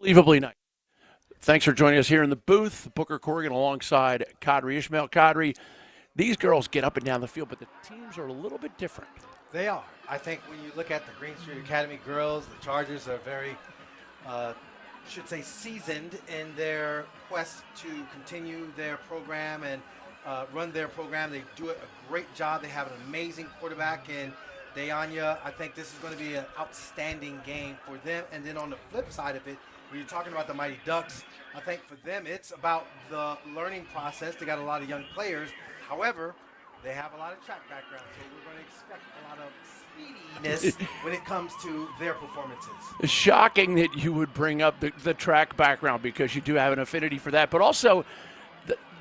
Unbelievably nice. Thanks for joining us here in the booth. Booker Corrigan alongside Kadri Ishmael. Kadri, these girls get up and down the field, but the teams are a little bit different. They are. I think when you look at the Green Street Academy girls, the Chargers are very, should say, seasoned in their quest to continue their program and run their program. They do a great job. They have an amazing quarterback in Dayanya. I think this is going to be an outstanding game for them. And then on the flip side of it, when you're talking about the Mighty Ducks, I think for them it's about the learning process. They got a lot of young players. However, they have a lot of track background, so we're going to expect a lot of speediness when it comes to their performances. It's shocking that you would bring up the track background because you do have an affinity for that. But also,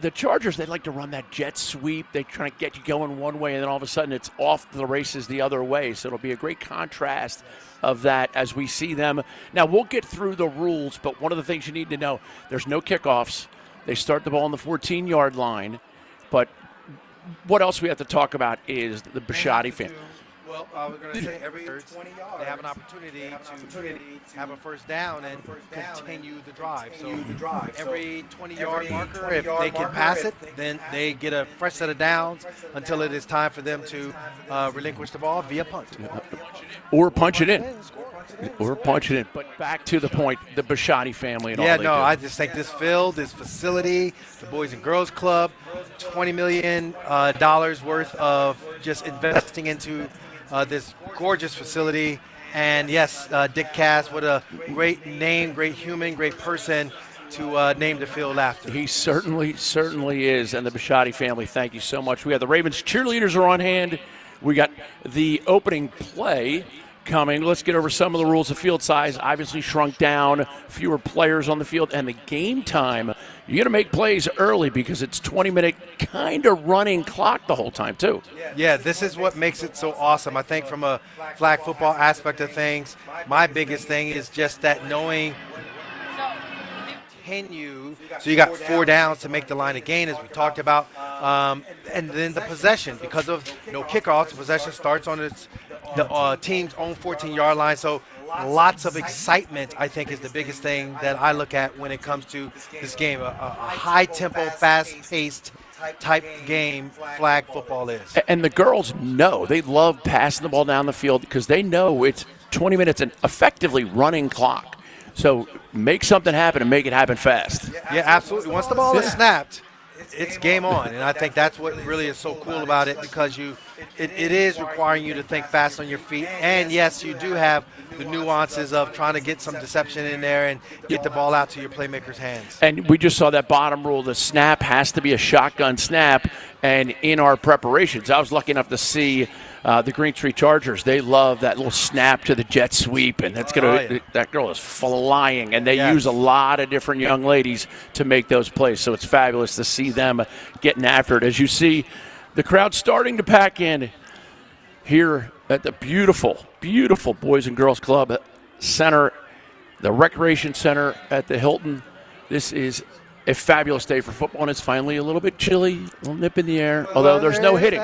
the Chargers, they like to run that jet sweep. They try to get you going one way, and then all of a sudden it's off the races the other way. So it'll be a great contrast of that as we see them. Now, we'll get through the rules, but one of the things you need to know, there's no kickoffs. They start the ball on the 14-yard line. But what else we have to talk about is the Bisciotti family. Well, we're going to say every 20 yards, they have an opportunity to have a first down and continue the drive. So every 20-yard marker, if they can pass it, then they get a fresh set of downs until it is time for them to relinquish the ball via punt. Or punch it in. Or punch it in. But back to the point, the Bisciotti family and all they do. I just think this field, this facility, the Boys and Girls Club, $20 million worth of just investing into this gorgeous facility. And yes, Dick Cass, what a great name, great human, great person to name the field after. He certainly is. And the Bisciotti family, thank you so much. We have the Ravens cheerleaders are on hand. We got the opening play coming. Let's get over some of the rules. The field size obviously shrunk down, fewer players on the field, and the game time. You got to make plays early because it's 20-minute kind of running clock the whole time too. Yeah, this is what makes it so awesome. I think from a flag football aspect of things, my biggest thing is just that knowing continue. So you got 4 downs to make the line of gain, as we talked about, and then the possession, because of no kickoffs, the possession starts on the team's own 14-yard line. So lots of excitement, I think, is the biggest thing that I look at when it comes to this game. A high-tempo, fast-paced type game flag football is. And the girls know. They love passing the ball down the field because they know it's 20 minutes and effectively running clock. So make something happen and make it happen fast. Yeah, absolutely. Once the ball is snapped, it's game on. And I think that's what really is so cool about it, because it is requiring you to think fast on your feet. And, yes, you do have the nuances of trying to get some deception in there and get the ball out to your playmaker's hands. And we just saw that bottom rule. The snap has to be a shotgun snap. And in our preparations, I was lucky enough to see the Green Street Chargers. They love that little snap to the jet sweep, and that girl is flying. And they use a lot of different young ladies to make those plays. So it's fabulous to see them getting after it. As you see, the crowd starting to pack in here at the beautiful, beautiful Boys and Girls Club Center, the Recreation Center at the Hilton. This is a fabulous day for football, and it's finally a little bit chilly, a little nip in the air, although there's no hitting.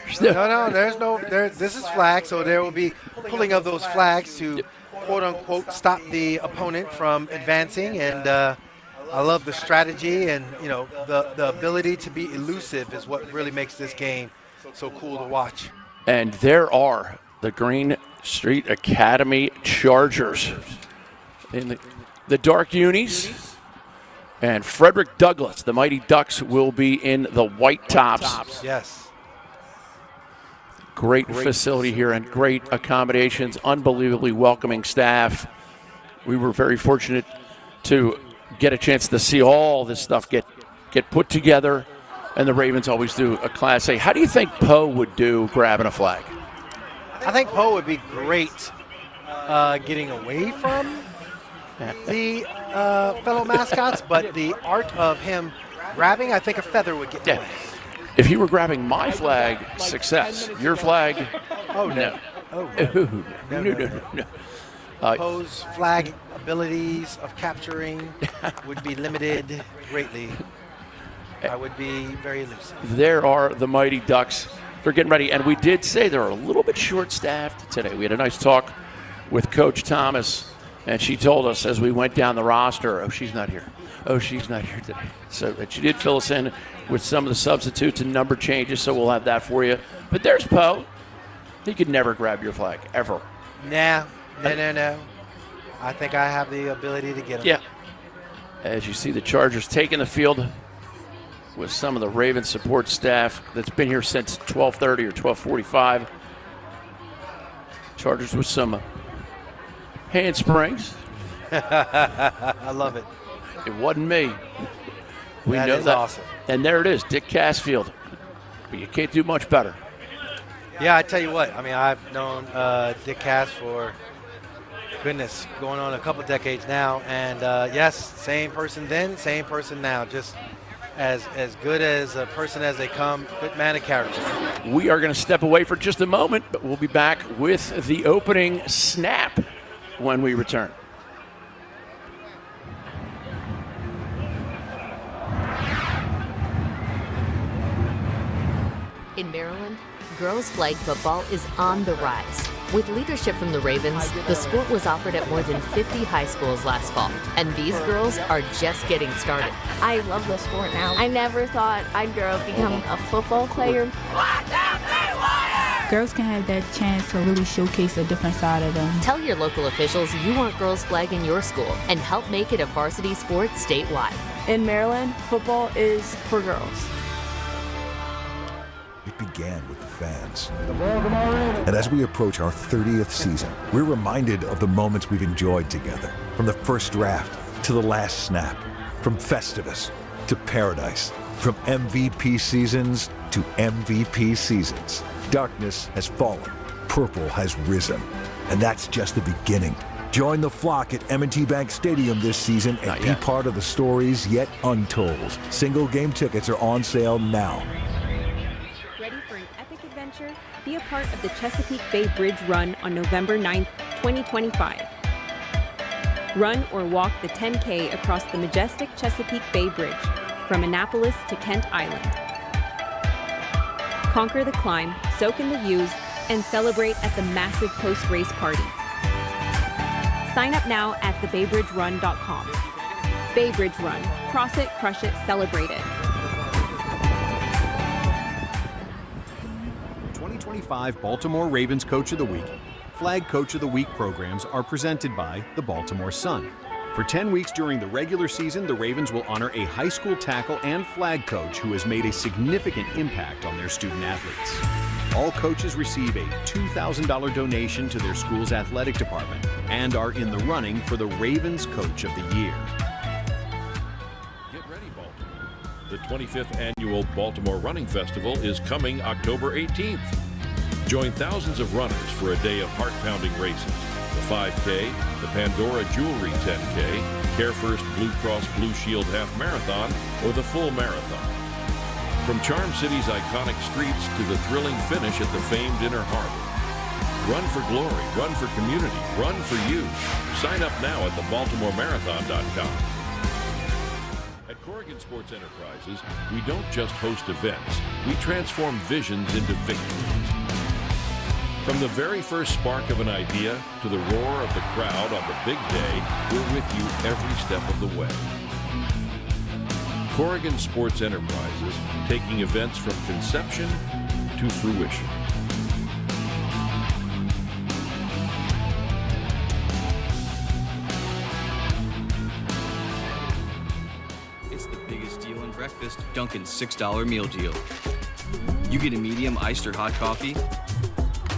This is flag, so there will be pulling of those flags to, quote-unquote, stop the opponent from advancing. And I love the strategy, and, the ability to be elusive is what really makes this game so cool to watch. And there are the Green Street Academy Chargers in the dark unis. And Frederick Douglass, the Mighty Ducks, will be in the white tops. Yes. Great facility here and great accommodations, unbelievably welcoming staff. We were very fortunate to get a chance to see all this stuff get put together, and the Ravens always do a Class A. How do you think Poe would do grabbing a flag? I think Poe would be great getting away from the fellow mascots, but the art of him grabbing, I think a feather would get away. If he were grabbing my flag, success. Your flag, no. No. Poe's flag abilities of capturing would be limited greatly. I would be very elusive. There are the Mighty Ducks. They're getting ready, and we did say they're a little bit short-staffed today. We had a nice talk with Coach Thomas And she told us as we went down the roster, oh, she's not here. Oh, she's not here today. So she did fill us in with some of the substitutes and number changes, so we'll have that for you. But there's Poe. He could never grab your flag, ever. No. I think I have the ability to get him. Yeah. As you see the Chargers taking the field with some of the Ravens support staff that's been here since 12:30 or 12:45. Chargers with some handsprings. I love it. It wasn't me. We That know is that. awesome. And there it is, Dick Casfield. But you can't do much better. Yeah, I tell you what. I mean, I've known Dick Cass for, goodness, going on a couple decades now. And yes, same person then, same person now. Just as good as a person as they come, good man of character. We are going to step away for just a moment, but we'll be back with the opening snap when we return. In Maryland, girls flag football is on the rise. With leadership from the Ravens, the sport was offered at more than 50 high schools last fall, and these girls are just getting started. I love the sport now. I never thought I'd grow up become a football player. Girls can have that chance to really showcase a different side of them. Tell your local officials you want girls flag in your school and help make it a varsity sport statewide. In Maryland, football is for girls. It began with the fans. And as we approach our 30th season, we're reminded of the moments we've enjoyed together. From the first draft to the last snap, from Festivus to Paradise, from MVP seasons to MVP seasons. Darkness has fallen, purple has risen, and that's just the beginning. Join the flock at M&T Bank Stadium this season and be part of the stories yet untold. Single game tickets are on sale now. Ready for an epic adventure? Be a part of the Chesapeake Bay Bridge Run on November 9th, 2025. Run or walk the 10K across the majestic Chesapeake Bay Bridge from Annapolis to Kent Island. Conquer the climb, soak in the views, and celebrate at the massive post-race party. Sign up now at thebaybridgerun.com. Bay Bridge Run. Cross it, crush it, celebrate it. 2025 Baltimore Ravens Coach of the Week, Flag Coach of the Week programs are presented by the Baltimore Sun. For 10 weeks during the regular season, the Ravens will honor a high school tackle and flag coach who has made a significant impact on their student athletes. All coaches receive a $2,000 donation to their school's athletic department and are in the running for the Ravens Coach of the Year. Get ready, Baltimore. The 25th Annual Baltimore Running Festival is coming October 18th. Join thousands of runners for a day of heart-pounding races. The 5K, the Pandora Jewelry 10K, Care First Blue Cross Blue Shield Half Marathon, or the full marathon. From Charm City's iconic streets to the thrilling finish at the famed Inner Harbor. Run for glory, run for community, run for you. Sign up now at thebaltimoremarathon.com. At Corrigan Sports Enterprises, we don't just host events, we transform visions into victories. From the very first spark of an idea to the roar of the crowd on the big day, we're with you every step of the way. Corrigan Sports Enterprises, taking events from conception to fruition. It's the biggest deal in breakfast, Dunkin's $6 meal deal. You get a medium iced or hot coffee,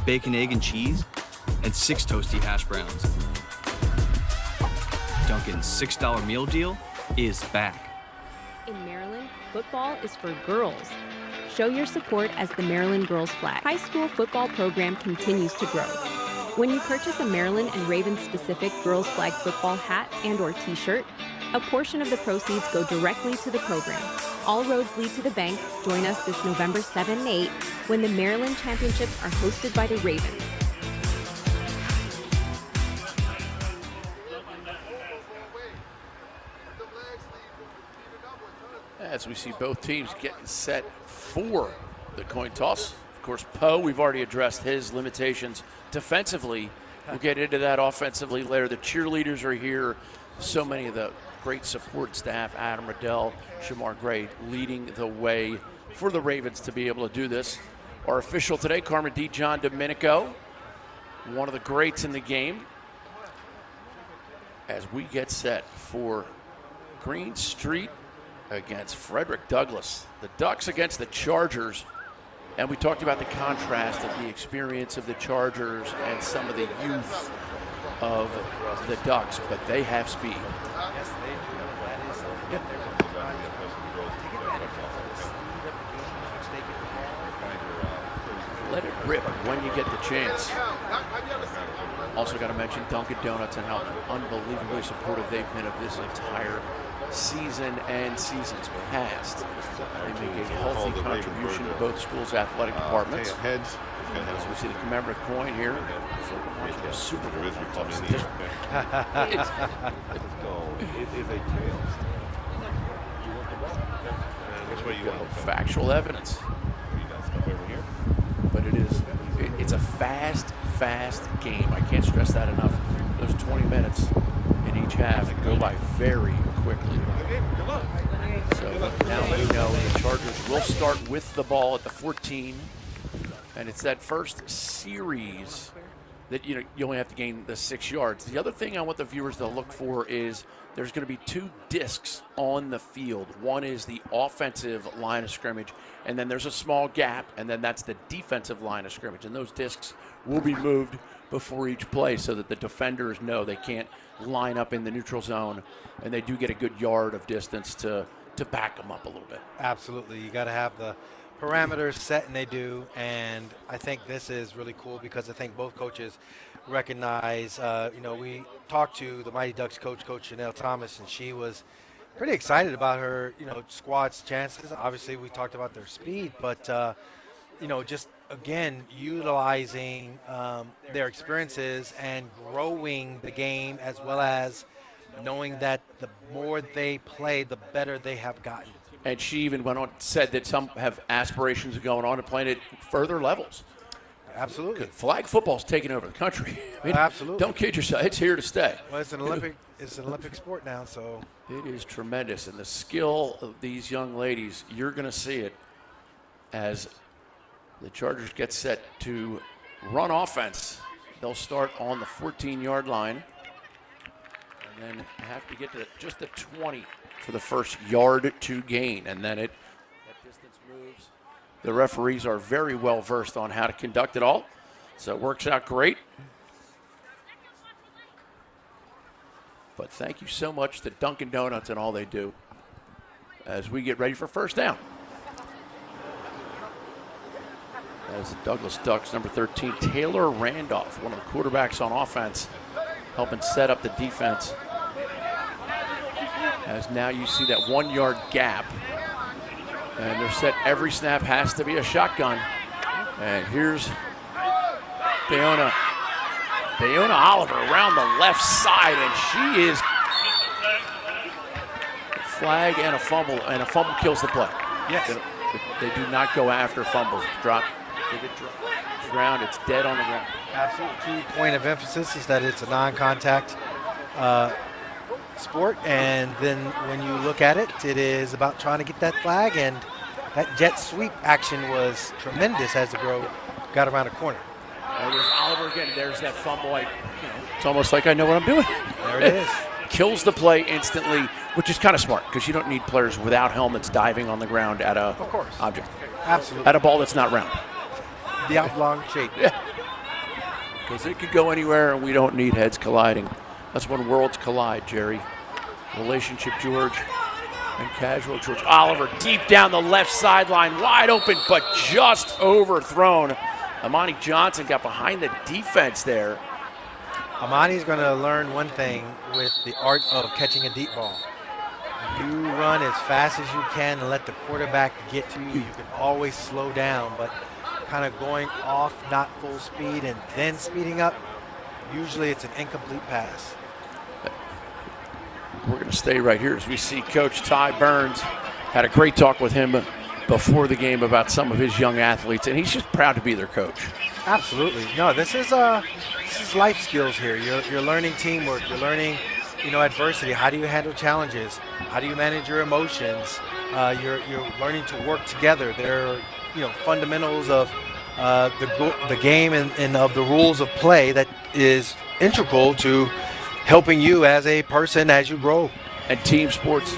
bacon, egg, and cheese, and 6 toasty hash browns. Dunkin's $6 meal deal is back. In Maryland, football is for girls. Show your support as the Maryland Girls Flag high school football program continues to grow. When you purchase a Maryland and Ravens-specific girls flag football hat and/or t-shirt, a portion of the proceeds go directly to the program. All roads lead to the bank. Join us this November 7 and 8 when the Maryland Championships are hosted by the Ravens. As we see both teams getting set for the coin toss. Of course, Poe, we've already addressed his limitations defensively We'll get into that offensively later. The cheerleaders are here. So many of the great support staff, Adam Riddell, Shamar Gray, leading the way for the Ravens to be able to do this. Our official today, Carmen D. John Domenico, one of the greats in the game, as we get set for Green Street against Frederick Douglass. The Ducks against the Chargers. And we talked about the contrast of the experience of the Chargers and some of the youth of the Ducks, but they have speed. Yes, they do. That is Let it rip when you get the chance. Also got to mention Dunkin' Donuts and how unbelievably supportive they've been of this entire season and seasons past. They make a healthy contribution to both schools' athletic departments. Heads. As we see the commemorative coin here, it's like I'm watching a Super Bowl. It is a tail. Which way you go? Factual evidence. But it's a fast game. I can't stress that enough. Those 20 minutes in each half go by very quickly. So now we know the Chargers will start with the ball at the 14. And it's that first series that you only have to gain the 6 yards. The other thing I want the viewers to look for is there's going to be 2 discs on the field. One is the offensive line of scrimmage, and then there's a small gap, and then that's the defensive line of scrimmage. And those discs will be moved before each play so that the defenders know they can't line up in the neutral zone, and they do get a good yard of distance to back them up a little bit. Absolutely. You got to have the parameters set, and they do. And I think this is really cool because I think both coaches recognize, we talked to the Mighty Ducks coach Chanel Thomas, and she was pretty excited about her, squad's chances. Obviously, we talked about their speed, but, just, again, utilizing their experiences and growing the game, as well as knowing that the more they play, the better they have gotten. And she even went on said that some have aspirations of going on and playing at further levels. Absolutely. Flag football's taking over the country. I mean, absolutely. Don't kid yourself. It's here to stay. Well, it's an Olympic sport now, so it is tremendous. And the skill of these young ladies, you're going to see it as the Chargers get set to run offense. They'll start on the 14-yard line and then have to get to just the 20 for the first yard to gain, and then that distance moves. The referees are very well versed on how to conduct it all, so it works out great. But thank you so much to Dunkin' Donuts and all they do as we get ready for first down. As the Douglas Ducks, number 13, Taylor Randolph, one of the quarterbacks on offense, helping set up the defense. As now you see that 1-yard gap. And they're set, every snap has to be a shotgun. And here's Bayona Oliver around the left side, and she is flag and a fumble kills the play. Yes. They do not go after fumbles. If it drops ground, it's dead on the ground. Absolutely. Key point of emphasis is that it's a non-contact sport, and then when you look at it, it is about trying to get that flag, and that jet sweep action was tremendous as the girl got around the corner. There's Oliver again. There's that fumble. It's almost like I know what I'm doing. There it is. Kills the play instantly, which is kind of smart because you don't need players without helmets diving on the ground at a object. Absolutely. At a ball that's not round. The oblong shape. Yeah. Because it could go anywhere, and we don't need heads colliding. That's when worlds collide, Jerry. Relationship George and casual George. Oliver deep down the left sideline, wide open, but just overthrown. Amani Johnson got behind the defense there. Amani's going to learn one thing with the art of catching a deep ball. You run as fast as you can and let the quarterback get to you. You can always slow down, but kind of going off, not full speed, and then speeding up, usually it's an incomplete pass. We're going to stay right here as we see Coach Ty Burns. Had a great talk with him before the game about some of his young athletes, and he's just proud to be their coach. Absolutely. No, this is life skills here. You're learning teamwork. You're learning, adversity. How do you handle challenges? How do you manage your emotions? You're learning to work together. There are, fundamentals of the game and of the rules of play that is integral to helping you as a person as you grow. And team sports,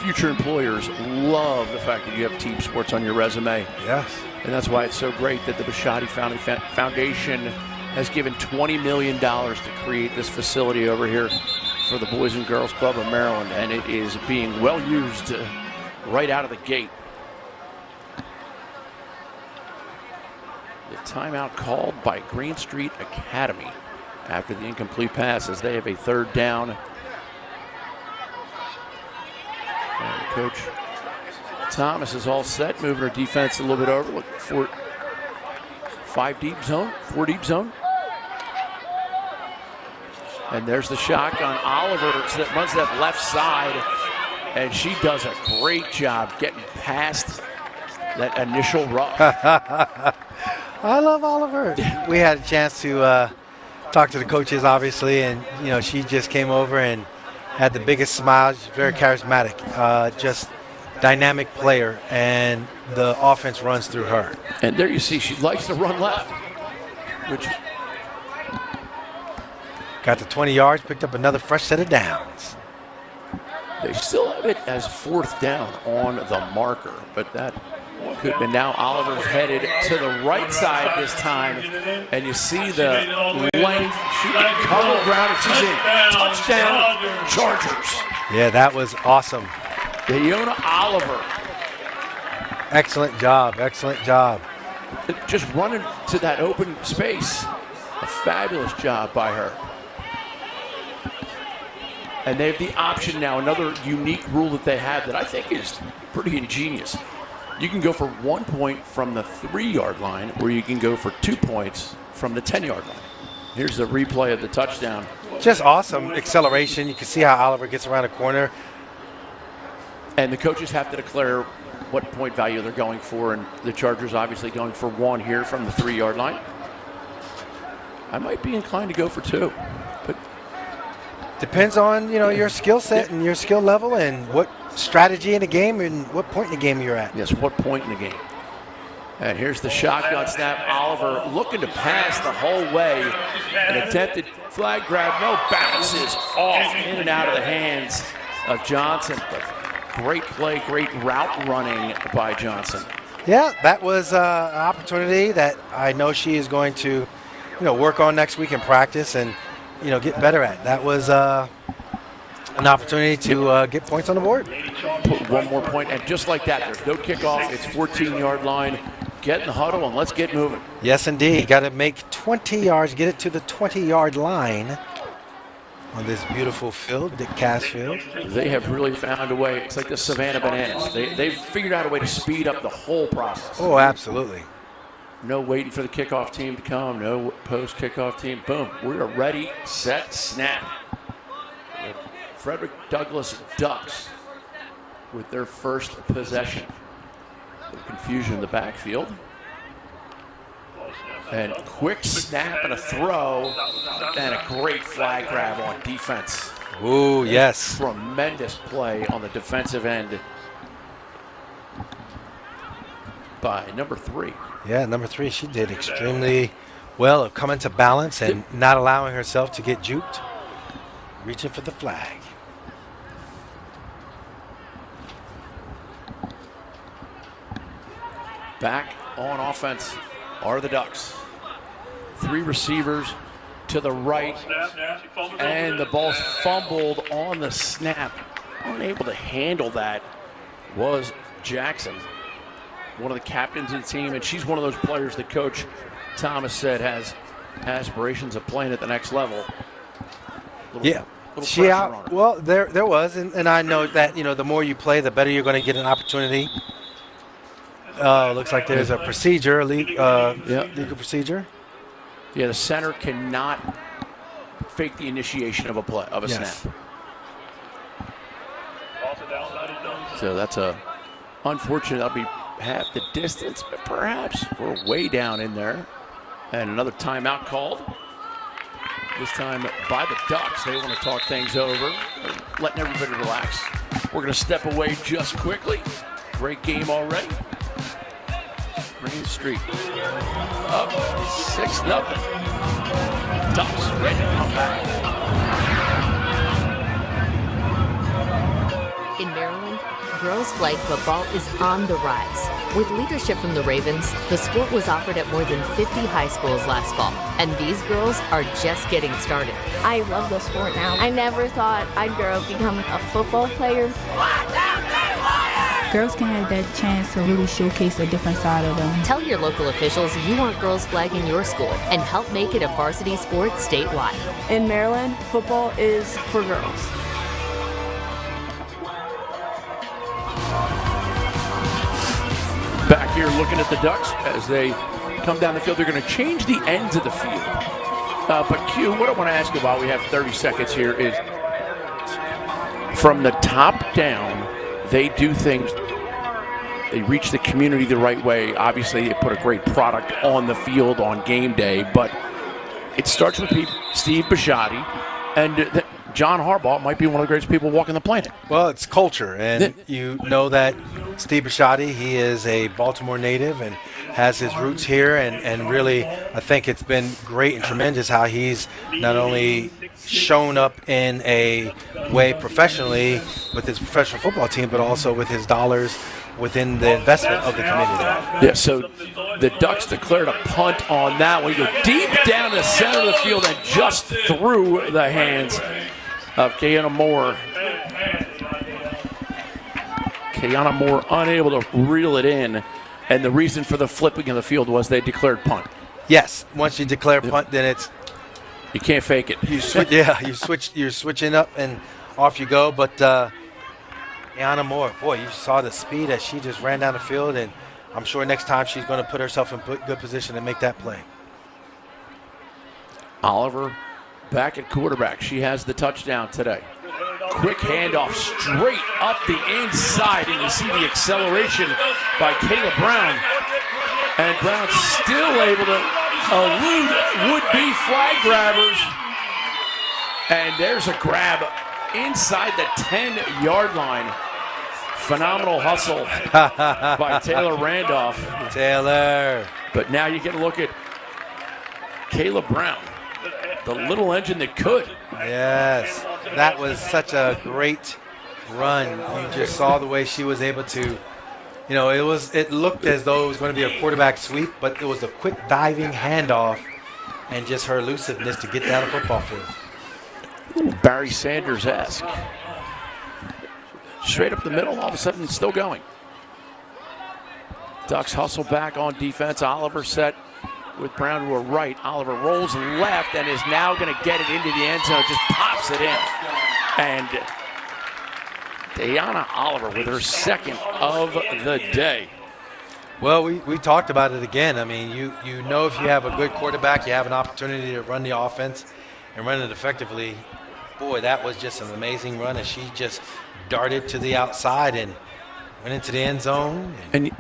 future employers love the fact that you have team sports on your resume. Yes. And that's why it's so great that the Bishotti Foundation has given $20 million to create this facility over here for the Boys and Girls Club of Maryland, and it is being well used right out of the gate. The timeout called by Green Street Academy after the incomplete pass as they have a third down. And Coach Thomas is all set, moving her defense a little bit over, looking for 4 deep zone. And there's the shotgun. Oliver that runs that left side, and she does a great job getting past that initial rush. I love Oliver. We had a chance to talk to the coaches, obviously, and she just came over and had the biggest smile. She's very charismatic, just dynamic player, and the offense runs through her. And there you see she likes to run left, which got to 20 yards, picked up another fresh set of downs. They still have it as 4th down on the marker, but that could have been. Now Oliver's headed to the right side this time, and you see the length. She can cover ground, and she's in. Touchdown, Chargers. Yeah, that was awesome. Deona Oliver. Excellent job. Just running to that open space. A fabulous job by her. And they have the option now, another unique rule that they have that I think is pretty ingenious. You can go for 1 point from the 3-yard line, or you can go for 2 points from the 10-yard line. Here's the replay of the touchdown. Just awesome acceleration. You can see how Oliver gets around a corner. And the coaches have to declare what point value they're going for, and the Chargers obviously going for 1 here from the 3-yard line. I might be inclined to go for 2, but depends on your skill set and your skill level and what strategy in the game and what point in the game you're at. Yes, what point in the game. And here's the shotgun snap. Oliver looking to pass the whole way. An attempted flag grab. No, bounces off in and out of the hands of Johnson. But great play, great route running by Johnson. Yeah, that was an opportunity that I know she is going to, work on next week in practice and, get better at. That was an opportunity to get points on the board. Put 1 more point, and just like that, there's no kickoff. It's 14-yard line. Get in the huddle and let's get moving. Yes, indeed. Got to make 20 yards, get it to the 20-yard line on this beautiful field, Dick Cass Field. They have really found a way. It's like the Savannah Bananas. They've figured out a way to speed up the whole process. Oh, absolutely. No waiting for the kickoff team to come. No post-kickoff team. Boom. We are ready, set, snap. The Frederick Douglass Ducks with their first possession. Confusion in the backfield. And quick snap and a throw. And a great flag grab on defense. Ooh, yes. Tremendous play on the defensive end by number 3. Yeah, number 3, she did extremely well of coming to balance and not allowing herself to get juked. Reaching for the flag. Back on offense are the Ducks. 3 receivers to the right, and the ball's fumbled on the snap. Unable to handle that was Jackson, one of the captains of the team, and she's one of those players that Coach Thomas said has aspirations of playing at the next level. Well, there was, and I know that the more you play, the better you're going to get an opportunity. Looks like there's a procedure, legal procedure. Yeah, the center cannot fake the initiation of a snap. So that's unfortunate. That'll be half the distance, but perhaps we're way down in there. And another timeout called. This time by the Ducks. They want to talk things over, letting everybody relax. We're going to step away just quickly. Great game already. Green Street up 6-0. Ducks ready to come back. In Maryland, girls flag football is on the rise. With leadership from the Ravens, the sport was offered at more than 50 high schools last fall, and these girls are just getting started. I love the sport now. I never thought I'd grow up become a football player. Girls can have that chance to really showcase a different side of them. Tell your local officials you want girls flagging your school and help make it a varsity sport statewide. In Maryland, football is for girls. Back here looking at the Ducks as they come down the field. They're going to change the ends of the field. But Q, what I want to ask you about, we have 30 seconds here, is from the top down, they do things, they reach the community the right way. Obviously, they put a great product on the field on game day, but it starts with Steve Bisciotti, and John Harbaugh might be one of the greatest people walking the planet. Well, it's culture, and you know that Steve Bisciotti, he is a Baltimore native and has his roots here, and really I think it's been great and tremendous how he's not only shown up in a way professionally with his professional football team, but also with his dollars within the investment of the community. Yeah, so the Ducks declared a punt on that one. You go deep down the center of the field and just through the hands of Kiana Moore. Kiana Moore unable to reel it in, and the reason for the flipping of the field was they declared punt. Yes, once you declare punt, then it's you can't fake it. You're switching up and off you go. But Kiana Moore, boy, you saw the speed as she just ran down the field, and I'm sure next time she's going to put herself in good position to make that play. Oliver back at quarterback. She has the touchdown today. Quick handoff straight up the inside, and you see the acceleration by Kayla Brown. And Brown still able to elude would-be flag grabbers. And there's a grab inside the 10-yard line. Phenomenal hustle by Taylor Randolph. Taylor. But now you can look at Kayla Brown, the little engine that could. Yes, that was such a great run. You just saw the way she was able to, it looked as though it was going to be a quarterback sweep, but it was a quick diving handoff and just her elusiveness to get down the football field. Barry Sanders-esque. Straight up the middle, all of a sudden it's still going. Ducks hustle back on defense. Oliver set with Brown to her right. Oliver rolls left and is now going to get it into the end zone. Just pops it in. And Deanna Oliver with her second of the day. Well, we talked about it again. I mean, you know if you have a good quarterback, you have an opportunity to run the offense and run it effectively. Boy, that was just an amazing run, and she just darted to the outside and went into the end zone and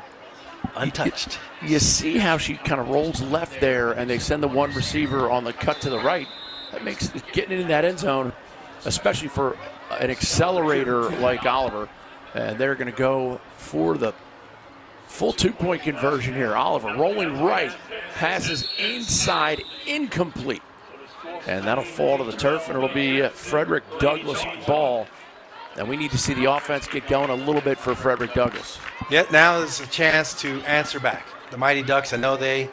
untouched. You see how she kind of rolls left there, and they send the one receiver on the cut to the right. That makes getting in that end zone, especially for an accelerator like Oliver. And they're going to go for the full 2-point conversion here. Oliver rolling right, passes inside, incomplete. And that'll fall to the turf, and it'll be Frederick Douglas ball. And we need to see the offense get going a little bit for Frederick Douglas. Yeah, now is a chance to answer back. The Mighty Ducks, I know they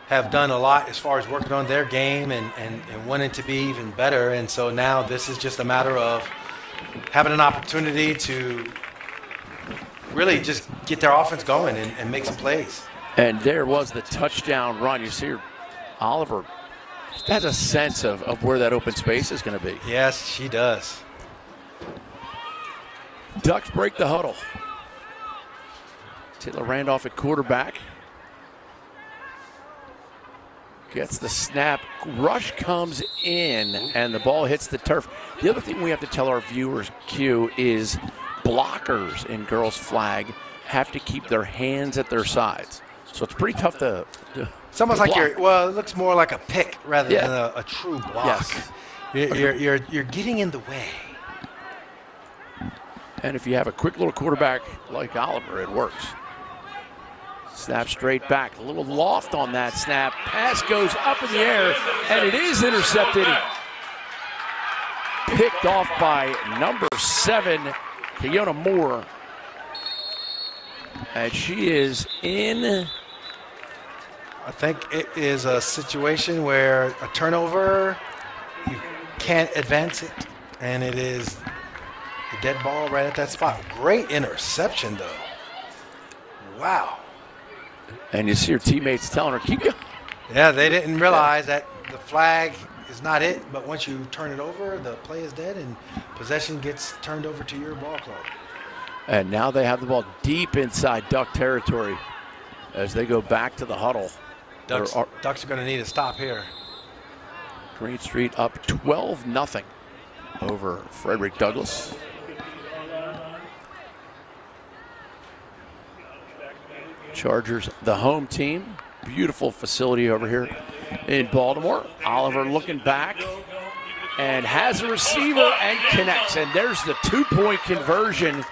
have done a lot as far as working on their game and wanting to be even better. And so now this is just a matter of having an opportunity to really just get their offense going and make some plays. And there was the touchdown run. You see her, Oliver has a sense of where that open space is going to be. Yes, she does. Ducks break the huddle. Taylor Randolph at quarterback. Gets the snap. Rush comes in, and the ball hits the turf. The other thing we have to tell our viewers, Q, is blockers in girls flag have to keep their hands at their sides. So it's pretty tough to It's almost like block. well, it looks more like a pick rather than a true block. Yes. You're getting in the way. And if you have a quick little quarterback like Oliver, it works. Snap straight back. A little loft on that snap. Pass goes up in the air, and it is intercepted. Picked off by number 7, Keona Moore. And she is in. I think it is a situation where a turnover, you can't advance it, and it is a dead ball right at that spot. Great interception, though. Wow. And you see her teammates telling her, keep going. Yeah, they didn't realize that the flag is not it, but once you turn it over, the play is dead, and possession gets turned over to your ball club. And now they have the ball deep inside Duck territory as they go back to the huddle. Ducks are going to need a stop here. Green Street up 12-0 over Frederick Douglass. Chargers, the home team. Beautiful facility over here in Baltimore. Oliver looking back and has a receiver and connects. And there's the 2-point conversion.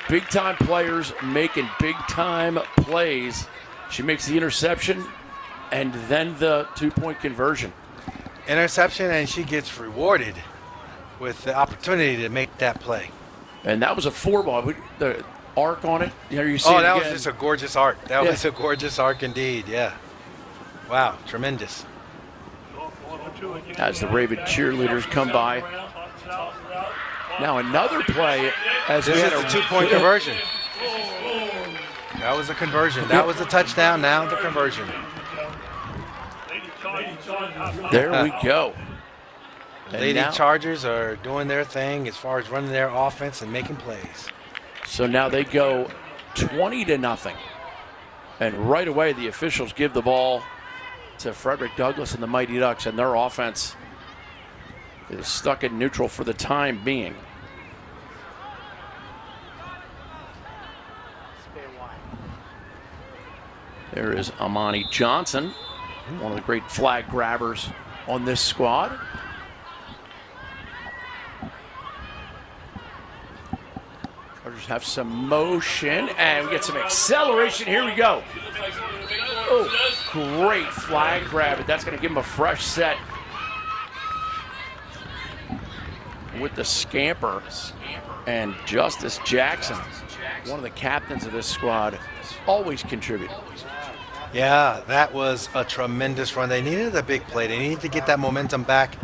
Big-time players making big-time plays. She makes the interception and then the 2-point conversion. Interception, and she gets rewarded with the opportunity to make that play. And that was a 4-ball. The arc on it. You see that was just a gorgeous arc. That was a gorgeous arc indeed, yeah. Wow, tremendous. As the Raven cheerleaders come by. Now another play. As this is a 2-point conversion. That was a conversion. That was a touchdown. Now the conversion. There we go. Lady Chargers are doing their thing as far as running their offense and making plays. So now they go 20-0. And right away the officials give the ball to Frederick Douglass and the Mighty Ducks, and their offense is stuck in neutral for the time being. There is Amani Johnson, one of the great flag grabbers on this squad. Chargers have some motion, and we get some acceleration. Here we go. Oh, great flag grab. That's going to give them a fresh set with the scamper. And Justice Jackson, one of the captains of this squad, always contributing. Yeah, that was a tremendous run. They needed a big play. They needed to get that momentum back,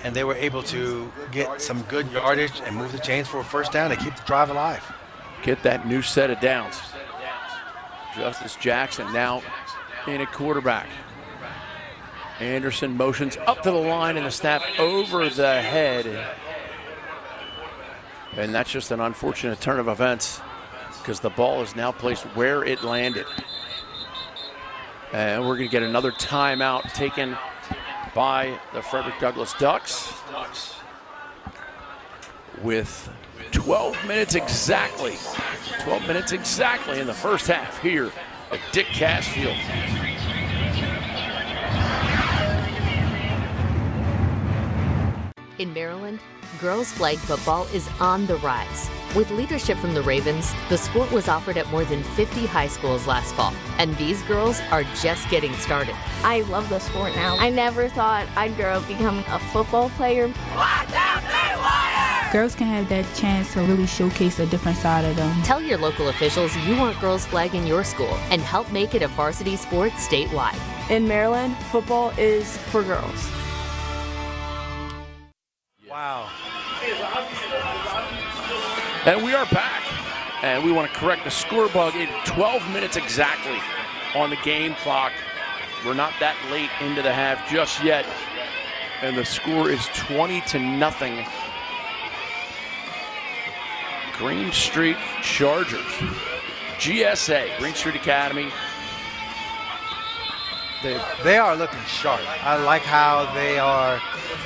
and they were able to get some good yardage and move the chains for a first down and keep the drive alive. Get that new set of downs. Justice Jackson now in a quarterback. Anderson motions up to the line and the snap over the head. And that's just an unfortunate turn of events because the ball is now placed where it landed. And we're going to get another timeout taken by the Frederick Douglass Ducks with 12 minutes exactly. 12 minutes exactly in the first half here at Dick Cass Field. In Maryland, girls flag football is on the rise. With leadership from the Ravens, the sport was offered at more than 50 high schools last fall, and these girls are just getting started. I love the sport now. I never thought I'd grow up becoming a football player. Girls can have that chance to really showcase a different side of them. Tell your local officials you want girls flag in your school and help make it a varsity sport statewide. In Maryland, football is for girls. Wow. And we are back. And we want to correct the score bug in 12 minutes exactly on the game clock. We're not that late into the half just yet. And the score is 20-0. Green Street Chargers. GSA, Green Street Academy. They are looking sharp. I like how they are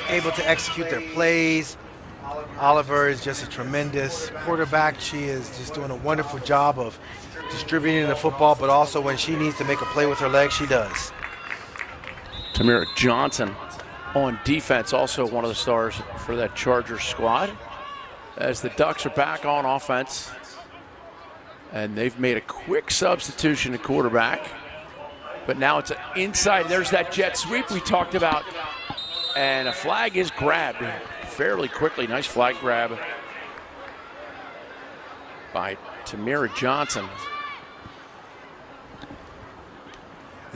able to execute their plays. Oliver is just a tremendous quarterback. She is just doing a wonderful job of distributing the football, but also when she needs to make a play with her legs, she does. Tamira Johnson on defense, also one of the stars for that Chargers squad, as the Ducks are back on offense. And they've made a quick substitution at quarterback. But now it's an inside. There's that jet sweep we talked about. And a flag is grabbed fairly quickly. Nice flag grab by Tamira Johnson.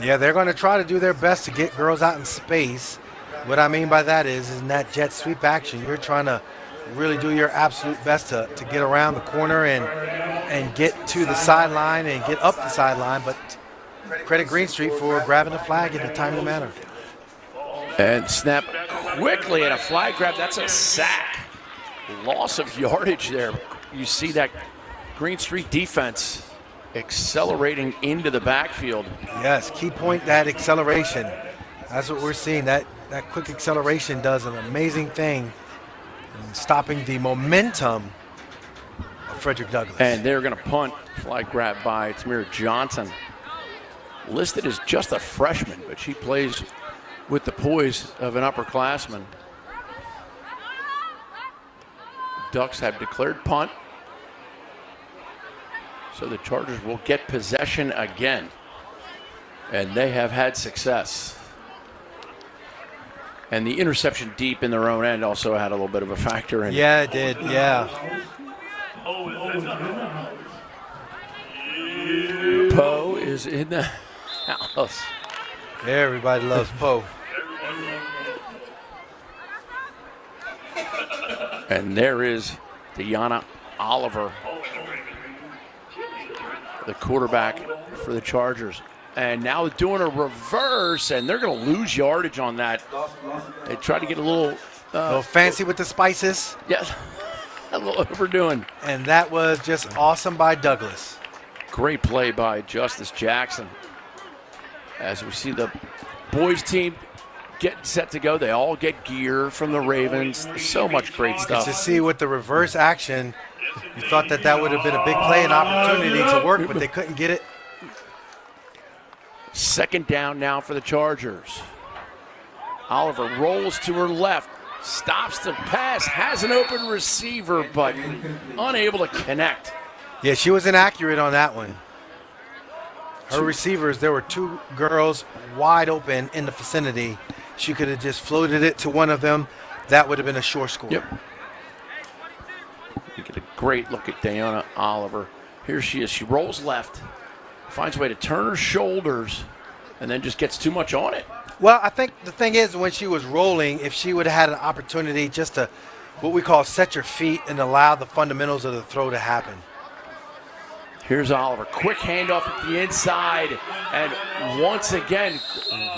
Yeah, they're going to try to do their best to get girls out in space. What I mean by that is in that jet sweep action, you're trying to really do your absolute best to get around the corner and get to the sideline and get up the sideline. But credit Green Street for grabbing the flag in a timely manner. And snap quickly and a flag grab. That's a sack. Loss of yardage there. You see that Green Street defense accelerating into the backfield. Yes, key point, that acceleration. That's what we're seeing. That quick acceleration does an amazing thing in stopping the momentum of Frederick Douglass. And they're going to punt. Flag grab by Tamira Johnson. Listed as just a freshman, but she plays with the poise of an upperclassman. Ducks have declared punt. So the Chargers will get possession again. And they have had success. And the interception deep in their own end also had a little bit of a factor in it. Yeah, it did, yeah. Poe is in the house. Everybody loves Poe. And there is Deanna Oliver, the quarterback for the Chargers. And now doing a reverse, and they're going to lose yardage on that. They try to get a little fancy with the spices. Yeah, a little overdoing. And that was just awesome by Douglas. Great play by Justice Jackson. As we see the boys team get set to go, they all get gear from the Ravens. So much great stuff. To see with the reverse action, you thought that would have been a big play and opportunity to work, but they couldn't get it. Second down now for the Chargers. Oliver rolls to her left, stops the pass, has an open receiver, but unable to connect. Yeah, she was inaccurate on that one. Her receivers, there were two girls wide open in the vicinity. She could have just floated it to one of them. That would have been a sure score. Yep. You get a great look at Deanna Oliver. Here she is. She rolls left, finds a way to turn her shoulders, and then just gets too much on it. Well, I think the thing is, when she was rolling, if she would have had an opportunity just to, what we call, set your feet and allow the fundamentals of the throw to happen. Here's Oliver. Quick handoff at the inside. And once again,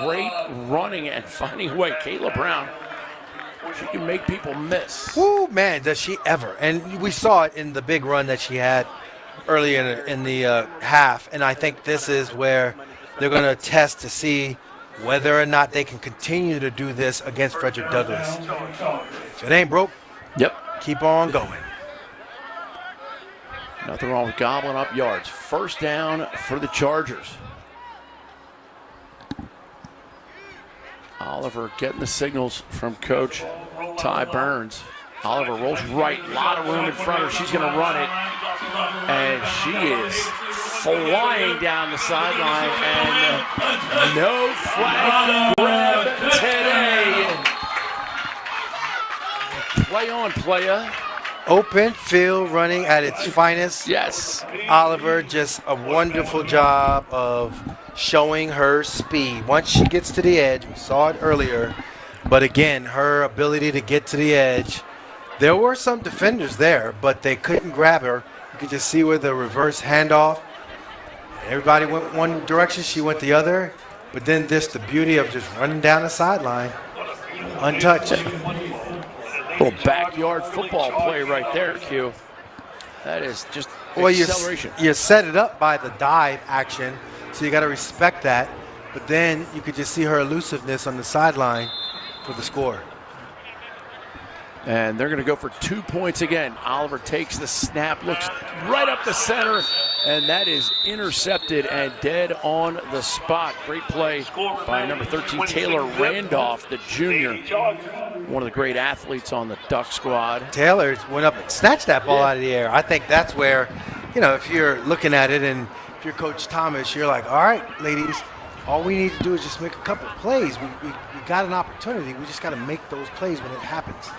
great running and finding a way. Kayla Brown, she can make people miss. Woo, man, does she ever. And we saw it in the big run that she had early in the half. And I think this is where they're going to test to see whether or not they can continue to do this against Frederick Douglass. If it ain't broke, keep on going. Nothing wrong with gobbling up yards. First down for the Chargers. Oliver getting the signals from Coach Ty Burns. Oliver rolls right, a lot of room in front of her. She's going to run it, and she is flying down the sideline, and no flag grab today. Play on, playa. Open field running at its finest. Yes. Oliver, just a wonderful job of showing her speed. Once she gets to the edge, we saw it earlier, but again, her ability to get to the edge. There were some defenders there, but they couldn't grab her. You could just see where the reverse handoff. Everybody went one direction, she went the other, but then just the beauty of just running down the sideline, untouched. Little backyard football play right there, Q. That is just acceleration. You set it up by the dive action, so you got to respect that. But then you could just see her elusiveness on the sideline for the score. And they're going to go for 2 points again. Oliver takes the snap, looks right up the center, and that is intercepted and dead on the spot. Great play by number 13, Taylor Randolph, the junior, one of the great athletes on the Duck squad. Taylor went up and snatched that ball out of the air. I think that's where, if you're looking at it and if you're Coach Thomas, you're like, all right, ladies, all we need to do is just make a couple of plays. We got an opportunity. We just got to make those plays when it happens.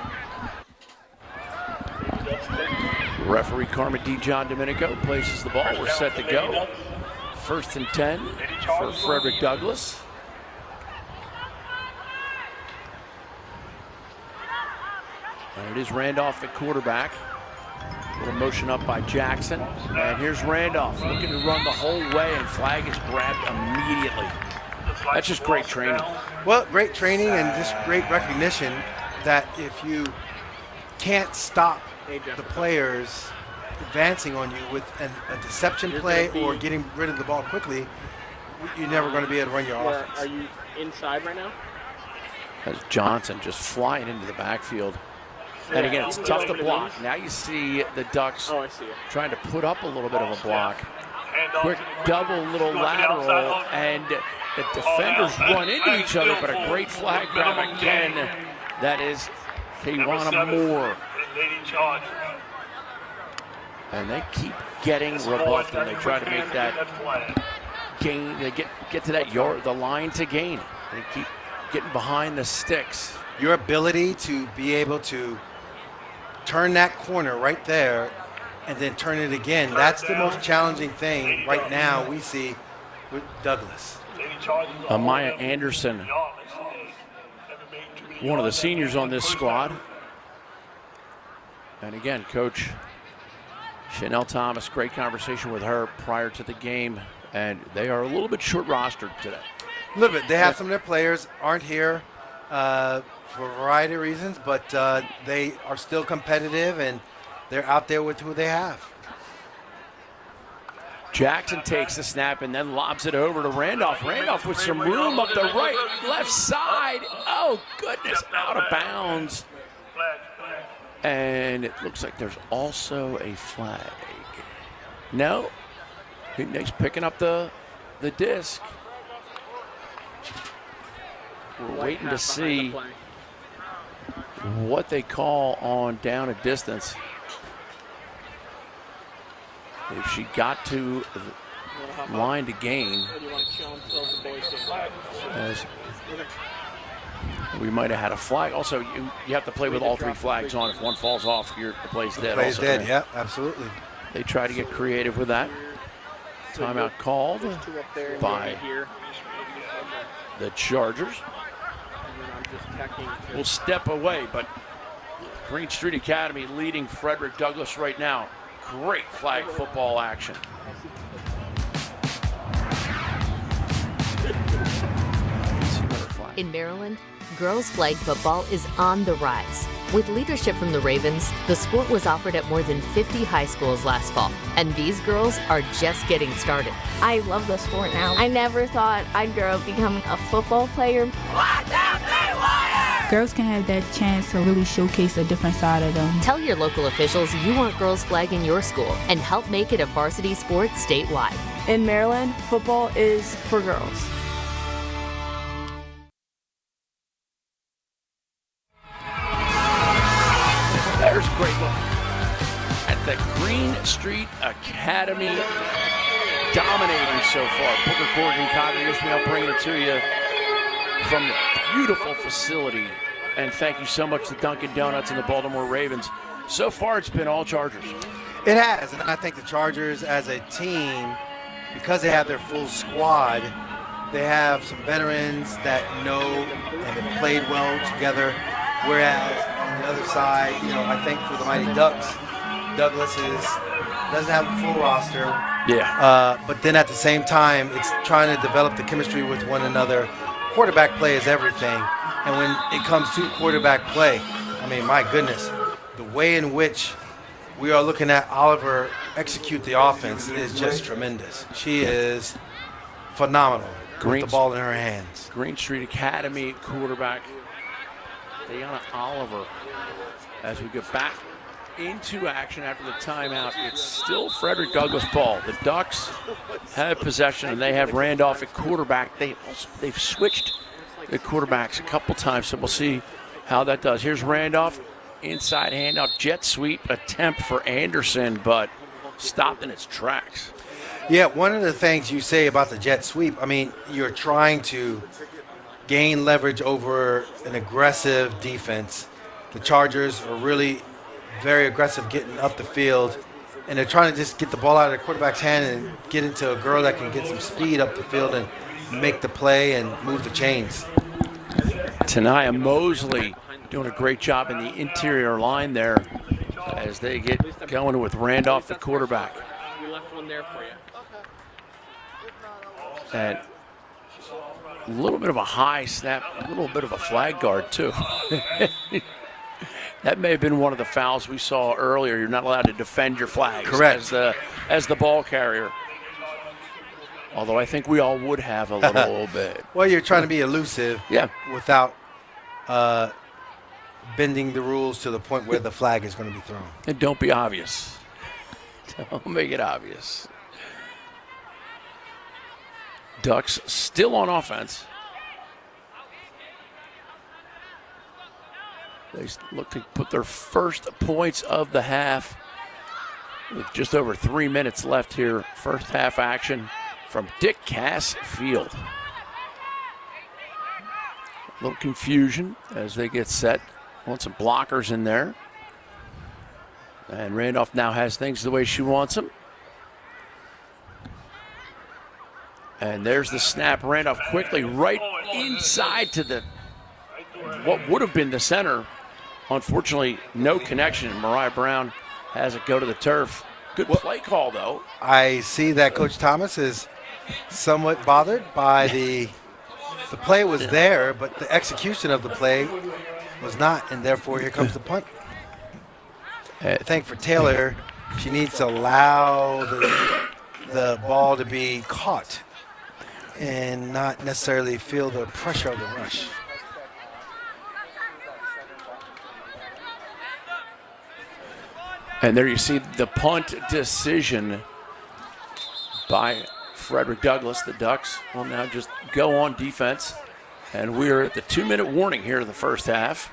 Referee Carmen D. John Domenico places the ball. We're set to go. 1st and 10 for Frederick Douglass. And it is Randolph at quarterback. A little motion up by Jackson. And here's Randolph looking to run the whole way, and flag is grabbed immediately. That's just great training. Well, great training and just great recognition that if you can't stop the players advancing on you with a deception play or getting rid of the ball quickly, you're never going to be able to run your offense. Are you inside right now? As Johnson just flying into the backfield. And again, it's tough to block. Now you see the Ducks trying to put up a little bit of a block. Quick double little lateral, and the defenders run into each other, but a great flag grab again. That is Kaywana Moore. And they keep getting rebuffed, and they try to make that gain. They get to that the line to gain. They keep getting behind the sticks. Your ability to be able to turn that corner right there and then turn it again, that's the most challenging thing right now we see with Douglas. Maya Anderson, one of the seniors on this squad. And again, Coach Chanel Thomas, great conversation with her prior to the game, and they are a little bit short rostered today. A little bit. They have some of their players aren't here for a variety of reasons, but they are still competitive, and they're out there with who they have. Jackson takes the snap and then lobs it over to Randolph. Randolph with some room up the left side. Oh, goodness, out of bounds. And it looks like there's also a flag. No, he's picking up the disc. We're waiting to see what they call on down a distance. If she got to the line to gain, as we might have had a flag. Also, you have to play with all 3 flags on. If one falls off, the play's dead. The play's dead, yeah, absolutely. They try to get creative with that. Timeout called by the Chargers. We'll step away, but Green Street Academy leading Frederick Douglass right now. Great flag football action. In Maryland, girls flag football is on the rise. With leadership from the Ravens, the sport was offered at more than 50 high schools last fall, and these girls are just getting started. I love the sport now. I never thought I'd grow up becoming a football player. Girls can have that chance to really showcase a different side of them. Tell your local officials you want girls flag in your school and help make it a varsity sport statewide. In Maryland, football is for girls. There's a great look at the Green Street Academy, dominating so far. Booker Corrigan, Congress, Ishmael bringing it to you from the beautiful facility. And thank you so much to Dunkin' Donuts and the Baltimore Ravens. So far, it's been all Chargers. It has, and I think the Chargers as a team, because they have their full squad, they have some veterans that know and have played well together, whereas on the other side, I think for the Mighty Ducks, Douglas doesn't have a full roster. Yeah. But then at the same time, it's trying to develop the chemistry with one another. Quarterback play is everything. And when it comes to quarterback play, I mean, my goodness, the way in which we are looking at Oliver execute the offense is just tremendous. She is phenomenal with the ball in her hands. Green Street Academy quarterback Diana Oliver. as we get back into action after the timeout. It's still Frederick Douglass ball. The Ducks have possession, and they have Randolph at quarterback. They've switched the quarterbacks a couple times, so we'll see how that does. Here's Randolph, inside handoff, jet sweep attempt for Anderson, but stopped in its tracks. Yeah, one of the things you say about the jet sweep, I mean, you're trying to gain leverage over an aggressive defense. The Chargers are really very aggressive getting up the field, and they're trying to just get the ball out of the quarterback's hand and get into a girl that can get some speed up the field and make the play and move the chains. Tanaya Mosley doing a great job in the interior line there as they get going with Randolph, the quarterback. We left one there for you. And a little bit of a high snap, a little bit of a flag guard too. That may have been one of the fouls we saw earlier. You're not allowed to defend your flags. Correct. As the ball carrier. Although I think we all would have a little bit. Well, you're trying to be elusive without bending the rules to the point where the flag is going to be thrown. And don't be obvious. Don't make it obvious. Ducks still on offense. They look to put their first points of the half with just over 3 minutes left here. First half action from Dick Cass Field. A little confusion as they get set. Want some blockers in there. And Randolph now has things the way she wants them. And there's the snap. Randolph quickly right inside to what would have been the center. Unfortunately, no connection. Mariah Brown has it go to the turf. Good play call, though. I see that Coach Thomas is somewhat bothered by the play was there, but the execution of the play was not, and therefore here comes the punt. I think for Taylor, she needs to allow the ball to be caught and not necessarily feel the pressure of the rush. And there you see the punt decision by Frederick Douglass. The Ducks will now just go on defense. And we're at the 2-minute warning here in the first half,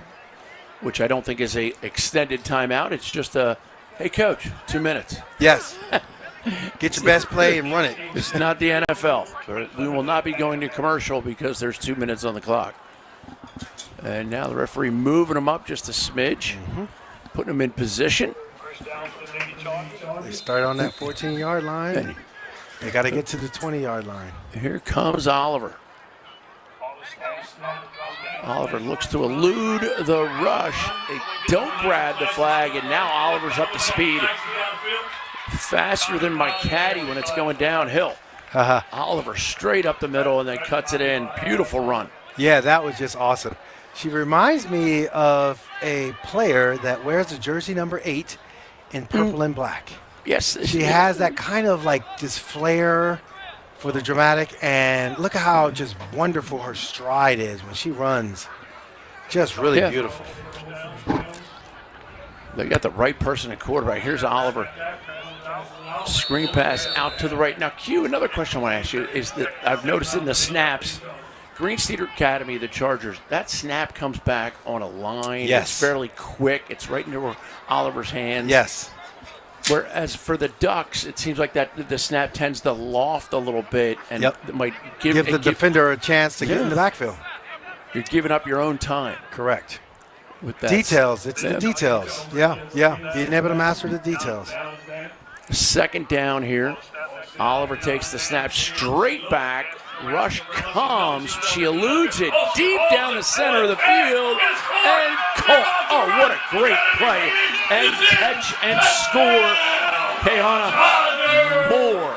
which I don't think is a extended timeout. It's just a, hey, coach, 2 minutes. Yes. Get your best play and run it. It's not the NFL. We will not be going to commercial because there's 2 minutes on the clock. And now the referee moving them up just a smidge, putting them in position. They start on that 14-yard line. They got to get to the 20-yard line. Here comes Oliver. Oliver looks to elude the rush. They don't grab the flag, and now Oliver's up to speed. Faster than my caddy when it's going downhill. Oliver straight up the middle and then cuts it in. Beautiful run. Yeah, that was just awesome. She reminds me of a player that wears the jersey number 8 in purple and black. Yes. She has that kind of like this flair for the dramatic, and look at how just wonderful her stride is when she runs. Just really beautiful. They got the right person at quarterback. Here's Oliver. Screen pass out to the right. Now, Q, another question I want to ask you is that I've noticed in the snaps, Green Cedar Academy, the Chargers, that snap comes back on a line. Yes. It's fairly quick. It's right into Oliver's hands. Yes. Whereas for the Ducks, it seems like that the snap tends to loft a little bit and it might give the defender a chance to get in the backfield. You're giving up your own time. Correct. With that. Details. It's the details. Yeah. Being able to master the details. Second down here. Oliver takes the snap straight back. Rush comes. She eludes it deep down the center of the field. And oh, what a great play. And catch and score. Kayana Moore.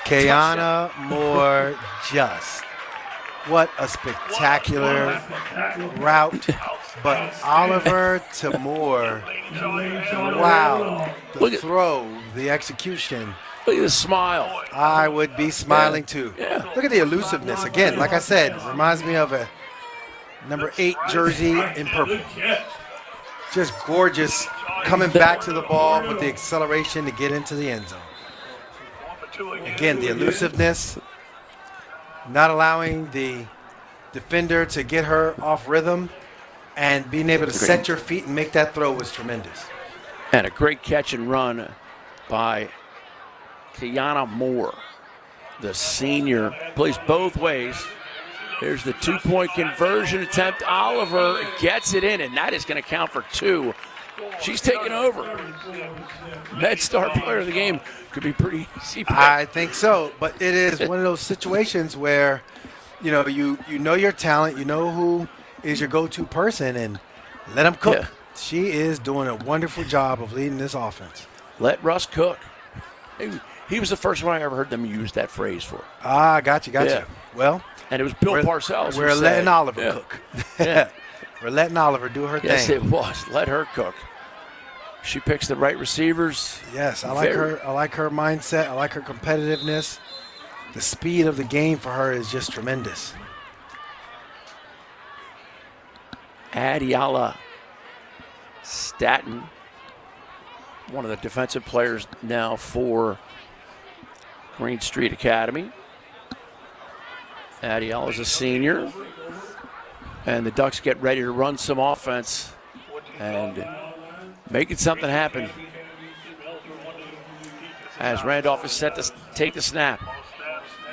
Kayana Moore, just. What a spectacular route. But Oliver to Moore. Wow. The throw, the execution. Look at the smile. I would be smiling too. Yeah. Look at the elusiveness. Again, like I said, reminds me of a number 8 jersey in purple. just gorgeous coming back to the ball with the acceleration to get into the end zone. Again, the elusiveness, not allowing the defender to get her off rhythm, and being able to set your feet and make that throw was tremendous. And a great catch and run by Kiana Moore, the senior. Plays both ways. Here's the two-point conversion attempt. Oliver gets it in, and that is going to count for 2. She's taking over. Med Star player of the game could be pretty easy. I think so, but it is one of those situations where, you know your talent, you know who is your go-to person, and let them cook. Yeah. She is doing a wonderful job of leading this offense. Let Russ cook. He was the first one I ever heard them use that phrase for. Got you. Well, and it was Bill Parcells. We're letting Oliver cook. Yeah. We're letting Oliver do her thing. Yes, it was. Let her cook. She picks the right receivers. Yes, I like her. I like her mindset. I like her competitiveness. The speed of the game for her is just tremendous. Adiala Staton, one of the defensive players now for Green Street Academy. Adiala is a senior. And the Ducks get ready to run some offense and making something happen. As Randolph is set to take the snap.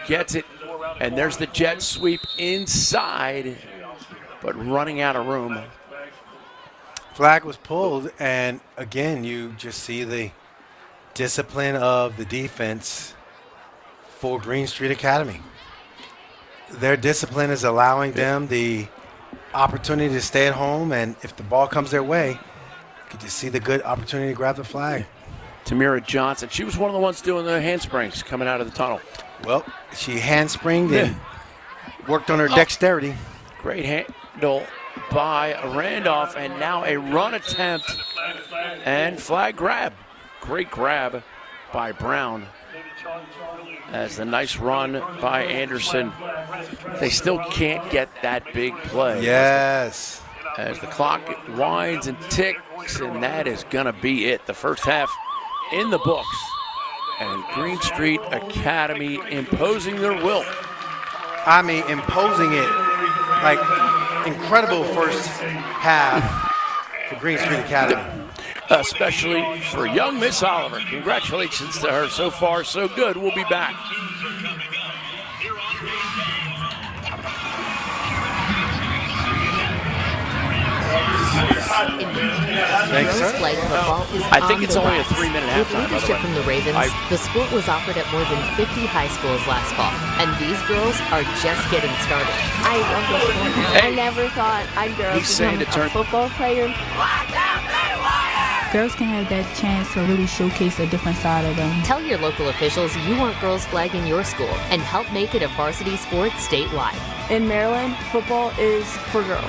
Gets it, and there's the jet sweep inside, but running out of room. Flag was pulled, and again, you just see the discipline of the defense for Green Street Academy. Their discipline is allowing them the opportunity to stay at home, and if the ball comes their way, you can just see the good opportunity to grab the flag. Tamira Johnson, she was one of the ones doing the handsprings coming out of the tunnel. Well, she handspringed and worked on her dexterity. Great handle by Randolph, and now a run attempt and flag grab. Great grab by Brown. As the nice run by Anderson. They still can't get that big play. Yes. As the clock winds and ticks, and that is going to be it. The first half in the books. And Green Street Academy imposing their will. I mean, imposing it. Like, incredible first half for Green Street Academy. Especially for young Miss Oliver. Congratulations to her. So far, so good. We'll be back. Thanks, sir. Flag football is I think on it's the only rise. a 3-minute halftime. With leadership from the Ravens, the sport was offered at more than 50 high schools last fall, and these girls are just getting started. I love this sport now. I never thought I'd grow up to become a football player. Girls can have that chance to really showcase a different side of them. Tell your local officials you want girls flagging your school and help make it a varsity sport statewide. In Maryland, football is for girls.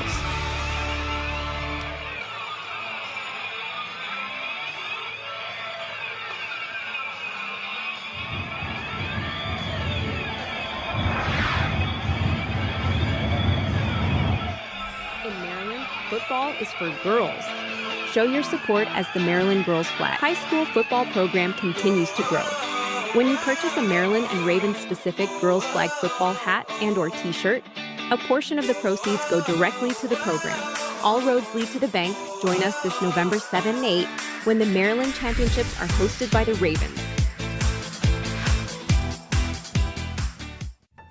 Football is for girls. Show your support as the Maryland Girls Flag high school football program continues to grow. When you purchase a Maryland and Ravens specific Girls Flag football hat and or t-shirt, a portion of the proceeds go directly to the program. All roads lead to the bank. Join us this November 7 and 8 when the Maryland Championships are hosted by the Ravens.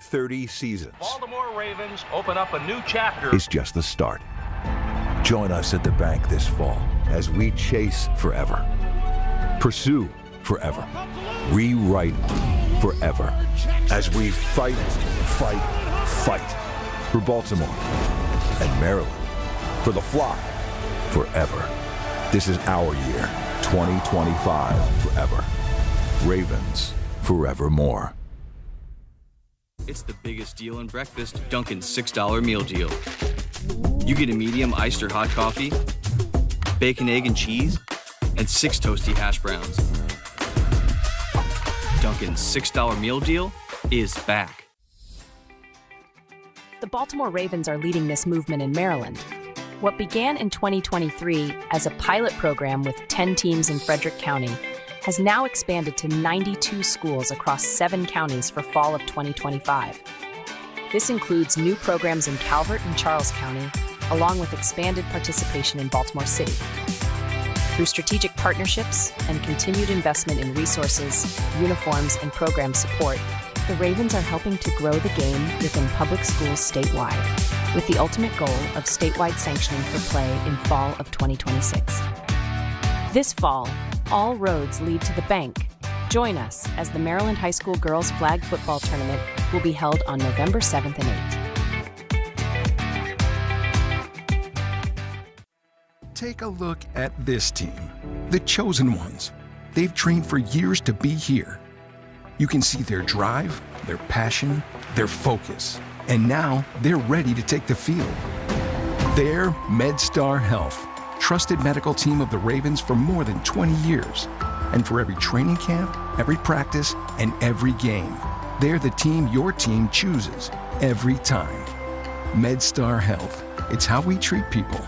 30 seasons. Baltimore Ravens open up a new chapter. It's just the start. Join us at the bank this fall as we chase forever, pursue forever, rewrite forever, as we fight for Baltimore and Maryland, for the flock forever. This is our year, 2025 forever. Ravens forevermore. It's the biggest deal in breakfast, Dunkin's $6 meal deal. You get a medium iced or hot coffee, bacon, egg, and cheese, and 6 toasty hash browns. Dunkin's $6 meal deal is back. The Baltimore Ravens are leading this movement in Maryland. What began in 2023 as a pilot program with 10 teams in Frederick County has now expanded to 92 schools across 7 counties for fall of 2025. This includes new programs in Calvert and Charles County, along with expanded participation in Baltimore City. Through strategic partnerships and continued investment in resources, uniforms, and program support, the Ravens are helping to grow the game within public schools statewide, with the ultimate goal of statewide sanctioning for play in fall of 2026. This fall, all roads lead to the bank. Join us as the Maryland High School Girls Flag Football Tournament will be held on November 7th and 8th. Take a look at this team, the chosen ones. They've trained for years to be here. You can see their drive, their passion, their focus, and now they're ready to take the field. They're MedStar Health, trusted medical team of the Ravens for more than 20 years. And for every training camp, every practice, and every game, they're the team your team chooses every time. MedStar Health. It's how we treat people.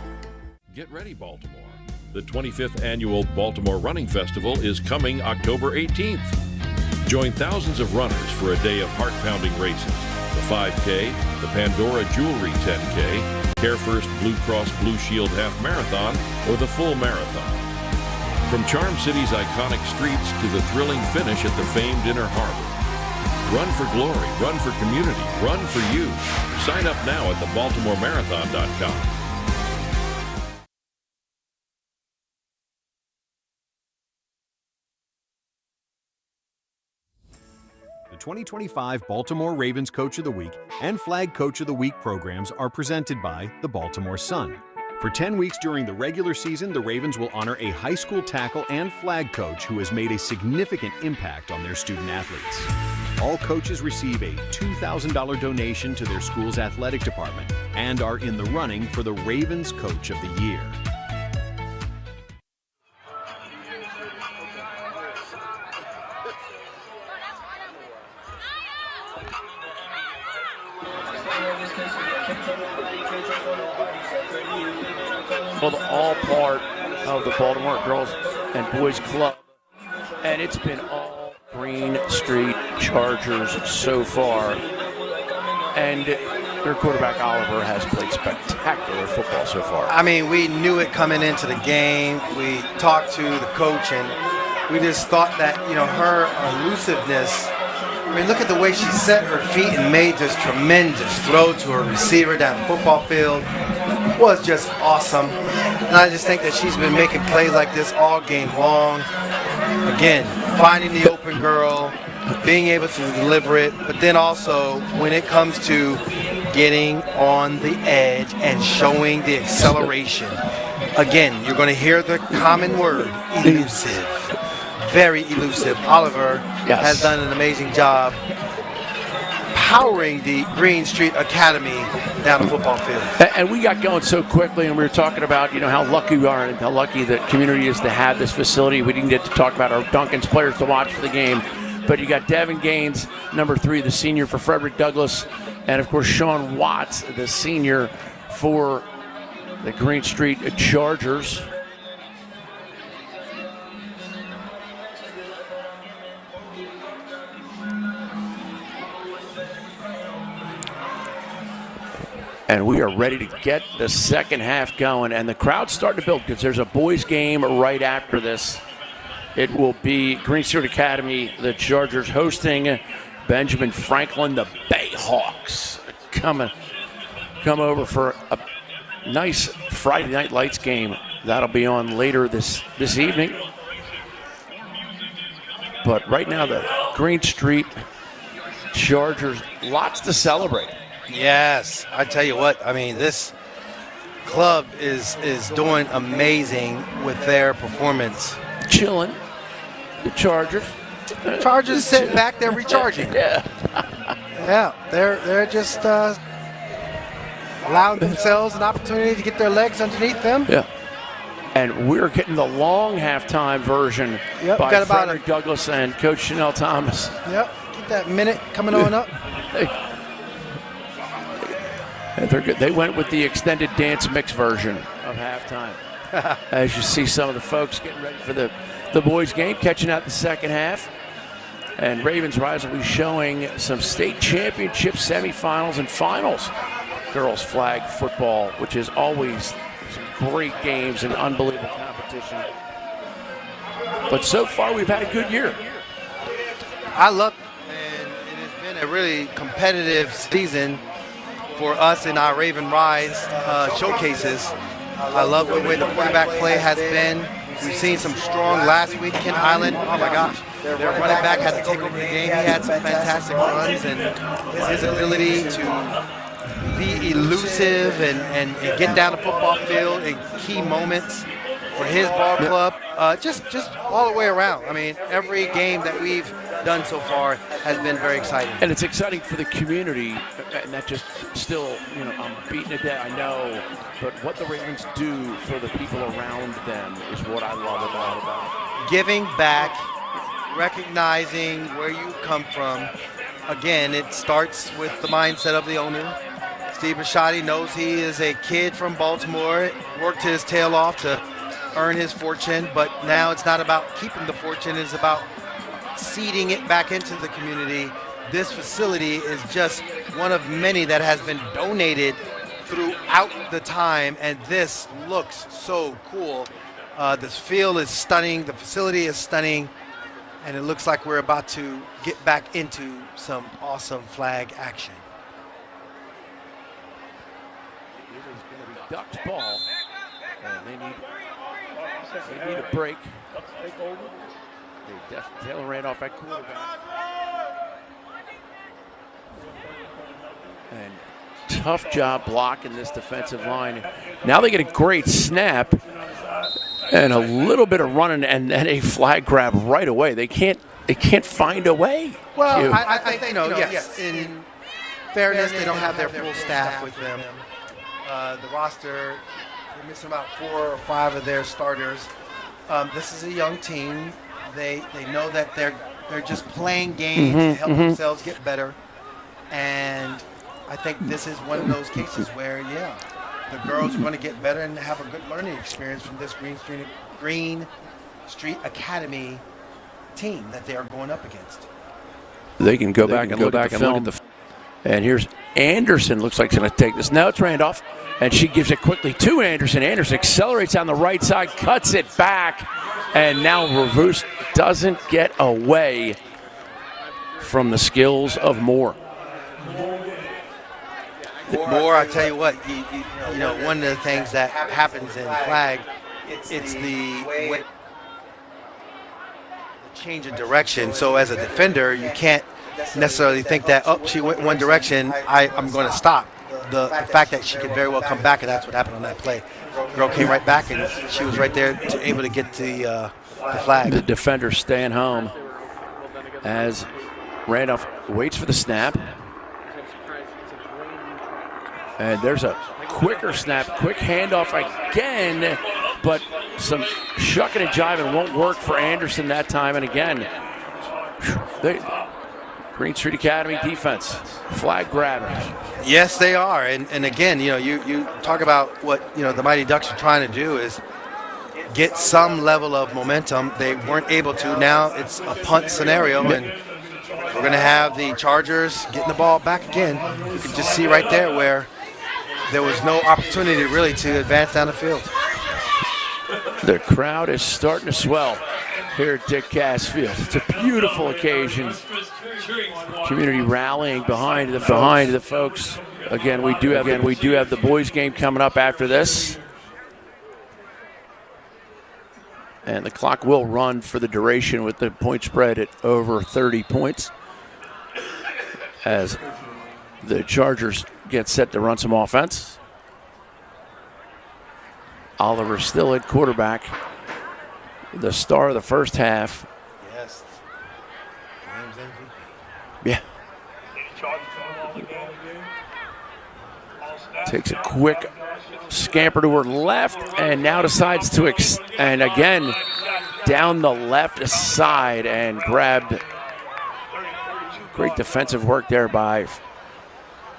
Get ready, Baltimore. The 25th Annual Baltimore Running Festival is coming October 18th. Join thousands of runners for a day of heart-pounding races. The 5K, the Pandora Jewelry 10K, Care First Blue Cross Blue Shield Half Marathon, or the full marathon. From Charm City's iconic streets to the thrilling finish at the famed Inner Harbor. Run for glory, run for community, run for you. Sign up now at thebaltimoremarathon.com. The 2025 Baltimore Ravens Coach of the Week and Flag Coach of the Week programs are presented by the Baltimore Sun. For 10 weeks during the regular season, the Ravens will honor a high school tackle and flag coach who has made a significant impact on their student athletes. All coaches receive a $2,000 donation to their school's athletic department and are in the running for the Ravens Coach of the Year. Well, all part of the Baltimore Girls and Boys Club, and it's been all Green Street Chargers so far. And their quarterback Oliver has played spectacular football so far. I mean, we knew it coming into the game. We talked to the coach, and we just thought that, her elusiveness. I mean, look at the way she set her feet and made this tremendous throw to her receiver down the football field. Was just awesome. And I just think that she's been making plays like this all game long. Again, finding the open girl, being able to deliver it, but then also when it comes to getting on the edge and showing the acceleration. Again, you're going to hear the common word, elusive. Very elusive. Oliver has done an amazing job powering the Green Street Academy down the football field. And we got going so quickly, and we were talking about, how lucky we are and how lucky the community is to have this facility. We didn't get to talk about our Duncan's players to watch for the game, but you got Devin Gaines, number 3, the senior for Frederick Douglass, and of course Sean Watts, the senior for the Green Street Chargers. And we are ready to get the second half going. And the crowd's starting to build because there's a boys game right after this. It will be Green Street Academy, the Chargers hosting Benjamin Franklin, the Bayhawks. Come over for a nice Friday Night Lights game. That'll be on later this evening. But right now, the Green Street Chargers, lots to celebrate. Yes, I tell you what, I mean, this club is doing amazing with their performance. Chilling, the Chargers. Chargers sitting back there recharging. Yeah. Yeah, they're just allowing themselves an opportunity to get their legs underneath them. Yeah. And we're getting the long halftime version by Frederick Douglass and Coach Chanel Thomas. Yep, get that minute coming on up. And they're good. They went with the extended dance mix version of halftime. As you see some of the folks getting ready for the boys game, catching out the second half. And Ravens Rise will be showing some state championship semifinals and finals. Girls flag football, which is always some great games and unbelievable competition. But so far, we've had a good year. I love it, and it has been a really competitive season for us in our Raven Rise showcases. I love the way the quarterback play has been. We've seen some strong last week. Kent Island, oh my gosh, their running back had to take over the game. He had some fantastic runs, and his ability to be elusive and get down the football field in key moments for his ball club, just all the way around. I mean, every game that we've done so far has been very exciting. And it's exciting for the community, and that just still, I'm beating it down, I know, but what the Ravens do for the people around them is what I love a lot about. Giving back, recognizing where you come from. Again, it starts with the mindset of the owner. Steve Bisciotti knows he is a kid from Baltimore, worked his tail off to earn his fortune, but now it's not about keeping the fortune, it's about seeding it back into the community. This facility is just one of many that has been donated throughout the time, and this looks so cool. This field is stunning, the facility is stunning, and it looks like we're about to get back into some awesome flag action. It is going to be Ducks ball, and they need a break. Taylor ran off at quarterback. And tough job blocking this defensive line. Now they get a great snap and a little bit of running and then a flag grab right away. They can't find a way. Well, I think they know, yes. In fairness, they don't have their full staff with them. The roster, they're missing about 4 or 5 of their starters. This is a young team. They know that they're just playing games to help themselves get better. And I think this is one of those cases where, the girls are going to get better and have a good learning experience from this Green Street Academy team that they are going up against. They can go back and look at the film. And here's Anderson, looks like he's going to take this. Now it's Randolph, and she gives it quickly to Anderson. Anderson accelerates on the right side, cuts it back, and now Revus doesn't get away from the skills of Moore. Moore, I tell you what, you know, one of the things that happens in flag, it's the change of direction. So as a defender, you can't necessarily think that, oh, she went one direction, I'm going to stop. The fact that she could very well come back, and that's what happened on that play. Girl came right back, and she was right there able to get the flag. The defender staying home as Randolph waits for the snap. And there's a quicker snap, quick handoff again, but some shucking and jiving won't work for Anderson that time. And again, Green Street Academy defense, flag grabbers. Yes, they are. And again, you know, you talk about what, you know, the Mighty Ducks are trying to do is get some level of momentum. They weren't able to. Now it's a punt scenario, and we're going to have the Chargers getting the ball back again. You can just see right there where there was no opportunity really to advance down the field. The crowd is starting to swell here at Dick Cass Field. It's a beautiful occasion. Community rallying behind the folks. Again, we do have the boys game coming up after this. And the clock will run for the duration with the point spread at over 30 points as the Chargers get set to run some offense. Oliver still at quarterback, the star of the first half. Yes. Yeah. Takes a quick scamper to her left and now decides to, and again, down the left side and grabbed. Great defensive work there by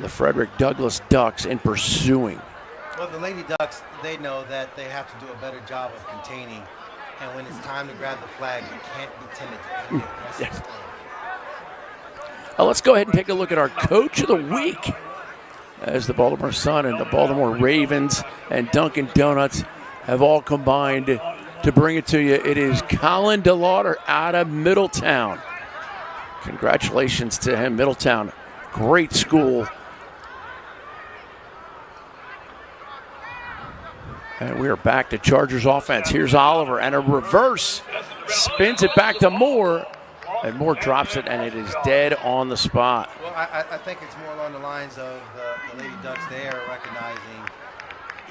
the Frederick Douglass Ducks in pursuing. Well, the Lady Ducks, they know that they have to do a better job of containing. And when it's time to grab the flag, you can't be timid. You have to be aggressive. Let's go ahead and take a look at our Coach of the Week, as the Baltimore Sun and the Baltimore Ravens and Dunkin' Donuts have all combined to bring it to you. It is Colin DeLauder out of Middletown. Congratulations to him, Middletown. Great school. And we are back to Chargers offense. Here's Oliver, and a reverse. Spins it back to Moore, and Moore drops it, and it is dead on the spot. Well, I think it's more along the lines of the Lady Ducks. They are recognizing,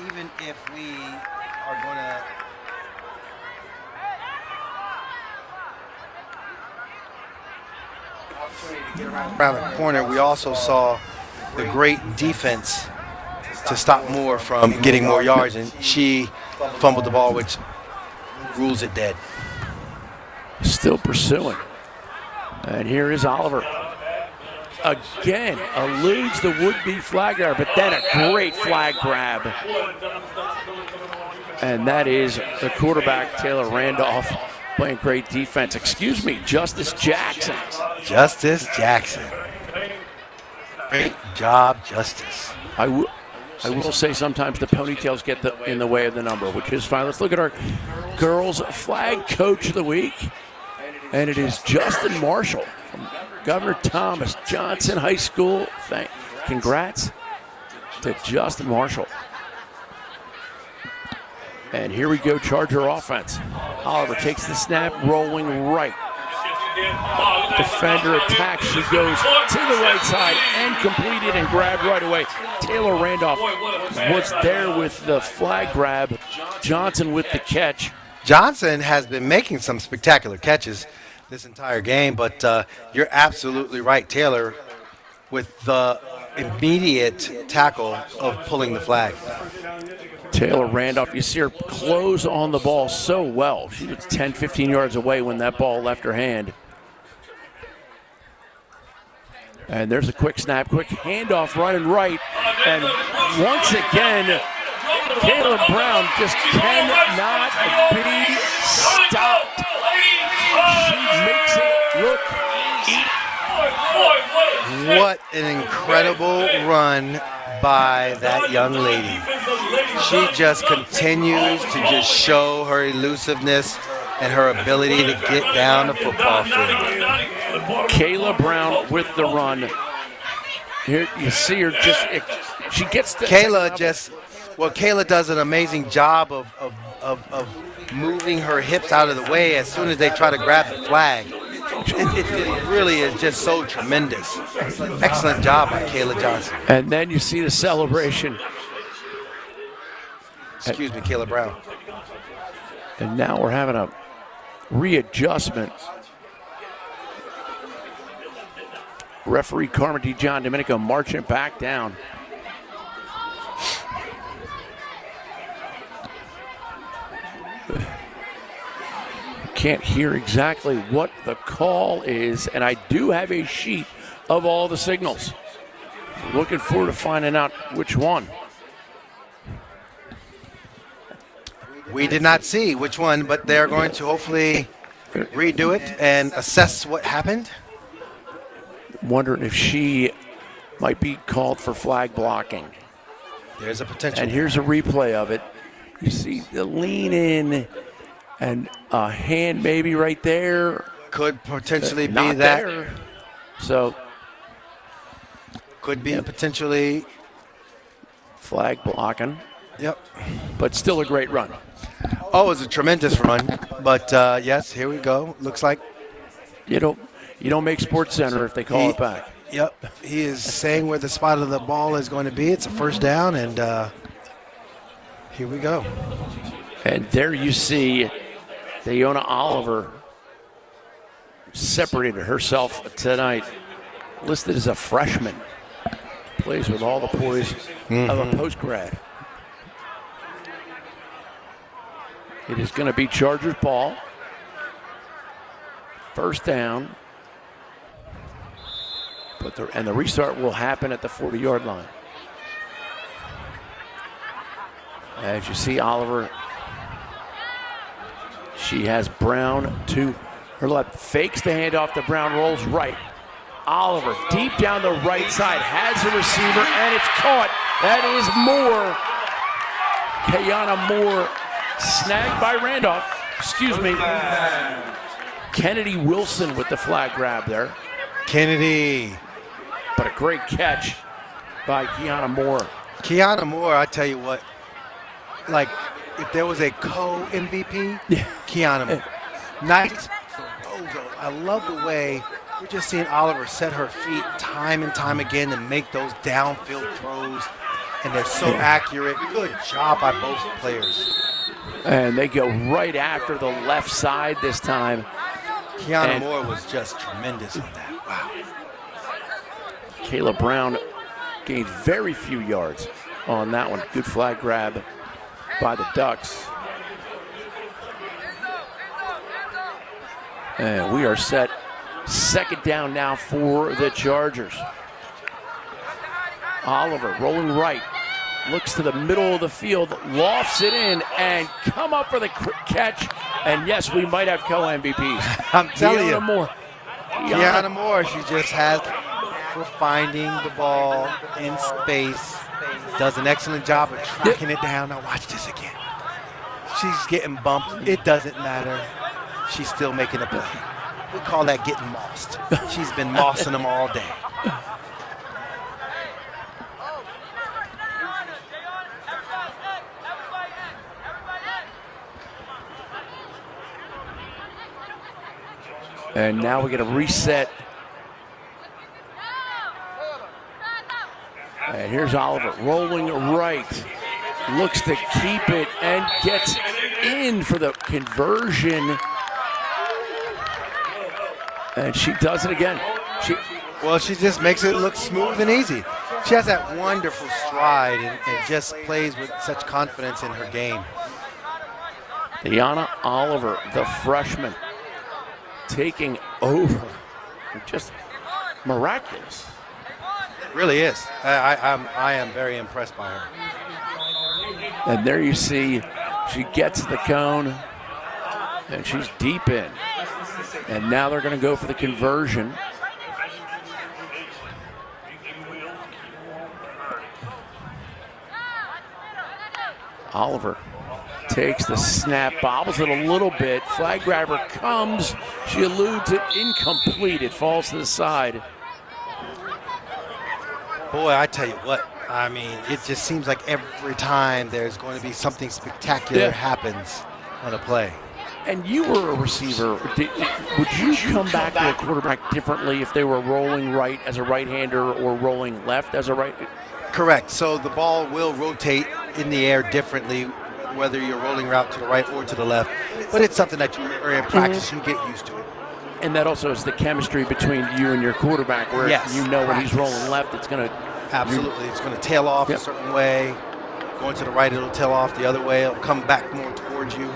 even if we are going to get around the corner, we also saw the great defense to stop Moore from getting more yards, and she fumbled the ball, which rules it dead. Still pursuing. And here is Oliver. Again, eludes the would-be flag grabber, but then a great flag grab. And that is the quarterback, Taylor Randolph, playing great defense. Excuse me, Justice Jackson. Justice Jackson. Great job, Justice. I will say sometimes the ponytails get in the way of the number, which is fine. Let's look at our girls' flag Coach of the Week. And it is Justin Marshall from Governor Thomas Johnson High School. Congrats to Justin Marshall. And here we go, Charger offense. Oliver takes the snap, rolling right. Defender attacks. She goes to the right side and completed and grabbed right away. Taylor Randolph was there with the flag grab. Johnson with the catch. Johnson has been making some spectacular catches this entire game, but you're absolutely right, Taylor, with the immediate tackle of pulling the flag. Taylor Randolph, you see her close on the ball so well. She was 10, 15 yards away when that ball left her hand. And there's a quick snap, quick handoff, running right. And once again, Caleb Brown just cannot be stopped. She makes it look easy. What an incredible run by that young lady. She just continues to just show her elusiveness and her ability to get down the football field. Kayla Brown with the run. Here you see her she gets the Kayla does an amazing job of moving her hips out of the way as soon as they try to grab the flag. It really is just so tremendous. Excellent job by Kayla Johnson. And then you see the celebration. Excuse me, Kayla Brown. And now we're having a readjustment. Referee Carmody John Domenico marching back down. Can't hear exactly what the call is, and I do have a sheet of all the signals. Looking forward to finding out which one. We did not see which one, but they're going to hopefully redo it and assess what happened. Wondering if she might be called for flag blocking. There's a potential. And here's a replay of it. You see the lean in and a hand maybe right there. Could potentially be not that. There. So could be potentially flag blocking. Yep. But still a great run. Oh, it was a tremendous run. But yes, here we go. Looks like you don't make Sports Center if they call it back. Yep. He is saying where the spot of the ball is going to be. It's a first down, and here we go. And there you see Dayona Oliver separated herself tonight, listed as a freshman. Plays with all the poise of a post-grad. It is going to be Chargers ball. First down. But And the restart will happen at the 40-yard line. As you see, Oliver, she has Brown to her left, fakes the handoff to Brown, rolls right. Oliver deep down the right side, has a receiver, and it's caught. That is Moore. Kayana Moore snagged by Randolph. Excuse me. Kennedy Wilson with the flag grab there. Kennedy. But a great catch by Kiana Moore. Kiana Moore, I tell you what, like if there was a co-MVP, Kiana Moore. Nice. I love the way we're just seeing Oliver set her feet time and time again and make those downfield throws, and they're so accurate. Good job by both players. And they go right after the left side this time. Kiana Moore was just tremendous on that. Wow. Kayla Brown gained very few yards on that one. Good flag grab by the Ducks. And we are set. Second down now for the Chargers. Oliver rolling right. Looks to the middle of the field, lofts it in, and come up for the catch. And yes, we might have co-MVPs. I'm telling you. Moore. Kiana Moore, she just has for finding the ball in space. Does an excellent job of tracking it down. Now watch this again. She's getting bumped. It doesn't matter. She's still making a play. We call that getting mossed. She's been mossing them all day. And now we're going to reset. And here's Oliver rolling right. Looks to keep it and gets in for the conversion. And she does it again. She just makes it look smooth and easy. She has that wonderful stride and just plays with such confidence in her game. Deanna Oliver, the freshman, taking over. Just miraculous. Really is. I am very impressed by her. And there you see, she gets the cone, and she's deep in. And now they're going to go for the conversion. Oliver takes the snap, bobbles it a little bit. Flag grabber comes. She eludes it, incomplete. It falls to the side. Boy, I tell you what, I mean, it just seems like every time there's going to be something spectacular happens on a play. And you were a receiver. Would you come back to a quarterback differently if they were rolling right as a right-hander or rolling left as a right? Correct. So the ball will rotate in the air differently, whether you're rolling route to the right or to the left. But it's something that in practice you get used to it. And that also is the chemistry between you and your quarterback, where you know when he's rolling left, it's going to... Absolutely. It's going to tail off a certain way. Going to the right, it'll tail off the other way. It'll come back more towards you.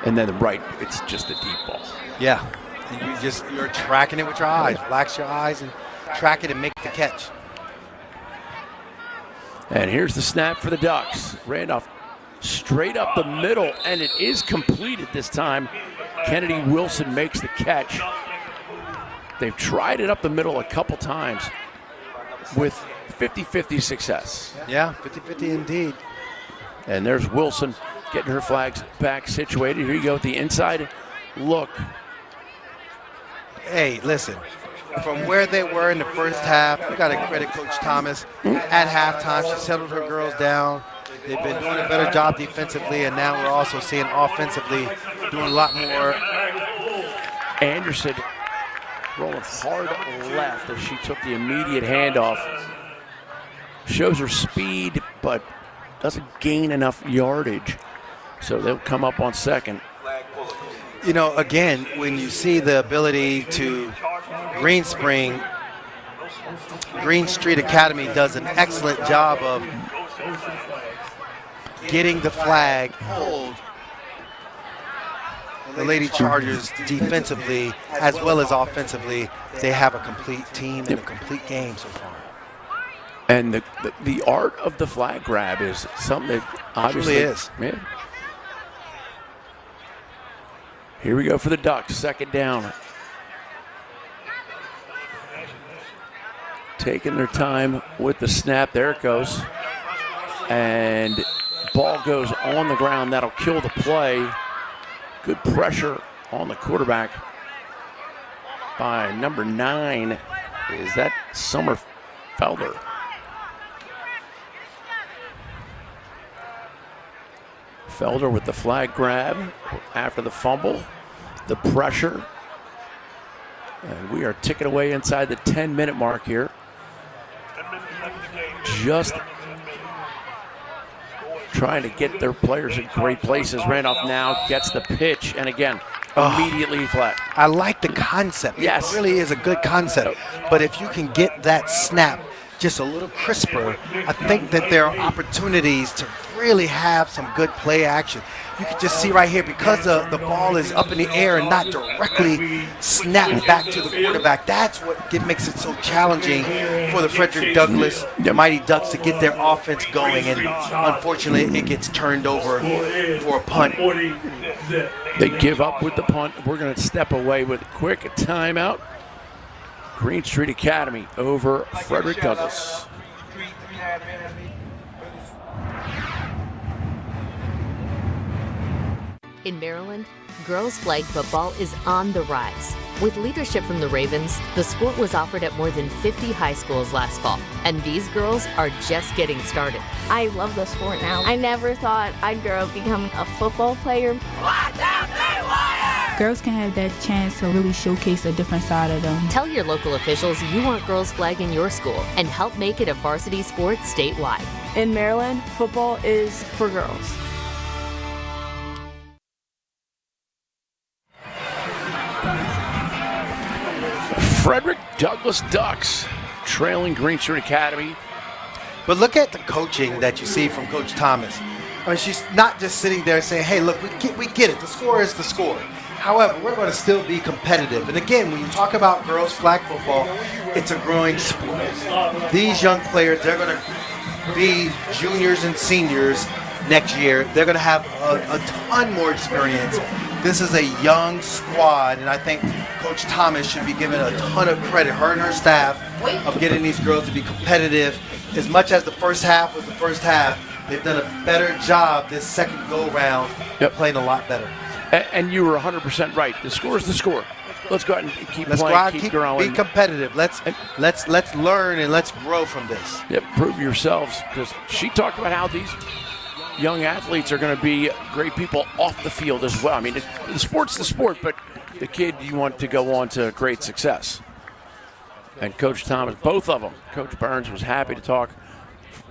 And then the right, it's just a deep ball. Yeah. And you're tracking it with your eyes. Relax your eyes and track it and make the catch. And here's the snap for the Ducks. Randolph straight up the middle, and it is completed this time. Kennedy Wilson makes the catch. They've tried it up the middle a couple times with 50-50 success. Yeah, 50-50 indeed. And there's Wilson getting her flags back situated. Here you go with the inside look. Hey, listen, from where they were in the first half, we got to credit Coach Thomas. At halftime, she settled her girls down. They've been doing a better job defensively, and now we're also seeing offensively doing a lot more. Anderson rolling hard left as she took the immediate handoff. Shows her speed, but doesn't gain enough yardage. So they'll come up on second. You know, again, when you see the ability to Green Street Academy does an excellent job of getting the flag pulled the Lady Chargers defensively as well as offensively, they have a complete team and a complete game so far. And the art of the flag grab is something that obviously truly is. Man. Here we go for the Ducks, second down. Taking their time with the snap. There it goes. And ball goes on the ground. That'll kill the play. Good pressure on the quarterback by number 9. Is that Felder? Felder with the flag grab after the fumble. The pressure. And we are ticking away inside the 10-minute mark here. Just trying to get their players in great places. Randolph now gets the pitch, and again, immediately flat. I like the concept. Yes. It really is a good concept. But if you can get that snap just a little crisper, I think that there are opportunities to really have some good play action. You can just see right here, because the ball is up in the air and not directly snapped back to the quarterback, that's what makes it so challenging for the Frederick Douglass, the Mighty Ducks, to get their offense going. And unfortunately, it gets turned over for a punt. They give up with the punt. We're going to step away with a quick timeout. Green Street Academy over Frederick Douglass. In Maryland, girls flag football is on the rise. With leadership from the Ravens, the sport was offered at more than 50 high schools last fall, and these girls are just getting started. I love the sport now. I never thought I'd grow up become a football player. Girls can have that chance to really showcase a different side of them. Tell your local officials you want girls flag in your school and help make it a varsity sport statewide. In Maryland, football is for girls. Frederick Douglass Ducks trailing Green Street Academy. But look at the coaching that you see from Coach Thomas. I mean, she's not just sitting there saying, hey, look, we get it. The score is the score. However, we're going to still be competitive. And again, when you talk about girls flag football, it's a growing sport. These young players, they're going to be juniors and seniors next year. They're going to have a ton more experience. This is a young squad, and I think Coach Thomas should be given a ton of credit, her and her staff, of getting these girls to be competitive. As much as the first half was the first half, they've done a better job this second go-round, playing a lot better. And you were 100% right. The score is the score. Let's go out and keep let's playing, go out, keep growing. Be competitive. Let's learn and let's grow from this. Yep, prove yourselves, because she talked about how these young athletes are going to be great people off the field as well. I mean, the sport's the sport, but the kid, you want to go on to great success. And Coach Thomas, both of them, Coach Burns was happy to talk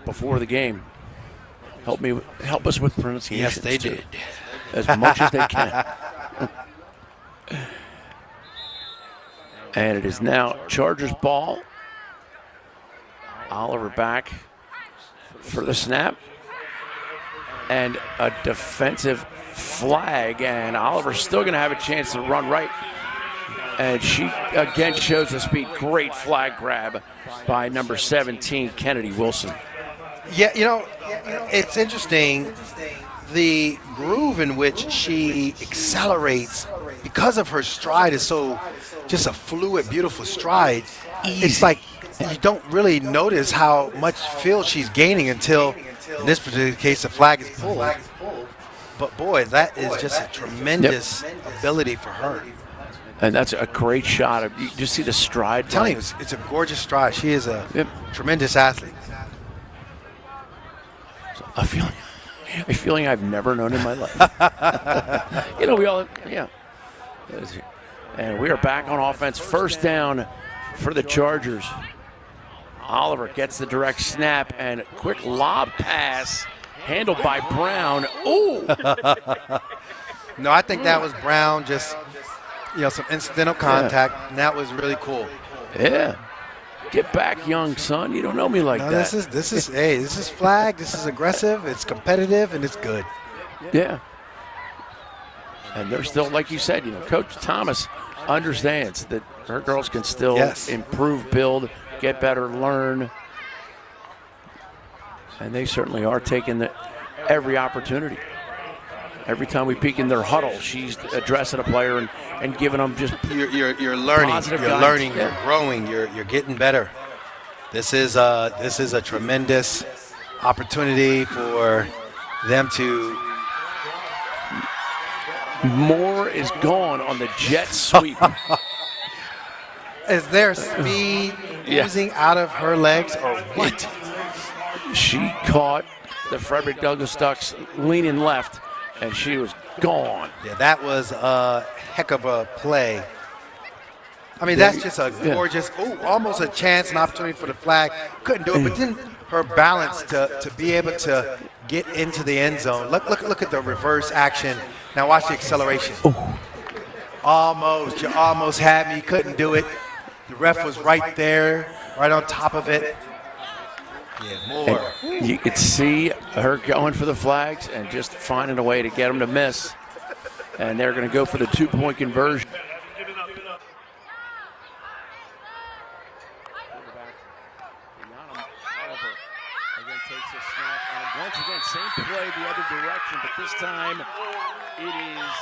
before the game. Help us with pronunciation. Yes, they did. As much as they can. And it is now Chargers ball. Oliver back for the snap. And a defensive flag, and Oliver's still going to have a chance to run right. And she again shows the speed. Great flag grab by number 17, Kennedy Wilson. Yeah, it's interesting. The groove in which she accelerates, because of her stride, is so just a fluid, beautiful stride. It's like you don't really notice how much field she's gaining until, in this particular case, the flag is pulled. But boy, that is just a tremendous ability for her. And that's a great shot. You just see the stride. I'm telling you, it's a gorgeous stride. She is a tremendous athlete. A feeling I've never known in my life. We all, And we are back on offense. First down for the Chargers. Oliver gets the direct snap and quick lob pass handled by Brown. Ooh! No, I think that was Brown, just, some incidental contact, and that was really cool. Yeah. Get back, young son. You don't know me like that. This is flag. This is aggressive. It's competitive, and it's good. Yeah. And they're still, like you said, Coach Thomas understands that her girls can still improve, build, get better, learn. And they certainly are taking every opportunity. Every time we peek in their huddle, she's addressing a player and giving them just you're learning, positive you're guidance. learning, you're growing, you're getting better. This is a tremendous opportunity for them to. More is gone on the jet sweep. Is there speed oozing out of her legs or what? She caught the Frederick Douglass Ducks leaning left, and she was gone. Yeah, that was a heck of a play. I mean, that's just a gorgeous, almost a chance, an opportunity for the flag. Couldn't do it, but then her balance to be able to get into the end zone. Look at the reverse action. Now watch the acceleration. Almost, you almost had me, couldn't do it. The ref was right there, right on top of it. Yeah, more. And you could see her going for the flags and just finding a way to get them to miss. And they're going to go for the 2-point conversion. Again, takes a snap, and once again, same play the other direction, but this time it is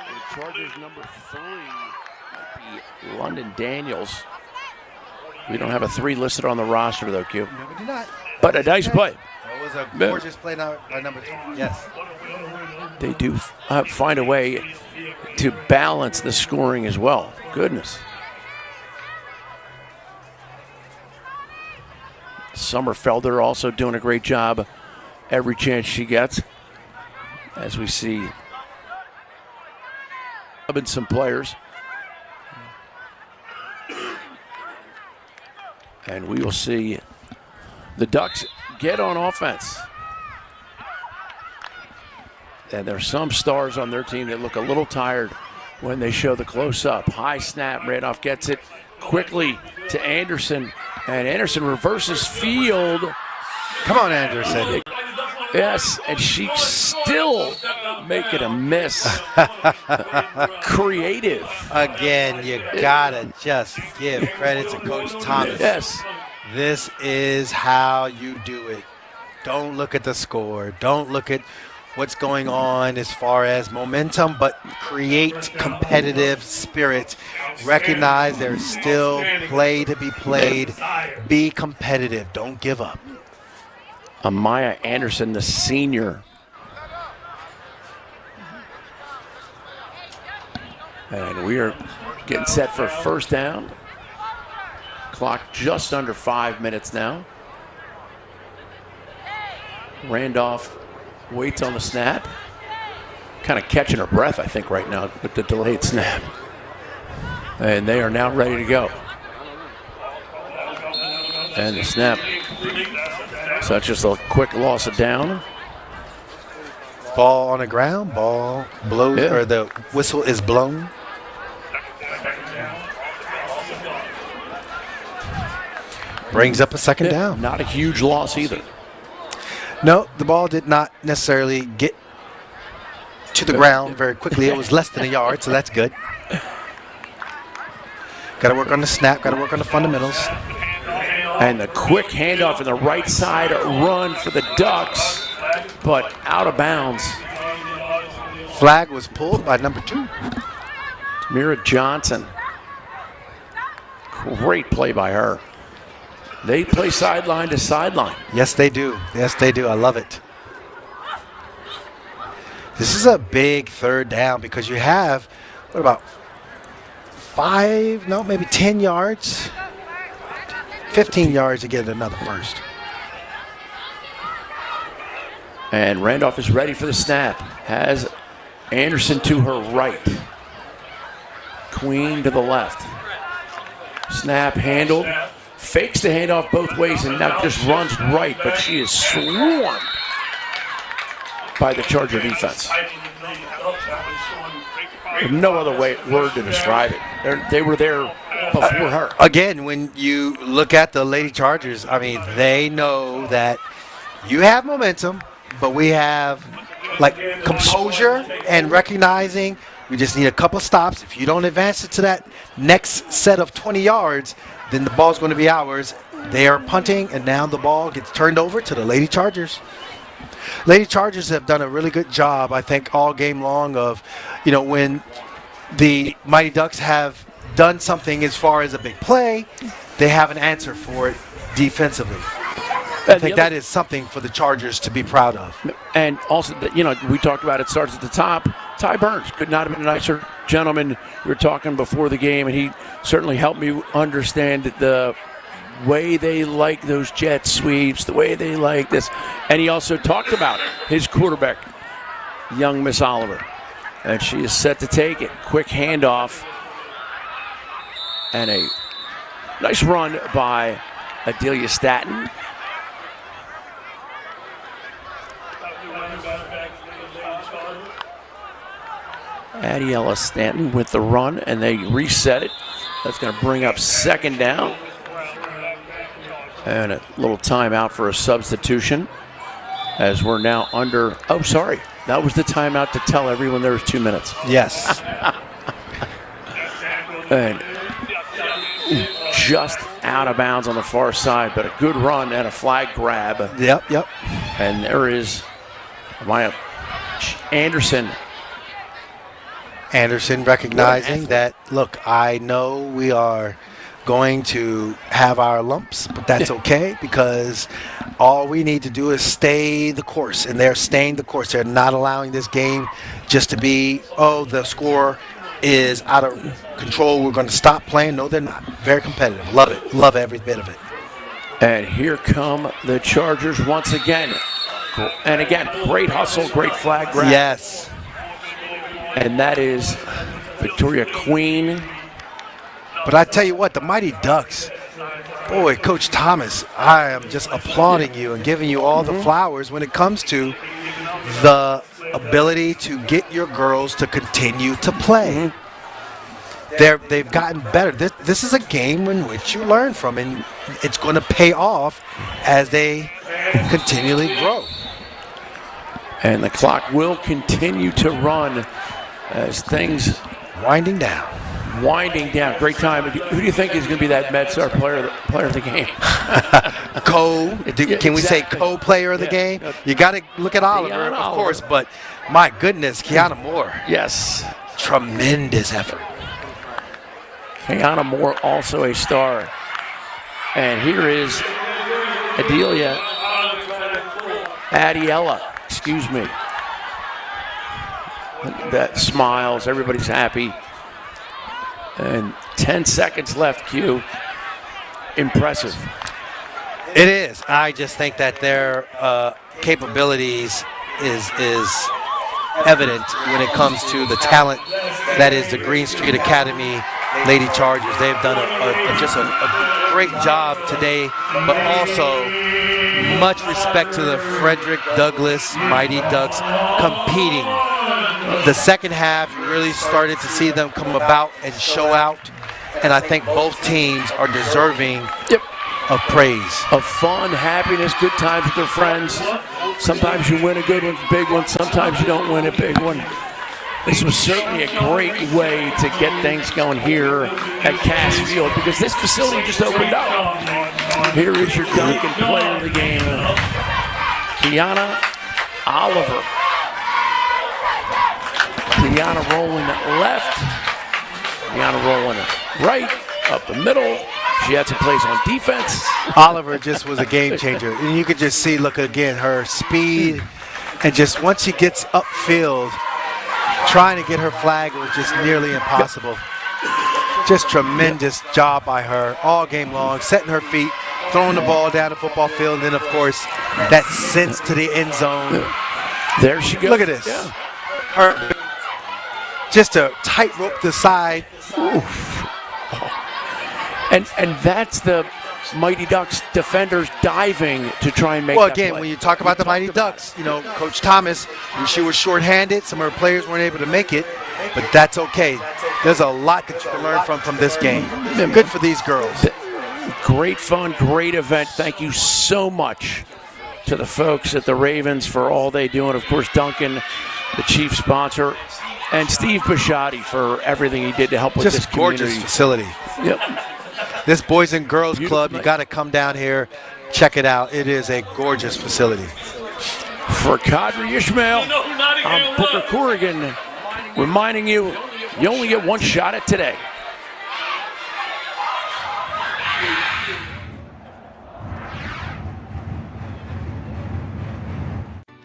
the Chargers number 3, might be London Daniels. We don't have a 3 listed on the roster, though, Q. No, we do not. But a nice play. That was a gorgeous play by number 2. Yes. They do find a way to balance the scoring as well. Goodness. Sommerfelder also doing a great job every chance she gets. As we see some players. And we will see the Ducks get on offense. And there's some stars on their team that look a little tired when they show the close-up. High snap, Randolph gets it quickly to Anderson. And Anderson reverses field. Come on, Anderson. Yes, and she still making a miss. Creative. Again, you gotta just give credit to Coach Thomas. Yes. This is how you do it. Don't look at the score. Don't look at what's going on as far as momentum, but create competitive spirit. Recognize there's still play to be played. Be competitive. Don't give up. Amaya Anderson, the senior. And we are getting set for first down. Clock just under 5 minutes now. Randolph waits on the snap. Kind of catching her breath, I think, right now with the delayed snap. And they are now ready to go. And the snap. So that's just a quick loss of down. Ball on the ground. Ball blows, or the whistle is blown. Brings up a second down. Not a huge loss either. No, the ball did not necessarily get to the ground very quickly. It was less than a yard, so that's good. Got to work on the snap. Got to work on the fundamentals. And the quick handoff in the right side run for the Ducks, but out of bounds. Flag was pulled by number 2. Mira Johnson. Great play by her. They play sideline to sideline. Yes, they do. Yes, they do. I love it. This is a big third down because you have, what about 5, no, maybe 10 yards? 15 yards to get another first. And Randolph is ready for the snap. Has Anderson to her right. Queen to the left. Snap handled. Fakes the handoff both ways and now just runs right, but she is swarmed by the Charger defense. No other word to describe it. They were there before her. Again, when you look at the Lady Chargers, I mean, they know that you have momentum, but we have like composure and recognizing we just need a couple stops. If you don't advance it to that next set of 20 yards, then the ball's going to be ours. They are punting, and now the ball gets turned over to the Lady Chargers. Lady Chargers have done a really good job, I think, all game long of, when the Mighty Ducks have done something as far as a big play, they have an answer for it defensively. I think that is something for the Chargers to be proud of. And also, we talked about it starts at the top. Ty Burns could not have been a nicer gentleman. We were talking before the game, and he certainly helped me understand the way they like those jet sweeps, the way they like this. And he also talked about his quarterback, young Miss Oliver. And she is set to take it. Quick handoff. And a nice run by Adelia Staton. Adiella Stanton with the run, and they reset it. That's going to bring up second down. And a little timeout for a substitution as we're now under. Oh, sorry. That was the timeout to tell everyone there was 2 minutes. Yes. And just out of bounds on the far side, but a good run and a flag grab. Yep. And there is Anderson recognizing that, look, I know we are going to have our lumps, but that's okay because all we need to do is stay the course, and they're staying the course. They're not allowing this game just to be, the score is out of control, we're going to stop playing. No, they're not. Very competitive. Love it. Love every bit of it. And here come the Chargers once again. And again, great hustle, great flag grab. Yes. And that is Victoria Queen. But I tell you what, the Mighty Ducks, boy, Coach Thomas, I am just applauding you and giving you all the flowers when it comes to the ability to get your girls to continue to play. They've gotten better. This is a game in which you learn from, and it's going to pay off as they continually grow. And the clock will continue to run as things winding down. Great time. Who do you think is going to be that MedStar player of the game? Can we say co-player of the game? You got to look at Oliver, of course, but my goodness, Kiana Moore. Yes. Tremendous effort. Kiana Moore, also a star. And here is Adiella, excuse me. That smiles, everybody's happy. And 10 seconds left, Q. Impressive. It is. I just think that their capabilities is evident when it comes to the talent that is the Green Street Academy Lady Chargers. They've done just a great job today, but also much respect to the Frederick Douglass Mighty Ducks competing. The second half, you really started to see them come about and show out, and I think both teams are deserving of praise. Of fun, happiness, good times with their friends. Sometimes you win a good one, big one. Sometimes you don't win a big one. This was certainly a great way to get things going here at Cass Field because this facility just opened up. Here is your Duncan player of the game, Kiana Oliver. Kiana rolling left, Kiana rolling right, up the middle. She had some plays on defense. Oliver just was a game changer. And you could just see, look again, her speed. And just once she gets upfield, trying to get her flag was just nearly impossible. Just tremendous job by her all game long, setting her feet, throwing the ball down the football field. And then, of course, that sense to the end zone. There she goes. Look at this. Yeah. Her just a tightrope the side. Oof. And that's the Mighty Ducks defenders diving to try and make Well, that again, play. when you talk about the Mighty Ducks, Coach Thomas, she was shorthanded. Some of her players weren't able to make it, but that's okay. There's a lot that you can learn from this game. Good for these girls. Great fun, great event. Thank you so much to the folks at the Ravens for all they do, and of course Duncan, the chief sponsor, and Steve Bisciotti for everything he did to help with Just this community. Gorgeous facility. Yep. This Boys and Girls Beautiful Club, you got to come down here, check it out. It is a gorgeous facility. For Kadri Ishmael, I'm Booker Corrigan, reminding you, you only get one shot at today.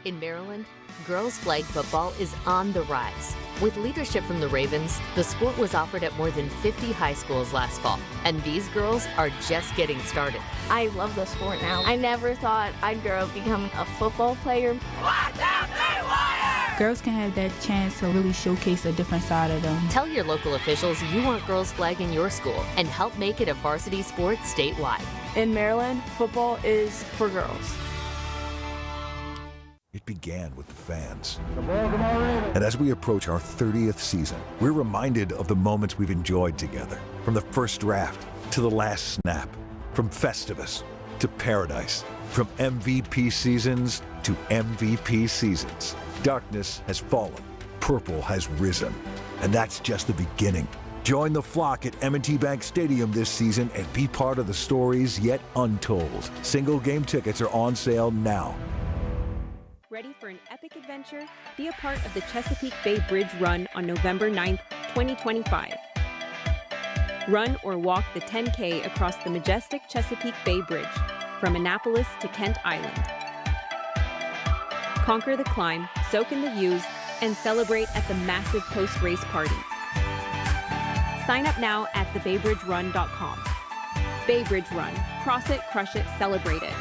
In Maryland, girls flag football is on the rise. With leadership from the Ravens, the sport was offered at more than 50 high schools last fall, and these girls are just getting started. I love the sport now. I never thought I'd grow up become a football player. Girls can have that chance to really showcase a different side of them. Tell your local officials you want girls flag in your school and help make it a varsity sport statewide. In Maryland, football is for girls. It began with the fans. And as we approach our 30th season, we're reminded of the moments we've enjoyed together. From the first draft to the last snap, from Festivus to Paradise, from MVP seasons to MVP seasons. Darkness has fallen, purple has risen, and that's just the beginning. Join the flock at M&T Bank Stadium this season and be part of the stories yet untold. Single game tickets are on sale now. Ready for an epic adventure? Be a part of the Chesapeake Bay Bridge Run on November 9th, 2025. Run or walk the 10K across the majestic Chesapeake Bay Bridge from Annapolis to Kent Island. Conquer the climb, soak in the views, and celebrate at the massive post-race party. Sign up now at thebaybridgerun.com. Bay Bridge Run. Cross it, crush it, celebrate it.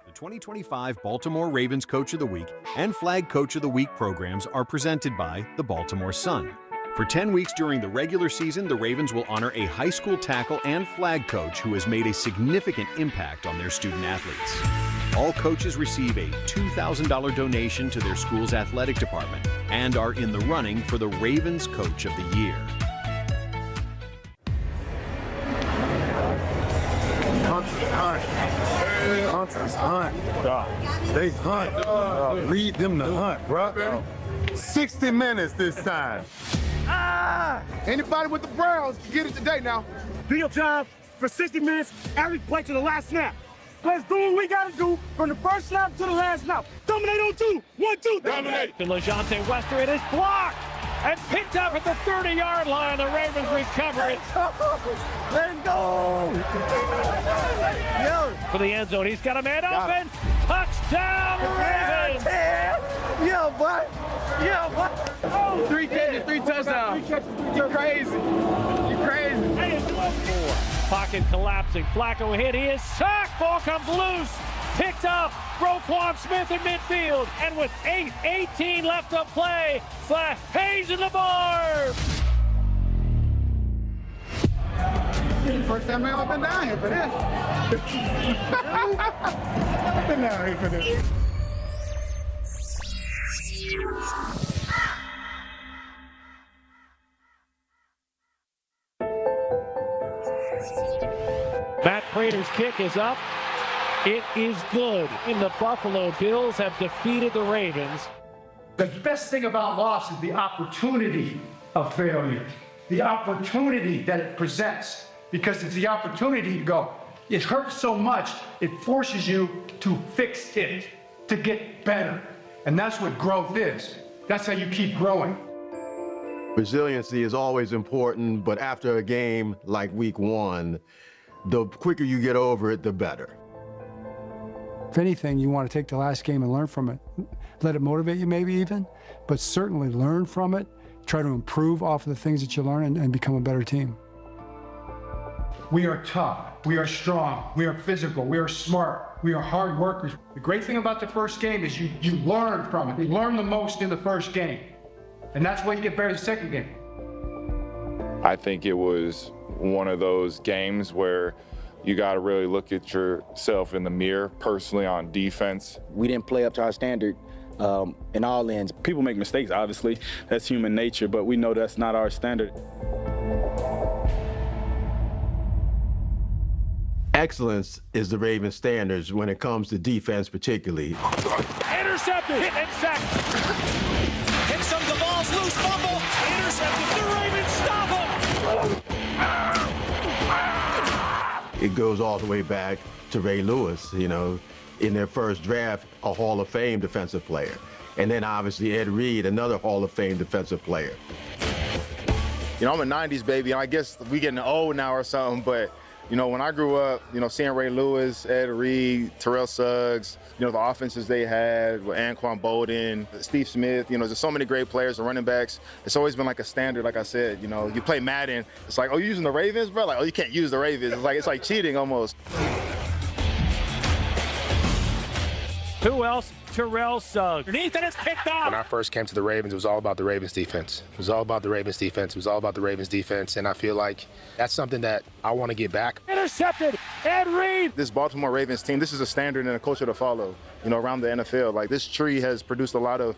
The 2025 Baltimore Ravens Coach of the Week and Flag Coach of the Week programs are presented by the Baltimore Sun. For 10 weeks during the regular season, the Ravens will honor a high school tackle and flag coach who has made a significant impact on their student athletes. All coaches receive a $2,000 donation to their school's athletic department and are in the running for the Ravens Coach of the Year. Hunters hunt. They hunt. Lead them to hunt, bro. 60 minutes this time. Anybody with the Browns can get it today now. Do your job for 60 minutes, every play to the last snap. Let's do what we gotta do from the first snap to the last snap. Dominate on two. 1, 2, dominate. And LaJohntay Wester, it is blocked and picked up at the 30-yard line. The Ravens recover it. Let's go. Yo. For the end zone, he's got a man open. Touchdown, Ravens. Yeah, boy. Yeah, boy. Oh, 3 catches, 3 touchdowns. You crazy. You crazy. Pocket collapsing. Flacco hit. He is sacked. Ball comes loose. Picked up. Roquan Smith in midfield. And with 8:18 left to play, Hayes in the bar. First time I've been down here for this. I've been down here for this. Matt Prater's kick is up. It is good. And the Buffalo Bills have defeated the Ravens. The best thing about loss is the opportunity of failure. The opportunity that it presents. Because it's the opportunity to go, it hurts so much, it forces you to fix it, to get better. And that's what growth is. That's how you keep growing. Resiliency is always important, but after a game like week 1, the quicker you get over it, the better. If anything, you want to take the last game and learn from it. Let it motivate you maybe even, but certainly learn from it. Try to improve off of the things that you learn and become a better team. We are tough, we are strong, we are physical, we are smart, we are hard workers. The great thing about the first game is you learn from it. You learn the most in the first game. And that's why you get better the second game. I think it was one of those games where you got to really look at yourself in the mirror personally on defense. We didn't play up to our standard in all ends. People make mistakes, obviously. That's human nature, but we know that's not our standard. excellence is the Ravens' standards when it comes to defense particularly. Intercepted, hit and sacked. Hit some, the ball's loose, fumble, intercepted, the Ravens stop him. It goes all the way back to Ray Lewis, you know, in their first draft, a Hall of Fame defensive player. And then obviously Ed Reed, another Hall of Fame defensive player. You know, I'm a 90s baby, and I guess we getting old now or something, but, you know, when I grew up, you know, seeing Ray Lewis, Ed Reed, Terrell Suggs, you know, the offenses they had with Anquan Bolden, Steve Smith, you know, there's so many great players, the running backs. It's always been like a standard, like I said, you know, you play Madden, it's like, oh, you're using the Ravens, bro? Like, oh, you can't use the Ravens. It's like cheating almost. Who else? Terrell Suggs. Underneath, and it's picked off. When I first came to the Ravens, it was all about the Ravens defense. It was all about the Ravens defense. It was all about the Ravens defense, and I feel like that's something that I want to get back. Intercepted, Ed Reed. This Baltimore Ravens team, this is a standard and a culture to follow, you know, around the NFL. Like, this tree has produced a lot of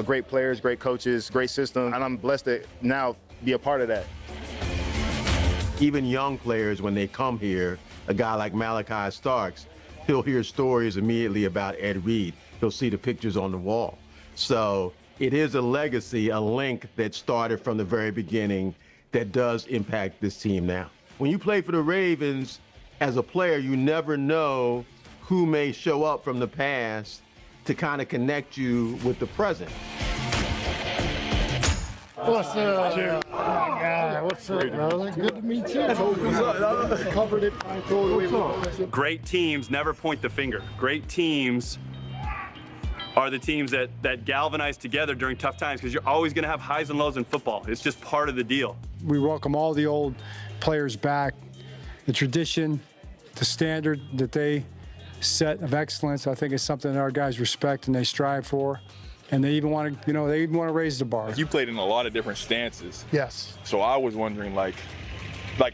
great players, great coaches, great system, and I'm blessed to now be a part of that. Even young players, when they come here, a guy like Malachi Starks, he'll hear stories immediately about Ed Reed. He'll see the pictures on the wall. So it is a legacy, a link that started from the very beginning that does impact this team now. When you play for the Ravens, as a player, you never know who may show up from the past to kind of connect you with the present. What's up, Jim? Oh, my God. What's up, brother? Good to meet you. What's up? Great teams never point the finger. Great teams are the teams that galvanize together during tough times, because you're always going to have highs and lows in football. It's just part of the deal. We welcome all the old players back. The tradition, the standard that they set of excellence, I think is something that our guys respect and they strive for. And they even want to, you know, they even want to raise the bar. You played in a lot of different stances. Yes. So I was wondering, like,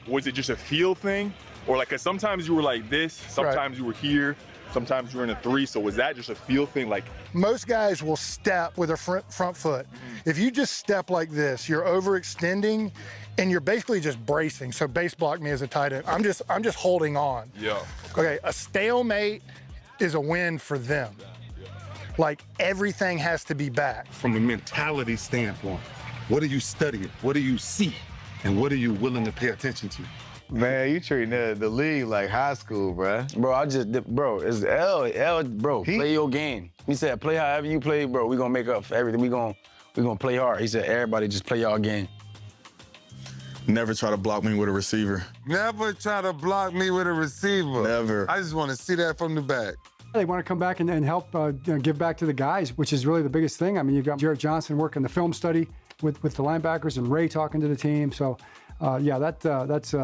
was it just a feel thing? Or, like, 'cause sometimes you were like this, sometimes you were here, sometimes you were in a 3. So was that just a feel thing? Like, most guys will step with their front foot. If you just step like this, you're overextending and you're basically just bracing. So base block me as a tight end. I'm just holding on. Yeah. Okay, a stalemate is a win for them. Like, everything has to be back. From a mentality standpoint, what are you studying? What do you see? And what are you willing to pay attention to? Man, you treating the league like high school, bro. Bro, it's L, bro, play your game. He said, play however you play, bro. We gonna make up for everything. We gonna play hard. He said, everybody just play y'all game. Never try to block me with a receiver. Never try to block me with a receiver. Never. I just want to see that from the back. They want to come back and help give back to the guys, which is really the biggest thing. I mean, you've got Jarrett Johnson working the film study with the linebackers and Ray talking to the team. So, yeah, that's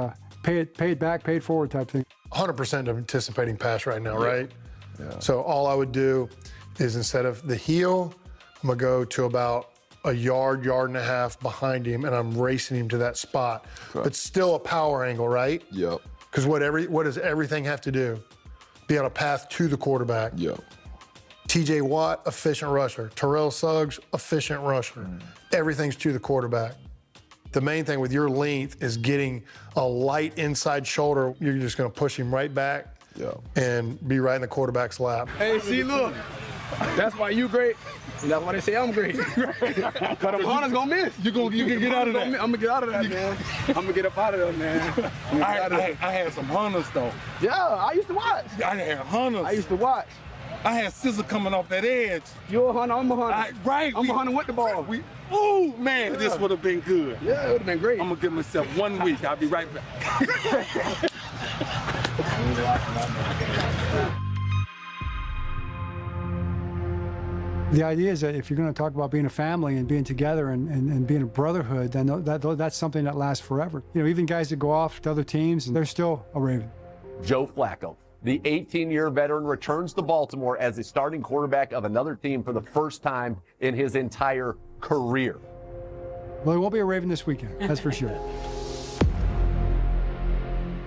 pay it back, pay it forward type thing. 100% of anticipating pass right now, right? Yeah. So all I would do is, instead of the heel, I'm going to go to about a yard and a half behind him, and I'm racing him to that spot. Okay. But still a power angle, right? Yep. Because what does everything have to do? Be on a path to the quarterback. Yep. TJ Watt, efficient rusher. Terrell Suggs, efficient rusher. Everything's to the quarterback. The main thing with your length is getting a light inside shoulder. You're just going to push him right back and be right in the quarterback's lap. Hey, see, look. That's why you great. That's why they say I'm great. But them hunters gonna miss. You can get out of that. I'm gonna get out of that, man. I'm gonna get up out of there, man. I had some hunters though. Yeah, I used to watch. I had hunters. I used to watch. I had scissor coming off that edge. You're a hunter, I'm a hunter. Right. I'm a hunter with the ball. Oh man, this would have been good. Yeah, it would have been great. I'm gonna give myself 1 week. I'll be right back. The idea is that if you're going to talk about being a family and being together and being a brotherhood, then that's something that lasts forever. You know, even guys that go off to other teams, and they're still a Raven. Joe Flacco, the 18-year veteran, returns to Baltimore as the starting quarterback of another team for the first time in his entire career. Well, he won't be a Raven this weekend, that's for sure.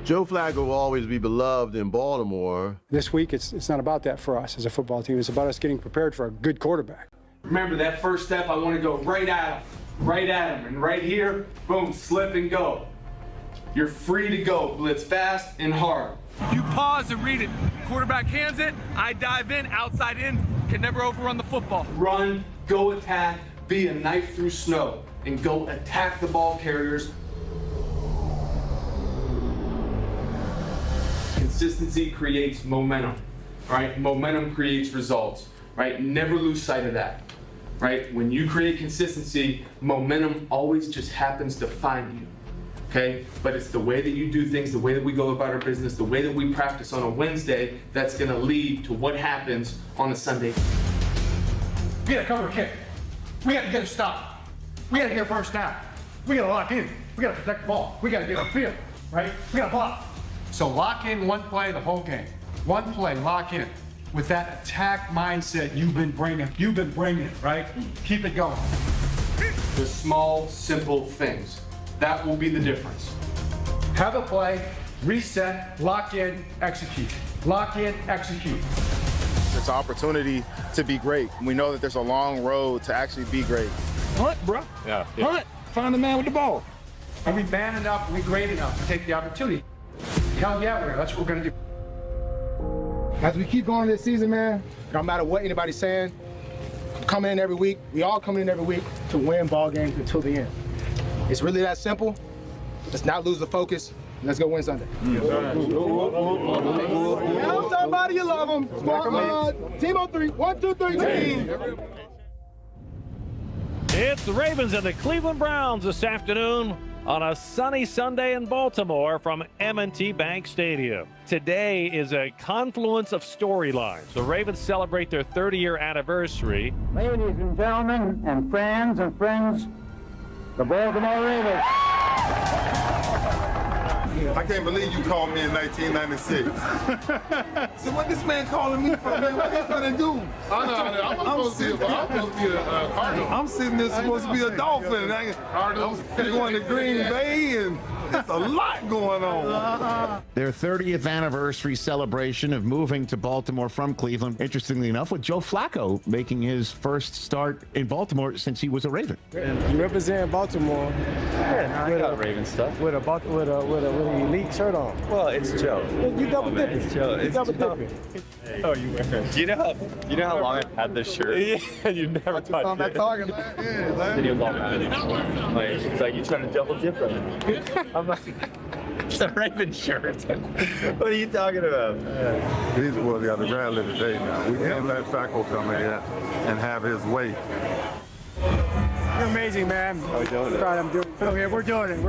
Joe Flacco will always be beloved in Baltimore. This week, it's not about that for us as a football team. It's about us getting prepared for a good quarterback. Remember that first step, I want to go right at him. And right here, boom, slip and go. You're free to go. Blitz fast and hard. You pause and read it. Quarterback hands it, I dive in, outside in, can never overrun the football. Run, go attack, be a knife through snow, and go attack the ball carriers. Consistency creates momentum, right? Momentum creates results, right? Never lose sight of that, right? When you create consistency, momentum always just happens to find you. Okay, but it's the way that you do things, the way that we go about our business, the way that we practice on a Wednesday that's gonna lead to what happens on a Sunday. We gotta cover a kick. We gotta get a stop. We gotta get a first down. We gotta lock in. We gotta protect the ball. We gotta get upfield, right? We gotta block. So lock in one play the whole game. One play, lock in. With that attack mindset you've been bringing, right? Keep it going. The small, simple things. That will be the difference. Have a play, reset, lock in, execute. Lock in, execute. It's an opportunity to be great. We know that there's a long road to actually be great. Hunt, bro. Yeah. Hunt. Find the man with the ball. Are we man enough? Are we great enough to take the opportunity? Hell yeah, we are. That's what we're gonna do. As we keep going this season, man, no matter what anybody's saying, come in every week. We all come in every week to win ball games until the end. It's really that simple. Let's not lose the focus. Let's go win Sunday. Tell somebody you love them. Team on 3. 1, 2, 3. Team. It's the Ravens and the Cleveland Browns this afternoon on a sunny Sunday in Baltimore from M&T Bank Stadium. Today is a confluence of storylines. The Ravens celebrate their 30-year anniversary. Ladies and gentlemen, and friends, the Baltimore Ravens. I can't believe you called me in 1996. So what this man calling me for, man? What he gonna do? I'm supposed to be a Cardinal. I'm sitting there supposed to be a Dolphin. I'm going to Green Bay, and there's a lot going on. Their 30th anniversary celebration of moving to Baltimore from Cleveland. Interestingly enough, with Joe Flacco making his first start in Baltimore since he was a Raven. You represent Baltimore. Yeah, I got Raven stuff. With an elite shirt on. Well, it's Joe. You double dipping. It's Joe. You double dipping. Oh, you wear it. Do you know how long I've had this shirt? Yeah, you never touched it. Video call, man. Like, it's like you trying to double dip right. I'm like, it's a Raven shirt. What are you talking about? These boys got the ground lit today now. We can't let Flacco come in here and have his way. You're amazing, man. How are we doing it? Proud I'm doing it. Okay, we're doing it.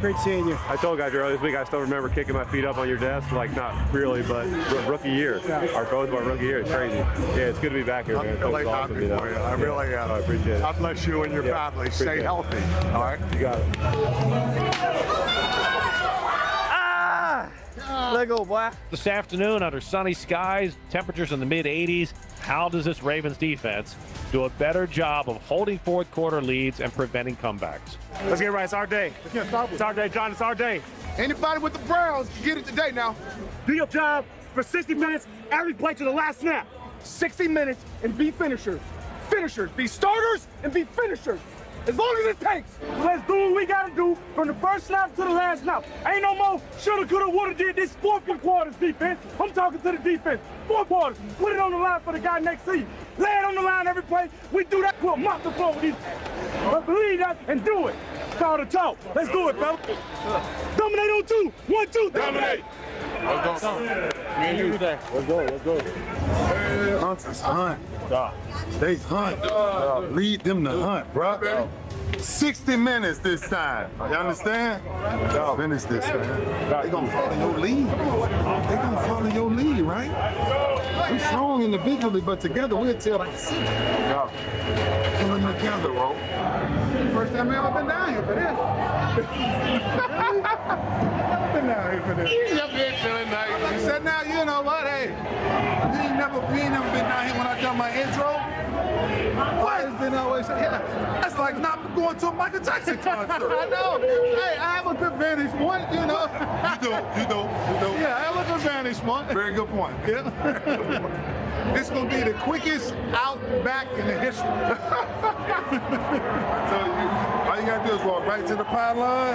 Great seeing you. I told guys earlier this week I still remember kicking my feet up on your desk, like not really, but rookie year. Yeah. Our both of our rookie year is crazy. Yeah, it's good to be back here, man. I'm really happy for you. I really am. I appreciate it. God bless you and your family. Stay healthy. All right? You got it. Let go, boy. This afternoon, under sunny skies, temperatures in the mid-80s, how does this Ravens defense do a better job of holding fourth quarter leads and preventing comebacks? Let's get right. It's our day. It's our day, John. It's our day. Anybody with the Browns can get it today now. Do your job for 60 minutes, every play to the last snap. 60 minutes and be finishers. Finishers. Be starters and be finishers. As long as it takes. Let's do what we gotta do from the first snap to the last snap. Ain't no more shoulda, coulda, woulda did this fourth quarters defense. I'm talking to the defense. 4 quarters. Put it on the line for the guy next to you. Lay it on the line every play. We do that, we'll mop the floor with these. But believe that and do it. Toe to toe. Let's do it, fella. Dominate on 2. 1, 2, dominate. Let's go. Let's go. Hunt's hunt. They hunt. Lead them to hunt, bro. 60 minutes this time. You understand? Finish this, man. They gonna follow your lead. They gonna follow your lead, right? We're strong individually, but together we'll tell like 6. Pulling together, bro. First time I ever been down here for this. Been down here for this. He said, now, you know what, hey, you ain't never been down here when I done my intro. What? It's been always, yeah, that's like not going to a Michael Jackson concert. I know. Hey, I have a good vantage point, you know. You do. Yeah, I have a good vantage point. Very good point. Yeah. This is going to be the quickest out back in the history. So all you got to do is walk walk right to the pylon.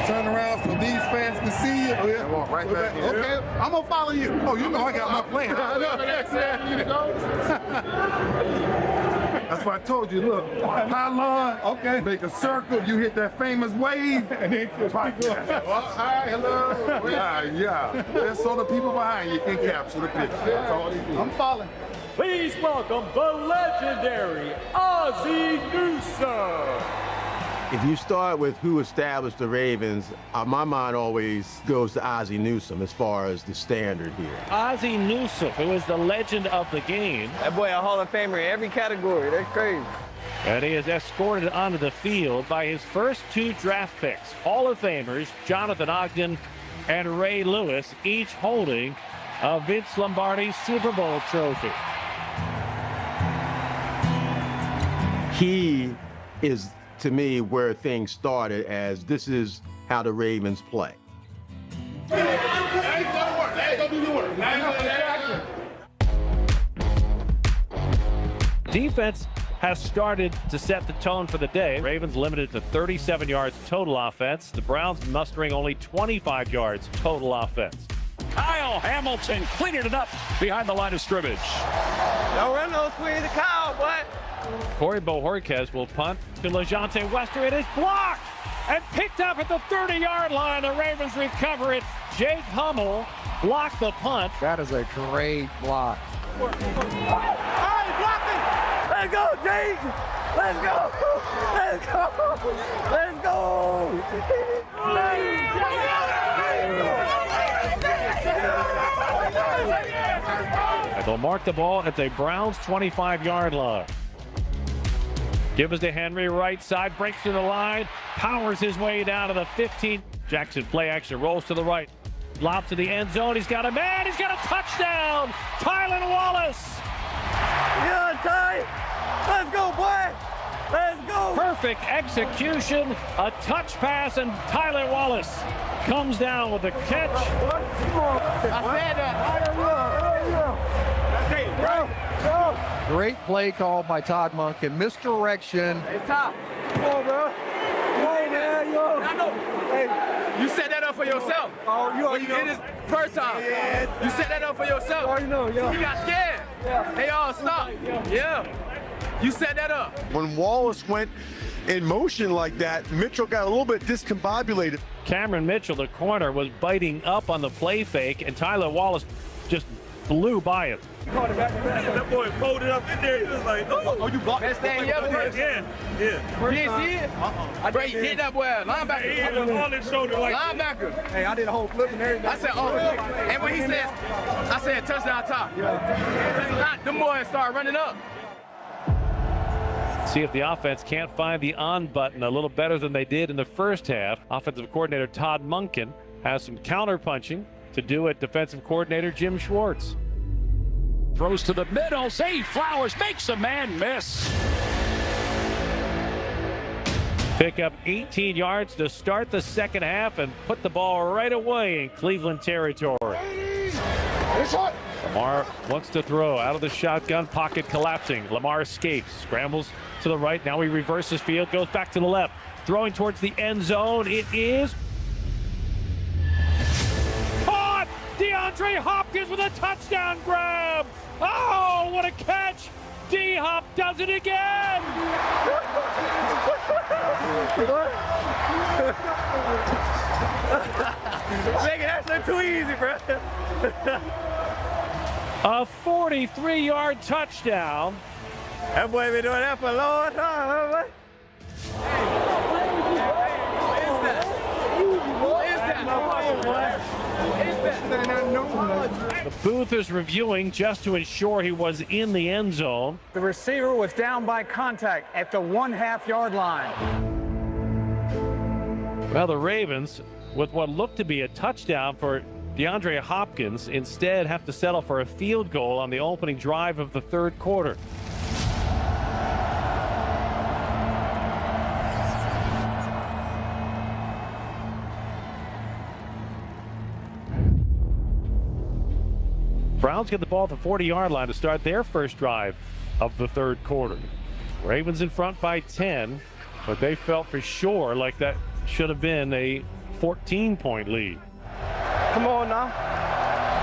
Turn around so these fans can see you. Oh, yeah. Walk right back. Okay, I'm gonna follow you. Oh, you know I got my plan. That's why I told you, look, pylon, okay, make a circle, you hit that famous wave, and then just keep going. Hi, hello. Yeah. So the people behind you can capture the picture. That's all they do. I'm following. Please welcome the legendary Ozzie Newsome. If you start with who established the Ravens, my mind always goes to Ozzie Newsome as far as the standard here. Ozzie Newsome, who is the legend of the game. That boy a Hall of Famer in every category. That's crazy. And he is escorted onto the field by his first 2 draft picks, Hall of Famers Jonathan Ogden and Ray Lewis, each holding a Vince Lombardi Super Bowl trophy. He is, to me, where things started, as this is how the Ravens play. Defense has started to set the tone for the day. Ravens limited to 37 yards total offense. The Browns mustering only 25 yards total offense. Kyle Hamilton cleaning it up behind the line of scrimmage. Don't run those squeeze the Kyle, boy. Corey Bohorquez will punt to LeJontay Wester. It is blocked and picked up at the 30-yard line. The Ravens recover it. Jake Hummel blocked the punt. That is a great block. All right, block it. Let's go, Jake. Let's go. Let's go. Let's go. And they'll mark the ball at the Browns' 25-yard line. Give us to Henry, right side, breaks through the line, powers his way down to the 15. Jackson play action, rolls to the right, lob to the end zone. He's got a man, he's got a touchdown. Tylan Wallace. Yeah, Ty. Let's go, boy. Let's go. Perfect execution, a touch pass, and Tylan Wallace comes down with a catch. I said that. Great play call by Todd Monken. Misdirection. Hey, Top. Come on, bro. Come on, man. Yo. I know. Hey, you set that up for yourself. Oh, you did this first time. Yeah. You set that up for yourself. Oh, you know, yeah. You got scared. Yeah. They all stopped. Yeah. You set that up. When Wallace went in motion like that, Mitchell got a little bit discombobulated. Cameron Mitchell, the corner, was biting up on the play fake, and Tylan Wallace just flew by it. That boy folded up in there. He was like, oh, you blocked. Best thing ever. Yeah. You didn't see it? Bro, you hit that boy. Linebacker. He hit him on his shoulder like linebacker. Hey, I did a whole flip and everything. I said, oh. And when he said, I said, touchdown top. Yeah. Them boys start running up. See if the offense can't find the on button a little better than they did in the first half. Offensive coordinator Todd Monken has some counter punching to do at defensive coordinator Jim Schwartz. Throws to the middle. Zay Flowers makes a man miss. Pick up 18 yards to start the second half and put the ball right away in Cleveland territory. Lamar wants to throw out of the shotgun, pocket collapsing. Lamar escapes, scrambles to the right. Now he reverses field, goes back to the left. Throwing towards the end zone. It is caught! DeAndre Hopkins with a touchdown grab! Oh, what a catch! D-Hop does it again! Making that look too easy, bro. A 43-yard touchdown. That boy been doing that for a long time, huh? The booth is reviewing just to ensure he was in the end zone. The receiver was down by contact at the 1/2 yard line. Well, the Ravens, with what looked to be a touchdown for DeAndre Hopkins, instead have to settle for a field goal on the opening drive of the third quarter. Browns get the ball at the 40-yard line to start their first drive of the third quarter. Ravens in front by 10 but they felt for sure like that should have been a 14-point lead. Come on now.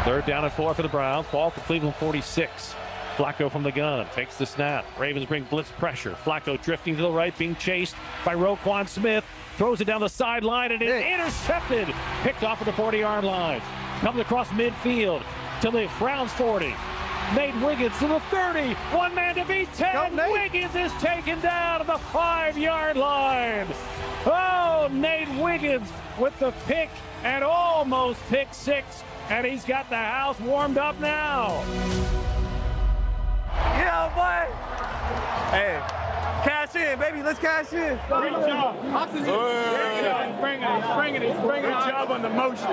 3rd down and 4 for the Browns. Ball for Cleveland 46. Flacco from the gun takes the snap. Ravens bring blitz pressure. Flacco drifting to the right, being chased by Roquan Smith. Throws it down the sideline and is intercepted. Picked off at the 40-yard line. Comes across midfield to the Browns 40. Nate Wiggins to the 30. One man to beat 10. Wiggins is taken down at the 5-yard line. Oh, Nate Wiggins with the pick and almost pick 6. And he's got the house warmed up now. Yeah, boy. Hey, cash in, baby. Let's cash in. Great job. Oxygen. He's bringing it. Good job on the motion.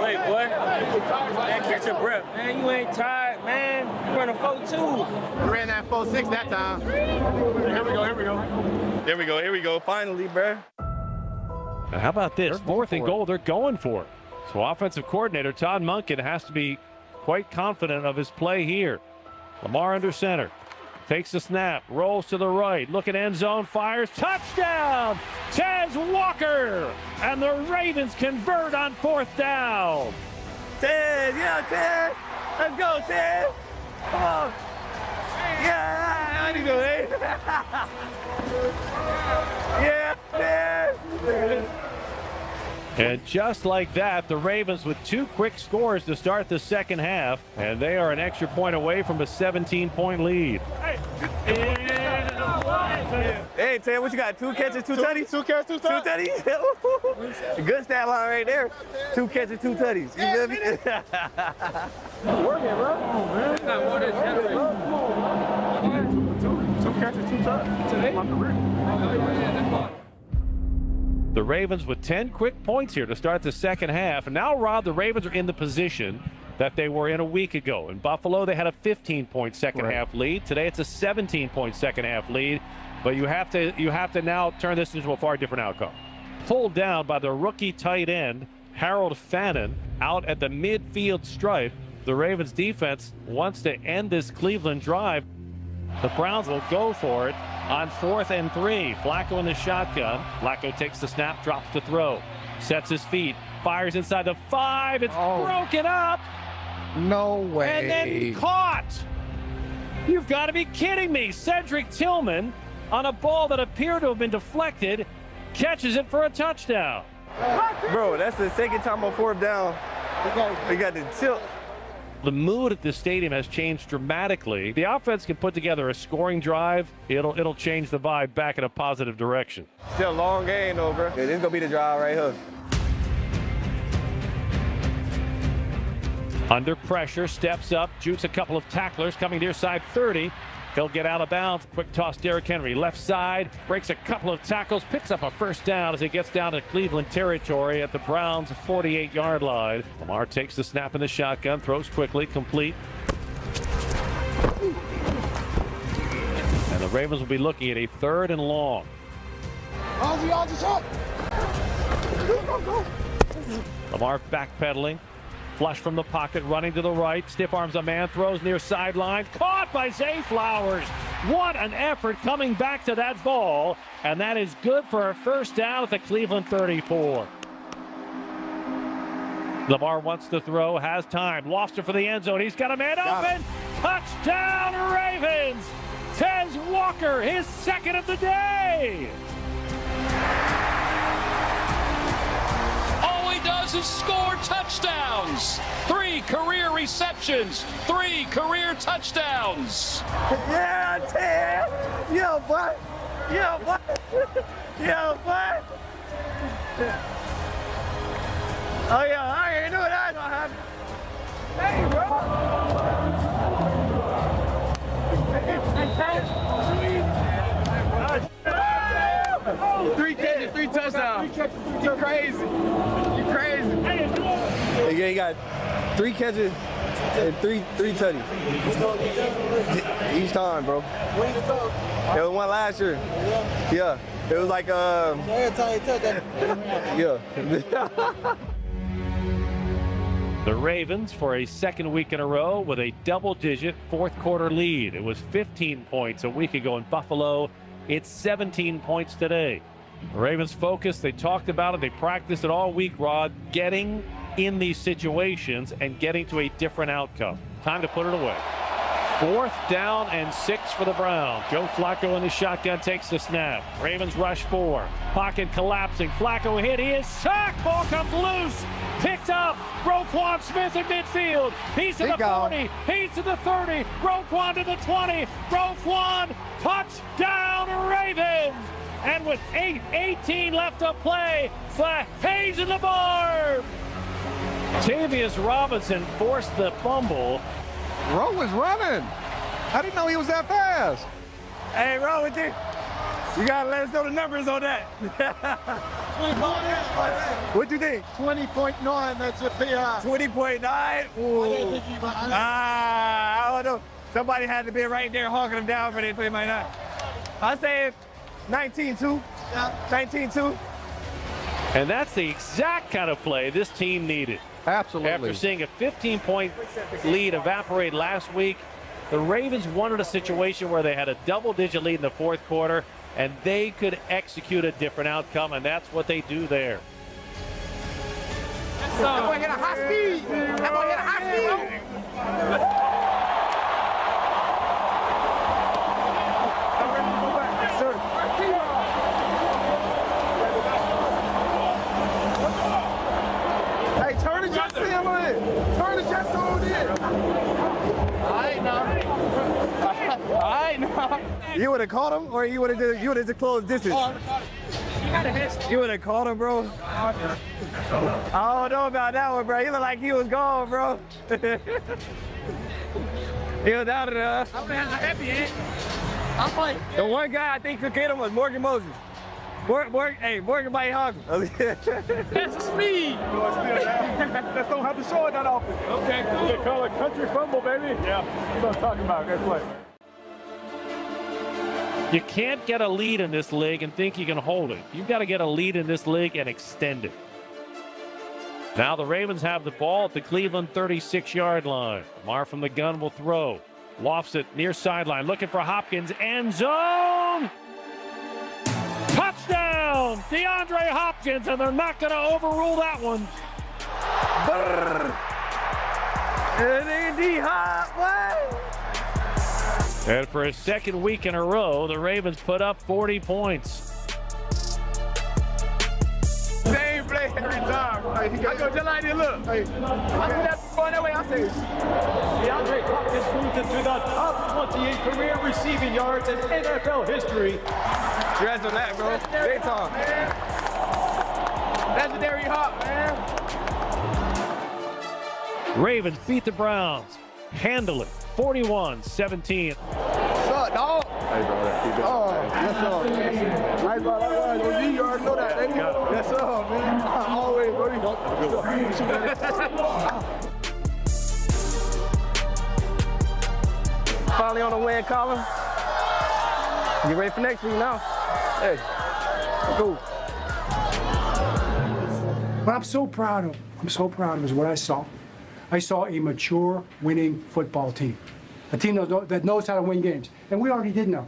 Wait, boy. Man, catch your breath. Man, you ain't tired, man. You run a 4.2. We ran that 4.6 that time. Here we go. Finally, bro. Now, how about this? 4th and goal, they're going for it. So offensive coordinator Todd Monken has to be quite confident of his play here. Lamar under center. Takes the snap, rolls to the right, look at end zone, fires, touchdown! Tez Walker! And the Ravens convert on 4th down. Ted, yeah, Ted. Let's go, Ted. Come on. Yeah, how you doing? Yeah, Ted. And just like that, the Ravens with 2 quick scores to start the second half, and they are an extra point away from a 17-point lead. Hey, Ted, what you got? 2 catches, 2 tutties? 2 catches, 2 tutties. 2 tutties? Good stat line right there. 2 catches, 2 tutties. You feel me? Working, bro. Oh, man. Got more than 2 catches, 2 tutties. Today? My career. The Ravens with 10 quick points here to start the second half. And now, Rob, the Ravens are in the position that they were in a week ago. In Buffalo, they had a 15-point second half lead. Today, it's a 17-point second half lead. But you have to now turn this into a far different outcome. Pulled down by the rookie tight end, Harold Fannin, out at the midfield stripe. The Ravens defense wants to end this Cleveland drive. The Browns will go for it on 4th and 3. Flacco in the shotgun. Flacco takes the snap, drops the throw, sets his feet, fires inside the 5. It's broken up. No way. And then caught. You've got to be kidding me. Cedric Tillman, on a ball that appeared to have been deflected, catches it for a touchdown. Bro, that's the second time on 4th down. We got the tilt. The mood at the stadium has changed dramatically. The offense can put together a scoring drive. It'll change the vibe back in a positive direction. Still a long game, though, bro. This is going to be the drive right here. Under pressure, steps up, jukes a couple of tacklers coming near side 30. He'll get out of bounds. Quick toss, Derrick Henry, left side, breaks a couple of tackles, picks up a first down as he gets down to Cleveland territory at the Browns' 48-yard line. Lamar takes the snap in the shotgun, throws quickly, complete. And the Ravens will be looking at a 3rd and long. Lamar backpedaling. Flush from the pocket, running to the right. Stiff arms a man, throws near sideline. Caught by Zay Flowers. What an effort coming back to that ball. And that is good for a first down at the Cleveland 34. Lamar wants to throw, has time. Lost it for the end zone. He's got a man open. Touchdown Ravens. Tez Walker, his 2nd of the day. Does is score touchdowns. 3 career receptions, 3 career touchdowns. Yeah, Ted. Yo, boy. Yo, boy. Yo, boy. Oh, yeah, I already knew that was gonna happen. Hey, bro. 3 catches, 3 touchdowns. You crazy. You crazy. He got 3 catches and 3 tutties. Each time, bro. There was one last year. Yeah. It was like yeah. The Ravens for a 2nd week in a row with a double-digit 4th quarter lead. It was 15 points a week ago in Buffalo. It's 17 points today. The Ravens focused. They talked about it. They practiced it all week, Rod, getting in these situations and getting to a different outcome. Time to put it away. 4th down and 6 for the Browns. Joe Flacco in the shotgun takes the snap. Ravens rush 4. Pocket collapsing. Flacco hit. He is sacked. Ball comes loose. Picked up. Roquan Smith in midfield. He's to the 40. He's to the 30. Roquan to the 20. Roquan, touchdown Ravens. And with 8:18 left to play, Hayes in the barb. Tavius Robinson forced the fumble. Rowe was running. I didn't know he was that fast. Hey, Rowe, you gotta let us know the numbers on that. What do you think? 20.9, that's a PI. 20.9? I don't know. Somebody had to be right there hawking him down for they 20.9. I say 19-2. Yeah. 19-2. And that's the exact kind of play this team needed. Absolutely. After seeing a 15-point lead evaporate last week, the Ravens wanted a situation where they had a double-digit lead in the 4th quarter, and they could execute a different outcome, and that's what they do there. That boy hit a high speed. That boy hit a high speed. You would have caught him, or you would have just closed distance? You would have caught him, bro. I don't know about that one, bro. He looked like he was gone, bro. He was out of there. The one guy I think could get him was Morgan Moses. Morgan might hog him. That's a speed. Just don't have to show it that often. Okay, they call it country fumble, baby. Yeah, that's what I'm talking about. Good play. You can't get a lead in this league and think you can hold it. You've got to get a lead in this league and extend it. Now the Ravens have the ball at the Cleveland 36-yard line. Lamar from the gun will throw. Lofts it near sideline. Looking for Hopkins. End zone. Touchdown! DeAndre Hopkins, and they're not going to overrule that one. And for a second week in a row, the Ravens put up 40 points. Same play every time. I go just like this, look. I do that before that way, I say. DeAndre Hopkins moved into the top 20 in career receiving yards in NFL history. Congrats on that, bro. Big time. Legendary Hop, man. Ravens beat the Browns. Handle it. 41-17. What's up, dog? Hey, bro. Yes, sir. Hey, bro. You already know that, baby. Yes, sir, man. Always, bro. Finally on the win column. Get ready for next week now. Hey, cool. What I'm so proud of is what I saw. I saw a mature, winning football team. A team that knows how to win games. And we already did know.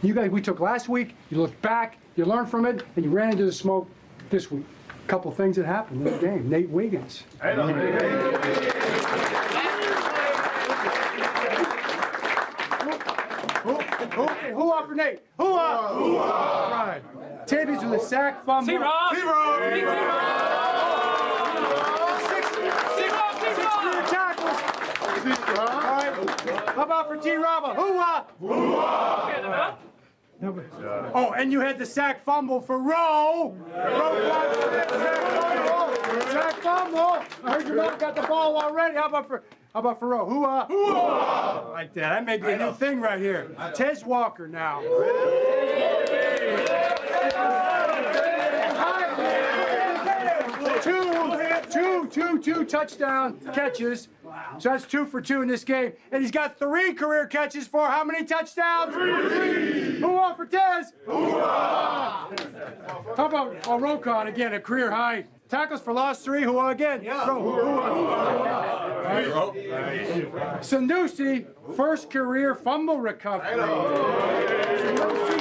You guys, we took last week, you looked back, you learned from it, and you ran into the smoke this week. A couple things that happened in the game. Nate Wiggins. Hoo-ah for Nate. Hoo-ah! Hoo-ah! Right. Tavius with a sack, fumble. T-Rob! How about for T-Rob? Hoo-ah! Hoo-ah! Oh, and you had the sack fumble for Rowe. Sack fumble. I heard your mother got the ball already. How about for Rowe? Hoo-ah! Hoo-ah! Like that. That may be a new thing right here. Tez Walker now. Two touchdown catches. So that's 2 for 2 in this game. And he's got 3 career catches for how many touchdowns? 3! Hoo-ah for Tez! Hoo-ah! How about Roquan again, a career high. Tackles for loss 3, hoo-ah again. Yeah. Sanusi, first career fumble recovery. Sanusi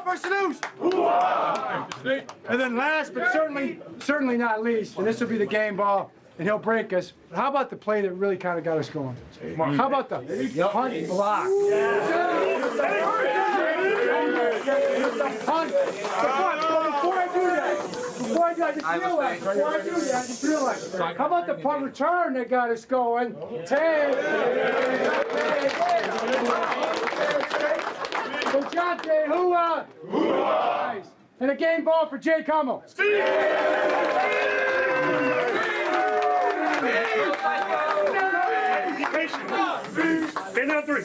versus lose. And then last, but certainly not least, and this will be the game ball, and he'll break us. But how about the play that really kind of got us going? How about the punt block? Before I just realized. How about the punt return that got us going? Nice. And a game ball for Jake Hummel. Stand on 3.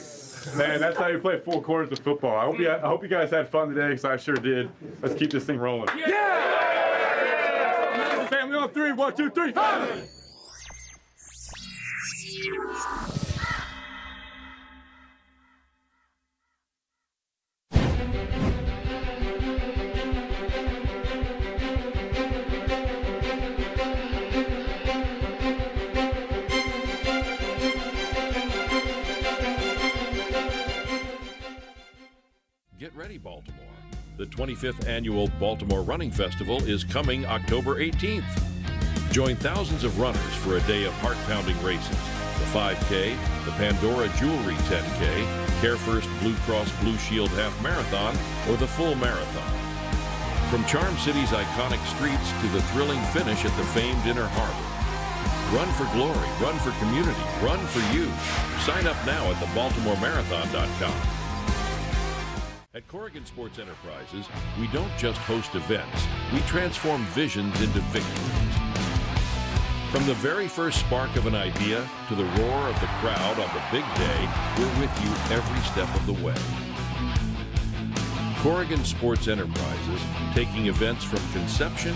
Man, that's how you play 4 quarters of football. I hope you guys had fun today, because I sure did. Let's keep this thing rolling. Yeah! Family on 3. 1, 2, 3. Get ready, Baltimore. The 25th annual Baltimore Running Festival is coming October 18th. Join thousands of runners for a day of heart-pounding races. The 5K, the Pandora Jewelry 10K, Care First Blue Cross Blue Shield Half Marathon, or the full marathon. From Charm City's iconic streets to the thrilling finish at the famed Inner Harbor. Run for glory, run for community, run for you. Sign up now at thebaltimoremarathon.com. At Corrigan Sports Enterprises, we don't just host events, we transform visions into victories. From the very first spark of an idea to the roar of the crowd on the big day, we're with you every step of the way. Corrigan Sports Enterprises, taking events from conception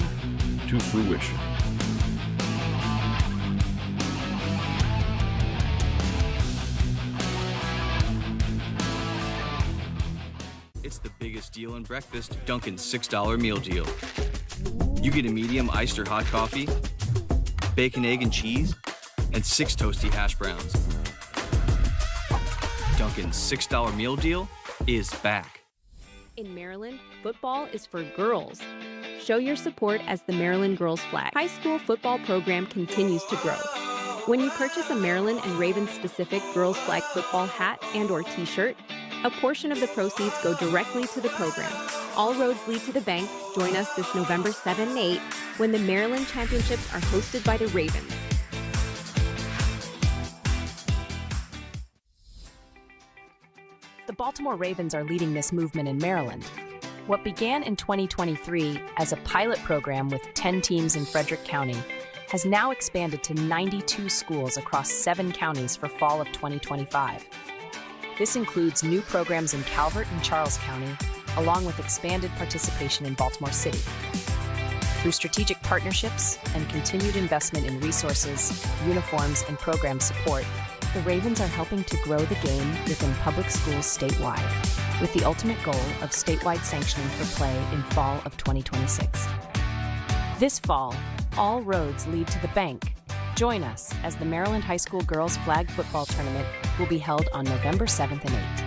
to fruition. It's the biggest deal in breakfast, Dunkin's $6 meal deal. You get a medium iced or hot coffee, bacon, egg, and cheese, and 6 toasty hash browns. Dunkin's $6 meal deal is back. In Maryland, football is for girls. Show your support as the Maryland Girls Flag high school football program continues to grow. When you purchase a Maryland and Ravens-specific Girls Flag football hat and or t-shirt, a portion of the proceeds go directly to the program. All roads lead to the bank. Join us this November 7 and 8 when the Maryland Championships are hosted by the Ravens. The Baltimore Ravens are leading this movement in Maryland. What began in 2023 as a pilot program with 10 teams in Frederick County has now expanded to 92 schools across 7 counties for fall of 2025. This includes new programs in Calvert and Charles County, along with expanded participation in Baltimore City. Through strategic partnerships and continued investment in resources, uniforms, and program support, the Ravens are helping to grow the game within public schools statewide, with the ultimate goal of statewide sanctioning for play in fall of 2026. This fall, all roads lead to the bank. Join us as the Maryland High School Girls Flag Football Tournament will be held on November 7th and 8th.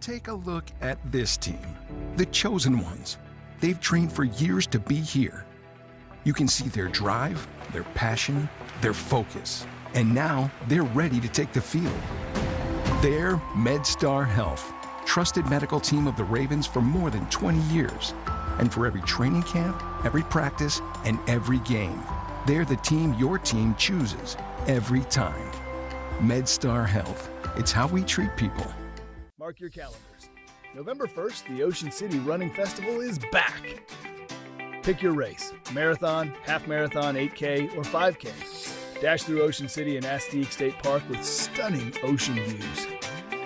Take a look at this team, the chosen ones. They've trained for years to be here. You can see their drive, their passion, their focus, and now they're ready to take the field. They're MedStar Health, trusted medical team of the Ravens for more than 20 years. And for every training camp, every practice, and every game, they're the team your team chooses every time. MedStar Health. It's how we treat people. Mark your calendars. November 1st, the Ocean City Running Festival is back. Pick your race, marathon, half marathon, 8K, or 5K. Dash through Ocean City and Aztec State Park with stunning ocean views.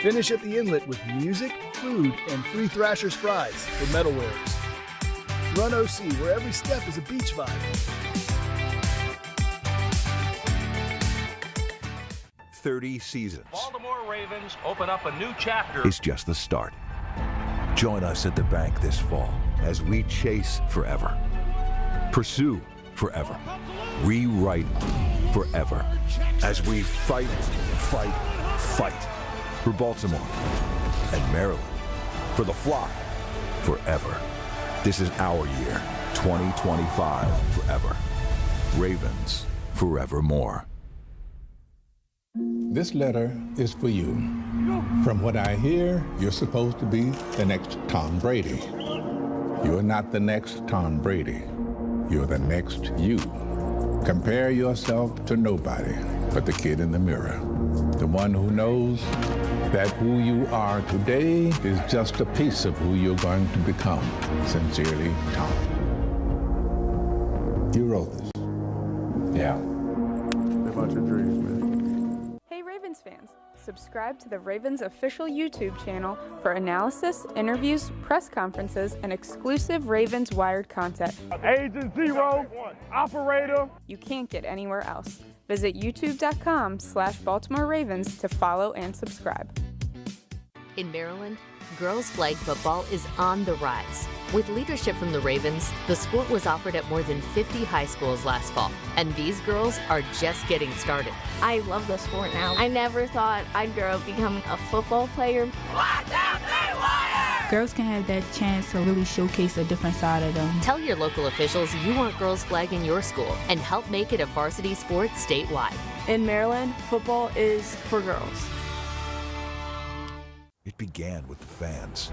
Finish at the inlet with music, food, and free Thrasher's fries for medal wearers. Run OC, where every step is a beach vibe. "30 seasons" Baltimore Ravens open up a new chapter. is just the start. Join us at the bank this fall as we chase forever, pursue forever, rewrite forever, as we fight, fight, fight for Baltimore and Maryland, for the Flock, forever. This is our year, 2025 forever. Ravens, forevermore. This letter is for you. From what I hear, you're supposed to be the next Tom Brady. You're not the next Tom Brady. You're the next you. Compare yourself to nobody but the kid in the mirror. The one who knows that who you are today is just a piece of who you're going to become. Sincerely, Tom. You wrote this. Yeah. About your dreams, man. Hey Ravens fans, subscribe to the Ravens official YouTube channel for analysis, interviews, press conferences, and exclusive Ravens Wired content. Agent Zero, operator. You can't get anywhere else. Visit youtube.com/Baltimore Ravens to follow and subscribe. In Maryland, girls flag football is on the rise. With leadership from the Ravens, the sport was offered at more than 50 high schools last fall, and these girls are just getting started. I love the sport now. I never thought I'd grow up becoming a football player. Girls can have that chance to really showcase a different side of them. Tell your local officials you want girls flag in your school and help make it a varsity sport statewide. In Maryland, football is for girls. It began with the fans.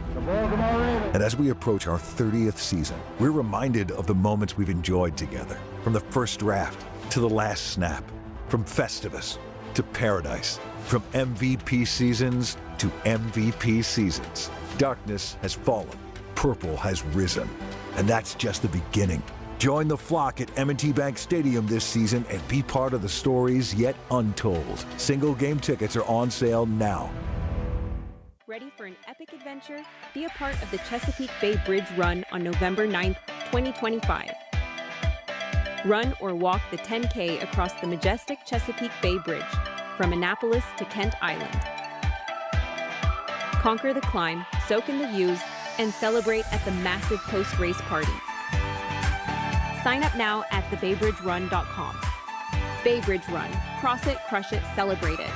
And as we approach our 30th season, we're reminded of the moments we've enjoyed together. From the first draft to the last snap, from Festivus to Paradise, from MVP seasons to MVP seasons. Darkness has fallen, purple has risen, and that's just the beginning. Join the Flock at M&T Bank Stadium this season and be part of the stories yet untold. Single game tickets are on sale now. Ready for an epic adventure? Be a part of the Chesapeake Bay Bridge Run on November 9th, 2025. Run or walk the 10K across the majestic Chesapeake Bay Bridge from Annapolis to Kent Island. Conquer the climb, soak in the views, and celebrate at the massive post-race party. Sign up now at thebaybridgerun.com. Bay Bridge Run. Cross it, crush it, celebrate it.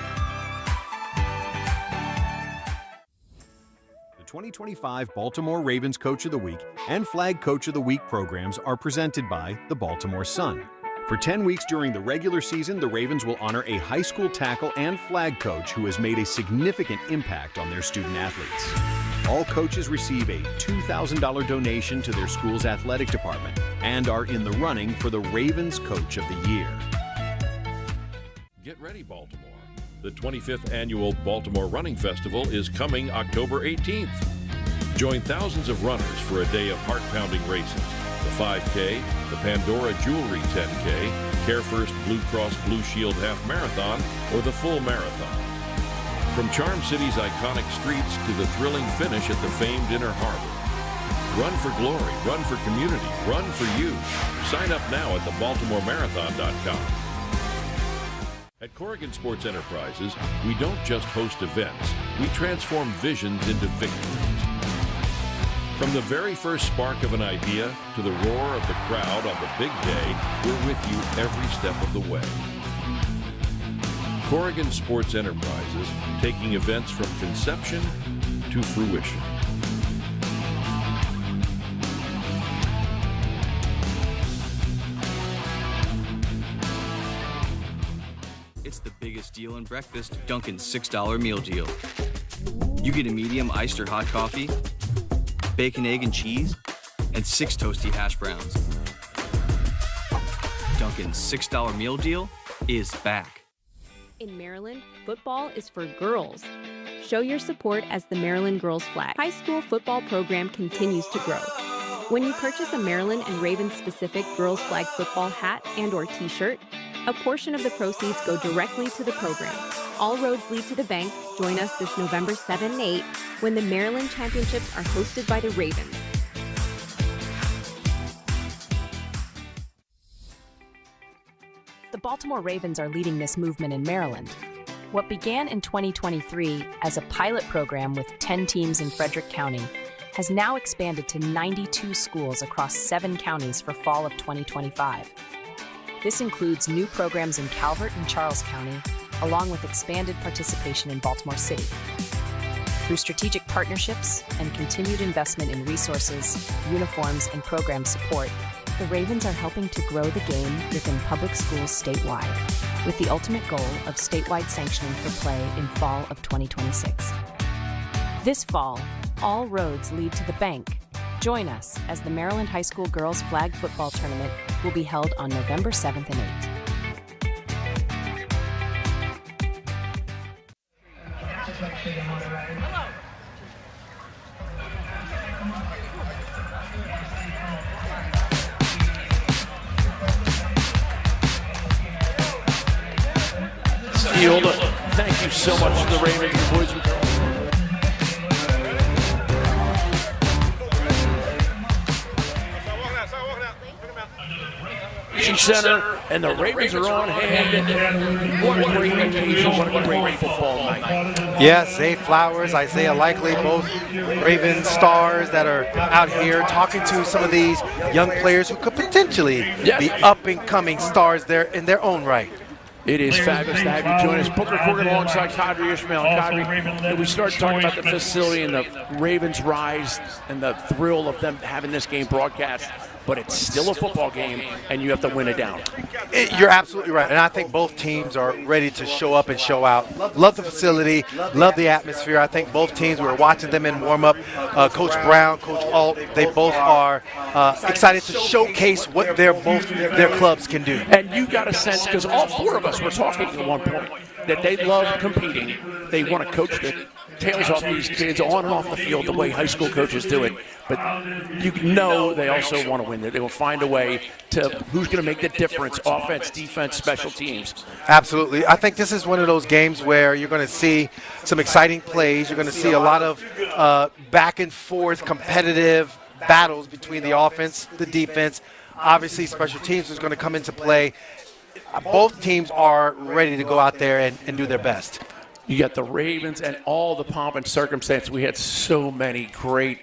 The 2025 Baltimore Ravens Coach of the Week and Flag Coach of the Week programs are presented by the Baltimore Sun. For 10 weeks during the regular season, the Ravens will honor a high school tackle and flag coach who has made a significant impact on their student athletes. All coaches receive a $2,000 donation to their school's athletic department and are in the running for the Ravens Coach of the Year. Get ready, Baltimore. The 25th annual Baltimore Running Festival is coming October 18th. Join thousands of runners for a day of heart-pounding races. The 5K, the Pandora Jewelry 10K, Care First Blue Cross Blue Shield Half Marathon, or the full marathon. From Charm City's iconic streets to the thrilling finish at the famed Inner Harbor. Run for glory, run for community, run for you. Sign up now at thebaltimoremarathon.com. At Corrigan Sports Enterprises, we don't just host events, we transform visions into victories. From the very first spark of an idea to the roar of the crowd on the big day, we're with you every step of the way. Corrigan Sports Enterprises, taking events from conception to fruition. It's the biggest deal in breakfast, Dunkin's $6 meal deal. You get a medium iced or hot coffee, bacon, egg, and cheese, and 6 toasty hash browns. Dunkin's $6 meal deal is back. In Maryland, football is for girls. Show your support as the Maryland Girls Flag high school football program continues to grow. When you purchase a Maryland and Ravens specific Girls Flag football hat and or t-shirt, a portion of the proceeds go directly to the program. All roads lead to the bank. Join us this November 7 and 8 when the Maryland Championships are hosted by the Ravens. The Baltimore Ravens are leading this movement in Maryland. What began in 2023 as a pilot program with 10 teams in Frederick County has now expanded to 92 schools across 7 counties for fall of 2025. This includes new programs in Calvert and Charles County, along with expanded participation in Baltimore City. Through strategic partnerships and continued investment in resources, uniforms, and program support, the Ravens are helping to grow the game within public schools statewide, with the ultimate goal of statewide sanctioning for play in fall of 2026. This fall, all roads lead to the bank. Join us as the Maryland High School Girls Flag Football Tournament will be held on November 7th and 8th. Field. Thank you so much to the Ravens, boys and girls. Center, and the Ravens are on hand. What a great occasion, what a great football night. Yes, Zay Flowers, Isaiah Likely, both Ravens stars that are out here talking to some of these young players who could potentially be up-and-coming stars there in their own right. It is fabulous to have you join us. Booker Corgan alongside Kadri Ishmael. And Kadri, we started talking about the facility and the Ravens' rise and the thrill of them having this game broadcast. But it's still a football game, and you have to win it down. You're absolutely right, and I think both teams are ready to show up and show out. Love the facility, love the atmosphere. I think both teams, we were watching them in warm-up. Coach Brown, Coach Alt, they both are excited to showcase what their clubs can do. And you got a sense, because all four of us were talking at one point, that they love competing. They want to coach the tails off these kids on and off the field the way high school coaches do it. But you know they also want to win. They will find a way to who's going to make the difference, offense, defense, special teams. Absolutely. I think this is one of those games where you're going to see some exciting plays. You're going to see a lot of back and forth competitive battles between the offense, the defense. Obviously, special teams is going to come into play. Both teams are ready to go out there and do their best. You got the Ravens and all the pomp and circumstance. We had so many great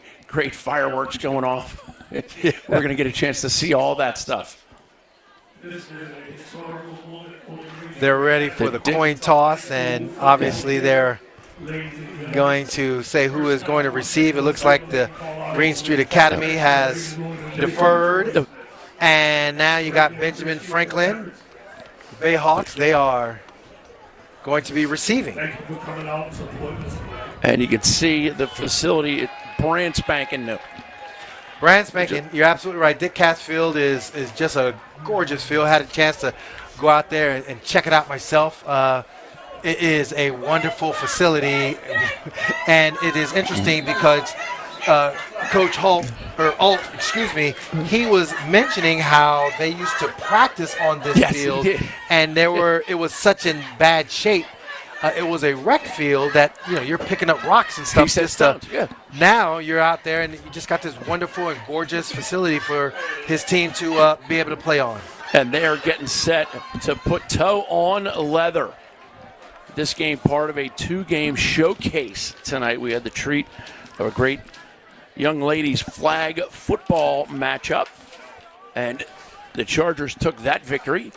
fireworks going off. We're going to get a chance to see all that stuff. They're ready for the coin toss, and obviously they're going to say who is going to receive. It looks like the Green Street Academy has deferred, and now you got Benjamin Franklin. The Bayhawks, they are going to be receiving. And you can see the facility brand spanking new. Brand spanking, you're absolutely right. Dick Cass Field is just a gorgeous field. Had a chance to go out there and check it out myself. It is a wonderful facility, and it is interesting because Coach Alt, he was mentioning how they used to practice on this field, and it was such in bad shape. It was a rec field that you're picking up rocks and stuff. Now you're out there and you just got this wonderful and gorgeous facility for his team to be able to play on. And they are getting set to put toe on leather. This game part of a 2-game showcase tonight. We had the treat of a great young ladies flag football matchup, and the Chargers took that victory.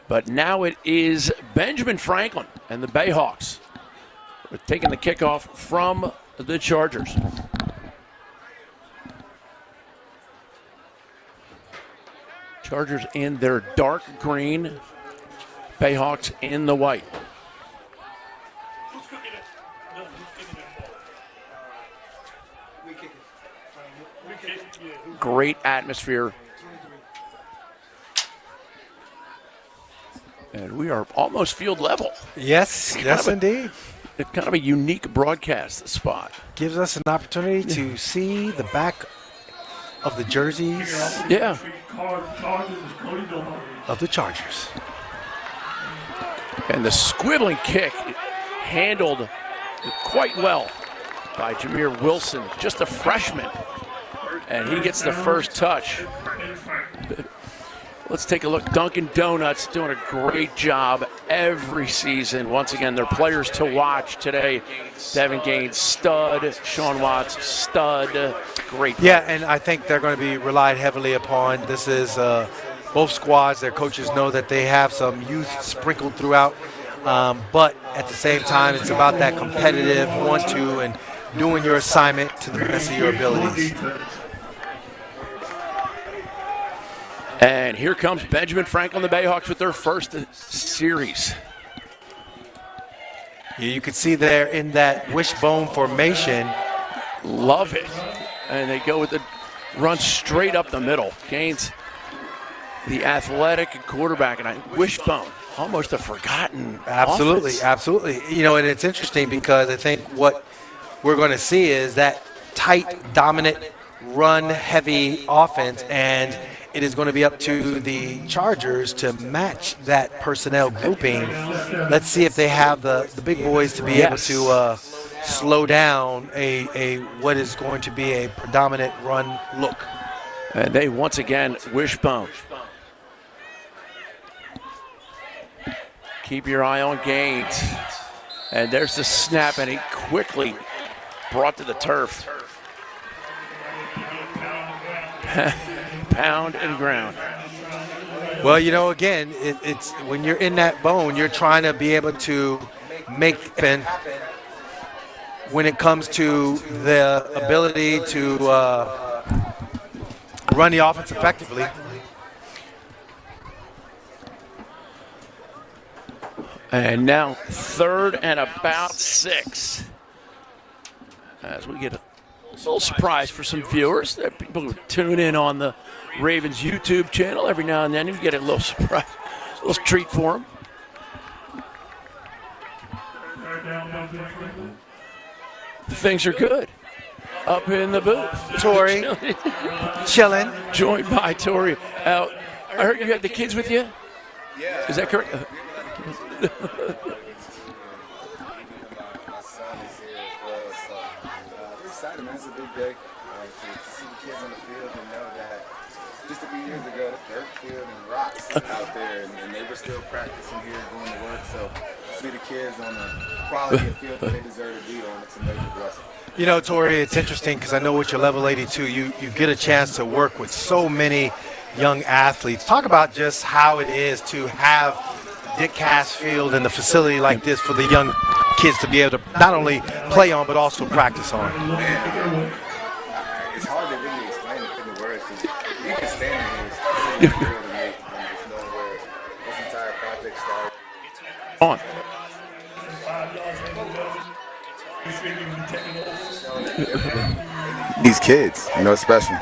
But now it is Benjamin Franklin and the Bayhawks taking the kickoff from the Chargers. Chargers in their dark green, Bayhawks in the white. Great atmosphere. And we are almost field level. Yes, indeed. Kind of a unique broadcast spot. Gives us an opportunity to see the back of the jerseys. Yeah. Of the Chargers. And the squibbling kick handled quite well by Jameer Wilson, just a freshman. And he gets the first touch. Let's take a look. Dunkin' Donuts doing a great job every season. Once again, their players to watch today. Devin Gaines, stud. Sean Watts, stud. Great play. Yeah, and I think they're going to be relied heavily upon. This is both squads. Their coaches know that they have some youth sprinkled throughout but at the same time, it's about that competitive 1-2 and doing your assignment to the best of your abilities. And here comes Benjamin Franklin, the Bayhawks, with their first series. You can see there in that wishbone formation. Love it. And they go with the run straight up the middle. Gaines, the athletic quarterback, and a wishbone. Almost a forgotten Absolutely, offense. absolutely. You know, and it's interesting because I think what we're going to see is that tight, dominant, run-heavy offense, and it is going to be up to the Chargers to match that personnel grouping. Let's see if they have the big boys to be able to slow down a what is going to be a predominant run look. And they once again wishbone. Keep your eye on Gaines. And there's the snap, and he quickly brought to the turf. Pound and ground. Well, you know, again, it's when you're in that bone, you're trying to be able to make happen when it comes to the ability to run the offense effectively. And now 3rd and about 6. As we get a little surprise for some viewers. People who tune in on the Ravens YouTube channel every now and then. You get a little surprise, a little treat for them. Things are good up in the booth. Tori, chilling. Joined by Tori. I heard you had the kids with you? Yeah. Is that correct? My son is here as well, so we're excited, man. It's a big day to see the kids on the field and know that just a few years ago, dirt field and rocks out there, and they were still practicing here, going to work. So to see the kids on the quality of field that they deserve to be on, it's a major blessing. You know, Tori, it's interesting because I know with your level 82, you get a chance to work with so many young athletes. Talk about just how it is to have Dick Cass Field and the facility like this for the young kids to be able to not only play on but also practice on. Man, it's hard to really explain it in the words. You can stand here, it's really real to me, and just know where this entire project started. On. These kids, you know, it's special.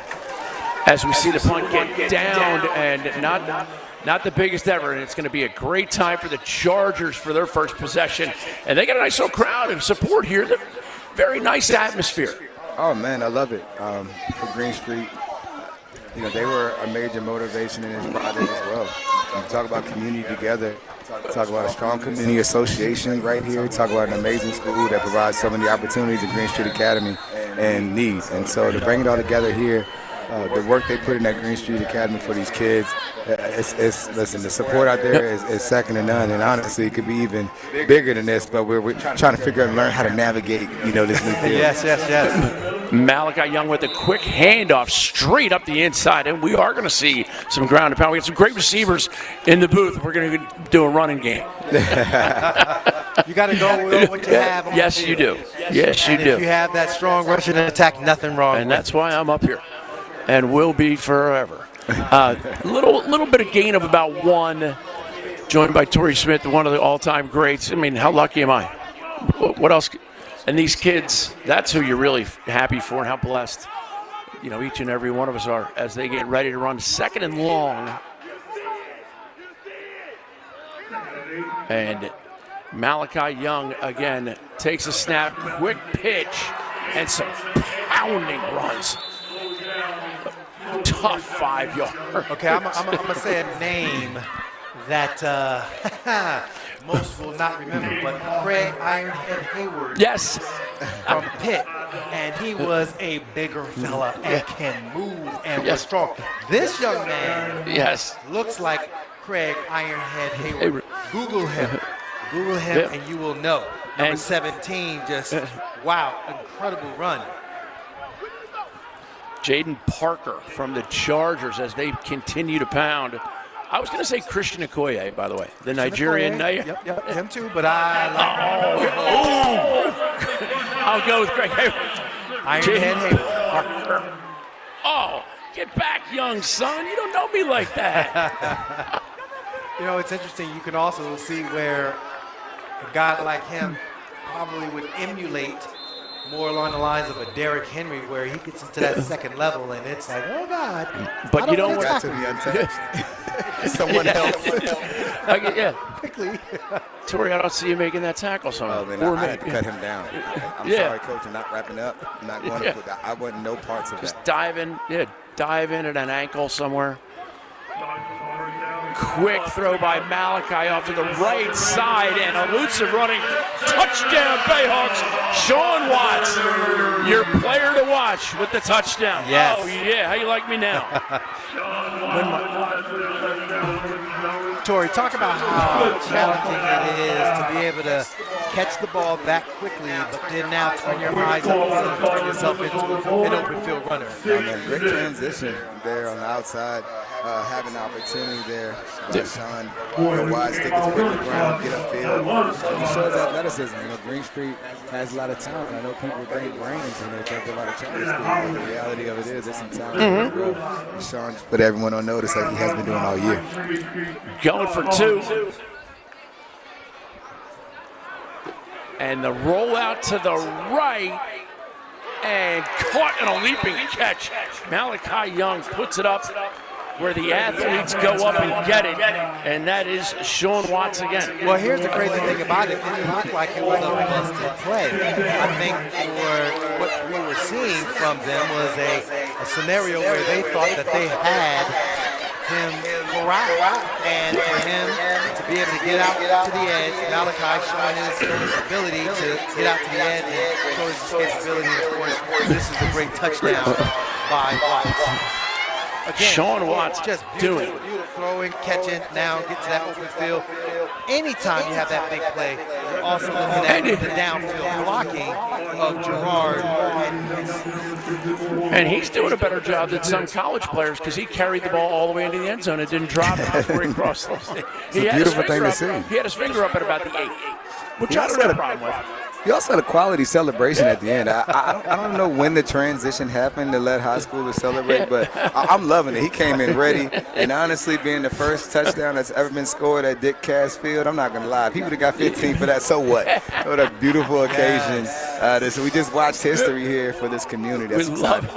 As we see the punt get down, and not the biggest ever, and it's going to be a great time for the Chargers for their first possession. And they got a nice little crowd of support here. Very nice atmosphere. Oh, man, I love it. For Green Street, you know, they were a major motivation in this project as well. You talk about community together. Talk about a strong community association right here. Talk about an amazing school that provides so many opportunities at Green Street Academy and needs. And so to bring it all together here, the work they put in that Green Street Academy for these kids, listen, the support out there is second to none, and honestly, it could be even bigger than this, but we're trying to figure out and learn how to navigate, you know, this new field. Yes. Malachi Young with a quick handoff straight up the inside, and we are going to see some ground and pound. We got some great receivers in the booth. We're going to do a running game. You got to go with what you have on Yes, the you field. do. Yes, you and do. If you have that strong rushing attack, nothing wrong And with that's why I'm up here, and will be forever. Little bit of gain of about 1, joined by Torrey Smith, one of the all-time greats. I mean, how lucky am I? What else? And these kids, that's who you're really happy for, and how blessed, you know, each and every one of us are as they get ready to run 2nd and long. And Malachi Young again takes a snap, quick pitch, and some pounding runs. Tough 5 yards. Okay, I'm going to say a name that most will not remember, but Craig Ironhead Hayward. Yes. From Pitt, and he was a bigger fella and can move and was strong. This young man looks like Craig Ironhead Hayward. Google him. And you will know. Number 17, just, wow, incredible run. Jaden Parker from the Chargers as they continue to pound. I was going to say Christian Okoye, by the way, the Nigerian. Yep, him too. But I I'll go with Greg Hayward. Ironhead Hayward. Oh, get back, young son. You don't know me like that. It's interesting. You can also see where a guy like him probably would emulate more along the lines of a Derrick Henry, where he gets into that second level, and it's like, oh God. But you don't want got to be untouched. Someone else. Quickly. Tori, I don't see you making that tackle somewhere. Oh, man, I had to cut him down. I'm sorry, Coach. I'm not wrapping up. I'm not going to put that. I wasn't no parts of Just that. dive in at an ankle somewhere. Quick throw by Malachi off to the right side, and elusive running. Touchdown, Bayhawks. Sean Watts, your player to watch with the touchdown. Yes. Oh, yeah. How you like me now? Tori, talk about how challenging it is to be able to catch the ball back quickly, but then now turn your eyes up and turn yourself into an open field runner. Great transition there on the outside. Having the opportunity there. Sean, wide, stick his foot in the ground, get upfield. It shows athleticism. Green Street has a lot of talent. I know people think brains and they think a lot of talent, but the reality of it is there's some talent. Sean just put everyone on notice like he has been doing all year. Going for two. And the rollout to the right, and caught in a leaping catch. Malachi Young puts it up where the athletes go up and get it, and that is Sean Watts again. Well, here's the crazy thing about it. It didn't look like it was a busted play. I think what we were seeing from them was a scenario where they thought that they had him corralled, and for him to be able to get out to the edge, Malachi showing his ability to get out to the edge and show his escapability. Of course, this is a great touchdown by Watts. Again, Sean Watts just doing beautiful throwing, catching, now get to that open field. Anytime you have that big play, you're also looking at the downfield blocking of Gerard. And he's doing a better job than some college players because he carried the ball all the way into the end zone and didn't drop it before he crossed the line. It's a beautiful thing to see. He had his finger up at about the 8, which I don't have a problem with. He also had a quality celebration at the end. I don't know when the transition happened to let high schoolers celebrate, but I'm loving it. He came in ready, and honestly, being the first touchdown that's ever been scored at Dick Cass Field, I'm not going to lie. If he would have got 15 for that, so what? What a beautiful occasion. So we just watched history here for this community. That's exciting.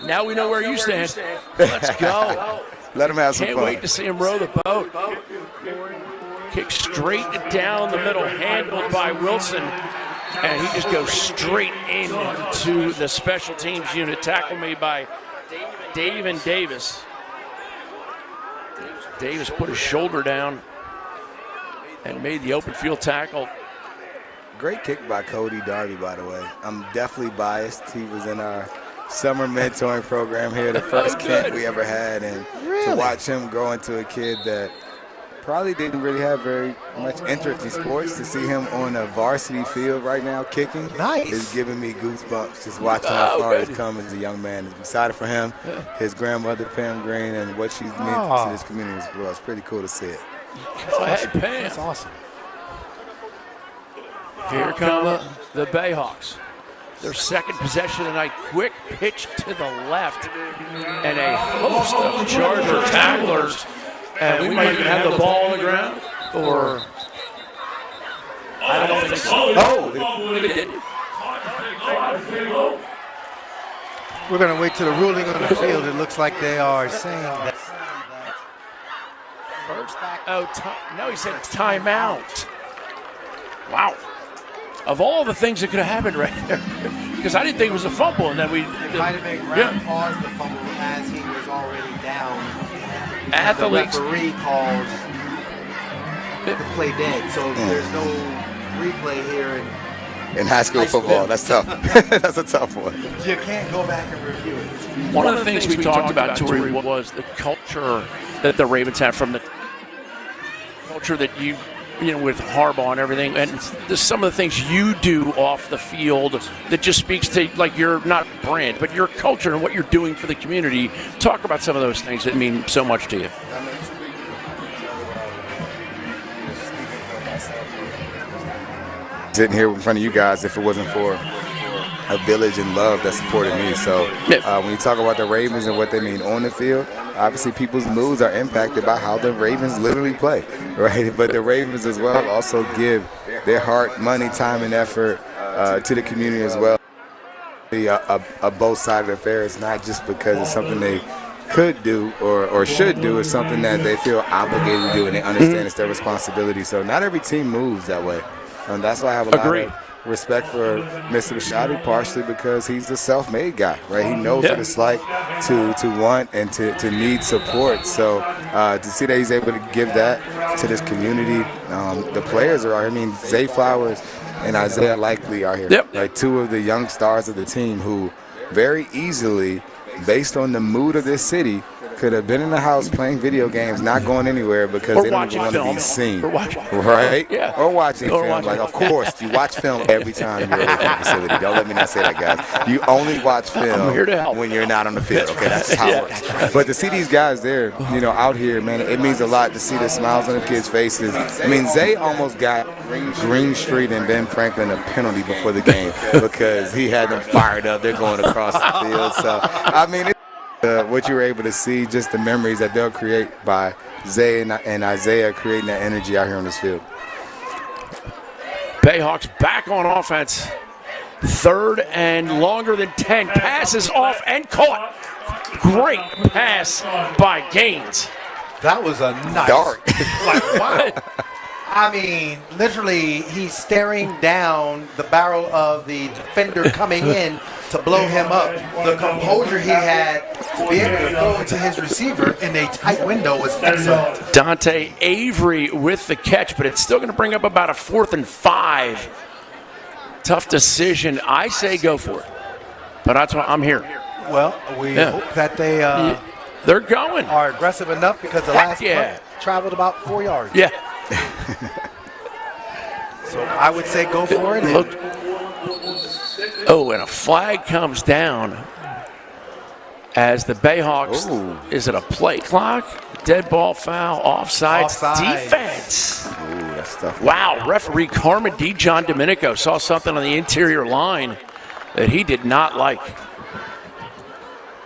Now we know where you stand. Let's go. Let him have some fun. Can't wait to see him row the boat. Kick straight down the middle, handled by Wilson. And he just goes straight into the special teams unit. Tackle made by David Davis. Davis put his shoulder down and made the open field tackle. Great kick by Cody Darby, by the way. I'm definitely biased. He was in our summer mentoring program here, the first camp we ever had. And to watch him grow into a kid that probably didn't really have very much interest in sports, to see him on a varsity field right now kicking is giving me goosebumps just watching how far he's come as a young man. I'm excited for him, his grandmother Pam Green, and what she's meant to this community as well. It's pretty cool to see it. Go ahead, Pam. That's awesome. Here come the Bayhawks. Their second possession tonight. Quick pitch to the left, and a host of Charger tacklers. And we might even have the ball on the ground, or I don't think so. We're going to wait till the ruling on the field. It looks like they are saying that. No, he said timeout. Wow. Of all the things that could have happened right there, because I didn't think it was a fumble, and then we might have made Brown pause the fumble as he was already down. Athletes. The referee calls the play dead, so there's no replay here. In high school football, that's tough. That's a tough one. You can't go back and review it. One of the things we talked about, Tori, was the culture that the Ravens have, from the culture that you with Harbaugh and everything, and there's some of the things you do off the field that just speaks to, like, your not brand, but your culture and what you're doing for the community. Talk about some of those things that mean so much to you. sitting here in front of you guys if it wasn't for a village and love that supported me. So when you talk about the Ravens and what they mean on the field, obviously people's moods are impacted by how the Ravens literally play, right? But the Ravens as well also give their heart, money, time, and effort to the community as well. A both-sided affair. It's not just because it's something they could do or should do. It's something that they feel obligated to do, and they understand it's their responsibility. So not every team moves that way. And that's why I have a lot of respect for Mr. Bishotti, partially because he's a self-made guy, right? He knows what it's like to want and to need support. So to see that he's able to give that to this community, the players are. I mean, Zay Flowers and Isaiah Likely are here, right? Two of the young stars of the team who very easily, based on the mood of this city, could have been in the house playing video games, not going anywhere because they don't want to be seen, right? Or watching film. Like, of course, you watch film every time you're at the facility. Don't let me not say that, guys. You only watch film when you're not on the field. Okay, that's how it works. But to see these guys there, out here, man, it means a lot to see the smiles on the kids' faces. I mean, Zay almost got Green Street and Ben Franklin a penalty before the game because he had them fired up. They're going across the field. So, I mean, what you were able to see, just the memories that they'll create by Zay and Isaiah creating that energy out here on this field. Bayhawks back on offense. 3rd and longer than 10. Passes off and caught. Great pass by Gaines. That was a nice dart. Like, wow. I mean, literally, he's staring down the barrel of the defender coming in to blow him up. The composure he had to be able to throw it to his receiver in a tight window was excellent. Dante Avery with the catch, but it's still going to bring up about a 4th and 5. Tough decision. I say go for it, but that's why I'm here. Well, we hope that they're going. Are aggressive enough because the last punt traveled about 4 yards. Yeah. So I would say go for it. And a flag comes down as the Bayhawks. Is it a play clock? Dead ball foul, offsides. Defense. That's tough. Wow, referee Carmen D. John Domenico saw something on the interior line that he did not like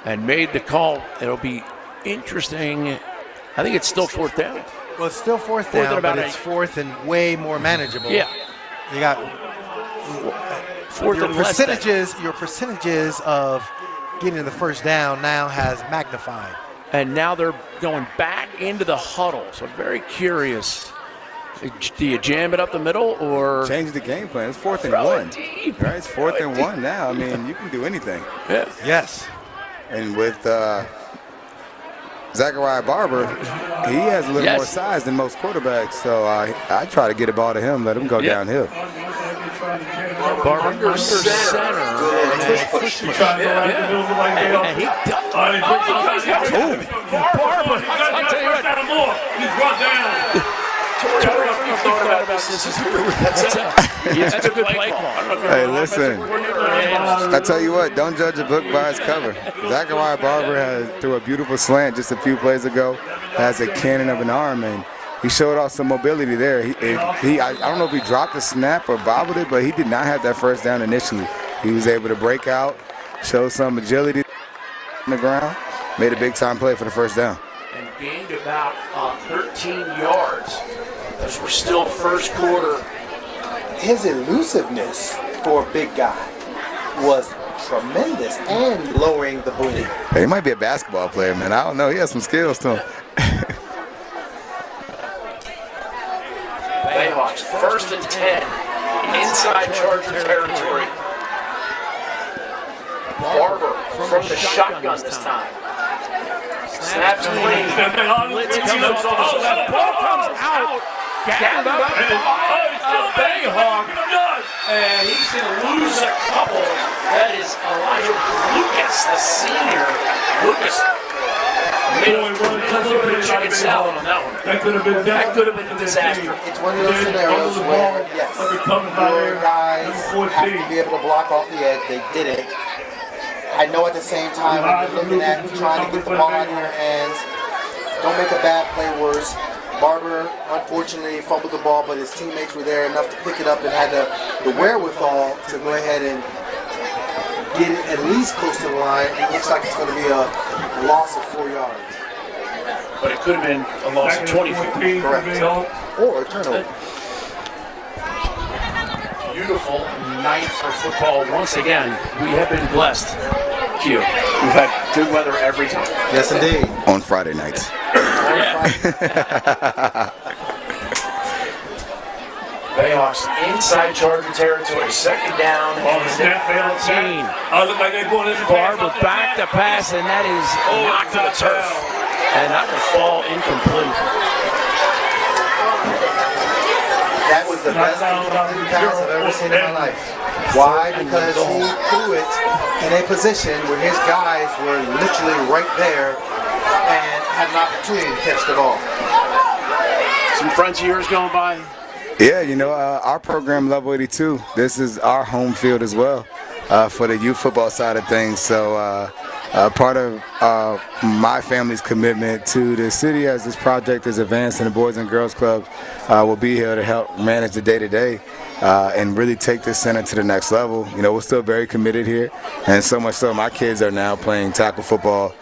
and made the call. It'll be interesting. I think it's still 4th down. Well, it's still 4th down, but it's 4th and way more manageable. Yeah. You got 4th your and percentages. Your percentages of getting the first down now has magnified. And now they're going back into the huddle. So I'm very curious. Do you jam it up the middle or change the game plan? It's 4th and 1. Deep. Right, it's 4th and 1 now. I mean, you can do anything. Yeah. Yes. And with Zachariah Barber, he has a little more size than most quarterbacks, so I try to get a ball to him, let him go downhill. Barber under center. And he Barber, I'll tell you what. He's run down. That's a good play call. Hey, listen. I tell you what, don't judge a book by its cover. Zachariah Barber threw a beautiful slant just a few plays ago. Has a cannon of an arm, and he showed off some mobility there. I don't know if he dropped the snap or bobbled it, but he did not have that first down initially. He was able to break out, show some agility on the ground, made a big-time play for the first down. And gained about 13 yards. As we're still first quarter. His elusiveness for a big guy was tremendous and lowering the booty. Hey, he might be a basketball player, man. I don't know. He has some skills to him. Bayhawks, 1st and 10, inside Charger territory. Barber from the shotgun this time. Snaps clean. Blitz comes off. The ball comes out. Gathered up by Bayhawk. And he's going to lose a couple. That is Elijah Lucas, the senior. Lucas made a chicken salad on that one. That could have been a disaster. It's one of those scenarios where, yes, your guys have to be able to block off the edge. They didn't. I know at the same time when you're looking at trying to get the ball out of your hands, don't make a bad play worse. Barber, unfortunately, fumbled the ball, but his teammates were there enough to pick it up and had the wherewithal to go ahead and get it at least close to the line. It looks like it's going to be a loss of 4 yards. But it could have been a loss of 24. Correct. Or a turnover. Beautiful night for football. Once again, we have been blessed. Q. We've had good weather every time. Yes, indeed. On Friday nights. Bayhawks inside Charger territory. Second down and 15. Barber back to pass, and that is knocked to the turf. And that will fall incomplete. That was the best completed pass I've ever seen in my life. Why? Because he threw it in a position where his guys were literally right there and had an opportunity to catch the ball. Some friends of yours going by? Yeah, you know, our program, Level 82, this is our home field as well for the youth football side of things. So part of my family's commitment to the city as this project is advanced in the Boys and Girls Clubs will be here to help manage the day-to-day and really take this center to the next level. You know, we're still very committed here, and so much so my kids are now playing tackle football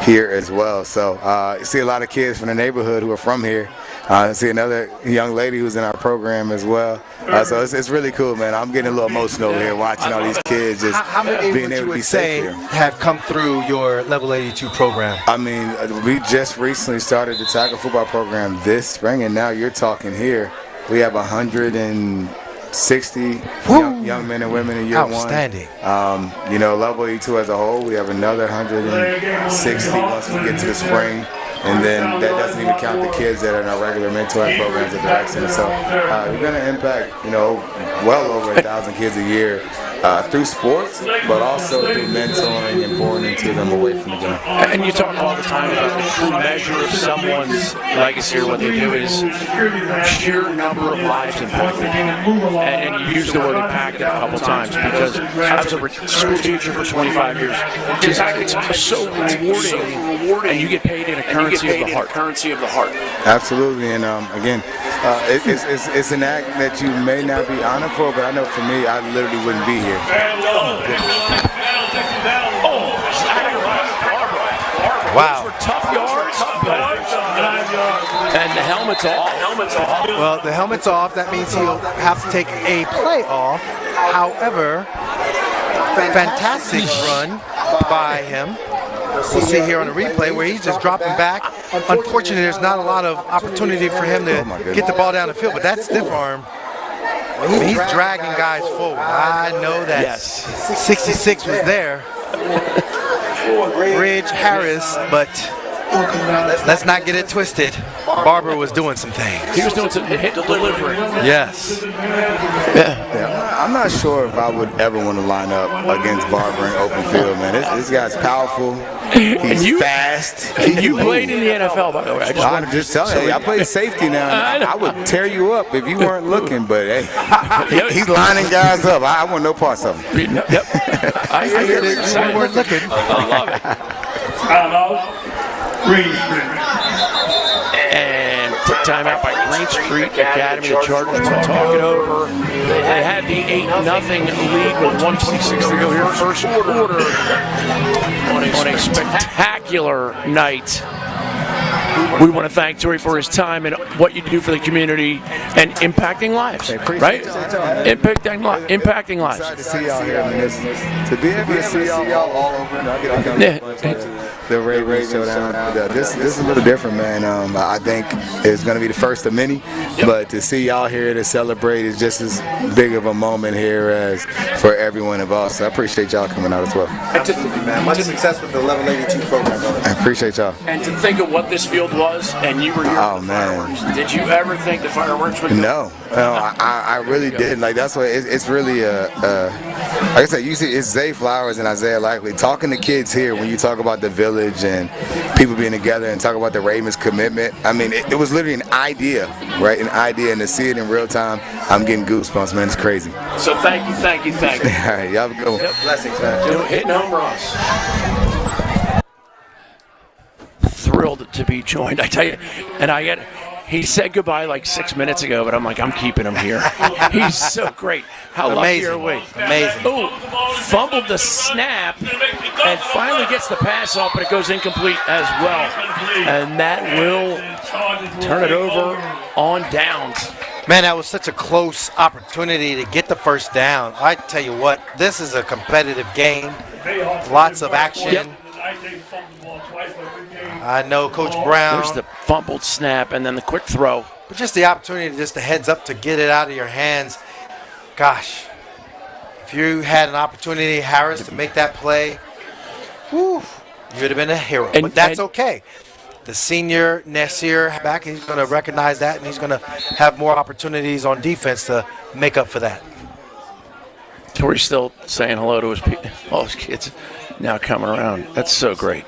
here as well. So you see a lot of kids from the neighborhood who are from here. I see another young lady who's in our program as well. So it's really cool, man. I'm getting a little emotional here watching all these kids just How many being would able you to be would say safe here. have come through your Level 82 program? I mean, we just recently started the tackle football program this spring, and now you're talking here. We have 160 young men and women in year Outstanding. one. You know, Level 82 as a whole, we have another 160 once we get to the spring. And then that doesn't even count the kids that are in our regular mentoring programs at the rec center. So we're going to impact, you know, well over 1,000 kids a year through sports, but also through mentoring and pouring into them away from the game. And you talk all the time about the true measure of someone's legacy or what they do is sheer number of lives impacted. And you use the word impacted a couple times because I was a school teacher for 25 years. It's so rewarding, and you get paid in a currency of the heart. Absolutely, and again, it's an act that you may not be honored for, but I know for me, I literally wouldn't be here. Wow. Those were tough yards, and the helmet's off. Well, the helmet's off. That means he'll have to take a play off. However, fantastic run by him. We'll see here on the replay where he's just dropping back. Unfortunately, there's not a lot of opportunity for him to get the ball down the field, but that stiff arm, I mean, he's dragging guys forward. I know that 66 was there. Ridge Harris, but let's not get it twisted. Barber was doing some things. He was doing some hit delivery. Yes. I'm not sure if I would ever want to line up against Barber in open field, man. This guy's powerful. He's fast. You played in the NFL, by the way. I'm just telling you, I play safety now. I would tear you up if you weren't looking, but hey, he's lining guys up. I want no parts of him. Yep. I hear it. We weren't looking. I love it. And quick timeout by Green Street Academy. The Chargers will talk it over. They had the 8-0 lead with 1:26 to go here. First quarter on a spectacular night. We want to thank Tori for his time and what you do for the community and impacting lives, right? Impacting lives. Excited to see y'all here. I mean, to be able to see y'all all over the Ravens Showdown. This is a little different, man. I think it's going to be the first of many, but to see y'all here to celebrate is just as big of a moment here as for everyone involved. So I appreciate y'all coming out as well. Man, much success with the Level 82 program, brother. I appreciate y'all. And to think of what this field was, and you were here for the fireworks. Did you ever think the fireworks would go? No, I really didn't. Like, that's why it's really like I said, usually it's Zay Flowers and Isaiah Likely talking to kids here when you talk about the village and people being together and talk about the Ravens commitment. I mean, it was literally an idea, right? An idea, and to see it in real time, I'm getting goosebumps, man. It's crazy. So thank you. All right, y'all have a good one. Blessings, man. Hitting home runs. Thrilled to be joined, I tell you, and I get He said goodbye like 6 minutes ago, but I'm like, I'm keeping him here. He's so great. How lucky are we? Amazing. Oh, fumbled the snap and finally gets the pass off, but it goes incomplete as well. And that will turn it over on downs. Man, that was such a close opportunity to get the first down. I tell you what, this is a competitive game. Lots of action. Yep. I know Coach Brown. There's the fumbled snap and then the quick throw. But just the opportunity, just the heads up to get it out of your hands. Gosh, if you had an opportunity, Harris, to make that play, whew, you would have been a hero. But that's okay. The senior Nasir back, he's going to recognize that, and he's going to have more opportunities on defense to make up for that. Tori's still saying hello to all his kids now coming around. That's so great.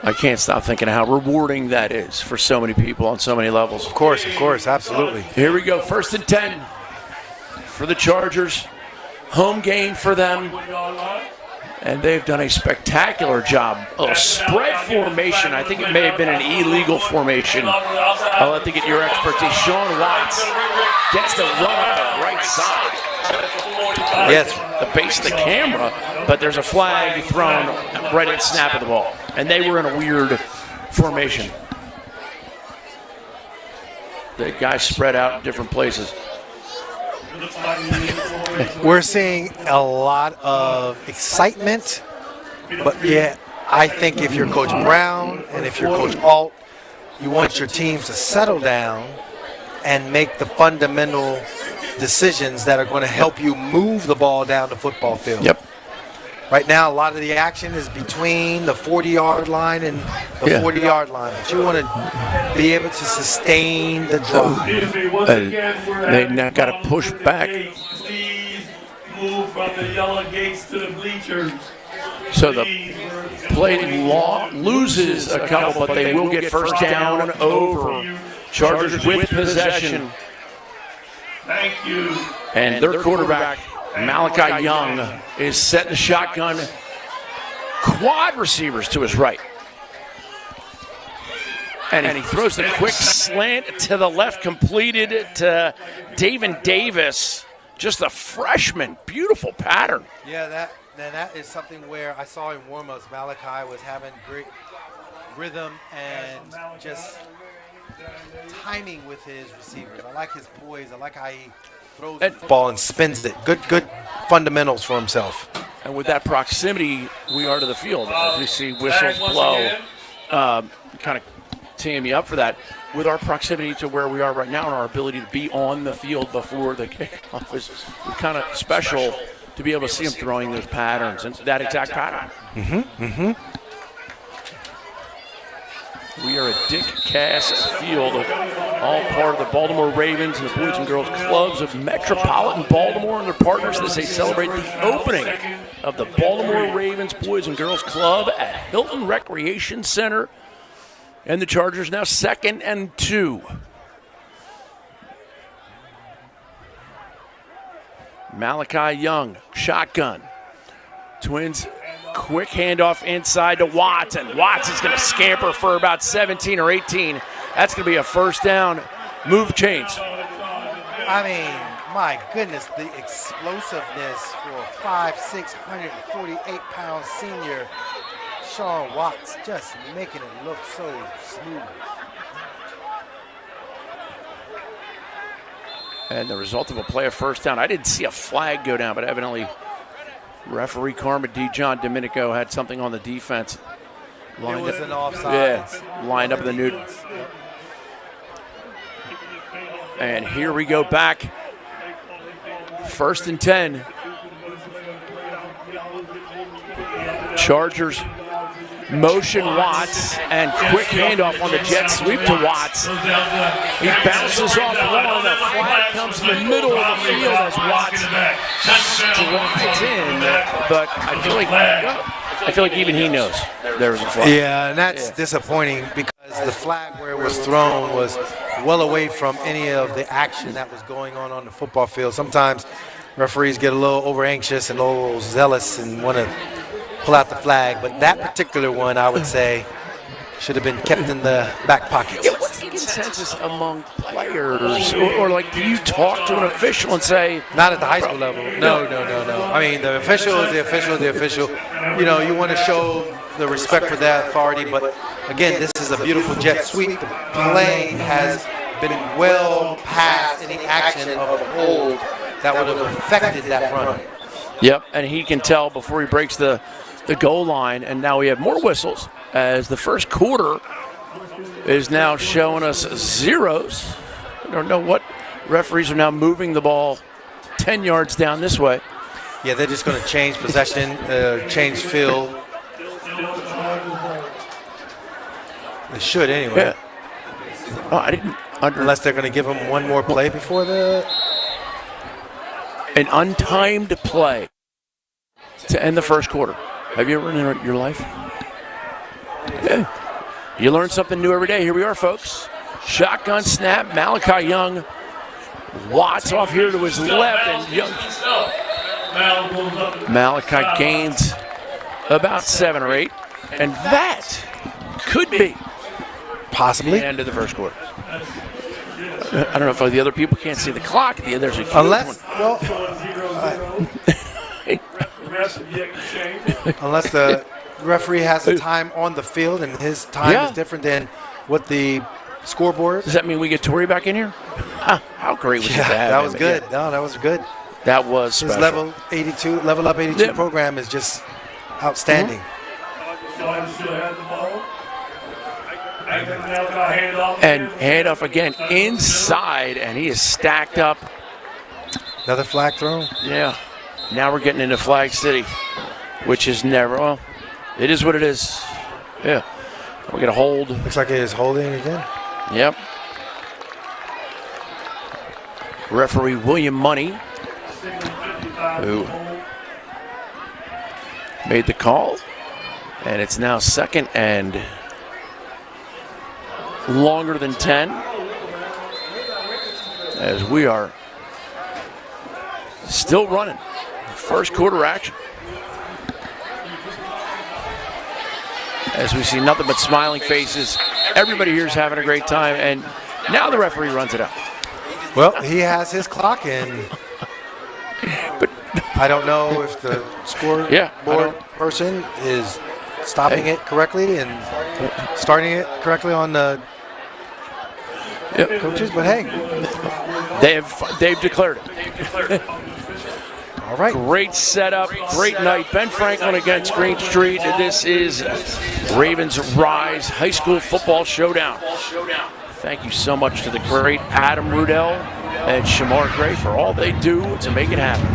I can't stop thinking how rewarding that is for so many people on so many levels. Of course, absolutely. Here we go, 1st and 10 for the Chargers. Home game for them. And they've done a spectacular job. A spread formation. I think it may have been an illegal formation. I'll let you get your expertise. Sean Watts gets the run up the right side. Yes. The base of the camera, but there's a flag thrown right at snap of the ball. And they were in a weird formation. The guys spread out in different places. We're seeing a lot of excitement, but yeah, I think if you're Coach Brown and if you're Coach Alt, you want your teams to settle down and make the fundamental decisions that are going to help you move the ball down the football field. Yep. Right now, a lot of the action is between the 40-yard line and the 40-yard line. But you want to be able to sustain the drive. They now got to push back. Move from the yellow gates to the bleachers. So the play loses a couple, but they will get first down over. Chargers with possession. Thank you. And their quarterback, Malachi Young, is setting the shotgun. Quad receivers to his right. And he throws the quick slant to the left, completed to David Davis. Just a freshman. Beautiful pattern. Yeah, that is something where I saw in warm-ups, Malachi was having great rhythm and just timing with his receivers. I like his poise. I like how he throws the ball and spins it. Good fundamentals for himself. And with that proximity we are to the field, as we see whistles blow, kind of teeing me up for that. With our proximity to where we are right now and our ability to be on the field before the kickoff is kind of special to be able to see him throwing those patterns and that exact pattern. We are at Dick Cass Field, all part of the Baltimore Ravens and the Boys and Girls Clubs of Metropolitan Baltimore and their partners as they celebrate the opening of the Baltimore Ravens Boys and Girls Club at Hilton Recreation Center. And the Chargers now 2nd and 2. Malachi Young, shotgun. Twins, quick handoff inside to Watts, and Watts is going to scamper for about 17 or 18. That's going to be a first down. Move chains. I mean, my goodness, the explosiveness for a 5'6", 148-pound senior Sean Watts, just making it look so smooth. And the result of a play of first down. I didn't see a flag go down, but evidently referee Carmen John Domenico had something on the defense. It was an offside. Yeah, lined up in the new. And here we go back. 1st and 10. Chargers motion Watts and quick handoff on the jet sweep to Watts. He bounces off one and the flag comes to the middle of the field as Watts strides in. But I feel like even he knows there was a flag. Yeah, and that's disappointing because the flag where it was thrown was well away from any of the action that was going on the football field. Sometimes referees get a little over anxious and a little zealous and want to pull out the flag, but that particular one, I would say, should have been kept in the back pocket. Yeah, consensus among players, or like, do you talk to an official and say? Not at the high school level. No. I mean, the official is the official. You know, you want to show the respect for that authority, but again, this is a beautiful jet sweep. The play has been well past any action of a hold that would have affected that run. Yep, and he can tell before he breaks the goal line, and now we have more whistles as the first quarter is now showing us zeros. I don't know what referees are now moving the ball 10 yards down this way. Yeah, they're just going to change possession, change field. They should anyway. Yeah. Oh, I didn't. Unless they're going to give him one more play before an untimed play to end the first quarter. Have you ever in your life? Yeah. You learn something new every day. Here we are, folks. Shotgun snap. Malachi Young. Watts off here to his left, and Young. Malachi gains about 7 or 8, and that could be possibly the end of the first quarter. I don't know if the other people can't see the clock. There's a huge unless the referee has the time on the field, and his time is different than what the scoreboard. Does that mean we get Torrey back in here? How great was that? That was good. Yeah. No, that was good. That was his special. level up 82 program is just outstanding. And handoff again inside, and he is stacked up. Another flag throw? Yeah. Now we're getting into Flag City, which is never, well, it is what it is. Yeah. We get a hold. Looks like it is holding again. Yep. Referee William Money, who made the call, and it's now second and longer than 10, as we are still running first quarter action, as we see nothing but smiling faces. Everybody here is having a great time, and now the referee runs it out. Well, he has his clock in, but I don't know if the scoreboard person is stopping it correctly and starting it correctly on the coaches, but hey, they've declared it. All right. Great setup, great night. Ben Franklin against Green Street. This is Ravens Rise High School Football Showdown. Thank you so much to the great Adam Rudell and Shamar Gray for all they do to make it happen.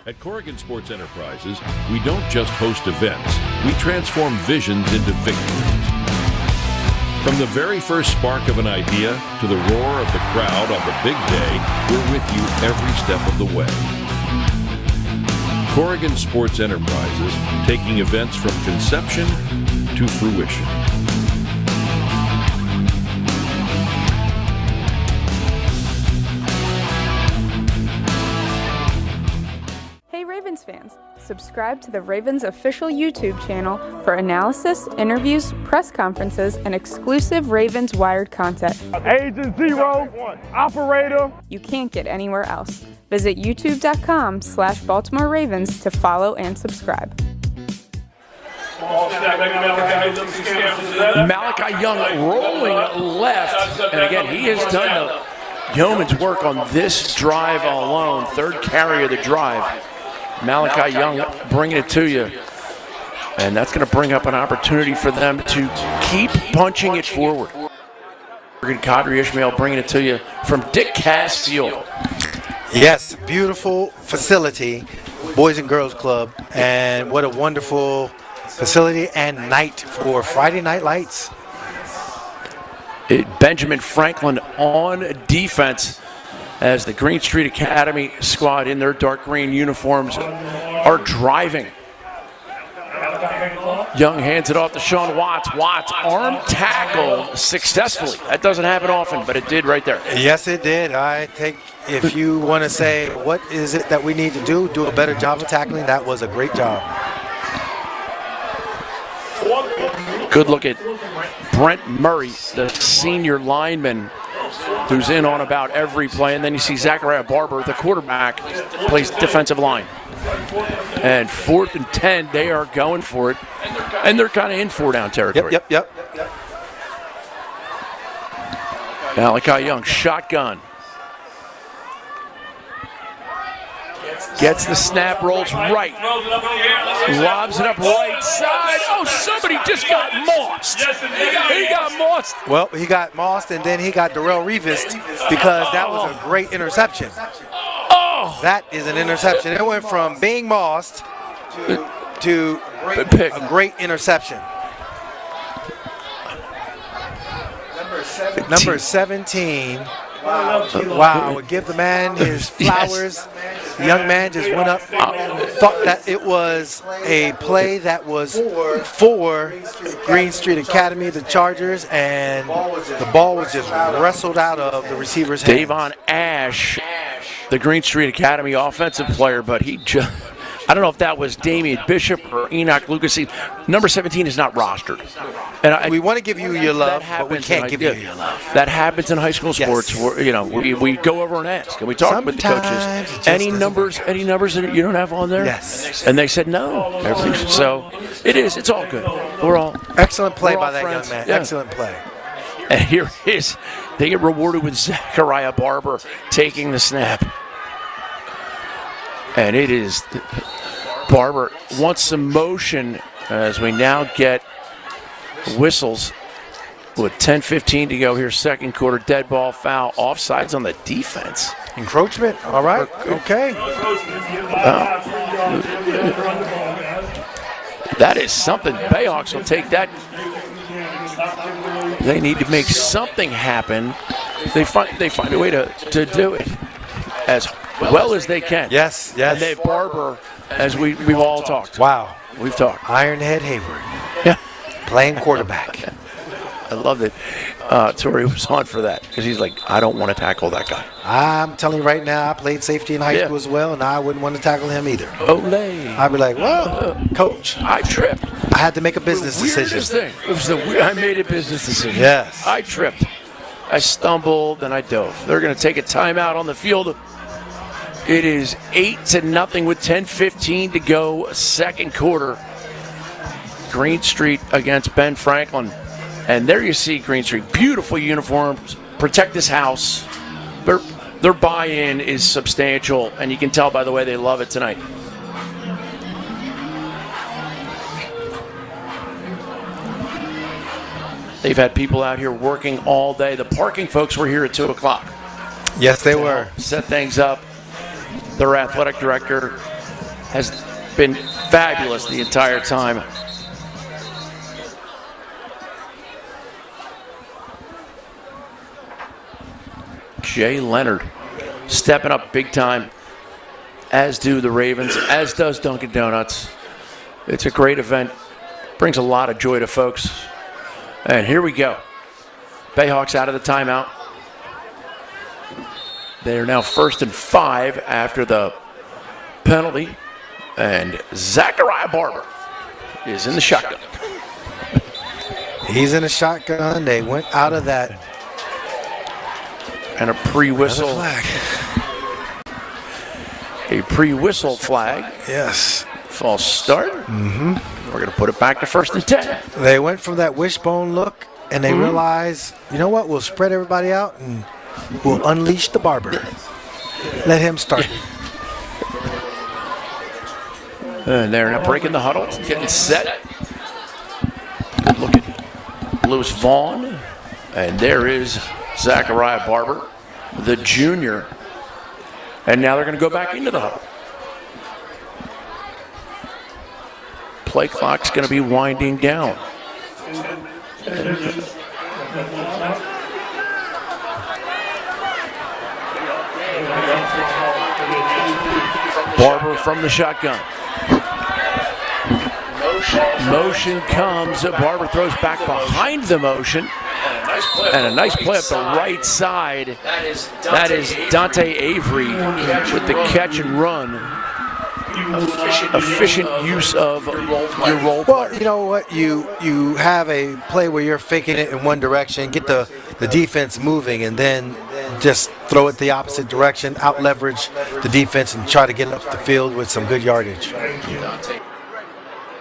At Corrigan Sports Enterprises, we don't just host events, we transform visions into victories. From the very first spark of an idea to the roar of the crowd on the big day, we're with you every step of the way. Corrigan Sports Enterprises, taking events from conception to fruition. Hey Ravens fans, subscribe to the Ravens official YouTube channel for analysis, interviews, press conferences, and exclusive Ravens Wired content. Agent Zero, operator. You can't get anywhere else. Visit youtube.com/Baltimore Ravens to follow and subscribe. Malachi Young rolling left, and again, he has done the yeoman's work on this drive alone. Third carry of the drive. Malachi Young bringing it to you, and that's going to bring up an opportunity for them to keep punching it forward. Kadri Ishmael bringing it to you from Dick Cass Field. Yes, beautiful facility, Boys and Girls Club, and what a wonderful facility and night for Friday Night Lights. Benjamin Franklin on defense, as the Green Street Academy squad in their dark green uniforms are driving. Young hands it off to Sean Watts. Watts arm tackle successfully. That doesn't happen often, but it did right there. Yes, it did. I think if you want to say what is it that we need to do a better job of tackling, that was a great job. Good look at Brent Murray, the senior lineman, who's in on about every play. And then you see Zachariah Barber, the quarterback, plays defensive line. And 4th and 10, they are going for it. And they're kind of in 4-down territory. Yep. Malachi Young, shotgun. Gets the snap, rolls right. Lobs it up right side. Oh, somebody just got mossed. He got mossed. Well, he got mossed, and then he got Darrell Revis because that was a great interception. Oh! That is an interception. It went from being mossed to a great interception. Number 17. Wow, give the man his flowers. The young man just went up, thought that it was a play that was for Green Street Academy, the Chargers, and the ball was just wrestled out of the receiver's hands. Davon Ash, the Green Street Academy offensive player, but he just... I don't know if that was Damian Bishop or Enoch Lucas. Number 17 is not rostered. And we want to give you your love, but we can't give you your love. That happens in high school sports. Where, we go over and ask, and we talk with the coaches. Any numbers that you don't have on there? Yes. And they said no. So it's all good. We're all excellent play by that friends. young man. Yeah. Excellent play. And here is, they get rewarded with Zachariah Barber taking the snap. And it is Barber wants some motion as we now get whistles with 10:15 to go here, second quarter. Dead ball, foul, offsides on the defense. Encroachment, all right, okay. That is something. Bayhawks will take that. They need to make something happen. They find a way to do it as well as they can. Yes. And they Barber, as we've all talked. Wow. We've talked. Ironhead Hayward. Yeah. Playing quarterback. I love that Torrey was on for that because he's like, I don't want to tackle that guy. I'm telling you right now, I played safety in high school as well, and I wouldn't want to tackle him either. Olay. I'd be like, well, coach. I tripped. I had to make a business decision. Thing. It was I made a business decision. Yes. I tripped. I stumbled, and I dove. They're going to take a timeout on the field. It is 8-0 with 10:15 to go, second quarter. Green Street against Ben Franklin. And there you see Green Street. Beautiful uniforms. Protect this house. Their buy-in is substantial, and you can tell by the way they love it tonight. They've had people out here working all day. The parking folks were here at 2 o'clock. Yes, they were. Set things up. Their athletic director has been fabulous the entire time. Jay Leonard stepping up big time, as do the Ravens, as does Dunkin' Donuts. It's a great event. Brings a lot of joy to folks. And here we go. Bayhawks out of the timeout. They are now 1st and 5 after the penalty. And Zachariah Barber is in the shotgun. He's in a shotgun. They went out of that. And a pre-whistle. A pre-whistle flag. Yes. False start. Mm-hmm. We're going to put it back to 1st and 10. They went from that wishbone look, and they realized, you know what, we'll spread everybody out, and we'll unleash the Barber. Let him start. And they're now breaking the huddle, getting set. Good look at Lewis Vaughn. And there is Zachariah Barber, the junior. And now they're going to go back into the huddle. Play clock's going to be winding down. Barber from the shotgun. Motion comes. Barber throws back behind the motion. And a nice play up the right side. That is Dante Avery with the catch and run. efficient use of your role. Well, you know what? You have a play where you're faking it in one direction, get the defense moving, and then just throw it the opposite direction, out leverage the defense, and try to get up the field with some good yardage.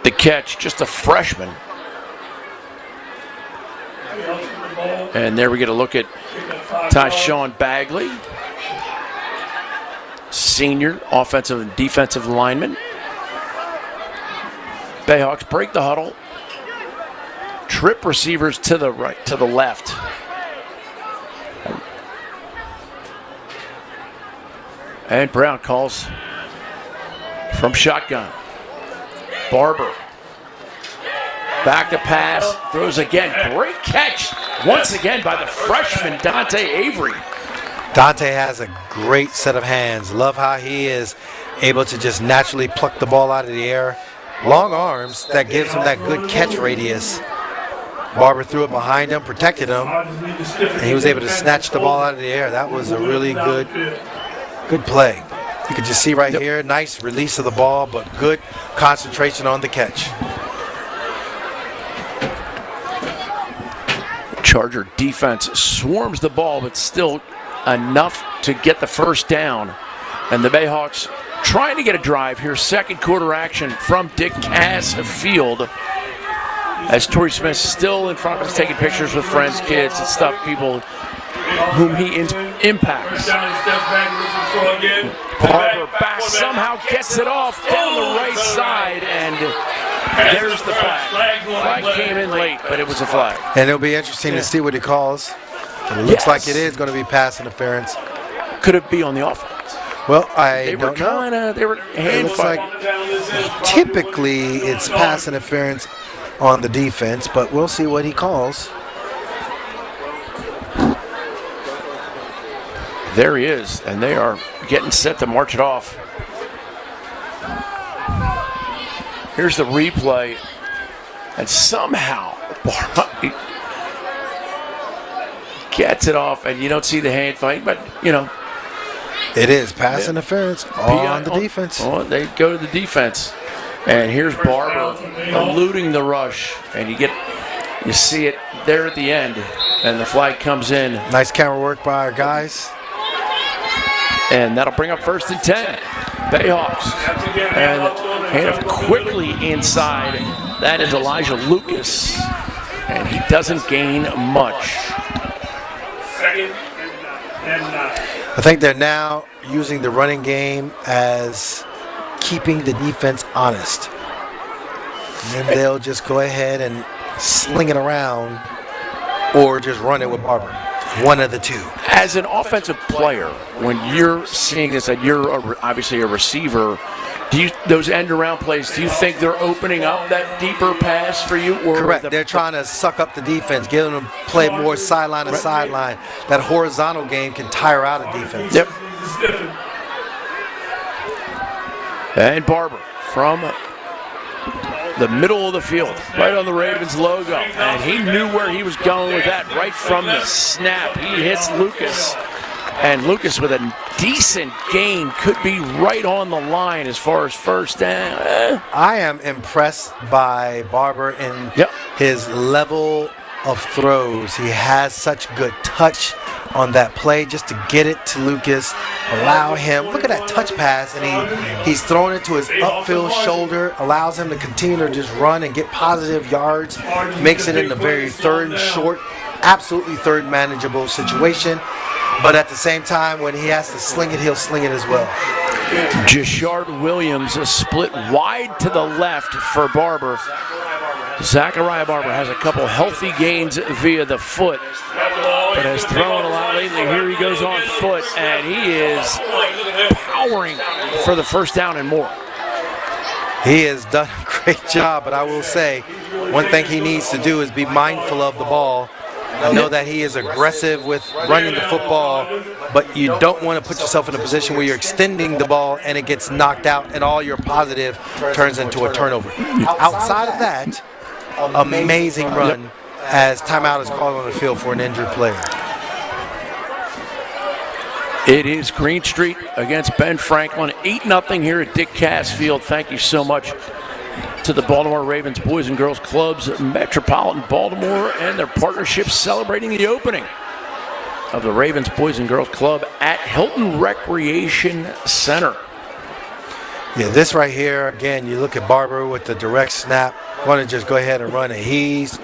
The catch, just a freshman. And there we get a look at Tyshawn Bagley, senior offensive and defensive lineman. Bayhawks break the huddle. Trip receivers to the right, to the left. And Brown calls from shotgun. Barber. Back to pass. Throws again. Great catch once again by the freshman Dante Avery. Dante has a great set of hands. Love how he is able to just naturally pluck the ball out of the air. Long arms that gives him that good catch radius. Barber threw it behind him, protected him, and he was able to snatch the ball out of the air. That was a really good play. You could just see right here, nice release of the ball, but good concentration on the catch. Charger defense swarms the ball, but still enough to get the first down. And the Bayhawks trying to get a drive here. Second quarter action from Dick Cass Field. As Torrey Smith still in front of us taking pictures with friends, kids, and stuff, people whom he impacts. Barber back somehow gets it off down the right side, and there's the flag. Flag came in late, but it was a flag. And it'll be interesting to see what he calls. It looks like it is going to be pass interference. Could it be on the offense? Well, I don't know. They were hand fighting. Typically, it's pass interference on the defense, but we'll see what he calls. There he is, and they are getting set to march it off. Here's the replay, and somehow Barber gets it off, and you don't see the hand fight, but you know. It is pass interference on the defense. Oh, they go to the defense. And here's Barber eluding the rush, and you see it there at the end, and the flag comes in. Nice camera work by our guys. And that'll bring up 1st and 10. Bayhawks. And hand it quickly inside. That is Elijah Lucas, and he doesn't gain much. I think they're now using the running game as keeping the defense honest. And then they'll just go ahead and sling it around or just run it with Barber. One of the two. As an offensive player, when you're seeing this, and you're obviously a receiver, those end around plays, do you think they're opening up that deeper pass for you? Or correct. They're trying to suck up the defense, get them to play more sideline to sideline. That horizontal game can tire out a defense. Yep. And Barber from the middle of the field, right on the Ravens logo. And he knew where he was going with that right from the snap. He hits Lucas. And Lucas with a decent gain could be right on the line as far as first down. I am impressed by Barber in his level of throws. He has such good touch on that play just to get it to Lucas, allow him, look at that touch pass, and he's throwing it to his upfield shoulder, allows him to continue to just run and get positive yards, makes it in a very third and short, absolutely third manageable situation, but at the same time, when he has to sling it, he'll sling it as well. Jashard Williams, a split wide to the left for Barber. Zachariah Barber has a couple healthy gains via the foot, but has thrown a lot lately. Here he goes on foot, and he is powering for the first down and more. He has done a great job, but I will say one thing he needs to do is be mindful of the ball. I know that he is aggressive with running the football, but you don't want to put yourself in a position where you're extending the ball and it gets knocked out and all your positive turns into a turnover. Outside of that, amazing run as timeout is called on the field for an injured player. It is Green Street against Ben Franklin. 8-0 here at Dick Cass Field. Thank you so much to the Baltimore Ravens Boys and Girls Clubs, Metropolitan Baltimore, and their partnership celebrating the opening of the Ravens Boys and Girls Club at Hilton Recreation Center. Yeah, this right here, again, you look at Barber with the direct snap. Want to just go ahead and run it. He's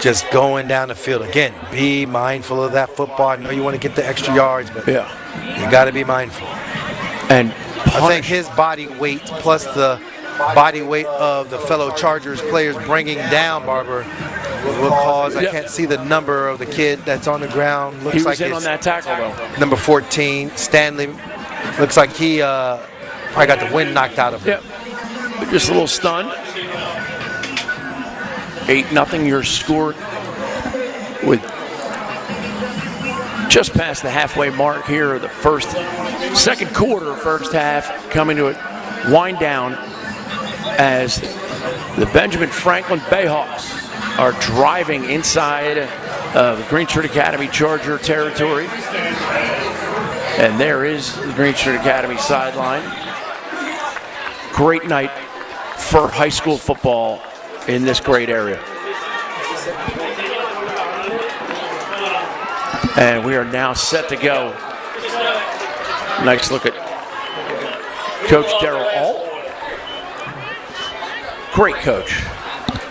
just going down the field. Again, be mindful of that football. I know you want to get the extra yards, but you got to be mindful. And I think his body weight plus the body weight of the fellow Chargers players bringing down Barber will cause, I can't see the number of the kid that's on the ground. Looks He was like in on that tackle, though. Number 14, Stanley. Looks like he probably got the wind knocked out of him. Yep. Just a little stunned. 8-0 your score with just past the halfway mark here of the second quarter, first half, coming to a wind down as the Benjamin Franklin Bayhawks are driving inside of Green Street Academy Charger territory. And there is the Green Street Academy sideline. Great night for high school football in this great area. And we are now set to go. Nice look at Coach Darrell Alt. Great coach.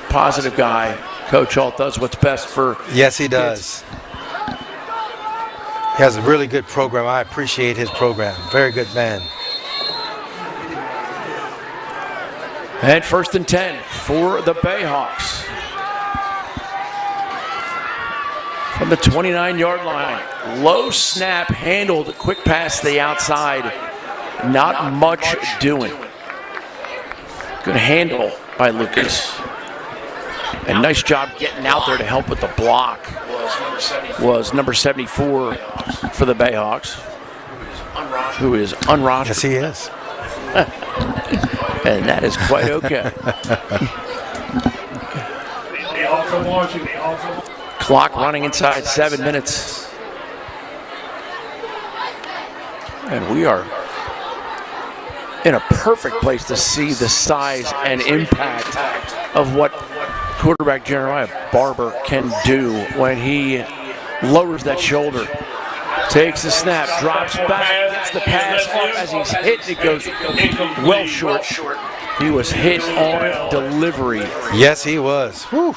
Positive guy. Coach Alt does what's best for Yes, he does. He has a really good program. I appreciate his program. Very good man. And 1st and 10 for the Bayhawks. From the 29-yard line. Low snap, handled, quick pass to the outside. Not much doing. Good handle by Lucas. And nice job getting out there to help with the block. Was number 74 for the Bayhawks. Who is unrostered. Yes, he is. And that is quite okay. Clock running inside 7 minutes. And we are in a perfect place to see the size and impact of what quarterback Jeremiah Barber can do when he lowers that shoulder. Takes the snap, drops back, gets the pass off as he's hit. It goes well short. He was hit on delivery. Yes, he was. Whew.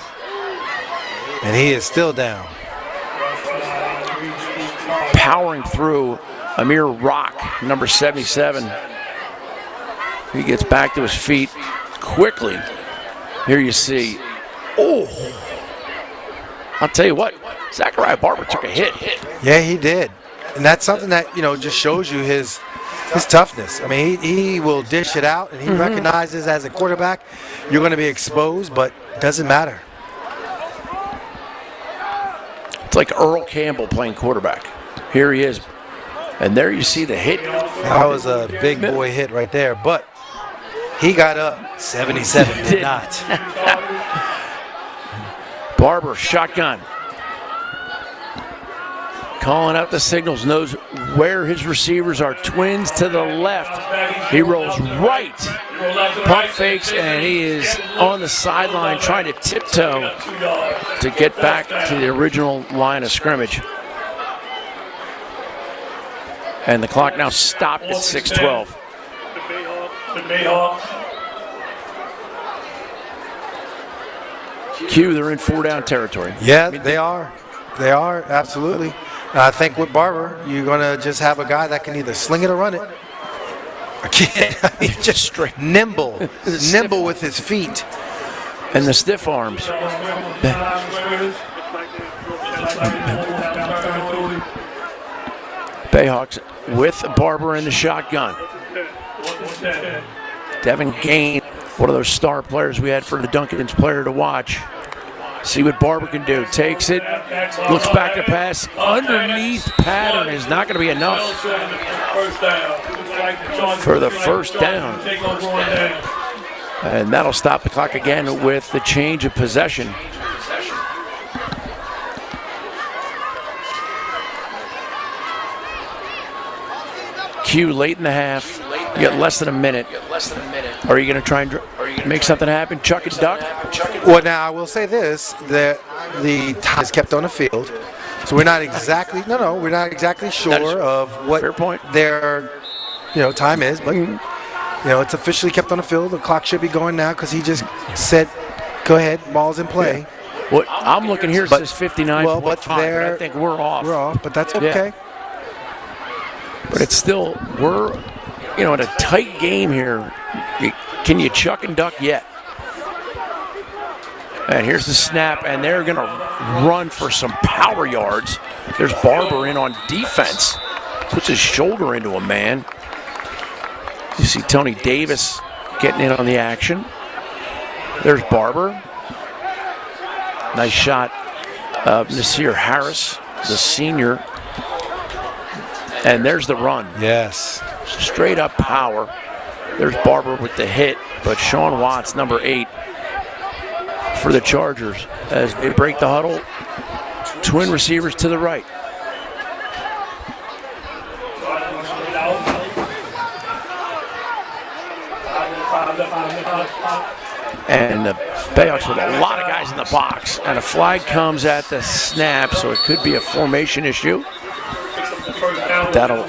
And he is still down. Powering through Amir Rock, number 77. He gets back to his feet quickly. Here you see. Oh, I'll tell you what, Zachariah Barber took a hit. Yeah, he did. And that's something that, just shows you his toughness. I mean, he will dish it out, and he recognizes as a quarterback, you're going to be exposed, but it doesn't matter. It's like Earl Campbell playing quarterback. Here he is. And there you see the hit. That was a big boy hit right there, but he got up. 77 did not. Barber, shotgun. Calling out the signals, knows where his receivers are. Twins to the left. He rolls right. Pump fakes, and he is on the sideline trying to tiptoe to get back to the original line of scrimmage. And the clock now stopped at 6:12. Q, they're in 4-down territory. Yeah, they are. They are, absolutely. I think with Barber, you're going to just have a guy that can either sling it or run it. He's just straight nimble with his feet. And the stiff arms. Bayhawks with Barber in the shotgun. Devin Gain, one of those star players we had for the Duncan's player to watch. See what Barber can do. Takes it, looks back to pass. Underneath pattern is not going to be enough for the first down. And that'll stop the clock again with the change of possession. Q, late in the half. You got less than a minute. Are you going to try and make something happen? Chuck and duck? Well, now I will say this: that the time is kept on the field, so we're not exactly we're not exactly sure of what their time is, but it's officially kept on the field. The clock should be going now because he just said, "Go ahead, ball's in play." Yeah. Well, I'm looking here. It says 59. Well, but I think we're off. We're off, but that's okay. Yeah. But it's still in a tight game here. Can you chuck and duck yet? And here's the snap, and they're going to run for some power yards. There's Barber in on defense. Puts his shoulder into a man. You see Tony Davis getting in on the action. There's Barber. Nice shot of Nasir Harris, the senior. And there's the run. Yes. Straight up power. There's Barber with the hit, but Sean Watts, number 8, for the Chargers as they break the huddle. Twin receivers to the right. And the Bayhawks with a lot of guys in the box. And a flag comes at the snap, so it could be a formation issue. That'll...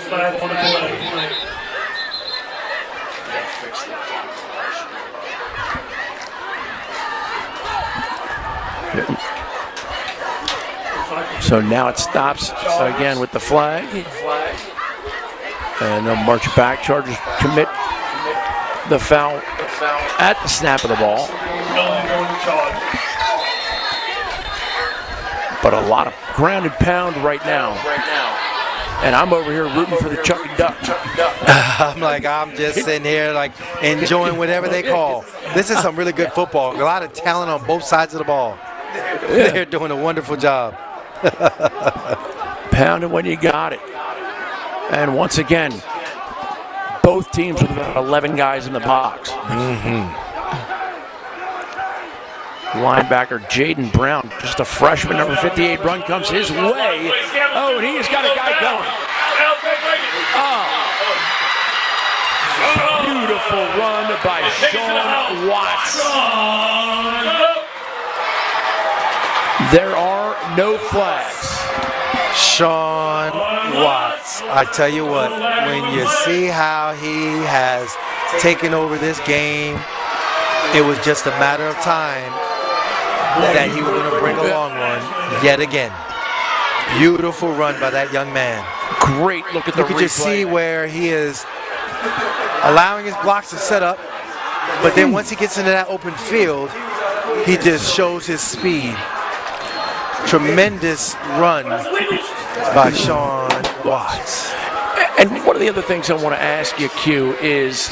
So now it stops again with the flag. And they'll march back. Chargers commit the foul at the snap of the ball. But a lot of ground and pound right now. And I'm over here rooting for the Chuck and Duck. I'm just sitting here enjoying whatever they call. This is some really good football. A lot of talent on both sides of the ball. Yeah. They're doing a wonderful job. Pound it when you got it. And once again, both teams with about 11 guys in the box. Linebacker Jaden Brown, just a freshman, number 58, run comes his way. Oh, and he has got a guy going. Beautiful run by Sean Watts. There are no flags. Sean Watts, I tell you what, when you see how he has taken over this game, it was just a matter of time that he was going to bring a long one yet again. Beautiful run by that young man. Great look at the replay. You can just see where he is allowing his blocks to set up, but then once he gets into that open field, he just shows his speed. Tremendous run by Sean Watts. And one of the other things I want to ask you, Q, is,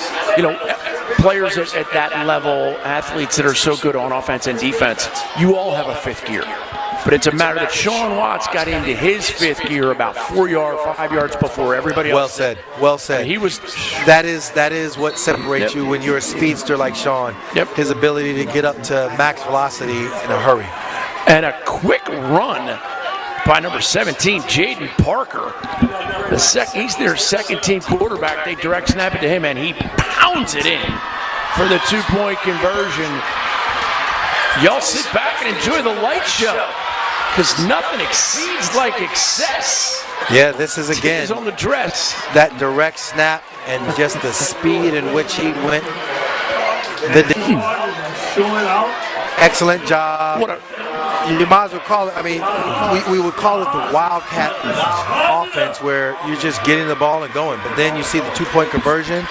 players at that level, athletes that are so good on offense and defense, you all have a fifth gear. But it's a matter that Sean Watts got into his fifth gear about 5 yards before everybody else. Well said. Well said. He was. That is what separates you when you're a speedster like Sean. His ability to get up to max velocity in a hurry. And a quick run by number 17, Jaden Parker. He's their second team quarterback. They direct snap it to him, and he pounds it in for the 2-point conversion. Y'all sit back and enjoy the light show, because nothing exceeds like excess. Yeah, this is again on the dress. That direct snap and just the speed in which he went. Excellent job. You might as well call it, we would call it the Wildcat offense, where you're just getting the ball and going. But then you see the 2-point conversion,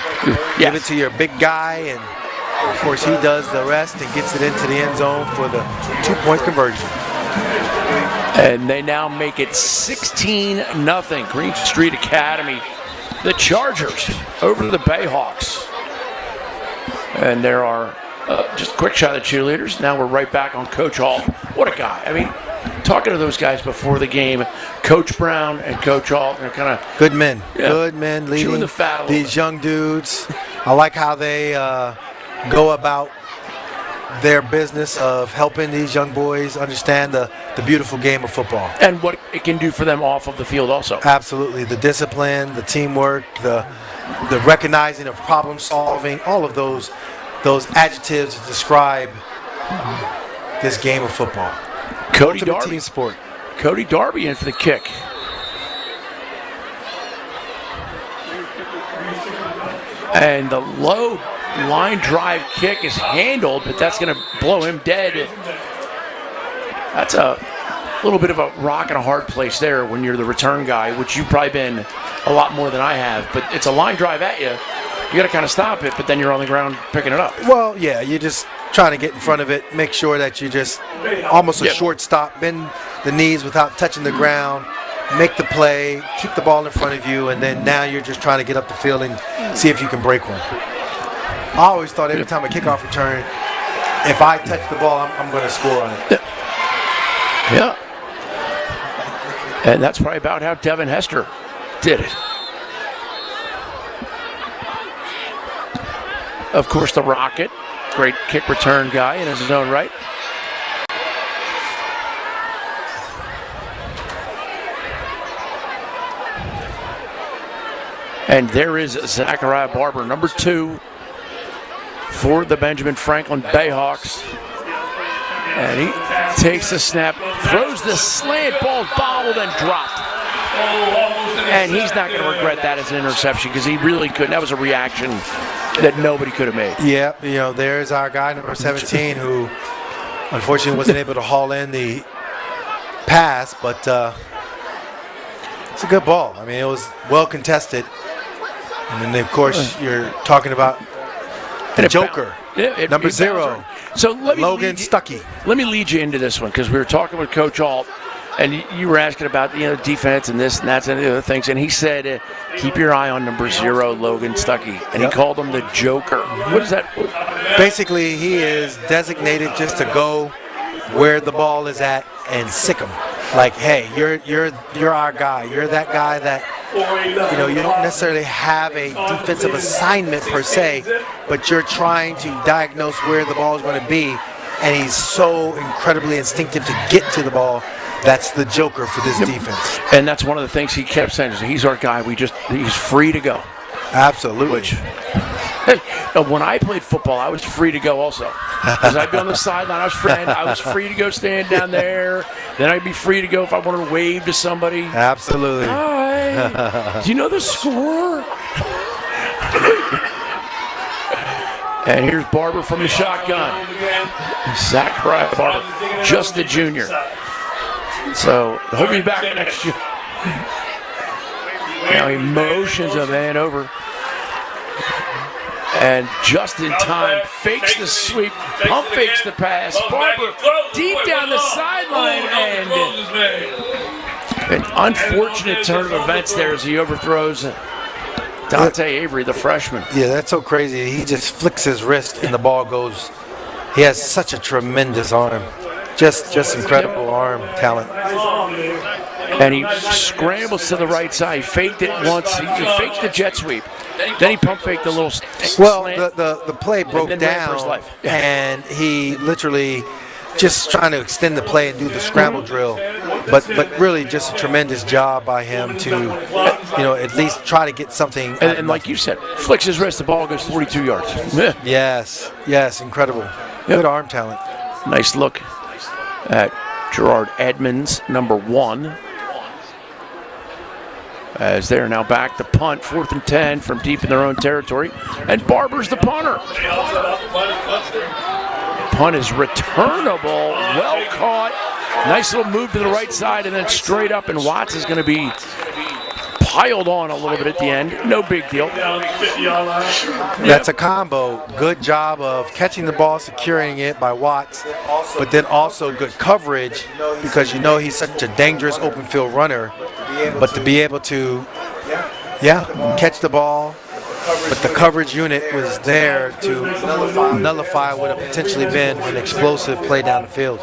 give it to your big guy, and of course he does the rest and gets it into the end zone for the 2-point conversion. And they now make it 16-0. Green Street Academy, the Chargers over to the Bayhawks. And there are just a quick shot of the cheerleaders. Now we're right back on Coach Hall. What a guy. I mean, talking to those guys before the game, Coach Brown and Coach Hall are kind of good men. Good men leading these young dudes. I like how they go about their business of helping these young boys understand the beautiful game of football. And what it can do for them off of the field also. Absolutely. The discipline, the teamwork, the the recognizing of problem solving, all of those adjectives to describe this game of football. Cody Ultimate Darby. team sport. Cody Darby in for the kick. And the low line drive kick is handled, but that's going to blow him dead. That's a little bit of a rock and a hard place there when you're the return guy, which you've probably been a lot more than I have. But it's a line drive at you. You got to kind of stop it, but then you're on the ground picking it up. Well, yeah, you're just trying to get in front of it, make sure that you just almost a short stop, bend the knees without touching the ground, make the play, keep the ball in front of you, and then now you're just trying to get up the field and see if you can break one. I always thought every time a kickoff return, if I touch the ball, I'm going to score on it. Yeah. And that's probably about how Devin Hester did it. Of course, the Rocket, great kick return guy in his own right. And there is Zachariah Barber, number 2 for the Benjamin Franklin Bayhawks. And he takes the snap, throws the slant ball, bobbled and dropped. And he's not going to regret that as an interception because he really couldn't. That was a reaction that nobody could have made. Yeah, there's our guy, number 17, who unfortunately wasn't able to haul in the pass, but it's a good ball. I mean, it was well contested. And then, of course, you're talking about the Joker, number 0, so Logan Stuckey. Let me lead you into this one because we were talking with Coach Alt, and you were asking about defense and this and that and the other things, and he said, keep your eye on number 0, Logan Stuckey, and he called him the Joker. What is that? Basically, he is designated just to go where the ball is at and sick him. Like, hey, you're our guy. You're that guy that you don't necessarily have a defensive assignment per se, but you're trying to diagnose where the ball is going to be, and he's so incredibly instinctive to get to the ball. That's the Joker for this defense. And that's one of the things he kept saying. He's our guy. He's free to go. Absolutely. Which, when I played football, I was free to go also. Because I'd be on the sideline. I was free to go stand down there. Then I'd be free to go if I wanted to wave to somebody. Absolutely. Hi. Do you know the score? And here's Barber from the shotgun. Zachariah Barber, just a junior. So he'll be back next year. Now he motions a man over. And just in time, fakes the sweep, pump fakes the pass. Barber deep down the sideline, and an unfortunate turn of events there as he overthrows Dante Avery, the freshman. Yeah, that's so crazy. He just flicks his wrist and the ball goes. He has such a tremendous arm. Just incredible arm talent. And he scrambles to the right side. He faked it once. He faked the jet sweep. Then he pump faked the little slant. The play broke down, and he literally just trying to extend the play and do the scramble drill. But really just a tremendous job by him to, at least try to get something. And like you said, flicks his wrist, the ball goes 42 yards. Yes, incredible. Good arm talent. Nice look at Gerard Edmonds, number 1. As they're now back to punt, 4th and 10 from deep in their own territory. And Barber's the punter. Punt is returnable, well caught. Nice little move to the right side and then straight up, and Watts is going to be piled on a little bit at the end. No big deal. That's a combo. Good job of catching the ball, securing it by Watts, but then also good coverage because he's such a dangerous open field runner. But to be able to, catch the ball, but the coverage unit was there to nullify what have potentially been an explosive play down the field.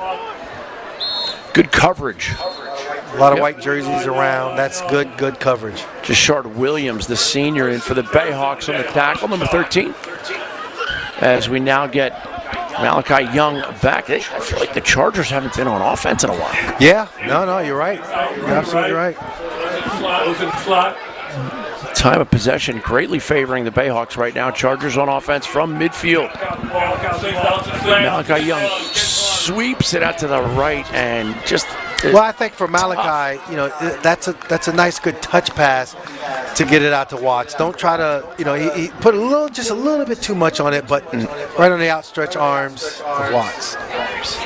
Good coverage. A lot of white jerseys around. That's good coverage. Jashard Williams, the senior, in for the Bayhawks on the tackle, number 13. As we now get Malachi Young back. I feel like the Chargers haven't been on offense in a while. Yeah, no, you're right. You're absolutely right. Time of possession greatly favoring the Bayhawks right now. Chargers on offense from midfield. Malachi Young sweeps it out to the right and just. Well, I think for Malachi, that's a nice, good touch pass to get it out to Watts. Don't try to, he put just a little bit too much on it, but right on the outstretched arms of Watts.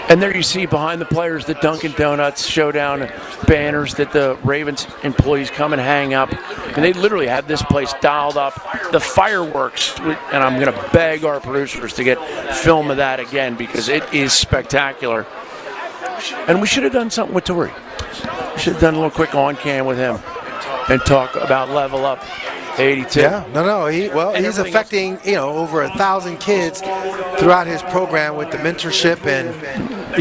And there you see behind the players the Dunkin' Donuts Showdown banners that the Ravens employees come and hang up. And they literally have this place dialed up. The fireworks, and I'm going to beg our producers to get film of that again because it is spectacular. And we should have done something with Torrey. We should have done a little quick on-cam with him and talk about Level Up 82. Yeah, no. He's affecting, over 1,000 kids throughout his program with the mentorship and,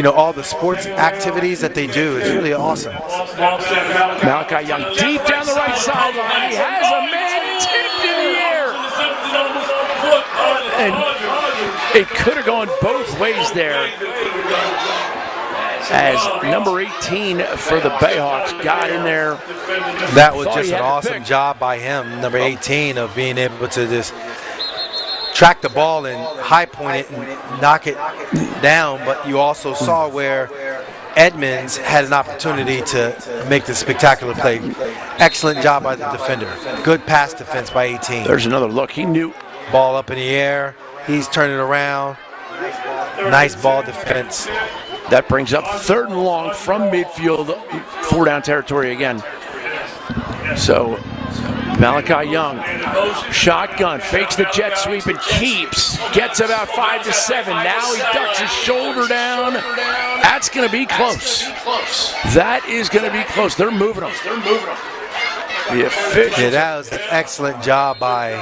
all the sports activities that they do. It's really awesome. Malachi Young deep down the right sideline. He has a man tipped in the air. And it could have gone both ways there. As number 18 for the Bayhawks got in there. That was just an awesome job by him, number 18, of being able to just track the ball and high point it and knock it down. But you also saw where Edmonds had an opportunity to make the spectacular play. Excellent job by the defender. Good pass defense by 18. There's another look. He knew. Ball up in the air. He's turning around. Nice ball defense. That brings up 3rd and long from midfield, 4-down territory again. So Malachi Young, shotgun, fakes the jet sweep and keeps. Gets about 5 to 7. Now he ducks his shoulder down. That's going to be close. That is going to be close. They're moving him. The official. Yeah, that was an excellent job by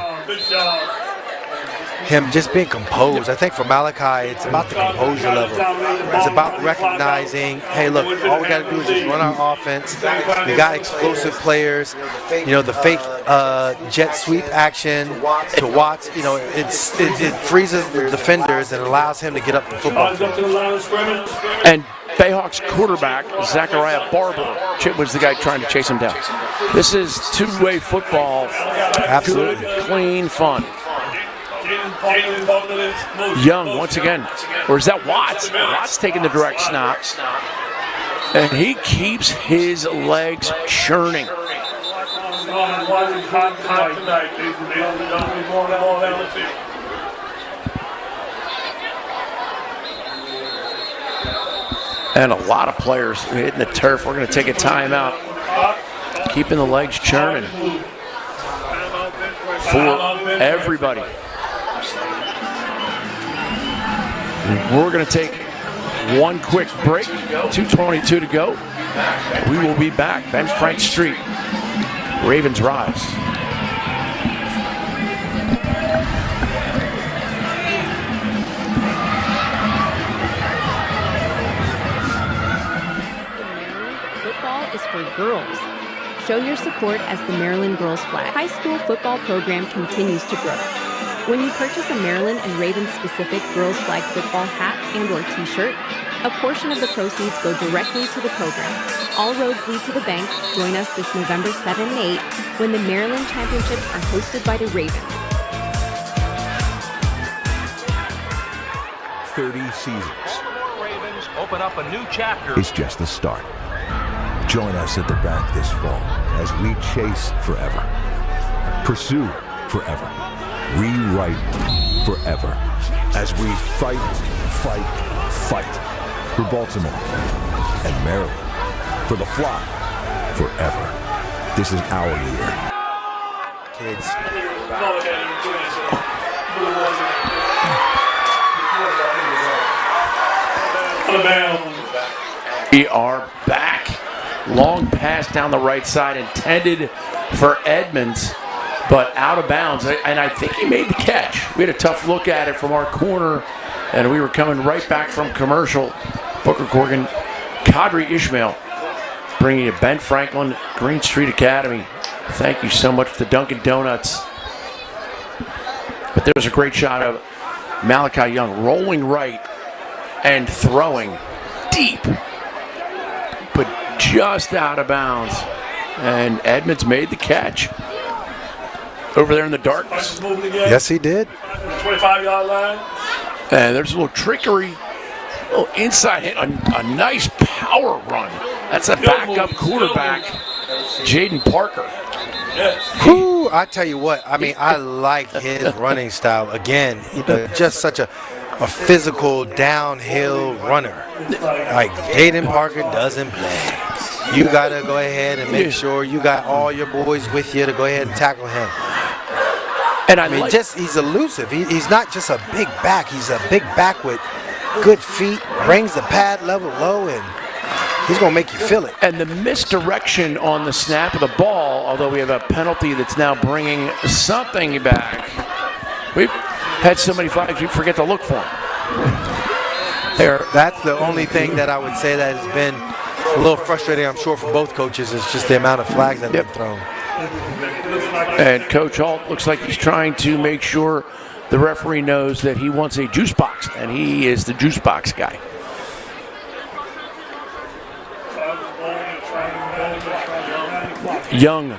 him just being composed. I think for Malachi, it's about the composure level. It's about recognizing, hey, look, all we got to do is just run our offense. We got explosive players. The fake jet sweep action to Watts, it freezes the defenders and allows him to get up the football field. And Bayhawks quarterback, Zachariah Barber, was the guy trying to chase him down. This is two-way football. Absolutely. Good, clean fun. Young once again, or is that Watts? Watts taking the direct snap, and he keeps his legs churning. And a lot of players hitting the turf. We're going to take a timeout, keeping the legs churning for everybody. We're going to take one quick break, 2:22 to go. We will be back. Ben Frank Street, Ravens rise. Football is for girls. Show your support as the Maryland Girls Flag high school football program continues to grow. When you purchase a Maryland and Ravens-specific Girls Flag football hat and/or T-shirt, a portion of the proceeds go directly to the program. All roads lead to the bank. Join us this November 7 and 8 when the Maryland Championships are hosted by the Ravens. 30 seasons. Ravens open up a new chapter. It's just the start. Join us at the bank this fall as we chase forever, pursue forever, rewrite forever, as we fight for Baltimore and Maryland, for the flock forever. This is our year. Kids. We are back. Long pass down the right side intended for Edmonds, but out of bounds. And I think he made the catch. We had a tough look at it from our corner, and we were coming right back from commercial. Booker Corrigan, Kadri Ishmael, bringing you Ben Franklin, Green Street Academy. Thank you so much to Dunkin' Donuts. But there was a great shot of Malachi Young rolling right and throwing deep, but just out of bounds. And Edmonds made the catch. over there in the darkness. Yes, he did. 25-yard line. And there's a little trickery, a little inside hit, a nice power run. That's a backup quarterback, Jaden Parker. Whew, I tell you what, I mean, I like his running style. Again, just such a physical downhill runner. Like Jaden Parker doesn't play. You got to go ahead and make sure you got all your boys with you to go ahead and tackle him. And I mean, he's elusive. He's not just a big back. He's a big back with good feet, brings the pad level low, and he's going to make you feel it. And the misdirection on the snap of the ball, although we have a penalty that's now bringing something back. We've had so many flags, we forget to look for them. That's the only thing that I would say that has been a little frustrating, I'm sure, for both coaches, is just the amount of flags that have been thrown. And Coach Alt looks like he's trying to make sure the referee knows that he wants a juice box, and he is the juice box guy. Young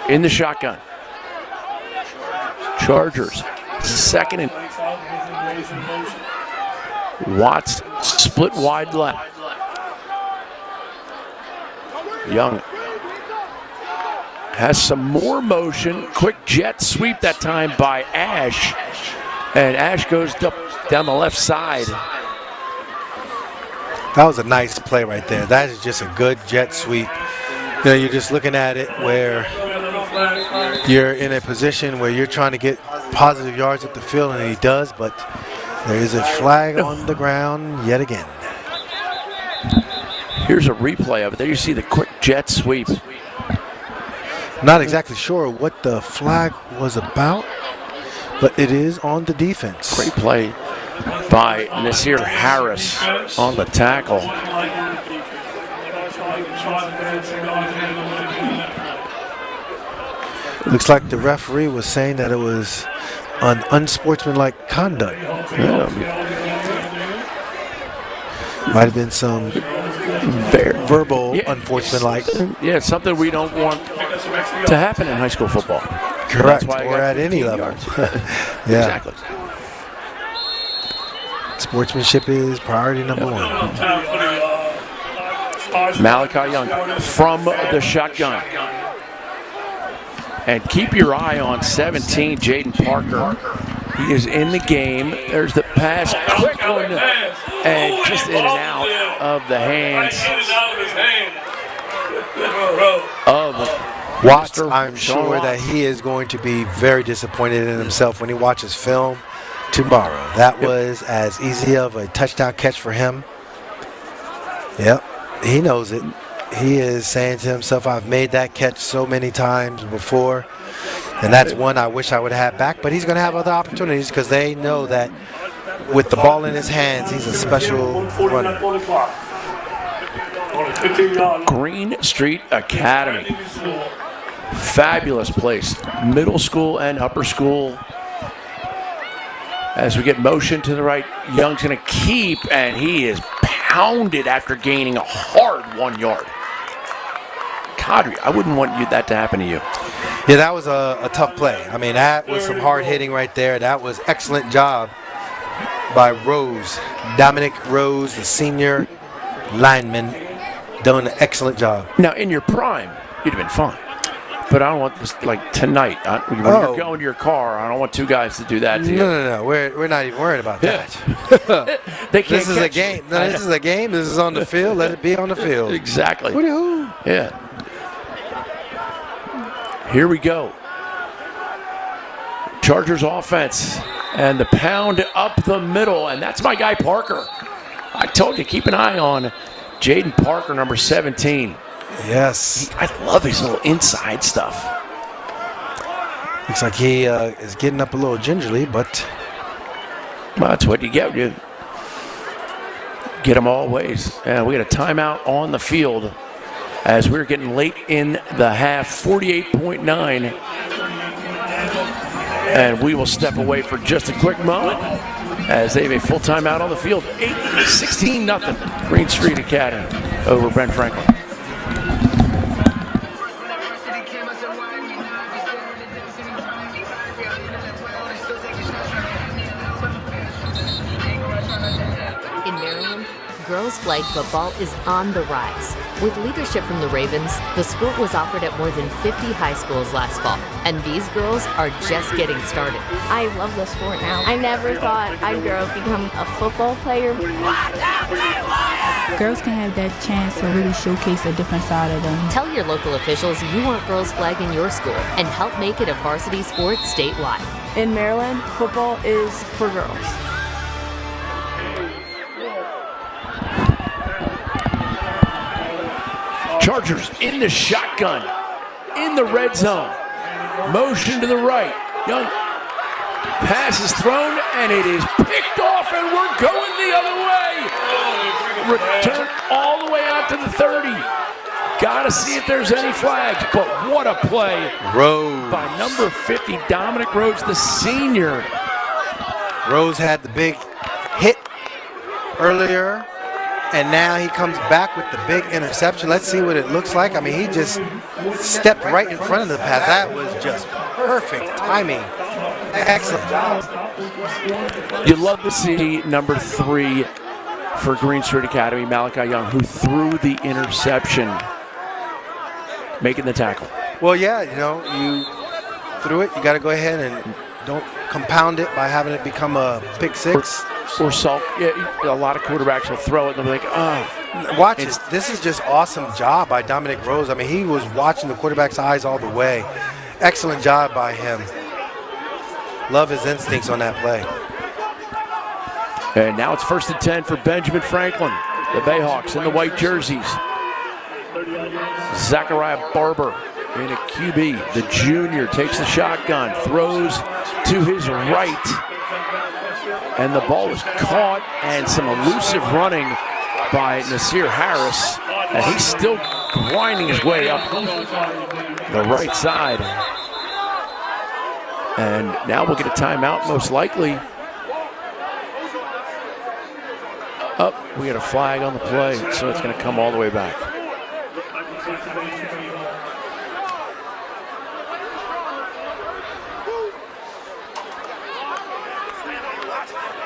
in the shotgun. Chargers, second and Watts split wide left. Young has some more motion. Quick jet sweep that time by Ash. And Ash goes down the left side. That was a nice play right there. That is just a good jet sweep. You know, you're just looking at it where you're in a position where you're trying to get positive yards up the field, and he does, but there is a flag on the ground yet again. Here's a replay of it. There you see the quick jet sweep. Not exactly sure what the flag was about, but it is on the defense. Great play by Nasir Harris on the tackle. Looks like the referee was saying that it was an unsportsmanlike conduct. Might have been some verbal unsportsmanlike. Yeah, something we don't want to happen in high school football. Correct, or at any level. Yeah. Exactly. Sportsmanship is priority number one. Malachi Young from the shotgun. And keep your eye on 17, Jaden Parker. He is in the game. There's the pass. Quick one. And just in and out of the hands of Watts. I'm sure that he is going to be very disappointed in himself when he watches film tomorrow. That was as easy of a touchdown catch for him. Yep, he knows it. He is saying to himself, I've made that catch so many times before, and that's one I wish I would have back, but he's going to have other opportunities because they know that with the ball in his hands, he's a special runner. Green Street Academy. Fabulous place. Middle school and upper school. As we get motion to the right, Young's going to keep, and he is pounded after gaining a hard 1 yard. Kadri, I wouldn't want that to happen to you. Yeah, that was a tough play. I mean, that was some hard hitting right there. That was excellent job by Rose. Dominic Rose, the senior lineman, doing an excellent job. Now, in your prime, you'd have been fine. But I don't want this, like, tonight. When you're going to your car, I don't want two guys to do that to you. No. We're not even worried about that. They can't This is a game. No, this is a game. This is on the field. Let it be on the field. Exactly. Woo-hoo. Yeah. Here we go. Chargers offense. And the pound up the middle. And that's my guy, Parker. I told you, keep an eye on Jaden Parker, number 17. Yes. I love his little inside stuff. Looks like he is getting up a little gingerly, but well, that's what you get. You get them all ways. And we got a timeout on the field as we're getting late in the half, 48.9. And we will step away for just a quick moment as they have a full timeout on the field. 16-0 Green Street Academy over Brent Franklin. girls' flag football is on the rise. With leadership from the Ravens, the sport was offered at more than 50 high schools last fall, and these girls are just getting started. I love the sport now. I never thought I'd grow up become a football player. Girls can have that chance to really showcase a different side of them. Tell your local officials you want girls' flag in your school and help make it a varsity sport statewide. In Maryland, football is for girls. Chargers in the shotgun, in the red zone. Motion to the right. Young pass is thrown, and it is picked off, and we're going the other way. Return all the way out to the 30. Got to see if there's any flags, but what a play. Rose. By number 50, Dominic Rose, the senior. Rose had the big hit earlier, and now he comes back with the big interception. Let's see what it looks like. I mean, he just stepped right in front of the pass. That was just perfect timing. Excellent. You love to see number 3 for Green Street Academy, Malachi Young, who threw the interception, making the tackle. Well, yeah, you know, you threw it. You got to go ahead and don't compound it by having it become a pick six. Or salt. Yeah, a lot of quarterbacks will throw it and they'll be like, oh. Watch it. This is just awesome job by Dominic Rose. I mean, he was watching the quarterback's eyes all the way. Excellent job by him. Love his instincts on that play. And now it's 1st and 10 for Benjamin Franklin. The Bayhawks in the white jerseys. Zachariah Barber in a QB. The junior takes the shotgun, throws to his right. And the ball was caught, and some elusive running by Nasir Harris. And he's still grinding his way up the right side. And now we'll get a timeout, most likely. We got a flag on the play, so it's going to come all the way back.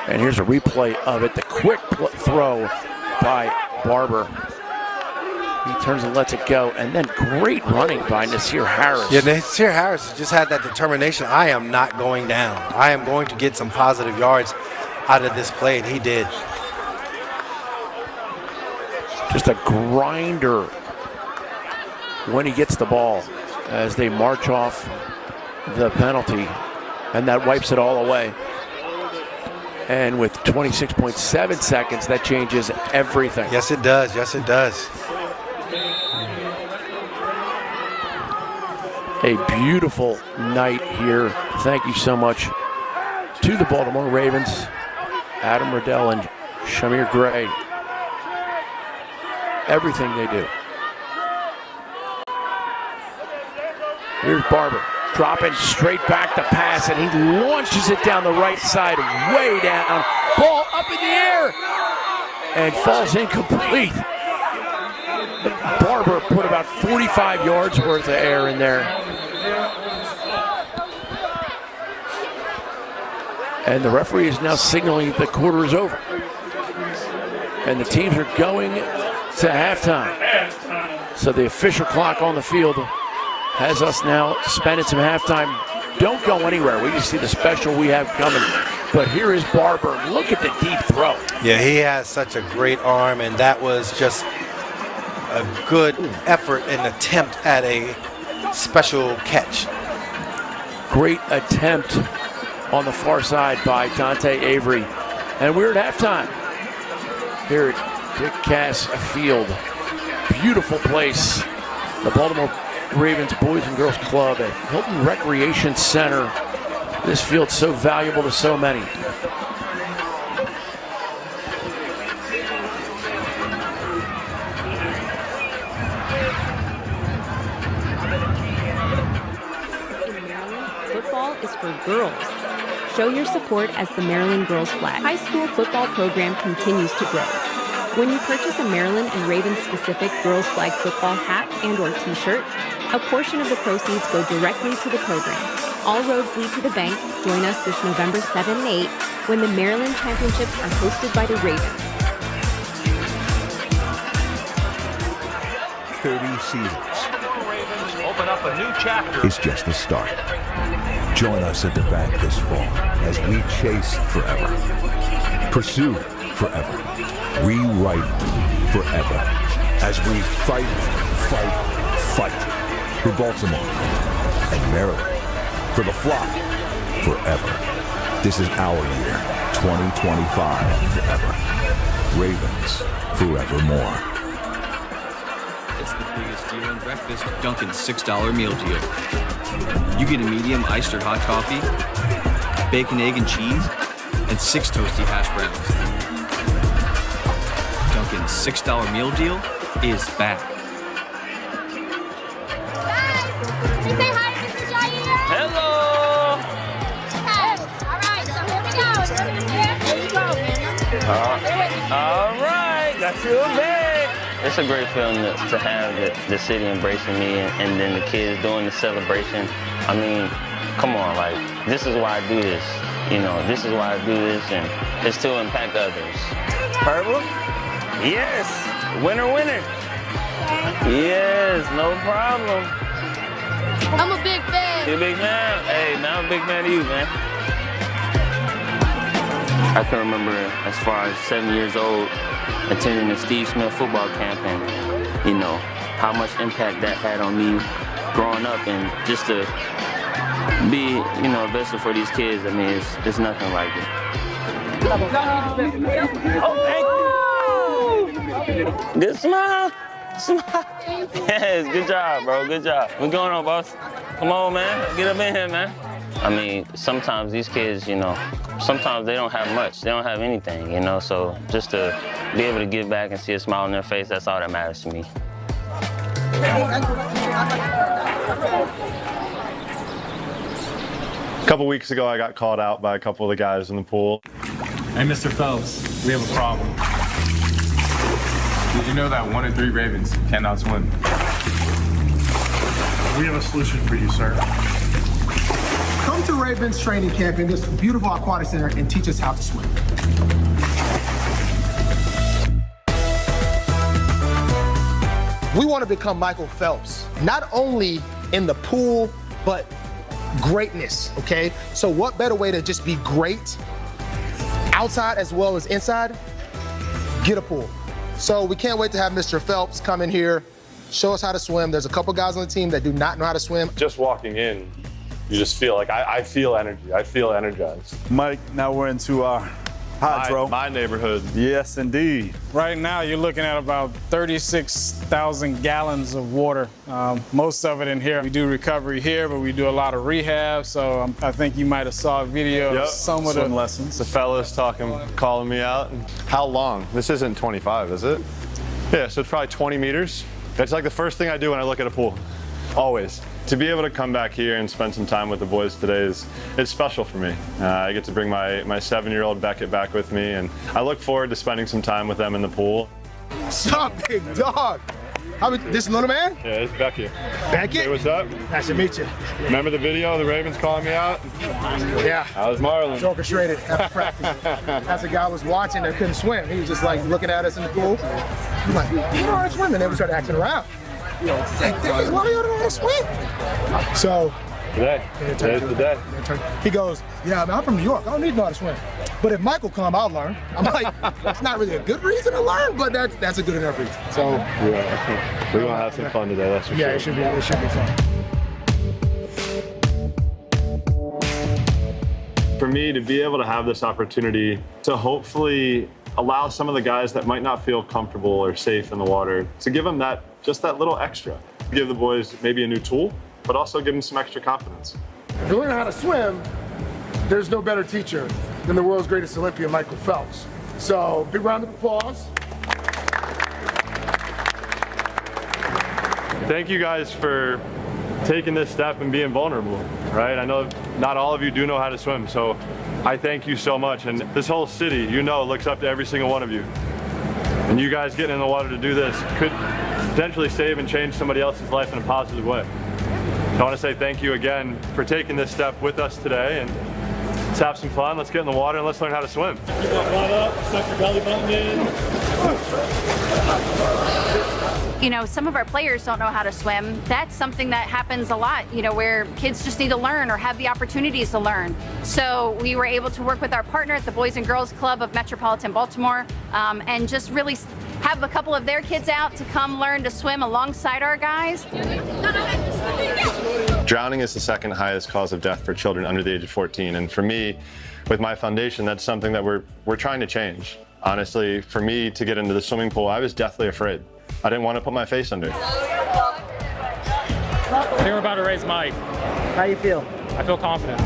And here's a replay of it. The quick throw by Barber. He turns and lets it go. And then great running by Nasir Harris. Yeah, Nasir Harris just had that determination. I am not going down. I am going to get some positive yards out of this play, and he did. Just a grinder when he gets the ball as they march off the penalty. And that wipes it all away. And with 26.7 seconds, that changes everything. Yes, it does. Yes, it does. A beautiful night here. Thank you so much to the Baltimore Ravens, Adam Riddell and Shamir Gray. Everything they do. Here's Barber. Dropping straight back to pass, and he launches it down the right side, way down. Ball up in the air, and falls incomplete. Barber put about 45 yards worth of air in there. And the referee is now signaling the quarter is over. And the teams are going to halftime. So the official clock on the field has us now spending some halftime. Don't go anywhere. We just see the special we have coming. But here is Barber. Look at the deep throw. Yeah, he has such a great arm, and that was just a good effort and attempt at a special catch. Great attempt on the far side by Dante Avery. And we're at halftime here at Dick Cass Field. Beautiful place. The Baltimore Ravens Boys and Girls Club at Hilton Recreation Center. This field's so valuable to so many. Football is for girls. Show your support as the Maryland Girls Flag high school football program continues to grow. When you purchase a Maryland and Ravens specific Girls Flag football hat and or t-shirt, a portion of the proceeds go directly to the program. All roads lead to the bank. Join us this November 7 and 8 when the Maryland Championships are hosted by the Ravens. 30 seasons Baltimore Ravens open up a new chapter. is just the start. Join us at the bank this fall as we chase forever, pursue forever, rewrite forever, as we fight for Baltimore and Maryland, for the flock forever. This is our year, 2025 forever. Ravens forevermore. It's the biggest deal in breakfast, Dunkin's $6 meal deal. You get a medium iced or hot coffee, bacon, egg, and cheese, and 6 toasty hash browns. Dunkin's $6 meal deal is back. Say hi to Mr. Jair. Hello. Okay. All right, so here we go. Here you go, man. All right, got you a bag. It's a great feeling to have the city embracing me and then the kids doing the celebration. I mean, come on, like, this is why I do this. You know, this is why I do this, and it's to impact others. Purple? Yes. Winner, winner. Yes, no problem. I'm a big fan. You a big fan? Hey, now I'm a big fan of you, man. I can remember as far as 7 years old, attending the Steve Smith football camp, and, you know, how much impact that had on me growing up, and just to be, you know, a vessel for these kids, I mean, it's nothing like it. Oh, thank you. Good smile. Smile. Yes, good job, bro. Good job. What's going on, boss? Come on, man. Get up in here, man. I mean, sometimes these kids, you know, sometimes they don't have much. They don't have anything, you know, so just to be able to give back and see a smile on their face, that's all that matters to me. A couple weeks ago, I got called out by a couple of the guys in the pool. Hey, Mr. Phelps, we have a problem. Did you know that 1 in 3 Ravens cannot swim? We have a solution for you, sir. Come to Ravens training camp in this beautiful aquatic center and teach us how to swim. We want to become Michael Phelps, not only in the pool, but greatness, okay? So what better way to just be great outside as well as inside? Get a pool. So we can't wait to have Mr. Phelps come in here, show us how to swim. There's a couple guys on the team that do not know how to swim. Just walking in, you just feel like, I feel energy. I feel energized. Mike, now we're into our hydro. My neighborhood. Yes, indeed. Right now, you're looking at about 36,000 gallons of water. Most of it in here. We do recovery here, but we do a lot of rehab. So I think you might have saw a video of some of the lessons. The fellas calling me out. How long? This isn't 25, is it? Yeah, so it's probably 20 meters. It's like the first thing I do when I look at a pool, always. To be able to come back here and spend some time with the boys today it's special for me. I get to bring my 7-year-old Beckett back with me, and I look forward to spending some time with them in the pool. What's up, big dog? This little man? Yeah, it's Beckett. Beckett? Hey, what's up? Nice to meet you. Remember the video of the Ravens calling me out? Yeah. I was Marlon. Orchestrated after practice. As a guy was watching that couldn't swim, he was just like looking at us in the pool. I'm like, you know how to swim? And then we started acting around. Like, why do you know how to swim? So, today's the day. He goes, yeah, man, I'm from New York. I don't need to know how to swim. But if Michael come, I'll learn. I'm like, that's not really a good reason to learn, but that's a good enough reason. So yeah, we're gonna have some fun today. That's for sure. Yeah, it should be fun. For me to be able to have this opportunity to hopefully allow some of the guys that might not feel comfortable or safe in the water to give them just that little extra. Give the boys maybe a new tool, but also give them some extra confidence. If you learn how to swim, there's no better teacher than the world's greatest Olympian, Michael Phelps. So, big round of applause. Thank you guys for taking this step and being vulnerable, right? I know not all of you do know how to swim, so I thank you so much. And this whole city, looks up to every single one of you. And you guys getting in the water to do this could potentially save and change somebody else's life in a positive way. So I want to say thank you again for taking this step with us today, and let's have some fun. Let's get in the water and let's learn how to swim. Keep that butt up, suck your belly button in. some of our players don't know how to swim. That's something that happens a lot, where kids just need to learn or have the opportunities to learn. So we were able to work with our partner at the Boys and Girls Club of Metropolitan Baltimore and just really have a couple of their kids out to come learn to swim alongside our guys. Drowning is the second highest cause of death for children under the age of 14. And for me, with my foundation, that's something that we're trying to change. Honestly, for me to get into the swimming pool, I was deathly afraid. I didn't want to put my face under. I think we're about to raise Mike. How you feel? I feel confident.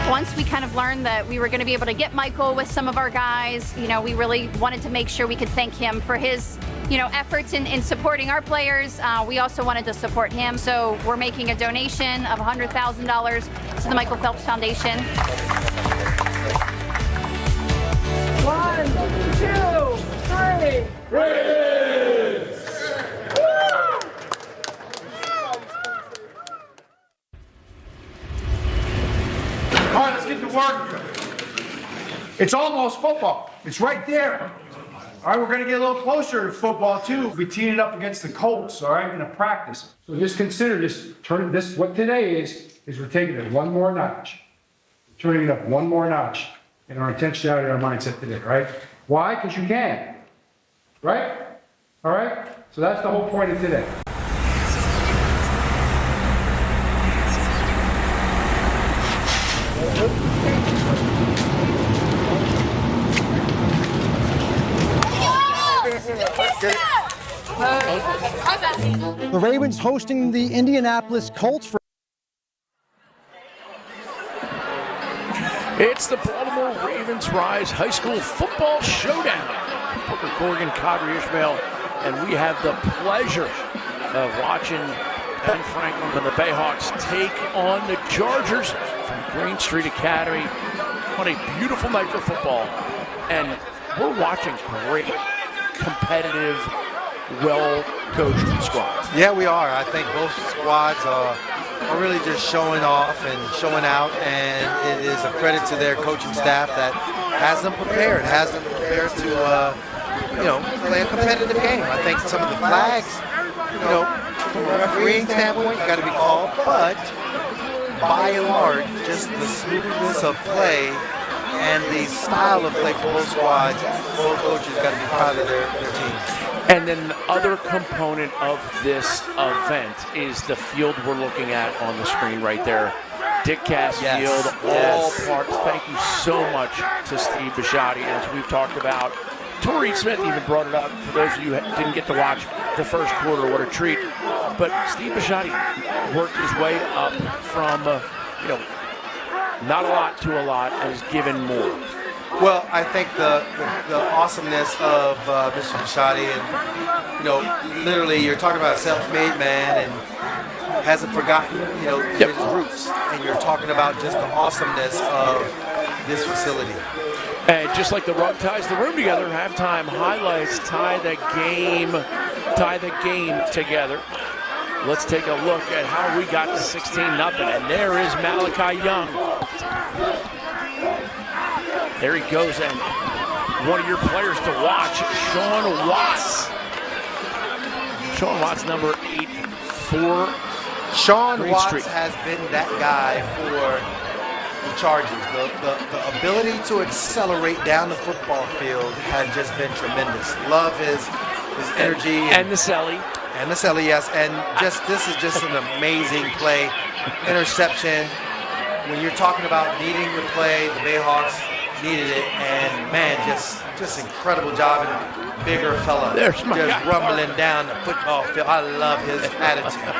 Once we kind of learned that we were going to be able to get Michael with some of our guys, we really wanted to make sure we could thank him for his, efforts in supporting our players. We also wanted to support him. So we're making a donation of $100,000 to the Michael Phelps Foundation. 1, 2, 3. Ravens! All right, let's get to work. It's almost football. It's right there. All right, we're going to get a little closer to football, too. We teed it up against the Colts, all right, in a practice. So just consider this, what today is we're taking it one more notch. Turning it up one more notch in our intentionality and our mindset today, right? Why? Because you can. Right? All right? So that's the whole point of today. The Ravens hosting the Indianapolis Colts for. It's the Baltimore Ravens Rise High School Football Showdown. Booker Corrigan, Kadri Ishmael, and we have the pleasure of watching Ben Franklin and the Bayhawks take on the Chargers from Green Street Academy on a beautiful night for football. And we're watching great, competitive, well-coached squads. Yeah, we are. I think both squads are really just showing off and showing out, and it is a credit to their coaching staff that has them prepared to, play a competitive game. I think some of the flags, from a refereeing standpoint, got to be called, but by and large, just the smoothness of play and the style of play for both squads, both coaches got to be proud of their teams. And then the other component of this event is the field we're looking at on the screen right there. Dick Cass Field, all parts. Thank you so much to Steve Bisciotti, as we've talked about. Torrey Smith even brought it up. For those of you who didn't get to watch the first quarter, what a treat. But Steve Bisciotti worked his way up from, not a lot to a lot, and has given more. Well, I think the awesomeness of Mr. Bisciotti, and literally you're talking about a self-made man and hasn't forgotten his roots, and you're talking about just the awesomeness of this facility. And just like the rug ties the room together, halftime highlights tie the game together. Let's take a look at how we got to 16-0, and there is Malachi Young. There he goes, and one of your players to watch, Sean Watts. Sean Watts, number 8 for Sean Green Watts Street. has been that guy for the Chargers. The ability to accelerate down the football field has just been tremendous. Love his energy. And the Selly. And the Selly, yes. And this is just an amazing play. Interception. When you're talking about needing the play, the Bayhawks needed it, and man, just incredible job, and bigger fella There's my just guy. rumbling down the football field. I love his attitude.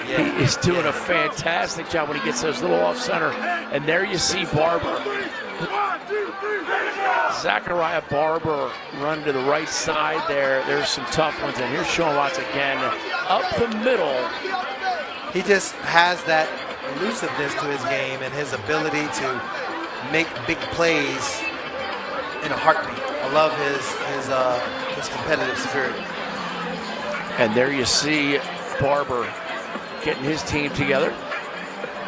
He is doing a fantastic job when he gets those little off center. And there you see Barber. Zachariah Barber run to the right side there. There's some tough ones. And here's Sean Watts again up the middle. He just has that elusiveness to his game and his ability to make big plays in a heartbeat. I love his competitive spirit. And there you see Barber getting his team together.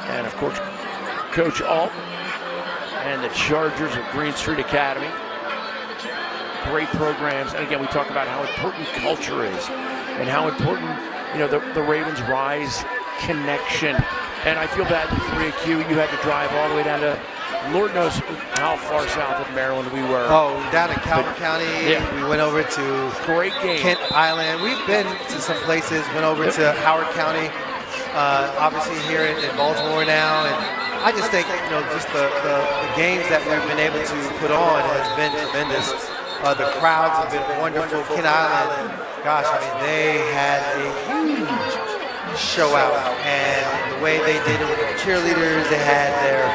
And of course, Coach Alt and the Chargers of Green Street Academy. Great programs. And again, we talk about how important culture is and how important, the Ravens Rise connection. And I feel badly for AQ. You had to drive all the way down to Lord knows how far south of Maryland we were. Oh, down in Calvert County. Yeah. We went over to great game. Kent Island. We've been to some places. Went over to Howard County. Obviously here in Baltimore now, and I just think just the games that we've been able to put on has been tremendous. The crowds have been wonderful. Kent Island, gosh, I mean they had a huge show out, and the way they did it with the cheerleaders, they had their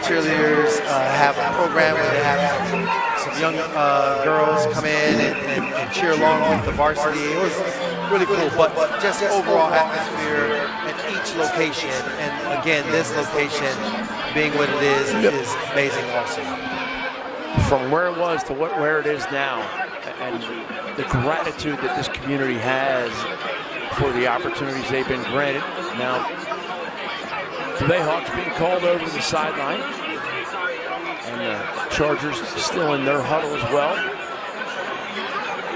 cheerleaders have a program where they have some young girls come in and cheer along with the varsity. It was really cool, but just the overall atmosphere at each location, and again, this location being what it is amazing also. From where it was to where it is now, and the gratitude that this community has for the opportunities they've been granted. Now, the Bayhawks being called over to the sideline, and the Chargers still in their huddle as well.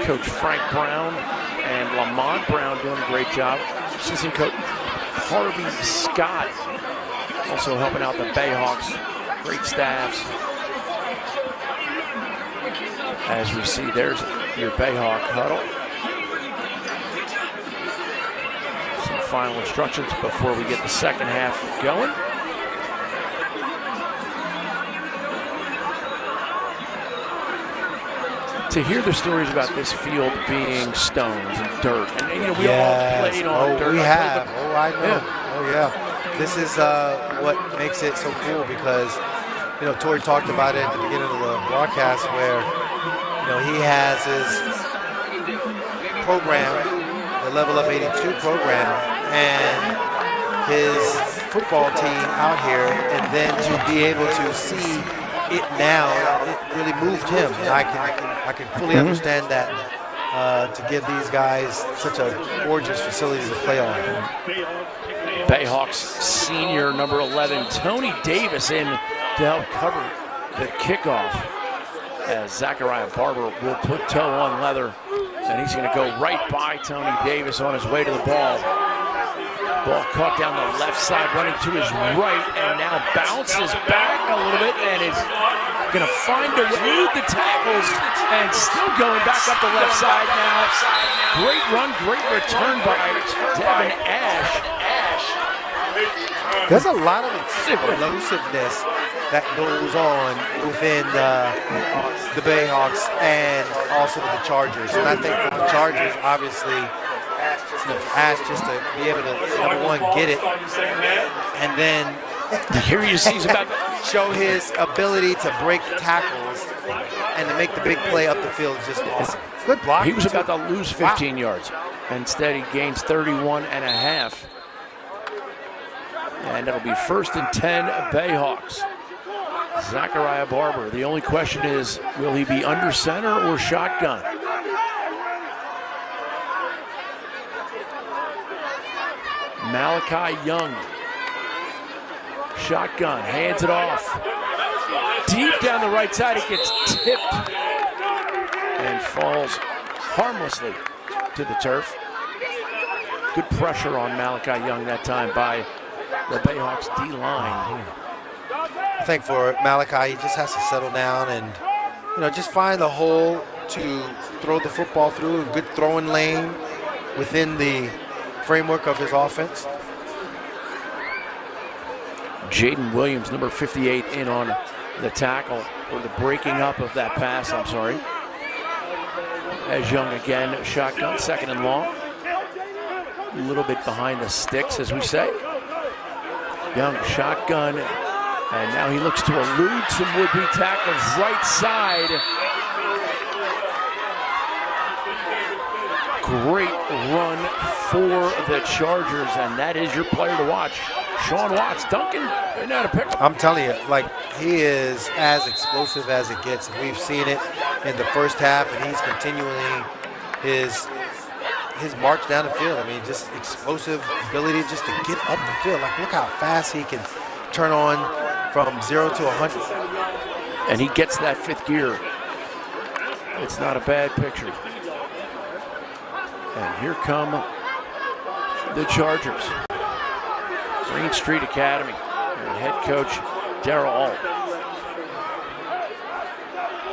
Coach Frank Brown and Lamont Brown doing a great job. Assistant coach Harvey Scott also helping out the Bayhawks. Great staffs. As we see, there's your Bayhawk huddle. Some final instructions before we get the second half going. To hear the stories about this field being stones and dirt, and we all played on dirt. We have. I know. Yeah. Oh yeah. This is what makes it so cool because Tori talked about it at the beginning of the broadcast where he has his program, the Level Up 82 program, and his football team out here, and then to be able to see it now, it really moved him. And I can fully understand that to give these guys such a gorgeous facility to play on. Bayhawks senior number 11, Tony Davis, in to help cover the kickoff, as Zachariah Barber will put toe on leather, and he's going to go right by Tony Davis on his way to the ball. Ball caught down the left side, running to his right, and now bounces back a little bit, and is going to find a way through the tackles, and still going back up the left side now. Great run, great return by Devin Ash. There's a lot of explosiveness that goes on within the Bayhawks and also with the Chargers. And I think for the Chargers, obviously, Ash just to be able to, number one, get it, and then here you see about show his ability to break tackles and to make the big play up the field is just awesome. Good block. He was about to lose 15 yards. Instead, he gains 31.5. And it'll be 1st and 10 Bayhawks. Zachariah Barber. The only question is, will he be under center or shotgun? Malachi Young. Shotgun, hands it off. Deep down the right side, it gets tipped and falls harmlessly to the turf. Good pressure on Malachi Young that time by the Bayhawks D-line. I think for Malachi, he just has to settle down and, just find the hole to throw the football through, a good throwing lane within the framework of his offense. Jaden Williams, number 58, in on the tackle, or the breaking up of that pass, I'm sorry. As Young again, shotgun, 2nd and long. A little bit behind the sticks, as we say. Young shotgun, and now he looks to elude some would-be tackles right side. Great run for the Chargers, and that is your player to watch. Sean Watts, Duncan, they know how to pick him. I'm telling you, like, he is as explosive as it gets. We've seen it in the first half, and he's continuing his march down the field. I mean, just explosive ability just to get up the field. Like, look how fast he can turn on from 0 to 100. And he gets that fifth gear. It's not a bad picture. And here come the Chargers. Green Street Academy. And head coach Darryl Alt.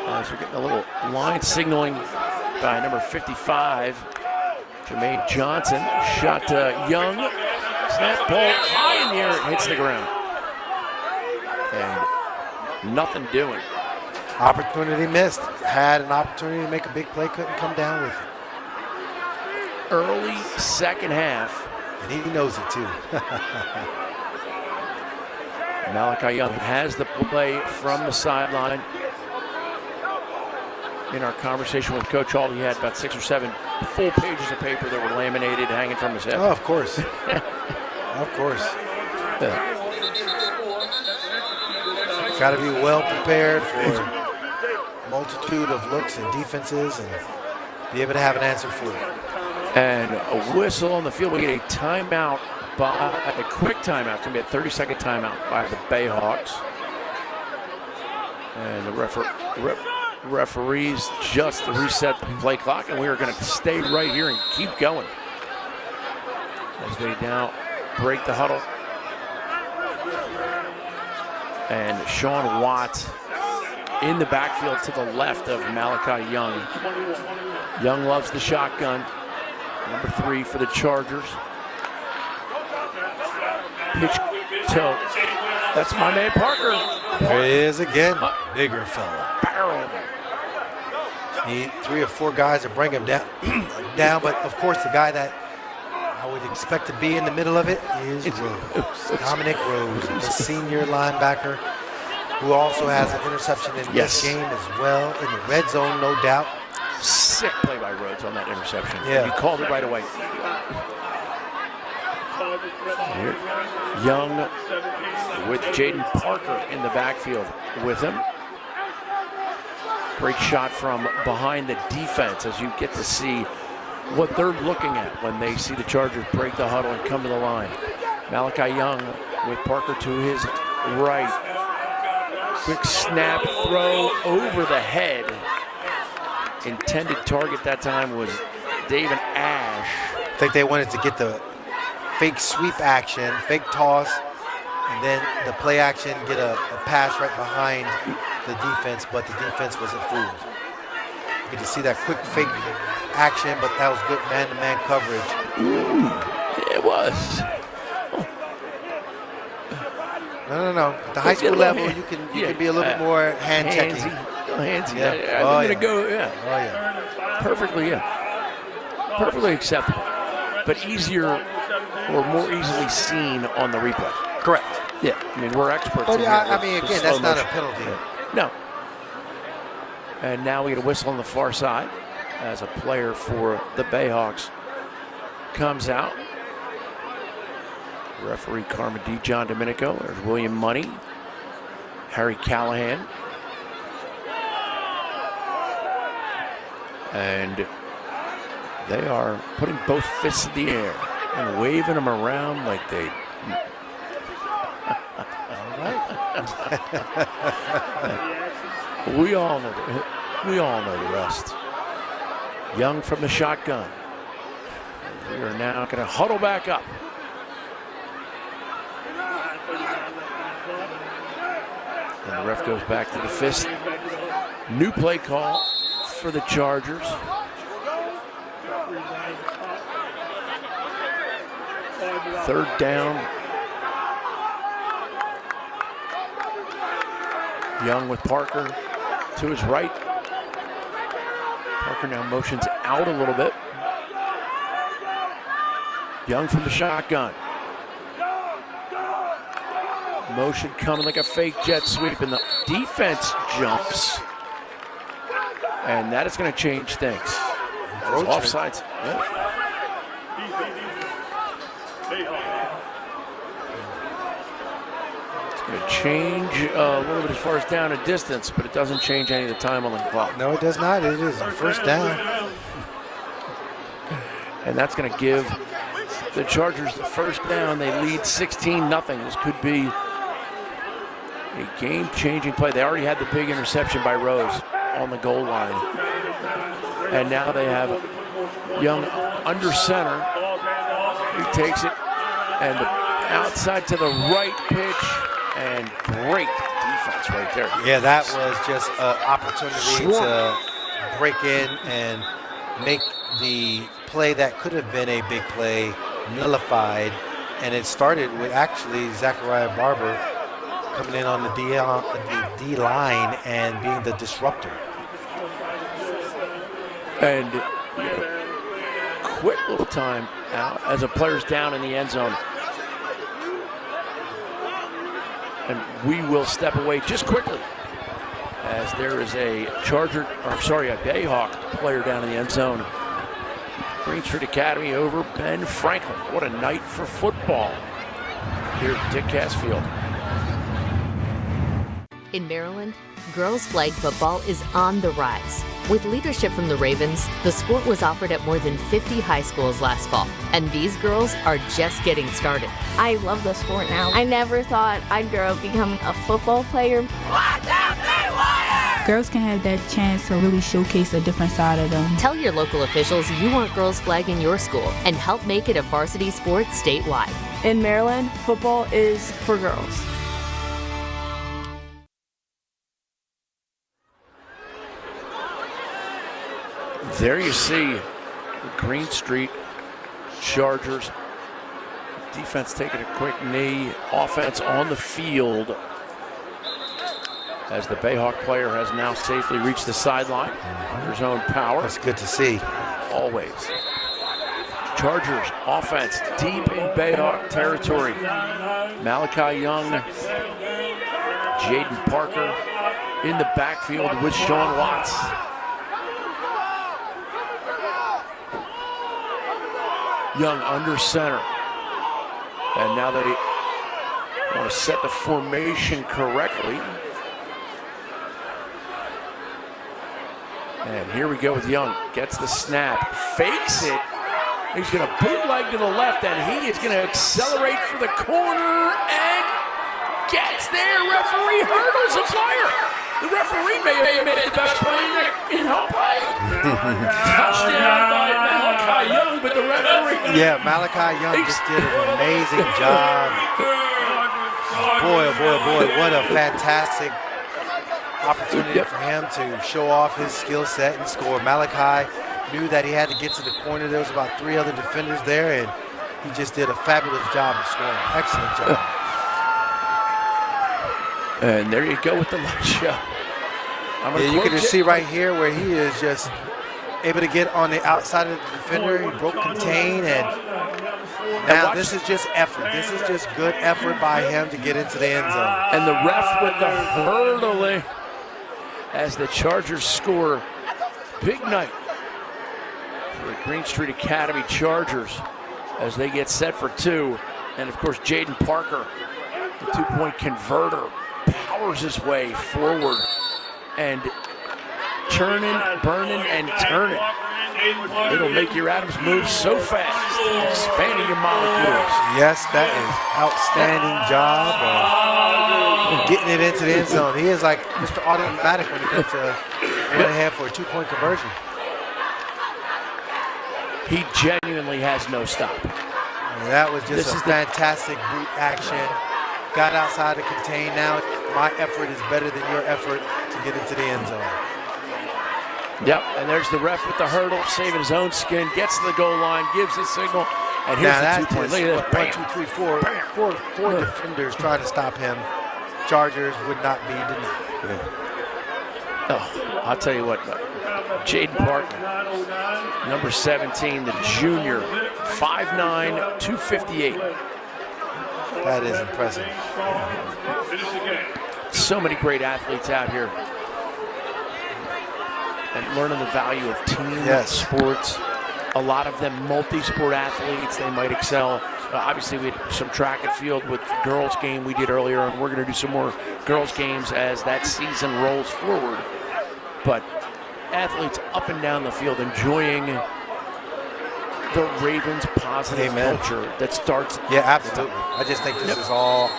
As we're getting a little line signaling by number 55, Jermaine Johnson. Shot Young. Snap ball high in the air. It hits the ground. And nothing doing. Opportunity missed. Had an opportunity to make a big play, couldn't come down with it. Early second half. And he knows it too. Malachi Young has the play from the sideline. In our conversation with Coach Hall, he had about 6 or 7 full pages of paper that were laminated hanging from his head. Oh, of course. Of course. Yeah. Got to be well prepared for a multitude of looks and defenses and be able to have an answer for it. And a whistle on the field. We get a timeout, a quick timeout. It's going to be a 30-second timeout by the Bayhawks. And the referees just reset the play clock, and we are going to stay right here and keep going. As we now break the huddle. And Sean Watt in the backfield to the left of Malachi Young. Young loves the shotgun. Number 3 for the Chargers. Pitch tilt. That's my man Parker. There he is again. Bigger fella. Barrel. Need 3 or 4 guys to bring him down. But of course the guy that I would expect to be in the middle of it is Rose. Dominic Rose, the senior linebacker, who also has an interception in this game as well, in the red zone, no doubt. Sick play by Rhodes on that interception. Yeah. He called it right away. Here, Young with Jaden Parker in the backfield with him. Great shot from behind the defense as you get to see what they're looking at when they see the Chargers break the huddle and come to the line. Malachi Young with Parker to his right. Quick snap throw over the head. Intended target that time was David Ash. I think they wanted to get the fake sweep action, fake toss, and then the play action, get a pass right behind the defense, but the defense wasn't fooled. You get to see that quick fake action, but that was good man-to-man coverage. It was. No. At the high school level, you can be a little bit more hand-checking. Handsy. Yeah. I'm gonna go. Yeah. Oh yeah. Perfectly. Yeah. Perfectly acceptable, but easier or more easily seen on the replay. Correct. Yeah. I mean, we're experts. But in yeah, here I mean, with again, slow that's not a motion. penalty. No. And now we get a whistle on the far side as a player for the Bayhawks comes out. Referee Carmen D. John Domenico. There's William Money, Harry Callahan. And they are putting both fists in the air and waving them around like they... We all know the rest. Young from the shotgun. We are now going to huddle back up. And the ref goes back to the fist. New play call for the Chargers. Third down. Young with Parker to his right. Parker now motions out a little bit. Young from the shotgun. Motion coming like a fake jet sweep, and the defense jumps. And that is going to change things. Offsides. Yeah. It change a little bit as far as down and distance, but it doesn't change any of the time on the clock. No, it does not. It is a first down. And that's going to give the Chargers the first down. They lead 16-0. This could be a game-changing play. They already had the big interception by Rose on the goal line. And now they have Young under center. He takes it, and outside to the right pitch, and great defense right there. Yeah, that was just an opportunity to break in and make the play that could have been a big play nullified. And it started with actually Zachariah Barber coming in on the D line and being the disruptor. And quick little time out as a player's down in the end zone. And we will step away just quickly as there is a Bayhawk player down in the end zone. Green Street Academy over Ben Franklin. What a night for football here at Dick Cass Field. In Maryland, girls flag football is on the rise. With leadership from the Ravens, the sport was offered at more than 50 high schools last fall, and these girls are just getting started. I love the sport now. I never thought I'd grow up becoming a football player. Girls can have that chance to really showcase a different side of them. Tell your local officials you want girls flag in your school and help make it a varsity sport statewide. In Maryland, football is for girls. There you see the Green Street Chargers. Defense taking a quick knee. Offense on the field as the Bayhawk player has now safely reached the sideline. His own power. That's good to see. Always. Chargers offense deep in Bayhawk territory. Malachi Young, Jaden Parker in the backfield with Sean Watts. Young under center. And now they want to set the formation correctly. And here we go with Young. Gets the snap, fakes it. He's going to bootleg to the left, and he is going to accelerate for the corner and gets there. Referee hurdles a player. The referee may have made the best play in whole play. Touchdown by Malachi Young, but the referee. Yeah, Malachi Young just did an amazing job. Boy, oh boy, oh boy, what a fantastic opportunity for him to show off his skill set and score. Malachi knew that he had to get to the corner. There was about 3 other defenders there, and he just did a fabulous job of scoring. Excellent job. And there you go with the light show. Yeah, you can just see right here where he is just able to get on the outside of the defender. He broke contain, and now this is just effort. This is just good effort by him to get into the end zone. And the ref with the hurdling as the Chargers score. Big night for the Green Street Academy Chargers as they get set for 2. And of course, Jaden Parker, the 2-point converter, powers his way forward and turning, burning, and turning. It'll make your atoms move so fast, expanding your molecules. Yes, that is outstanding job of getting it into the end zone. He is like Mr. Automatic when it comes to ahead for a 2-point conversion. He genuinely has no stop. And that was just a fantastic boot action. Got outside to contain. Now my effort is better than your effort to get into the end zone. Yep, and there's the ref with the hurdle, saving his own skin, gets to the goal line, gives the signal, and here's the 2-point. Look at this. 1, 2, 3, 4. Four defenders trying to stop him. Chargers would not be denied. Oh, I'll tell you what, Jaden Parker, number 17, the junior, 5'9", 258. That is impressive. So many great athletes out here. And learning the value of team sports. A lot of them multi-sport athletes. They might excel Obviously, we had some track and field with the girls' game we did earlier, and we're going to do some more girls' games as that season rolls forward. But athletes up and down the field enjoying the Ravens' positive culture that starts. Yeah, absolutely. I just think this is all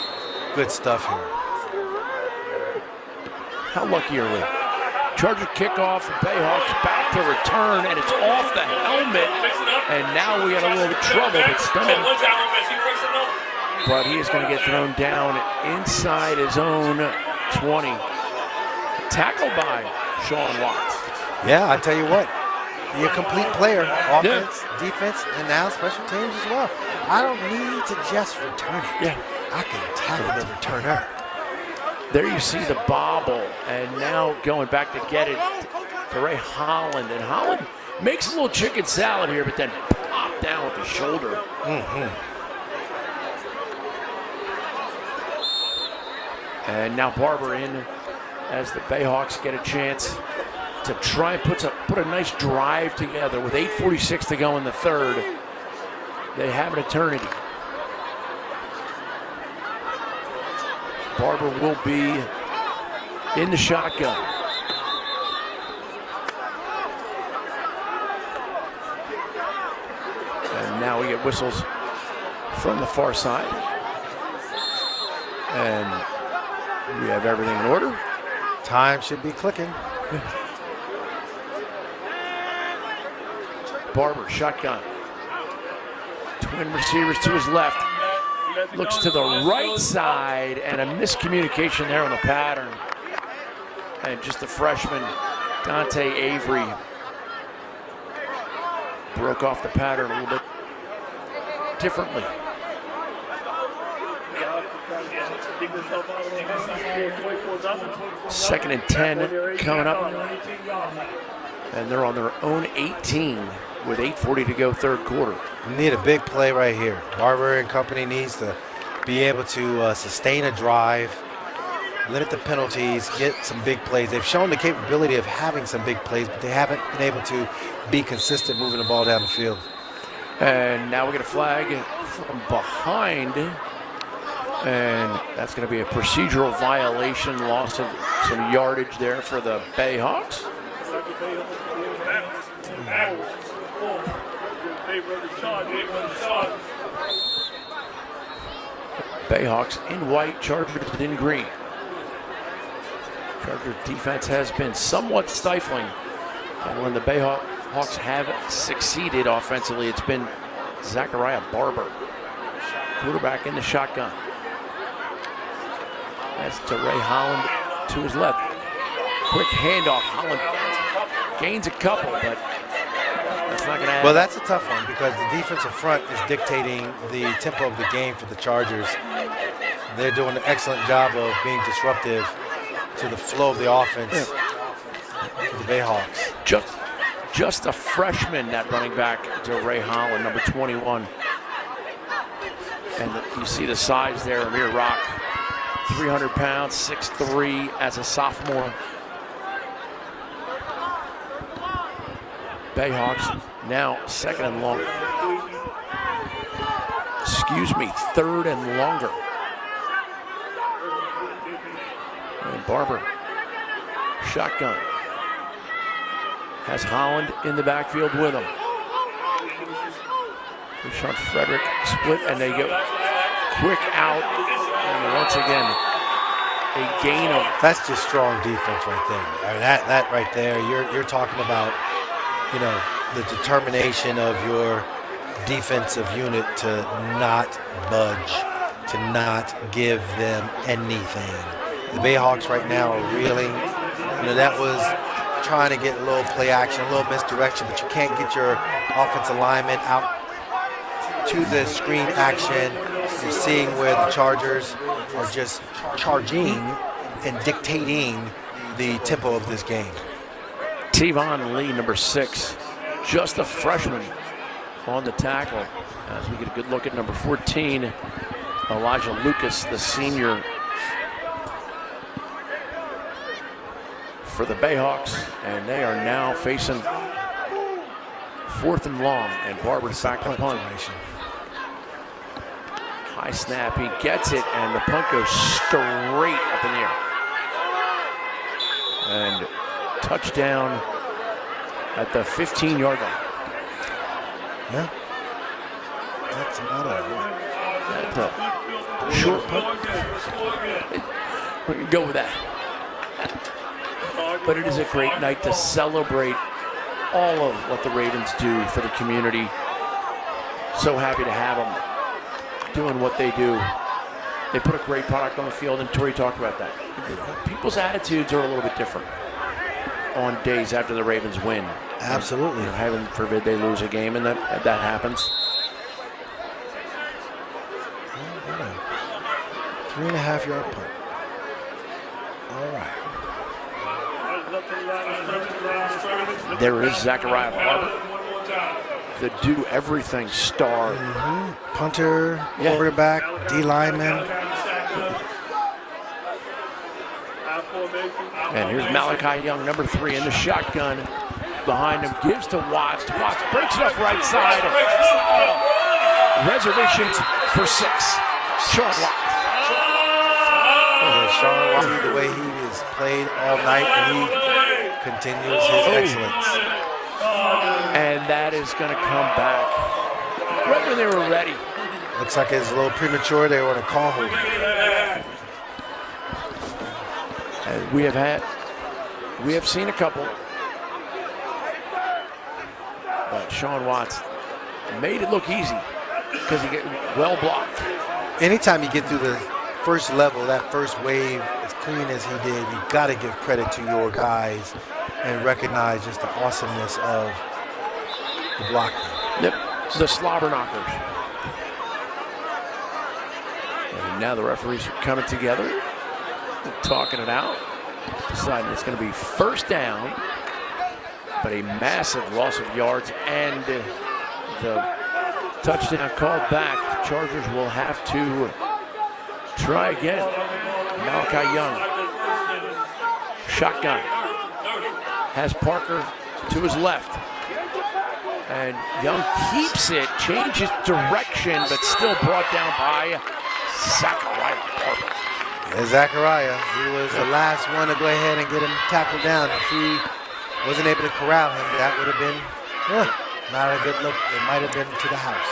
good stuff here. How lucky are we? Charger kickoff, Bayhawks back to return, and it's off the helmet. And now we got a little bit of trouble, but he is going to get thrown down inside his own 20. Tackled by Sean Watts. Yeah, I tell you what, you're a complete player, offense, defense, and now special teams as well. I don't need to just return it. Yeah. I can tackle the returner. There you see the bobble, and now going back to get it to Ray Holland. And Holland makes a little chicken salad here, but then pop down with the shoulder. And now Barber in as the Bayhawks get a chance to try and put a nice drive together with 8:46 to go in the third. They have an eternity. Barber will be in the shotgun. And now we get whistles from the far side. And we have everything in order. Time should be clicking. Barber, shotgun. Twin receivers to his left. Looks to the right side, and a miscommunication there on the pattern. And just the freshman, Dante Avery, broke off the pattern a little bit differently. Second and 10 coming up. And they're on their own 18 with 8:40 to go third quarter. Need a big play right here. Barber and company needs to be able to sustain a drive, limit the penalties, get some big plays. They've shown the capability of having some big plays, but they haven't been able to be consistent moving the ball down the field. And now we get a flag from behind. And that's going to be a procedural violation, loss of some yardage there for the Bayhawks. Bayhawks in white, Chargers in green. Charger defense has been somewhat stifling. And when the Bayhawks have succeeded offensively, it's been Zachariah Barber. Quarterback in the shotgun. That's to Ray Holland to his left. Quick handoff. Holland gains a couple, but that's not going to add. Well, that's a tough one because the defensive front is dictating the tempo of the game for the Chargers. They're doing an excellent job of being disruptive to the flow of the offense to the Bayhawks. Just a freshman, that running back to Ray Holland, number 21. And you see the size there, Amir Rock, 300 pounds, 6'3" as a sophomore. Bayhawks now second and long. Excuse me, third and longer. And Barber, shotgun. Has Holland in the backfield with him. Sean Frederick split, and they go quick out. And once again, a gain of. That's just strong defense right there. I mean, that right there, you're talking about, you know, the determination of your defensive unit to not budge, to not give them anything. The Bayhawks right now are reeling. You know, that was trying to get a little play action, a little misdirection, but you can't get your offensive lineman out to the screen action. You're seeing where the Chargers are just charging and dictating the tempo of this game. Tevon Lee, number 6, just a freshman on the tackle. As we get a good look at number 14, Elijah Lucas, the senior for the Bayhawks, and they are now facing 4th and long, and Barber's back to punt. High snap, he gets it, and the punt goes straight up in the air. And touchdown at the 15-yard line. Yeah. That's about a short punt. We can go with that. But it is a great night to celebrate all of what the Ravens do for the community. So happy to have them doing what they do. They put a great product on the field, and Tori talked about that. People's attitudes are a little bit different on days after the Ravens win. Absolutely. You know, heaven forbid they lose a game, and that happens. 3.5-yard punt. All right. There is Zachariah Barber, the do-everything star. Punter, quarterback, D lineman. And here's Malachi Young, number 3, in the shotgun. Behind him, gives to Watts. Watts breaks it off right side. Reservations for 6. Sean Watts. Sean Watts, the way he has played all night, and he continues his excellence. And that is going to come back right when they were ready. Looks like it's a little premature. They want to call hold. And we have seen a couple. But Sean Watts made it look easy because he get well blocked. Anytime you get through the first level, that first wave, as clean as he did, you got to give credit to your guys and recognize just the awesomeness of the blocking. Yep, the slobber knockers. And now the referees are coming together, talking it out, deciding it's going to be first down, but a massive loss of yards, and the touchdown called back. Chargers will have to try again. Malachi Young, shotgun, has Parker to his left. And Young keeps it, changes direction, but still brought down by Zachariah Parker. Yeah, Zachariah, he was the last one to go ahead and get him tackled down. If he wasn't able to corral him, that would have been not a good look. It might have been to the house.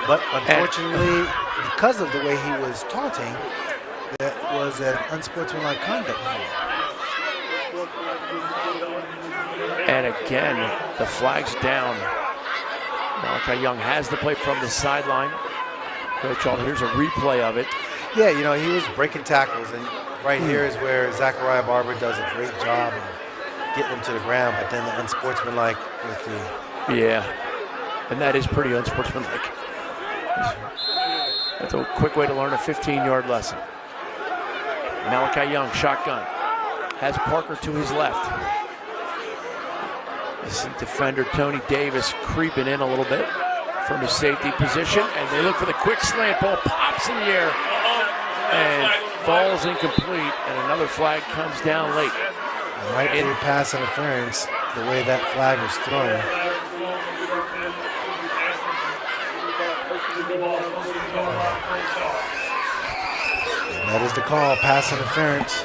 But unfortunately, because of the way he was taunting, that was an unsportsmanlike conduct. And again, the flag's down. Malachi Young has the play from the sideline. Coach, here's a replay of it. Yeah, you know, he was breaking tackles, and right here is where Zachariah Barber does a great job of getting him to the ground, but then the unsportsmanlike with the... Yeah, and that is pretty unsportsmanlike. That's a quick way to learn a 15-yard lesson. Malachi Young, shotgun, has Parker to his left. This is defender Tony Davis creeping in a little bit from his safety position, and they look for the quick slant. Ball pops in the air and falls incomplete, and another flag comes down late. It might be pass interference, the way that flag was thrown. And that is the call, pass interference.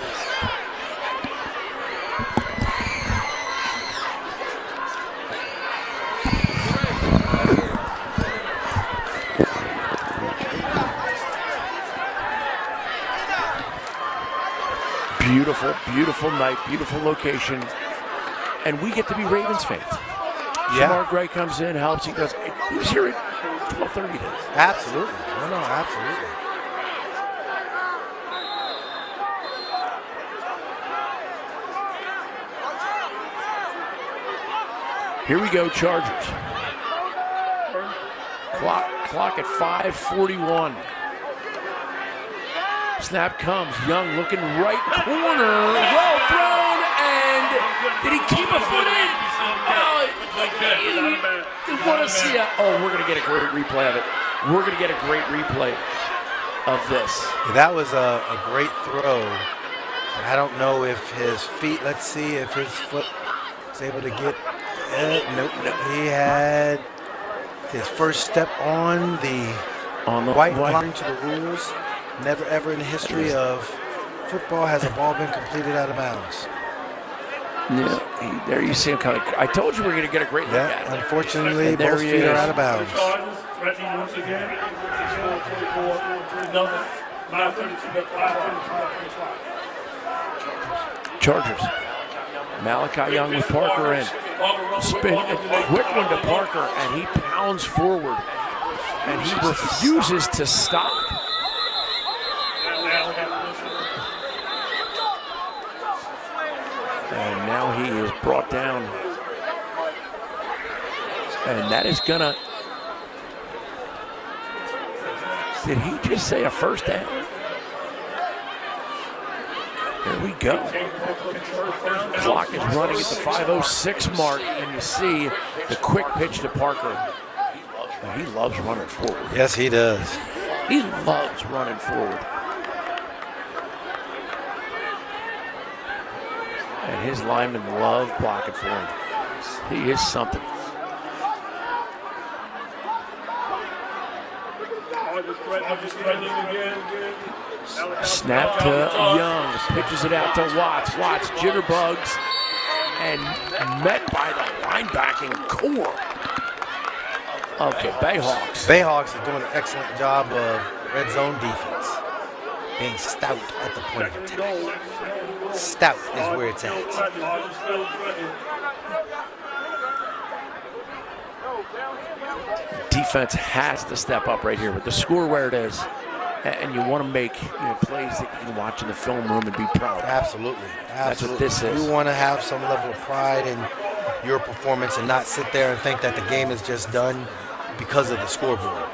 Beautiful, beautiful night, beautiful location, and we get to be Ravens fans. Yeah. Shamar Gray comes in, helps. He goes, he was here at 12:30 today. Absolutely. No, absolutely. Here we go, Chargers. Clock at 5:41. Snap comes, Young looking right corner, well thrown, and did he keep a foot in? Oh, you want to see it? Oh, we're going to get a great replay of it. We're going to get a great replay of this. Yeah, that was a great throw. I don't know if his feet, let's see if his foot was able to get, nope. He had his first step on the on the White line to the rules. Never ever in the history of football has a ball been completed out of bounds. Yeah, there you see him kind of. I told you we were going to get a great look at it. Unfortunately, both feet are out of bounds. Chargers. Malachi Young with Parker in. Spin, a quick one to Parker, and he pounds forward. And he refuses to stop. And now he is brought down. And that is gonna... Did he just say a first down? Here we go. Clock is running at the 5:06 mark, and you see the quick pitch to Parker. He loves running forward. Yes, he does. He loves running forward. And his linemen love blocking for him. He is something. Snap to Young, pitches it out to Watts. Watts jitterbugs and met by the linebacking core of the Bayhawks. Bayhawks are doing an excellent job of red zone defense, being stout at the point of attack. Stout is where it's at. Defense has to step up right here with the score where it is, and you want to make plays that you can watch in the film room and be proud of. Absolutely. That's what this is. You want to have some level of pride in your performance and not sit there and think that the game is just done because of the scoreboard.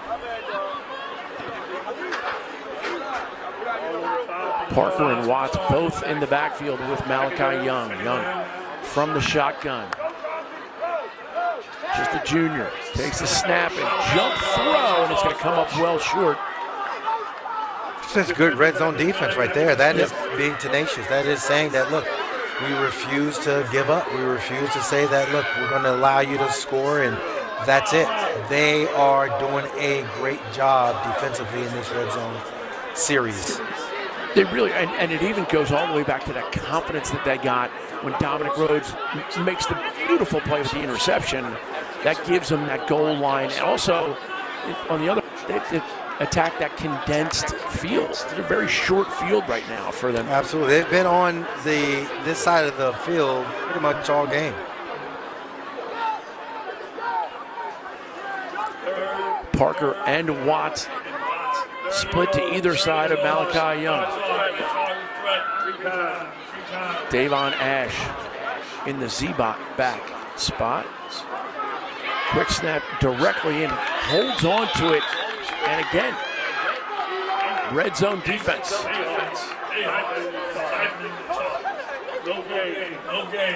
Parker and Watts both in the backfield with Malachi Young. Young from the shotgun. Just a junior. Takes a snap and jump throw, and it's going to come up well short. That's good red zone defense right there. That is being tenacious. That is saying that, look, we refuse to give up. We refuse to say that, look, we're going to allow you to score, and that's it. They are doing a great job defensively in this red zone series. They really, and it even goes all the way back to that confidence that they got when Dominic Rhodes makes the beautiful play with the interception. That gives them that goal line. And also, on the other, they attack that condensed field. It's a very short field right now for them. Absolutely. They've been on this side of the field pretty much all game. Parker and Watts split to either side of Malachi Young. Davon Ash in the Z-back spot. Quick snap directly in, holds on to it, and again, red zone defense.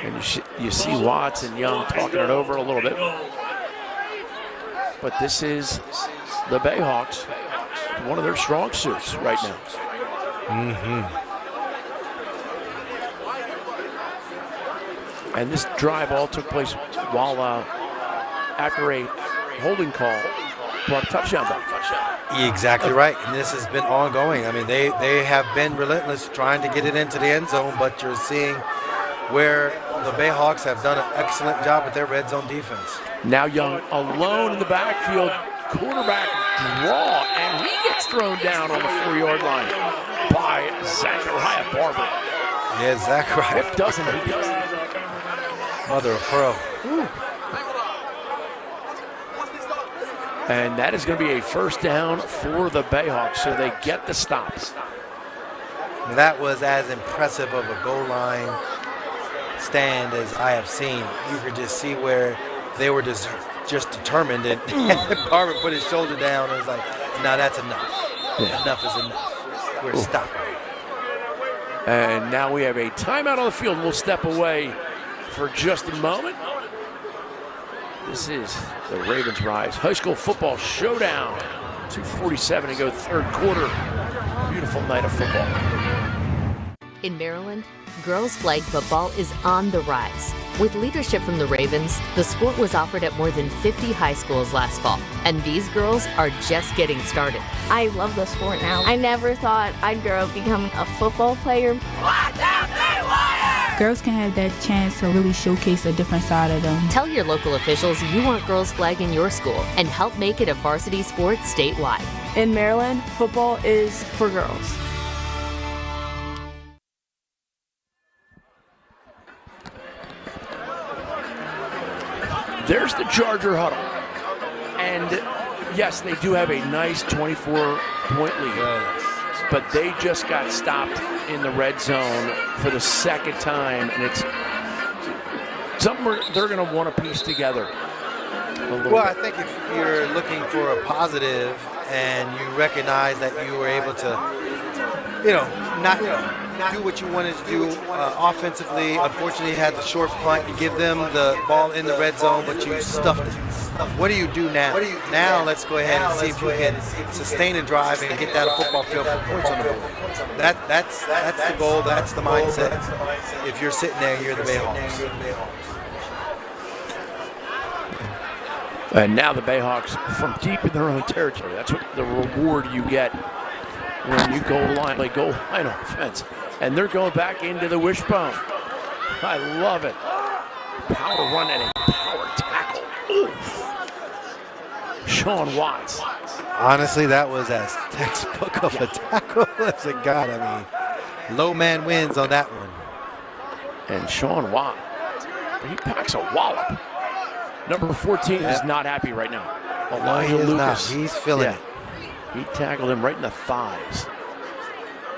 And you see Watts and Young talking it over a little bit. But this is the Bayhawks, one of their strong suits right now. And this drive all took place while after a holding call brought a touchdown back. Exactly right, and this has been ongoing. I mean, they have been relentless trying to get it into the end zone, but you're seeing where the Bayhawks have done an excellent job with their red zone defense. Now Young alone in the backfield, quarterback draw, and he gets thrown down on the 4-yard line by Zachariah Barber. Yeah, Zachariah. What doesn't he do? Mother of pearl. And that is going to be a first down for the Bayhawks, so they get the stop. That was as impressive of a goal line stand as I have seen. You could just see where they were just determined, and Barber put his shoulder down and was like, no, that's enough. Yeah. Enough is enough. We're stopping. And now we have a timeout on the field. We'll step away for just a moment. This is the Ravens Rise High School Football Showdown. 2:47 to go, third quarter. Beautiful night of football. In Maryland, girls flag football is on the rise. With leadership from the Ravens, the sport was offered at more than 50 high schools last fall, and these girls are just getting started. I love the sport now. I never thought I'd grow up becoming a football player. Girls can have that chance to really showcase a different side of them. Tell your local officials you want girls flag in your school and help make it a varsity sport statewide. In Maryland, football is for girls. There's the Charger huddle. And yes, they do have a nice 24-point lead. But they just got stopped in the red zone for the second time. And it's something they're going to want to piece together. Well, I think if you're looking for a positive and you recognize that you were able to, not do what you wanted to do offensively. Unfortunately, you had the short punt. You give them the ball in the red zone, but you stuffed it. What do you do now? Now let's go ahead and see if you can sustain a drive and get down a football field for points on the board. That's the goal. That's the mindset. If you're sitting there, you're the Bayhawks. And now the Bayhawks from deep in their own territory. That's what the reward you get when you play goal line offense. And they're going back into the wishbone. I love it. Power run and a power tackle. Oof. Sean Watts. Honestly, that was as textbook of a tackle as it got. I mean, low man wins on that one. And Sean Watts, he packs a wallop. Number 14 is not happy right now. Elijah Lucas. Not. He's feeling it. He tackled him right in the thighs,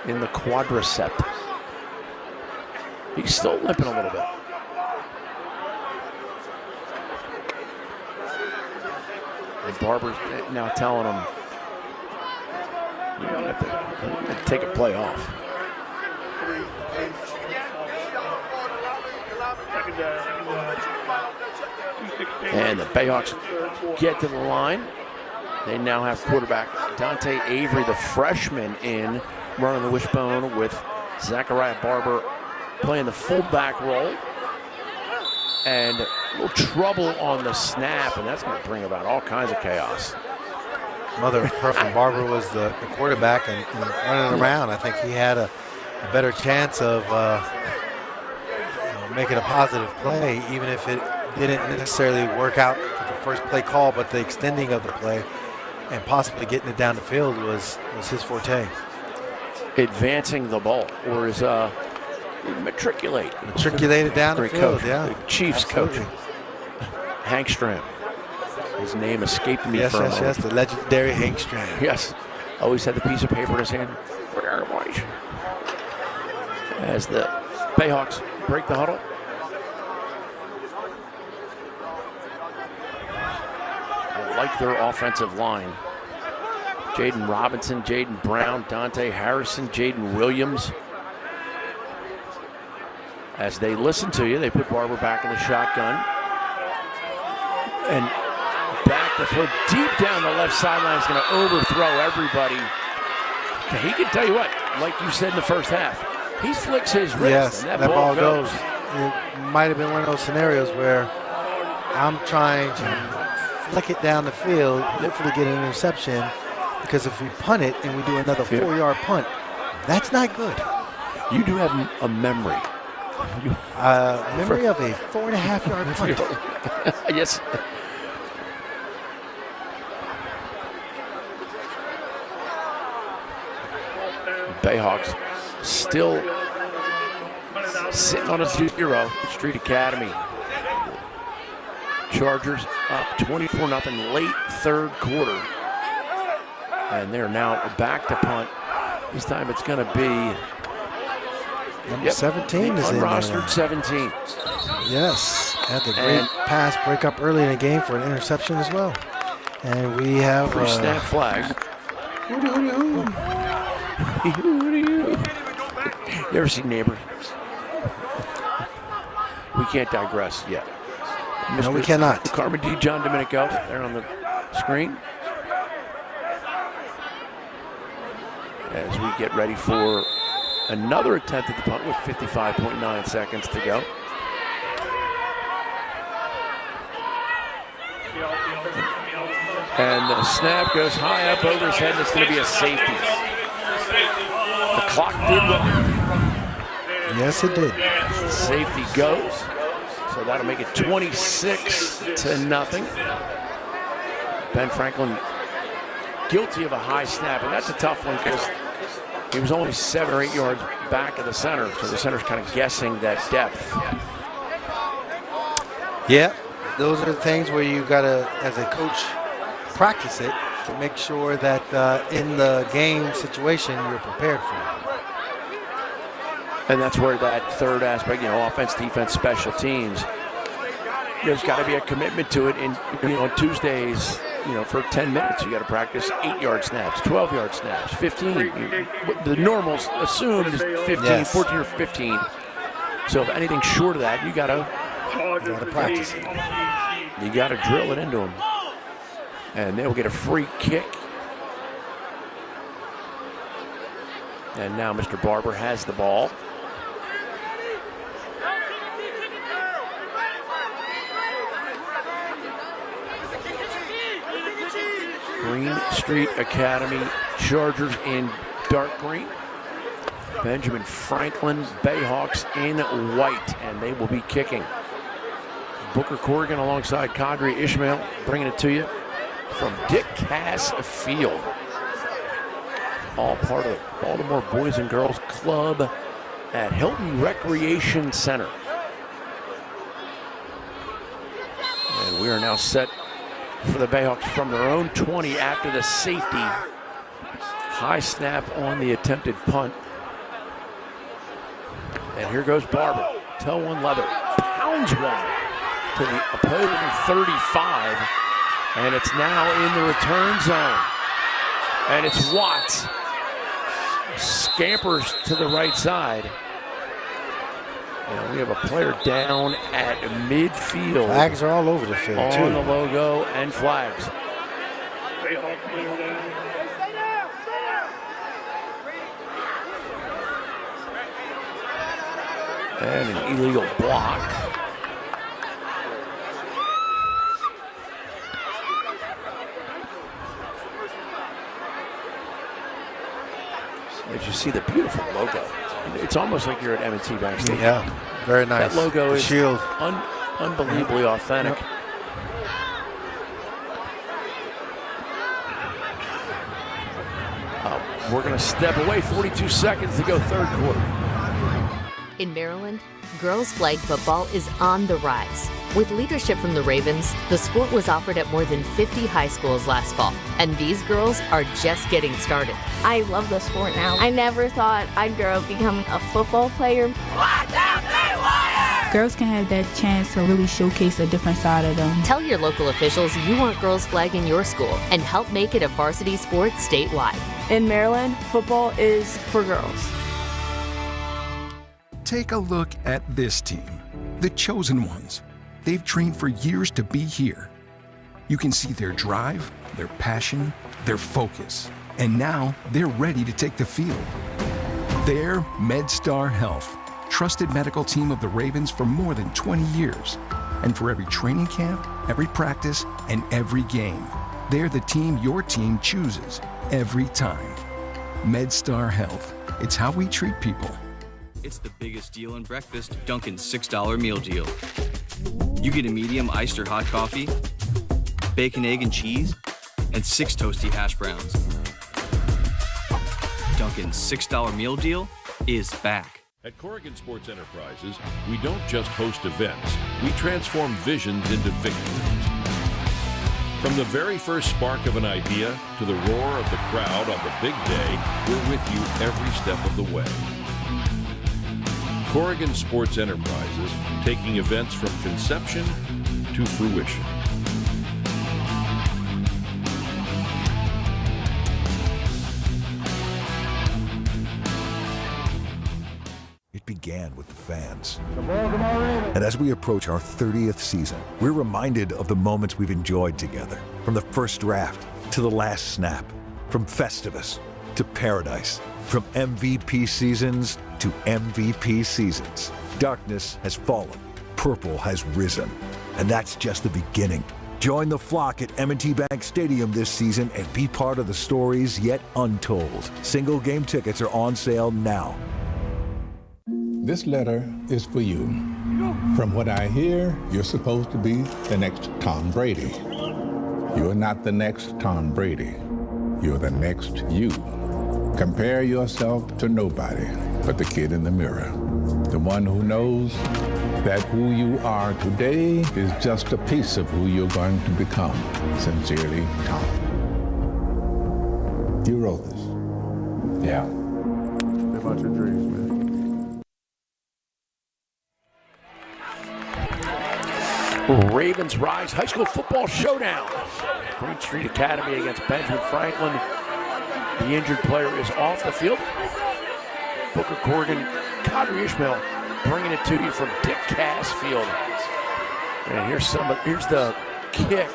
in the quadricep. He's still limping a little bit. And Barber's now telling him, you might have to take a play off. And the Bayhawks get to the line. They now have quarterback Dante Avery, the freshman, in running the wishbone with Zachariah Barber playing the fullback role. And a little trouble on the snap, and that's going to bring about all kinds of chaos. Mother of perfect. Barber was the quarterback and running around. I think he had a better chance of making a positive play, even if it didn't necessarily work out for the first play call, but the extending of the play and possibly getting it down the field was his forte. Advancing the ball, or is matriculated down the field, coach, yeah. The Chiefs coach, Hank Stram. His name escaped me for a moment. Yes, the legendary Hank Stram. Yes, always had the piece of paper in his hand. As the Bayhawks break the huddle. I like their offensive line. Jaden Robinson, Jaden Brown, Dante Harrison, Jaden Williams. As they listen to you, they put Barber back in the shotgun. And back to throw deep down the left sideline is going to overthrow everybody. He can tell you what, like you said in the first half, he flicks his wrist, yes, and that ball goes. It might have been one of those scenarios where I'm trying to flick it down the field, hopefully get an interception, because if we punt it and we do another 4-yard punt, that's not good. You do have a memory. Memory of a 4.5-yard punt. Yes. Bayhawks still sitting on a 0, Street Academy. Chargers up 24-0 late third quarter. And they're now back to punt. This time it's going to be number 17 is in there. Unrostered 17. Yes, had the great pass break up early in the game for an interception as well. And we have pre-snap flag. You ever seen Neighbors? We can't digress yet. No, we cannot. Carmen D. John Domenico, there on the screen. As we get ready for another attempt at the punt with 55.9 seconds to go. And the snap goes high up over his head, and it's going to be a safety. The clock did run. Yes, it did. Safety goes. So that'll make it 26-0. Ben Franklin guilty of a high snap, and that's a tough one because he was only 7 or 8 yards back of the center, so the center's kind of guessing that depth. Yeah, those are the things where you got to, as a coach, practice it to make sure that in the game situation you're prepared for it. And that's where that third aspect, offense, defense, special teams, there's got to be a commitment to it. And on Tuesdays, for 10 minutes, you got to practice 8-yard snaps, 12-yard snaps, 15. The normals assumed is 15, yes. 14 or 15. So if anything short of that, you got to practice it. You got to drill it into them. And they'll get a free kick. And now Mr. Barber has the ball. Green Street Academy Chargers in dark green. Benjamin Franklin Bayhawks in white, and they will be kicking. Booker Corrigan alongside Kadri Ishmael bringing it to you from Dick Cass Field. All part of the Baltimore Boys and Girls Club at Hilton Recreation Center. And we are now set for the Bayhawks from their own 20 after the safety. High snap on the attempted punt. And here goes Barber. Toe on leather. Pounds one to the opposing 35. And it's now in the return zone. And it's Watts. Scampers to the right side. And we have a player down at midfield. Flags are all over the field, too. On the logo and flags. And an illegal block. As you see the beautiful logo. It's almost like you're at M&T backstage. Yeah, very nice. That logo the is shield. Unbelievably authentic. Yep. We're going to step away. 42 seconds to go, third quarter. In Maryland, girls flag football is on the rise. With leadership from the Ravens, the sport was offered at more than 50 high schools last fall, and these girls are just getting started. I love the sport now. I never thought I'd grow up becoming a football player. Girls can have that chance to really showcase a different side of them. Tell your local officials you want girls flag in your school and help make it a varsity sport statewide. In Maryland, football is for girls. Take a look at this team, the chosen ones. They've trained for years to be here. You can see their drive, their passion, their focus, and now they're ready to take the field. They're MedStar Health, trusted medical team of the Ravens for more than 20 years. And for every training camp, every practice, and every game, they're the team your team chooses every time. MedStar Health, it's how we treat people. It's the biggest deal in breakfast, Dunkin's $6 meal deal. You get a medium iced or hot coffee, bacon, egg, and cheese, and 6 toasty hash browns. Dunkin's $6 meal deal is back. At Corrigan Sports Enterprises, we don't just host events, we transform visions into victories. From the very first spark of an idea to the roar of the crowd on the big day, we're with you every step of the way. Corrigan Sports Enterprises, taking events from conception to fruition. It began with the fans. And as we approach our 30th season, we're reminded of the moments we've enjoyed together. From the first draft to the last snap, from Festivus to Paradise, From MVP seasons to MVP seasons, darkness has fallen, purple has risen, and that's just the beginning. Join the flock at M&T Bank Stadium this season and be part of the stories yet untold. Single game tickets are on sale now. This letter is for you. From what I hear, you're supposed to be the next Tom Brady. You're not the next Tom Brady. You're the next you. Compare yourself to nobody but the kid in the mirror. The one who knows that who you are today is just a piece of who you're going to become. Sincerely, Tom. You wrote this. Yeah. Live out your dreams, man. Ravens rise high school football showdown. Green Street Academy against Benjamin Franklin. The injured player is off the field. Booker Corrigan, Kadri Ishmael bringing it to you from Dick Cassfield. And here's the kick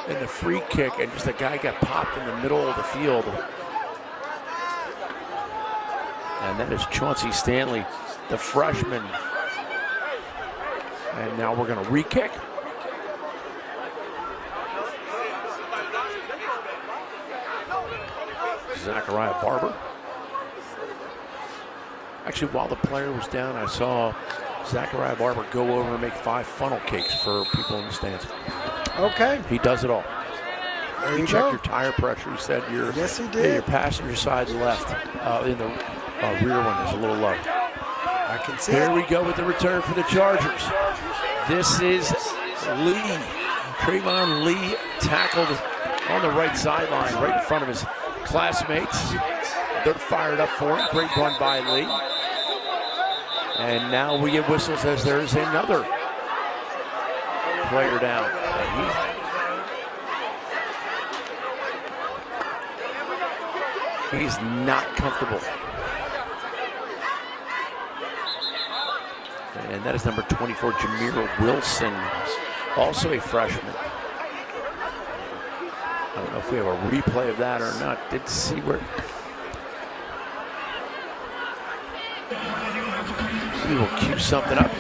and the free kick, and just the guy got popped in the middle of the field. And that is Chauncey Stanley, the freshman. And now we're going to re-kick. Zachariah Barber. Actually, while the player was down, I saw Zachariah Barber go over and make 5 funnel cakes for people in the stands. Okay. He does it all. There He you checked go. your tire pressure. He said your, Yes, he did. your passenger side's left. In the rear one is a little low. I can see Here it. we go with the return for the Chargers. This is Lee. Trayvon Lee tackled on the right sideline, right in front of his classmates. They're fired up for him. Great run by Lee. And now we get whistles as there's another player down. He's not comfortable. And that is number 24, Jameer Wilson, also a freshman. I don't know if we have a replay of that or not. Did see where. We will cue something up.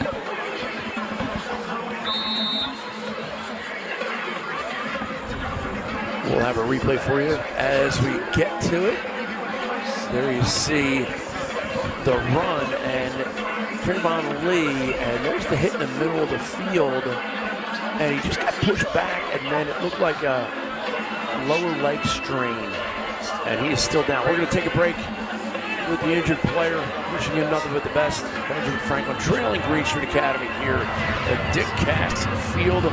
We'll have a replay for you as we get to it. There you see the run and Trayvon Lee, and there's the hit in the middle of the field, and he just got pushed back, and then it looked like a lower leg strain, and he is still down. We're going to take a break with the injured player, wishing him nothing but the best. Benjamin Franklin trailing Green Street Academy here at Dick Cassfield.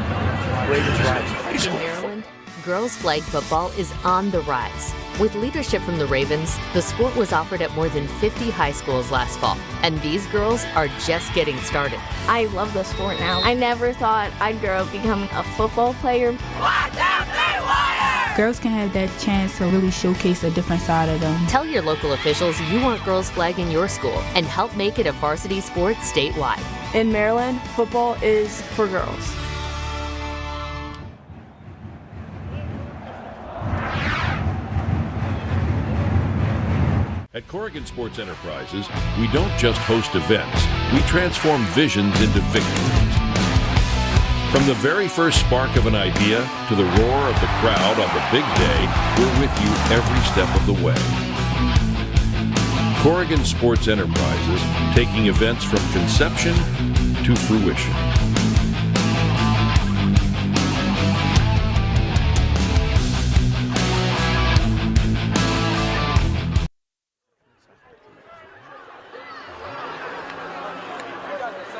Ravens rise high school. In Maryland, girls flag football is on the rise. With leadership from the Ravens, the sport was offered at more than 50 high schools last fall, and these girls are just getting started. I love the sport now. I never thought I'd grow up becoming a football player. Girls can have that chance to really showcase a different side of them. Tell your local officials you want girls flag in your school and help make it a varsity sport statewide. In Maryland, football is for girls. At Corrigan Sports Enterprises, we don't just host events, we transform visions into victories. From the very first spark of an idea to the roar of the crowd on the big day, we're with you every step of the way. Corrigan Sports Enterprises, taking events from conception to fruition.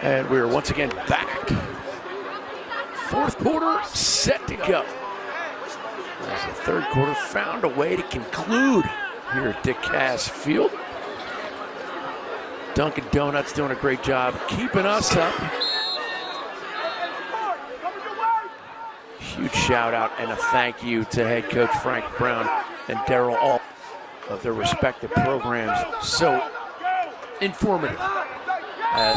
And we're once again back. Fourth quarter set to go. As the third quarter found a way to conclude here at Dick Cassfield. Dunkin' Donuts doing a great job keeping us up. Huge shout out and a thank you to head coach Frank Brown and Darryl Alt of their respective programs. So informative.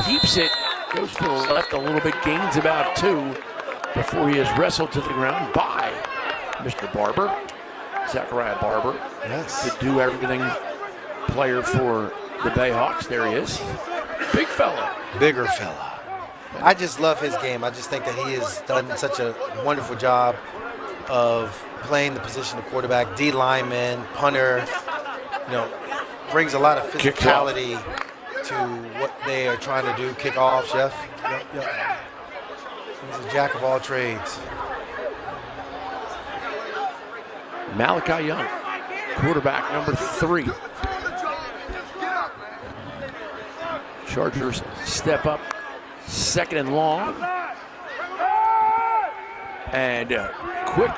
Keeps it, goes to the left a little bit, gains about 2 before he is wrestled to the ground by Mr. Barber, Zachariah Barber, yes, to do everything player for the Bayhawks. There he is. Big fella. Bigger fella. I just love his game. I just think that he has done such a wonderful job of playing the position of quarterback, D lineman, punter. You know, brings a lot of physicality to what they are trying to do. Kickoffs, Jeff. Yep. He's a jack of all trades. Malachi Young, quarterback number 3. Chargers step up, 2nd and long. And quick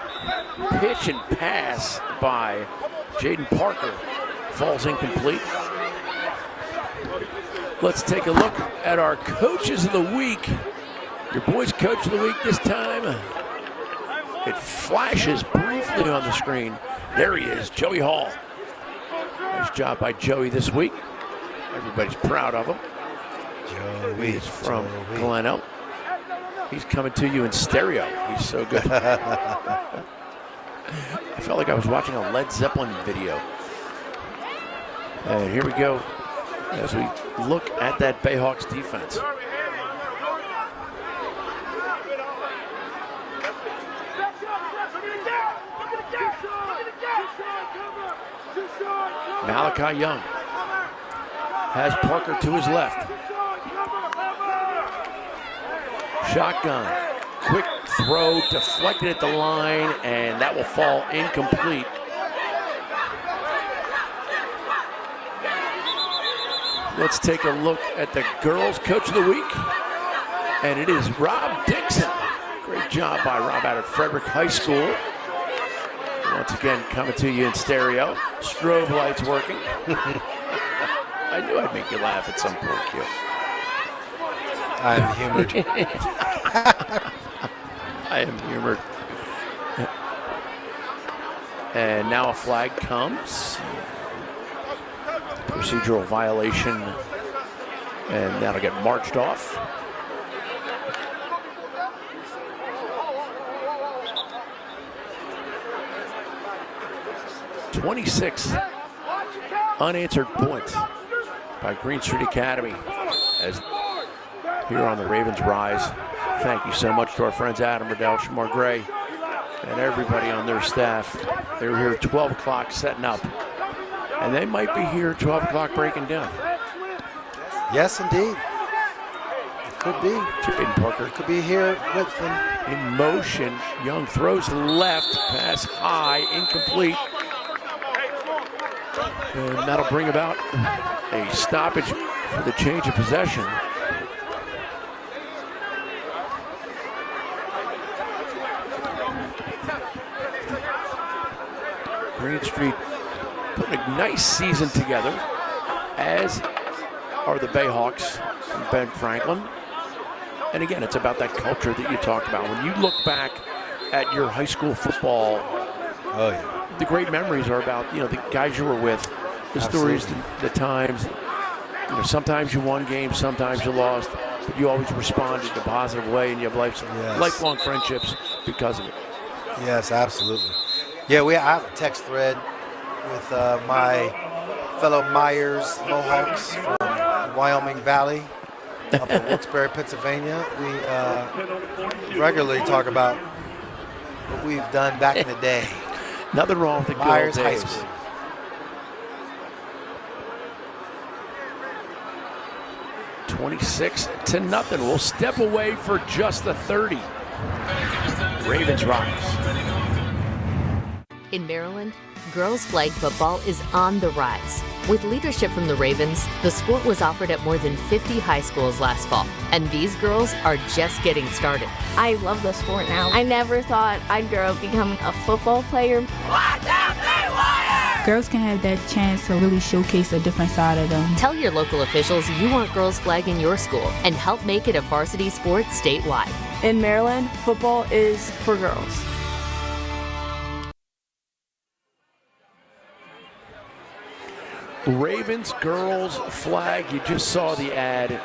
pitch and pass by Jaden Parker falls incomplete. Let's take a look at our coaches of the week. Your boys' coach of the week this time. It flashes briefly on the screen. There he is, Joey Hall. Nice job by Joey this week. Everybody's proud of him. Joey is from Gleno. He's coming to you in stereo. He's so good. I felt like I was watching a Led Zeppelin video. And here we go as we look at that Bayhawks defense. Malachi Young has Parker to his left. Shotgun, quick throw, deflected at the line, and that will fall incomplete. Let's take a look at the girls' coach of the week, and it is Rob Dixon. Great job by Rob out at Frederick High School. Once again, coming to you in stereo. Strobe lights working. I knew I'd make you laugh at some point, Q. I'm humored. I am humored. And now a flag comes. Procedural violation. And that'll get marched off. "26 unanswered points by Green Street Academy as here on the Ravens Rise. Thank you so much to our friends Adam Riddell, Shamar Gray, and everybody on their staff. They were here at 12 o'clock setting up, and they might be here at 12 o'clock breaking down. Yes, indeed. It could be. Jaden Parker could be here with them. in motion. Young throws left, pass high, incomplete. And that'll bring about a stoppage for the change of possession. Green Street putting a nice season together, as are the Bayhawks from Ben Franklin. And again, it's about that culture that you talked about. When you look back at your high school football, the great memories are about, the guys you were with, the stories, the times. Sometimes you won games, sometimes you lost, but you always responded in a positive way, and you have lifelong friendships because of it. Yes, absolutely. Yeah, I have a text thread with my fellow Myers Mohawks from the Wyoming Valley up in Wilkes-Barre, Pennsylvania. We regularly talk about what we've done back in the day. Nothing wrong with the Myers good High days. School. $26-0. We'll step away for just the 30. Ravens rise. In Maryland, girls flag football is on the rise. With leadership from the Ravens, the sport was offered at more than 50 high schools last fall, and these girls are just getting started. I love the sport now. I never thought I'd grow up becoming a football player. Girls can have that chance to really showcase a different side of them. Tell your local officials you want girls flag in your school and help make it a varsity sport statewide. In Maryland, football is for girls. Ravens girls flag. You just saw the ad.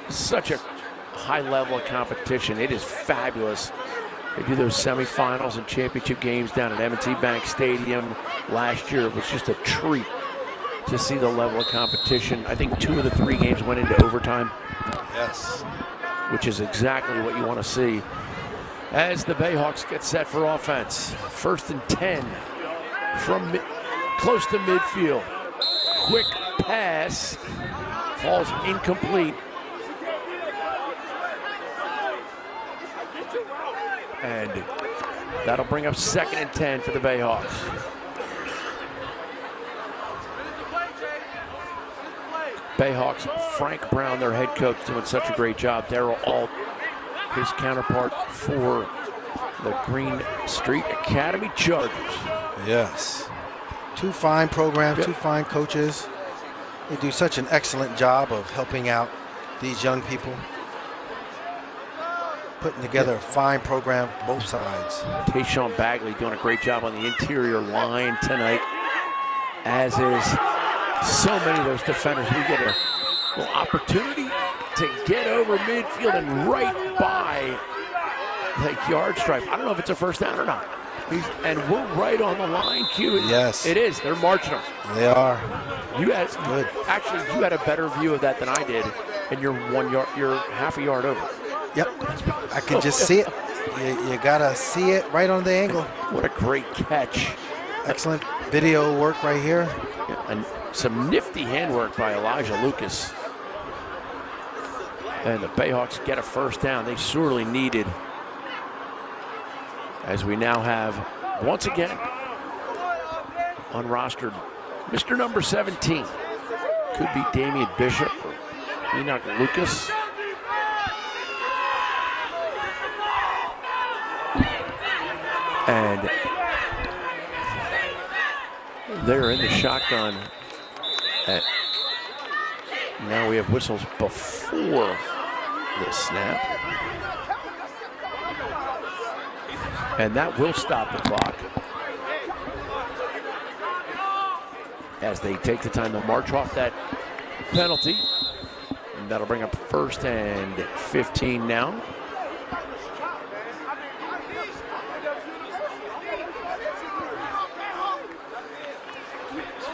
Such a high level of competition. It is fabulous. They do those semifinals and championship games down at M&T Bank Stadium. Last year it was just a treat. to see the level of competition. I think 2 of the 3 games went into overtime. Yes. Which is exactly what you want to see as the Bayhawks get set for offense. 1st and 10 from close to midfield. Quick pass falls incomplete. And that'll bring up 2nd and 10 for the Bayhawks. Bayhawks, Frank Brown, their head coach, doing such a great job. Darryl Alt, his counterpart for the Green Street Academy Chargers. Yes. 2 fine programs, 2 fine coaches. They do such an excellent job of helping out these young people. Putting together a fine program, both sides. Tayshawn Bagley doing a great job on the interior line tonight, as is so many of those defenders. We get a little opportunity to get over midfield and right by the yard stripe. I don't know if it's a first down or not. And we're right on the line, Q. Yes. It is. They're marching them. They are. You had good. Actually, you had a better view of that than I did, and you're half a yard over. Yep. I could just see it. You gotta see it right on the angle. What a great catch. Excellent video work right here. Yeah, and some nifty handwork by Elijah Lucas. And the Bayhawks get a first down. They sorely needed. As we now have, once again, unrostered Mr. Number 17. Could be Damian Bishop or Enoch Lucas. And they're in the shotgun. Now we have whistles before the snap. And that will stop the clock as they take the time to march off that penalty. And that'll bring up 1st and 15 now.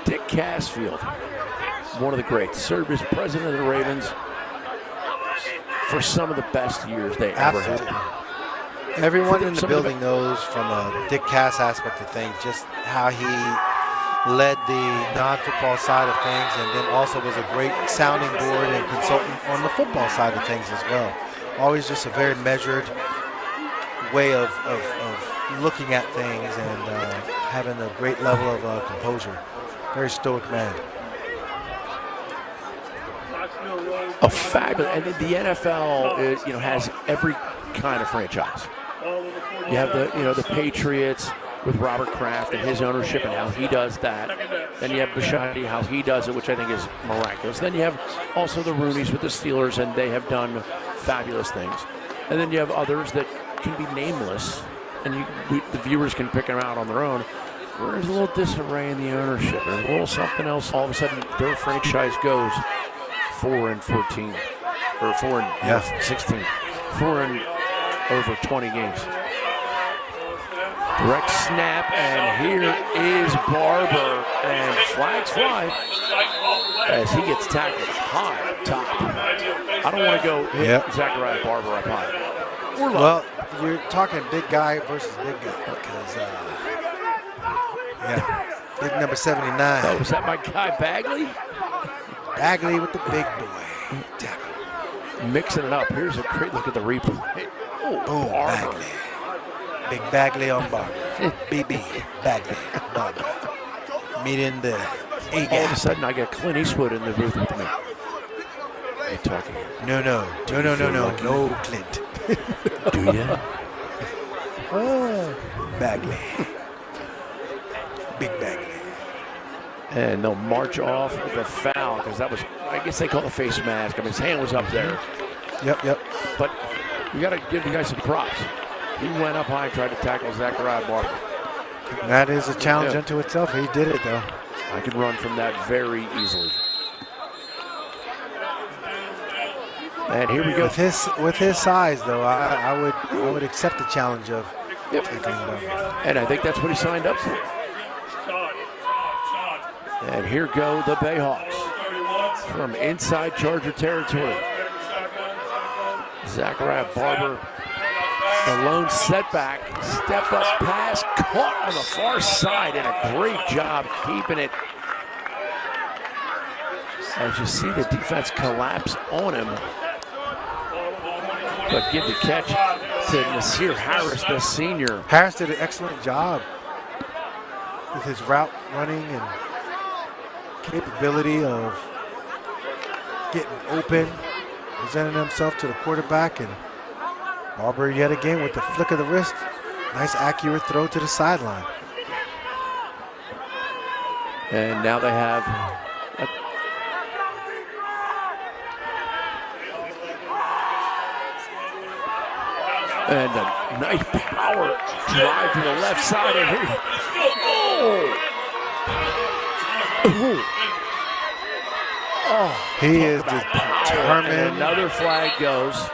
Dick Casfield, one of the greats, served as president of the Ravens for some of the best years they ever had. Everyone in the building knows from a Dick Cass aspect of things just how he led the non-football side of things, and then also was a great sounding board and consultant on the football side of things as well. Always just a very measured way of looking at things and having a great level of composure. Very stoic man. A fabulous, and the NFL, has every kind of franchise. You have the Patriots with Robert Kraft and his ownership and how he does that. Then you have Bisciotti, how he does it, which I think is miraculous. Then you have also the Rooneys with the Steelers, and they have done fabulous things. And then you have others that can be nameless, and the viewers can pick them out on their own. Where there's a little disarray in the ownership, or a little something else. All of a sudden, their franchise goes 4-14, or 4-16, 4 and over 20 games. Direct snap, and here is Barber, and flags fly as he gets tackled high up top. I don't want to go hit Zachariah Barber up high. Well, you're talking big guy versus big guy because, big number 79. Oh, was that my guy Bagley? Bagley with the big boy tackle. Mixing it up. Here's a great look at the replay. Oh, boom, Barber. Bagley. Big Bagley on Barber. BB, Bagley, Barber. Meeting the A-gap. All of a sudden, I got Clint Eastwood in the booth with me. What are you talking about? No, Clint. Do you? Oh, Bagley. Big Bagley. And they'll march off the foul because that was, I guess they call it a face mask. I mean, his hand was up there. Yep. But you got to give the guy some props. He went up high and tried to tackle Zachariah Barber. That is a challenge unto itself. He did it, though. I can run from that very easily. And here we go. With his size, though, I would accept the challenge of tackling Barber. And I think that's what he signed up for. And here go the Bayhawks from inside Charger territory. Zachariah Barber, the lone setback, step up pass, caught on the far side, and a great job keeping it. As you see the defense collapse on him, but give the catch to Nasir Harris, the senior. Harris did an excellent job with his route running and capability of getting open, presenting himself to the quarterback, and Barber yet again with the flick of the wrist. Nice accurate throw to the sideline. And now they have and a nice power drive to the left side. And here, he is determined. And another flag goes.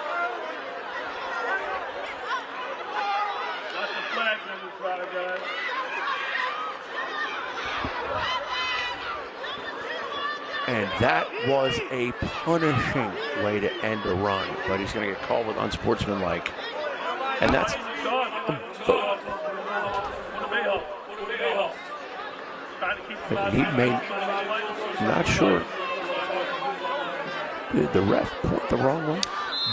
And that was a punishing way to end a run, but he's going to get called with unsportsmanlike. And that's he may not sure. Did the ref point the wrong way?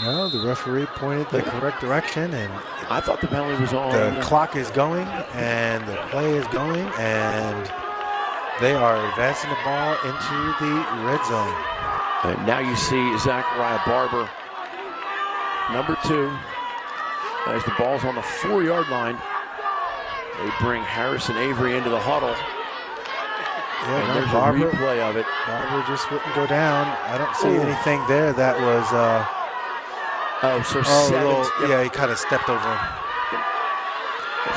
No, the referee pointed the correct direction, and I thought the penalty was on. The clock is going, and the play is going, and they are advancing the ball into the red zone. And now you see Zachariah Barber, number 2, as the ball's on the 4-yard line. They bring Harrison Avery into the huddle. Yeah, and no, there's Barber, a replay of it. Barber just wouldn't go down. I don't see anything there that was. Yeah, he kind of stepped over him.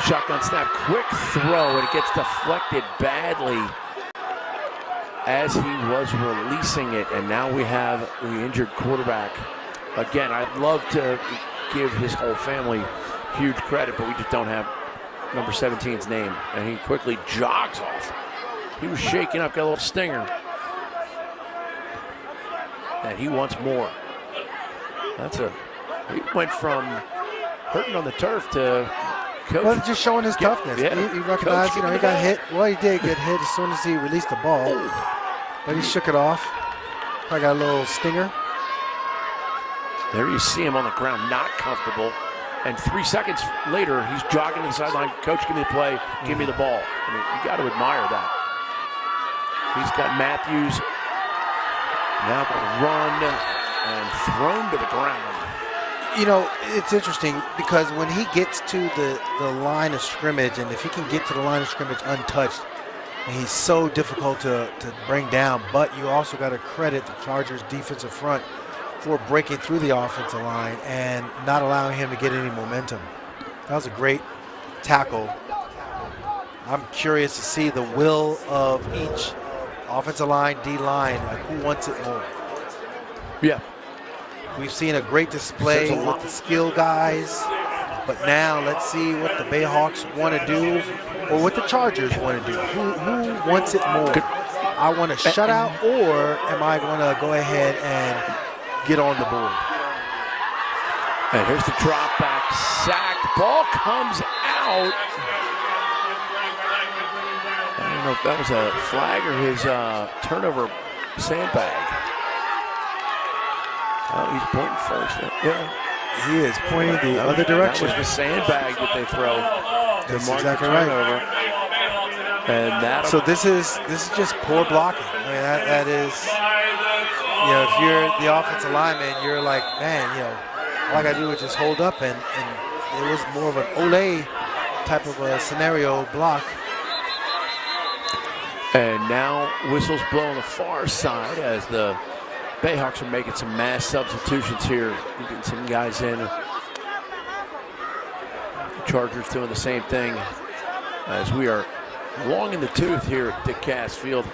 Shotgun snap, quick throw, and it gets deflected badly as he was releasing it. And now we have the injured quarterback. Again, I'd love to give his whole family huge credit, but we just don't have number 17's name. And he quickly jogs off. He was shaking up, got a little stinger. And he wants more. He went from hurting on the turf to coach. Well, just showing his toughness. Yeah. He recognized, he got hit. Well, he did get hit as soon as he released the ball. But he shook it off. Probably got a little stinger. There you see him on the ground, not comfortable. And 3 seconds later, he's jogging to the sideline. Coach, give me the play. Give me the ball. I mean, you got to admire that. He's got Matthews now run and thrown to the ground. You know, it's interesting because when he gets to the line of scrimmage, and if he can get to the line of scrimmage untouched, he's so difficult to bring down. But you also got to credit the Chargers defensive front for breaking through the offensive line and not allowing him to get any momentum. That was a great tackle. I'm curious to see the will of each offensive line, D-line, like who wants it more. Yeah. We've seen a great display with the skill guys, but now let's see what the Bayhawks want to do or what the Chargers want to do. Who wants it more? I want a shutout, or am I going to go ahead and get on the board? And here's the drop back, sack, ball comes out. I don't know if that was a flag or his turnover sandbag. Oh, he's pointing first. Yeah. He is pointing the other direction. That was the sandbag that they throw. That's exactly right. And so this is just poor blocking. I mean, that is, if you're the offensive lineman, you're like, man, all I got to do is just hold up, and it was more of an Ole type of a scenario block. And now whistles blow on the far side as the Bayhawks are making some mass substitutions here, getting some guys in. The Chargers doing the same thing as we are long in the tooth here at Dick Cass Field.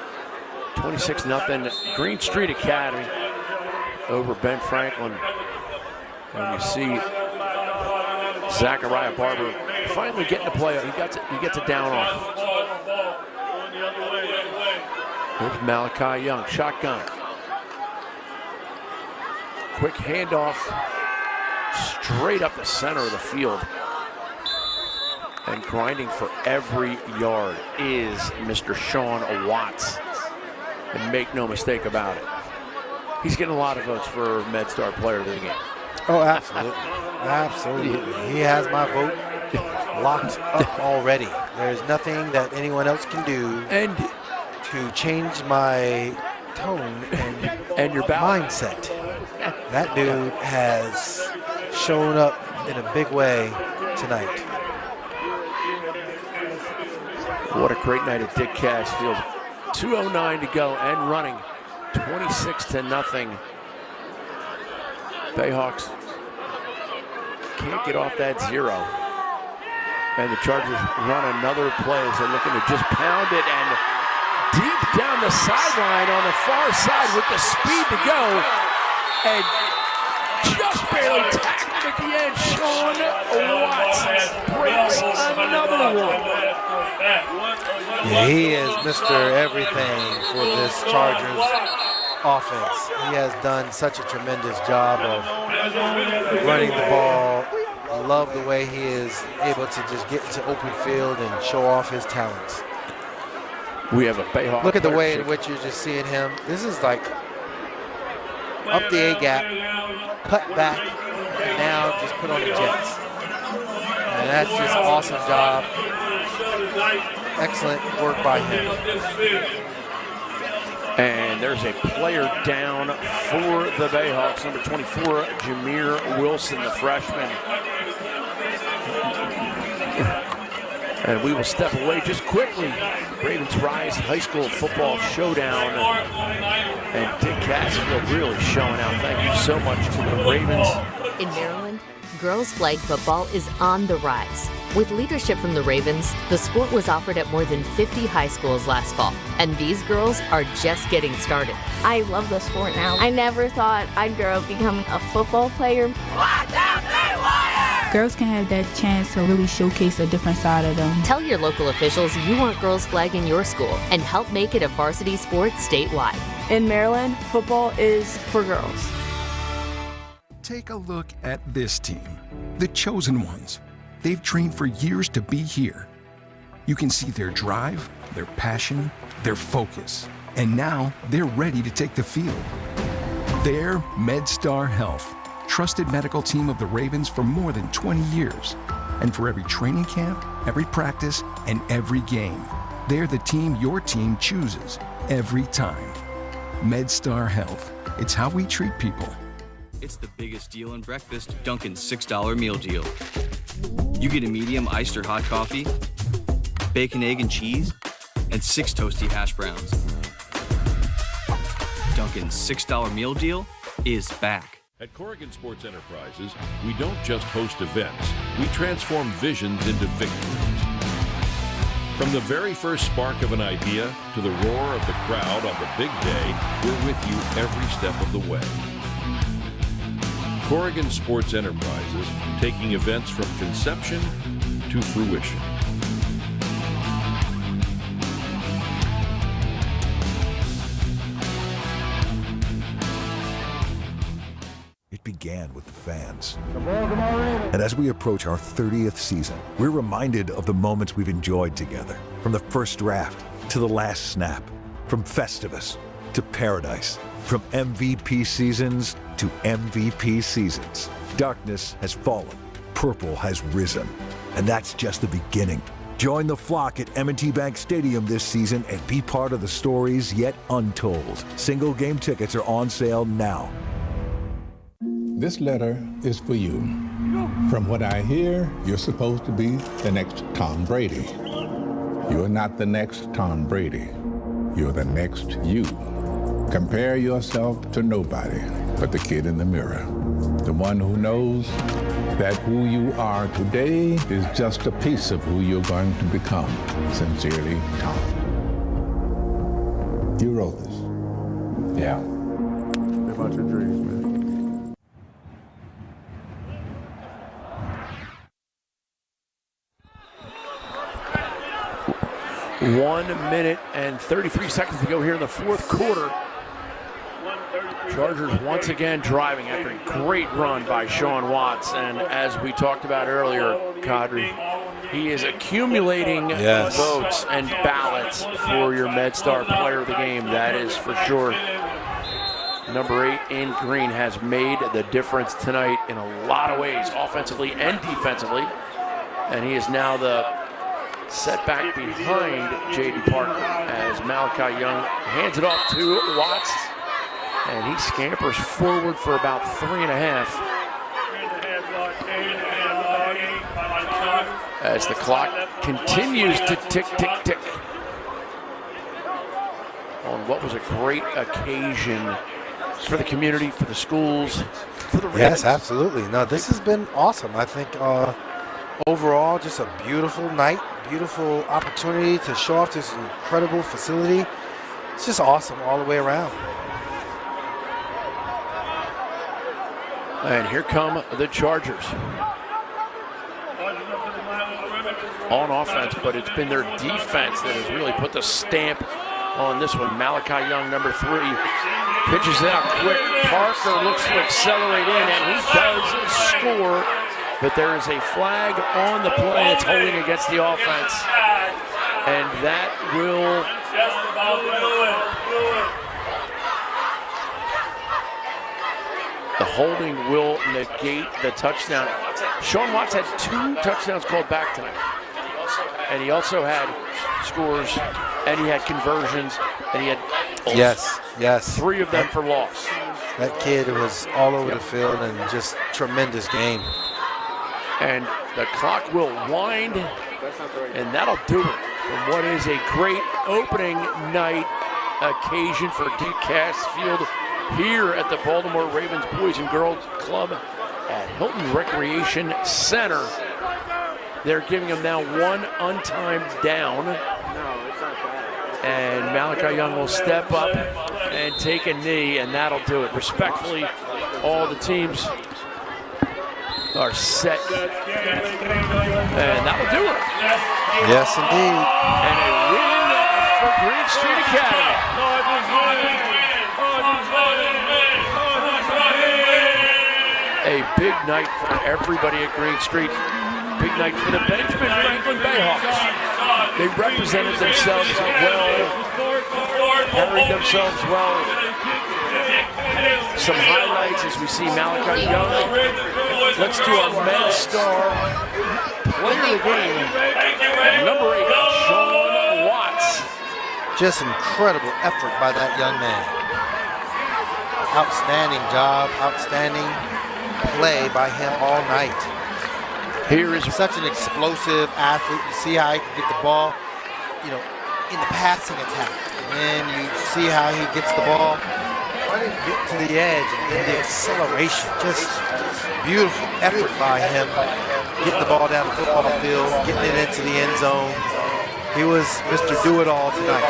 26-0 Green Street Academy over Ben Franklin. And you see Zachariah Barber finally getting to play. He gets it down off. Here's Malachi Young, shotgun. Quick handoff, straight up the center of the field. And grinding for every yard is Mr. Sean Watts. And make no mistake about it, he's getting a lot of votes for MedStar Player of the Game. Oh, absolutely. Absolutely. He has my vote locked up already. There's nothing that anyone else can do to change my tone and your mindset. That dude has shown up in a big way tonight. What a great night at Dick Cashfield. 2:09 to go and running, 26-0. Bayhawks can't get off that 0. And the Chargers run another play as they're looking to just pound it, and deep down the sideline on the far side with the speed to go, and just barely tackled at the end. Sean Watts breaks another one. Yeah, he is Mr. Everything for this Chargers offense. He has done such a tremendous job of running the ball. I love the way he is able to just get into open field and show off his talents. We have a Bayhawk. Look at the way in which you're just seeing him. This is like up the A-gap, cut back, and now just put on the Jets. And that's just an awesome job. Excellent work by him. And there's a player down for the Bayhawks, number 24, Jameer Wilson, the freshman. And we will step away just quickly. Ravens Rise High School Football Showdown. And Dick Cashfield really showing out. Thank you so much to the Ravens. In Maryland, girls flag football is on the rise. With leadership from the Ravens, the sport was offered at more than 50 high schools last fall, and these girls are just getting started. I love the sport now. I never thought I'd grow up becoming a football player. Girls can have that chance to really showcase a different side of them. Tell your local officials you want girls flag in your school and help make it a varsity sport statewide. In Maryland, football is for girls. Take a look at this team, the chosen ones. They've trained for years to be here. You can see their drive, their passion, their focus, and now they're ready to take the field. They're MedStar Health, trusted medical team of the Ravens for more than 20 years. And for every training camp, every practice, and every game, they're the team your team chooses every time. MedStar Health, it's how we treat people. It's the biggest deal in breakfast, Dunkin's $6 meal deal. You get a medium iced or hot coffee, bacon, egg, and cheese, and 6 toasty hash browns. Dunkin's $6 meal deal is back. At Corrigan Sports Enterprises, we don't just host events, we transform visions into victories. From the very first spark of an idea to the roar of the crowd on the big day, we're with you every step of the way. Corrigan Sports Enterprises, taking events from conception to fruition. It began with the fans. And as we approach our 30th season, we're reminded of the moments we've enjoyed together. From the first draft to the last snap, from Festivus to Paradise, from MVP seasons to MVP seasons. Darkness has fallen, purple has risen, and that's just the beginning. Join the flock at M&T Bank Stadium this season and be part of the stories yet untold. Single game tickets are on sale now. This letter is for you. From what I hear, you're supposed to be the next Tom Brady. You're not the next Tom Brady. You're the next you. Compare yourself to nobody but the kid in the mirror. The one who knows that who you are today is just a piece of who you're going to become. Sincerely, Tom. You wrote this. Yeah. Live out your dreams, man. 1 minute and 33 seconds to go here in the fourth quarter. Chargers once again driving after a great run by Sean Watts. And as we talked about earlier, Kadri, he is accumulating votes and ballots for your MedStar Player of the Game. That is for sure. Number 8 in green has made the difference tonight in a lot of ways, offensively and defensively. And he is now the setback behind J.D. Parker as Malachi Young hands it off to Watts. And he scampers forward for about 3.5. As the clock continues to tick, tick, tick. On what was a great occasion for the community, for the schools, for the Ravens. Yes, absolutely. No, this has been awesome. I think overall, just a beautiful night, beautiful opportunity to show off this incredible facility. It's just awesome all the way around. And here come the Chargers. On offense, but it's been their defense that has really put the stamp on this one. Malachi Young, number 3, pitches it out quick. Parker looks to accelerate in, and he does score. But there is a flag on the play that's holding against the offense. And that will... The holding will negate the touchdown. Sean Watts had 2 touchdowns called back tonight. And he also had scores, and he had conversions, and he had yes. 3 of them for loss. That kid was all over the field and just tremendous game. And the clock will wind, and that'll do it from what is a great opening night occasion for Dick Cass Field here at the Baltimore Ravens Boys and Girls Club at Hilton Recreation Center. They're giving them now 1 untimed down. And Malachi Young will step up and take a knee, and that'll do it. Respectfully, all the teams are set. And that'll do it. Yes, indeed. And a win for Green Street Academy. A big night for everybody at Green Street. Big night for the Benjamin Franklin Bayhawks. They represented themselves well, carried themselves well. Some highlights as we see Malachi Young. Let's do our MedStar Player of the Game. Number 8, Sean Watts. Just incredible effort by that young man. Outstanding job, outstanding play by him all night. Here is such an explosive athlete. You see how he can get the ball, in the passing attack. And you see how he gets the ball, get to the edge, and the acceleration. Just beautiful effort by him. Getting the ball down the football field, getting it into the end zone. He was Mr. Do-It-All tonight.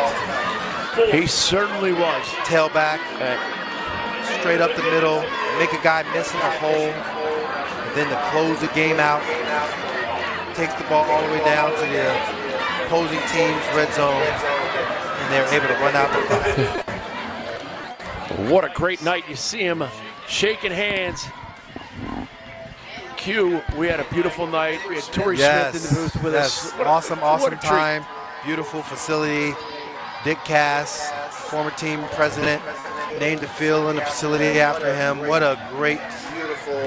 He certainly was. Tailback, straight up the middle, make a guy miss in a hole, and then to close the game out, takes the ball all the way down to the opposing team's red zone, and they're able to run out the clock. What a great night. You see him shaking hands. Q, we had a beautiful night. We had Torrey Smith in the booth with us. Awesome time. Beautiful facility. Dick Cass, former team president, named the field and the facility after him. What a great,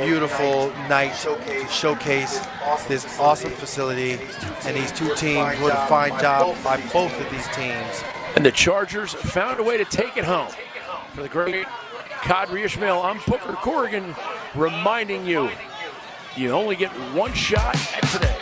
beautiful night to showcase this awesome facility. And these 2 teams, what a fine job by both of these teams. And the Chargers found a way to take it home. For the great Kadri Ishmael, I'm Booker Corrigan reminding you, you only get 1 shot at today.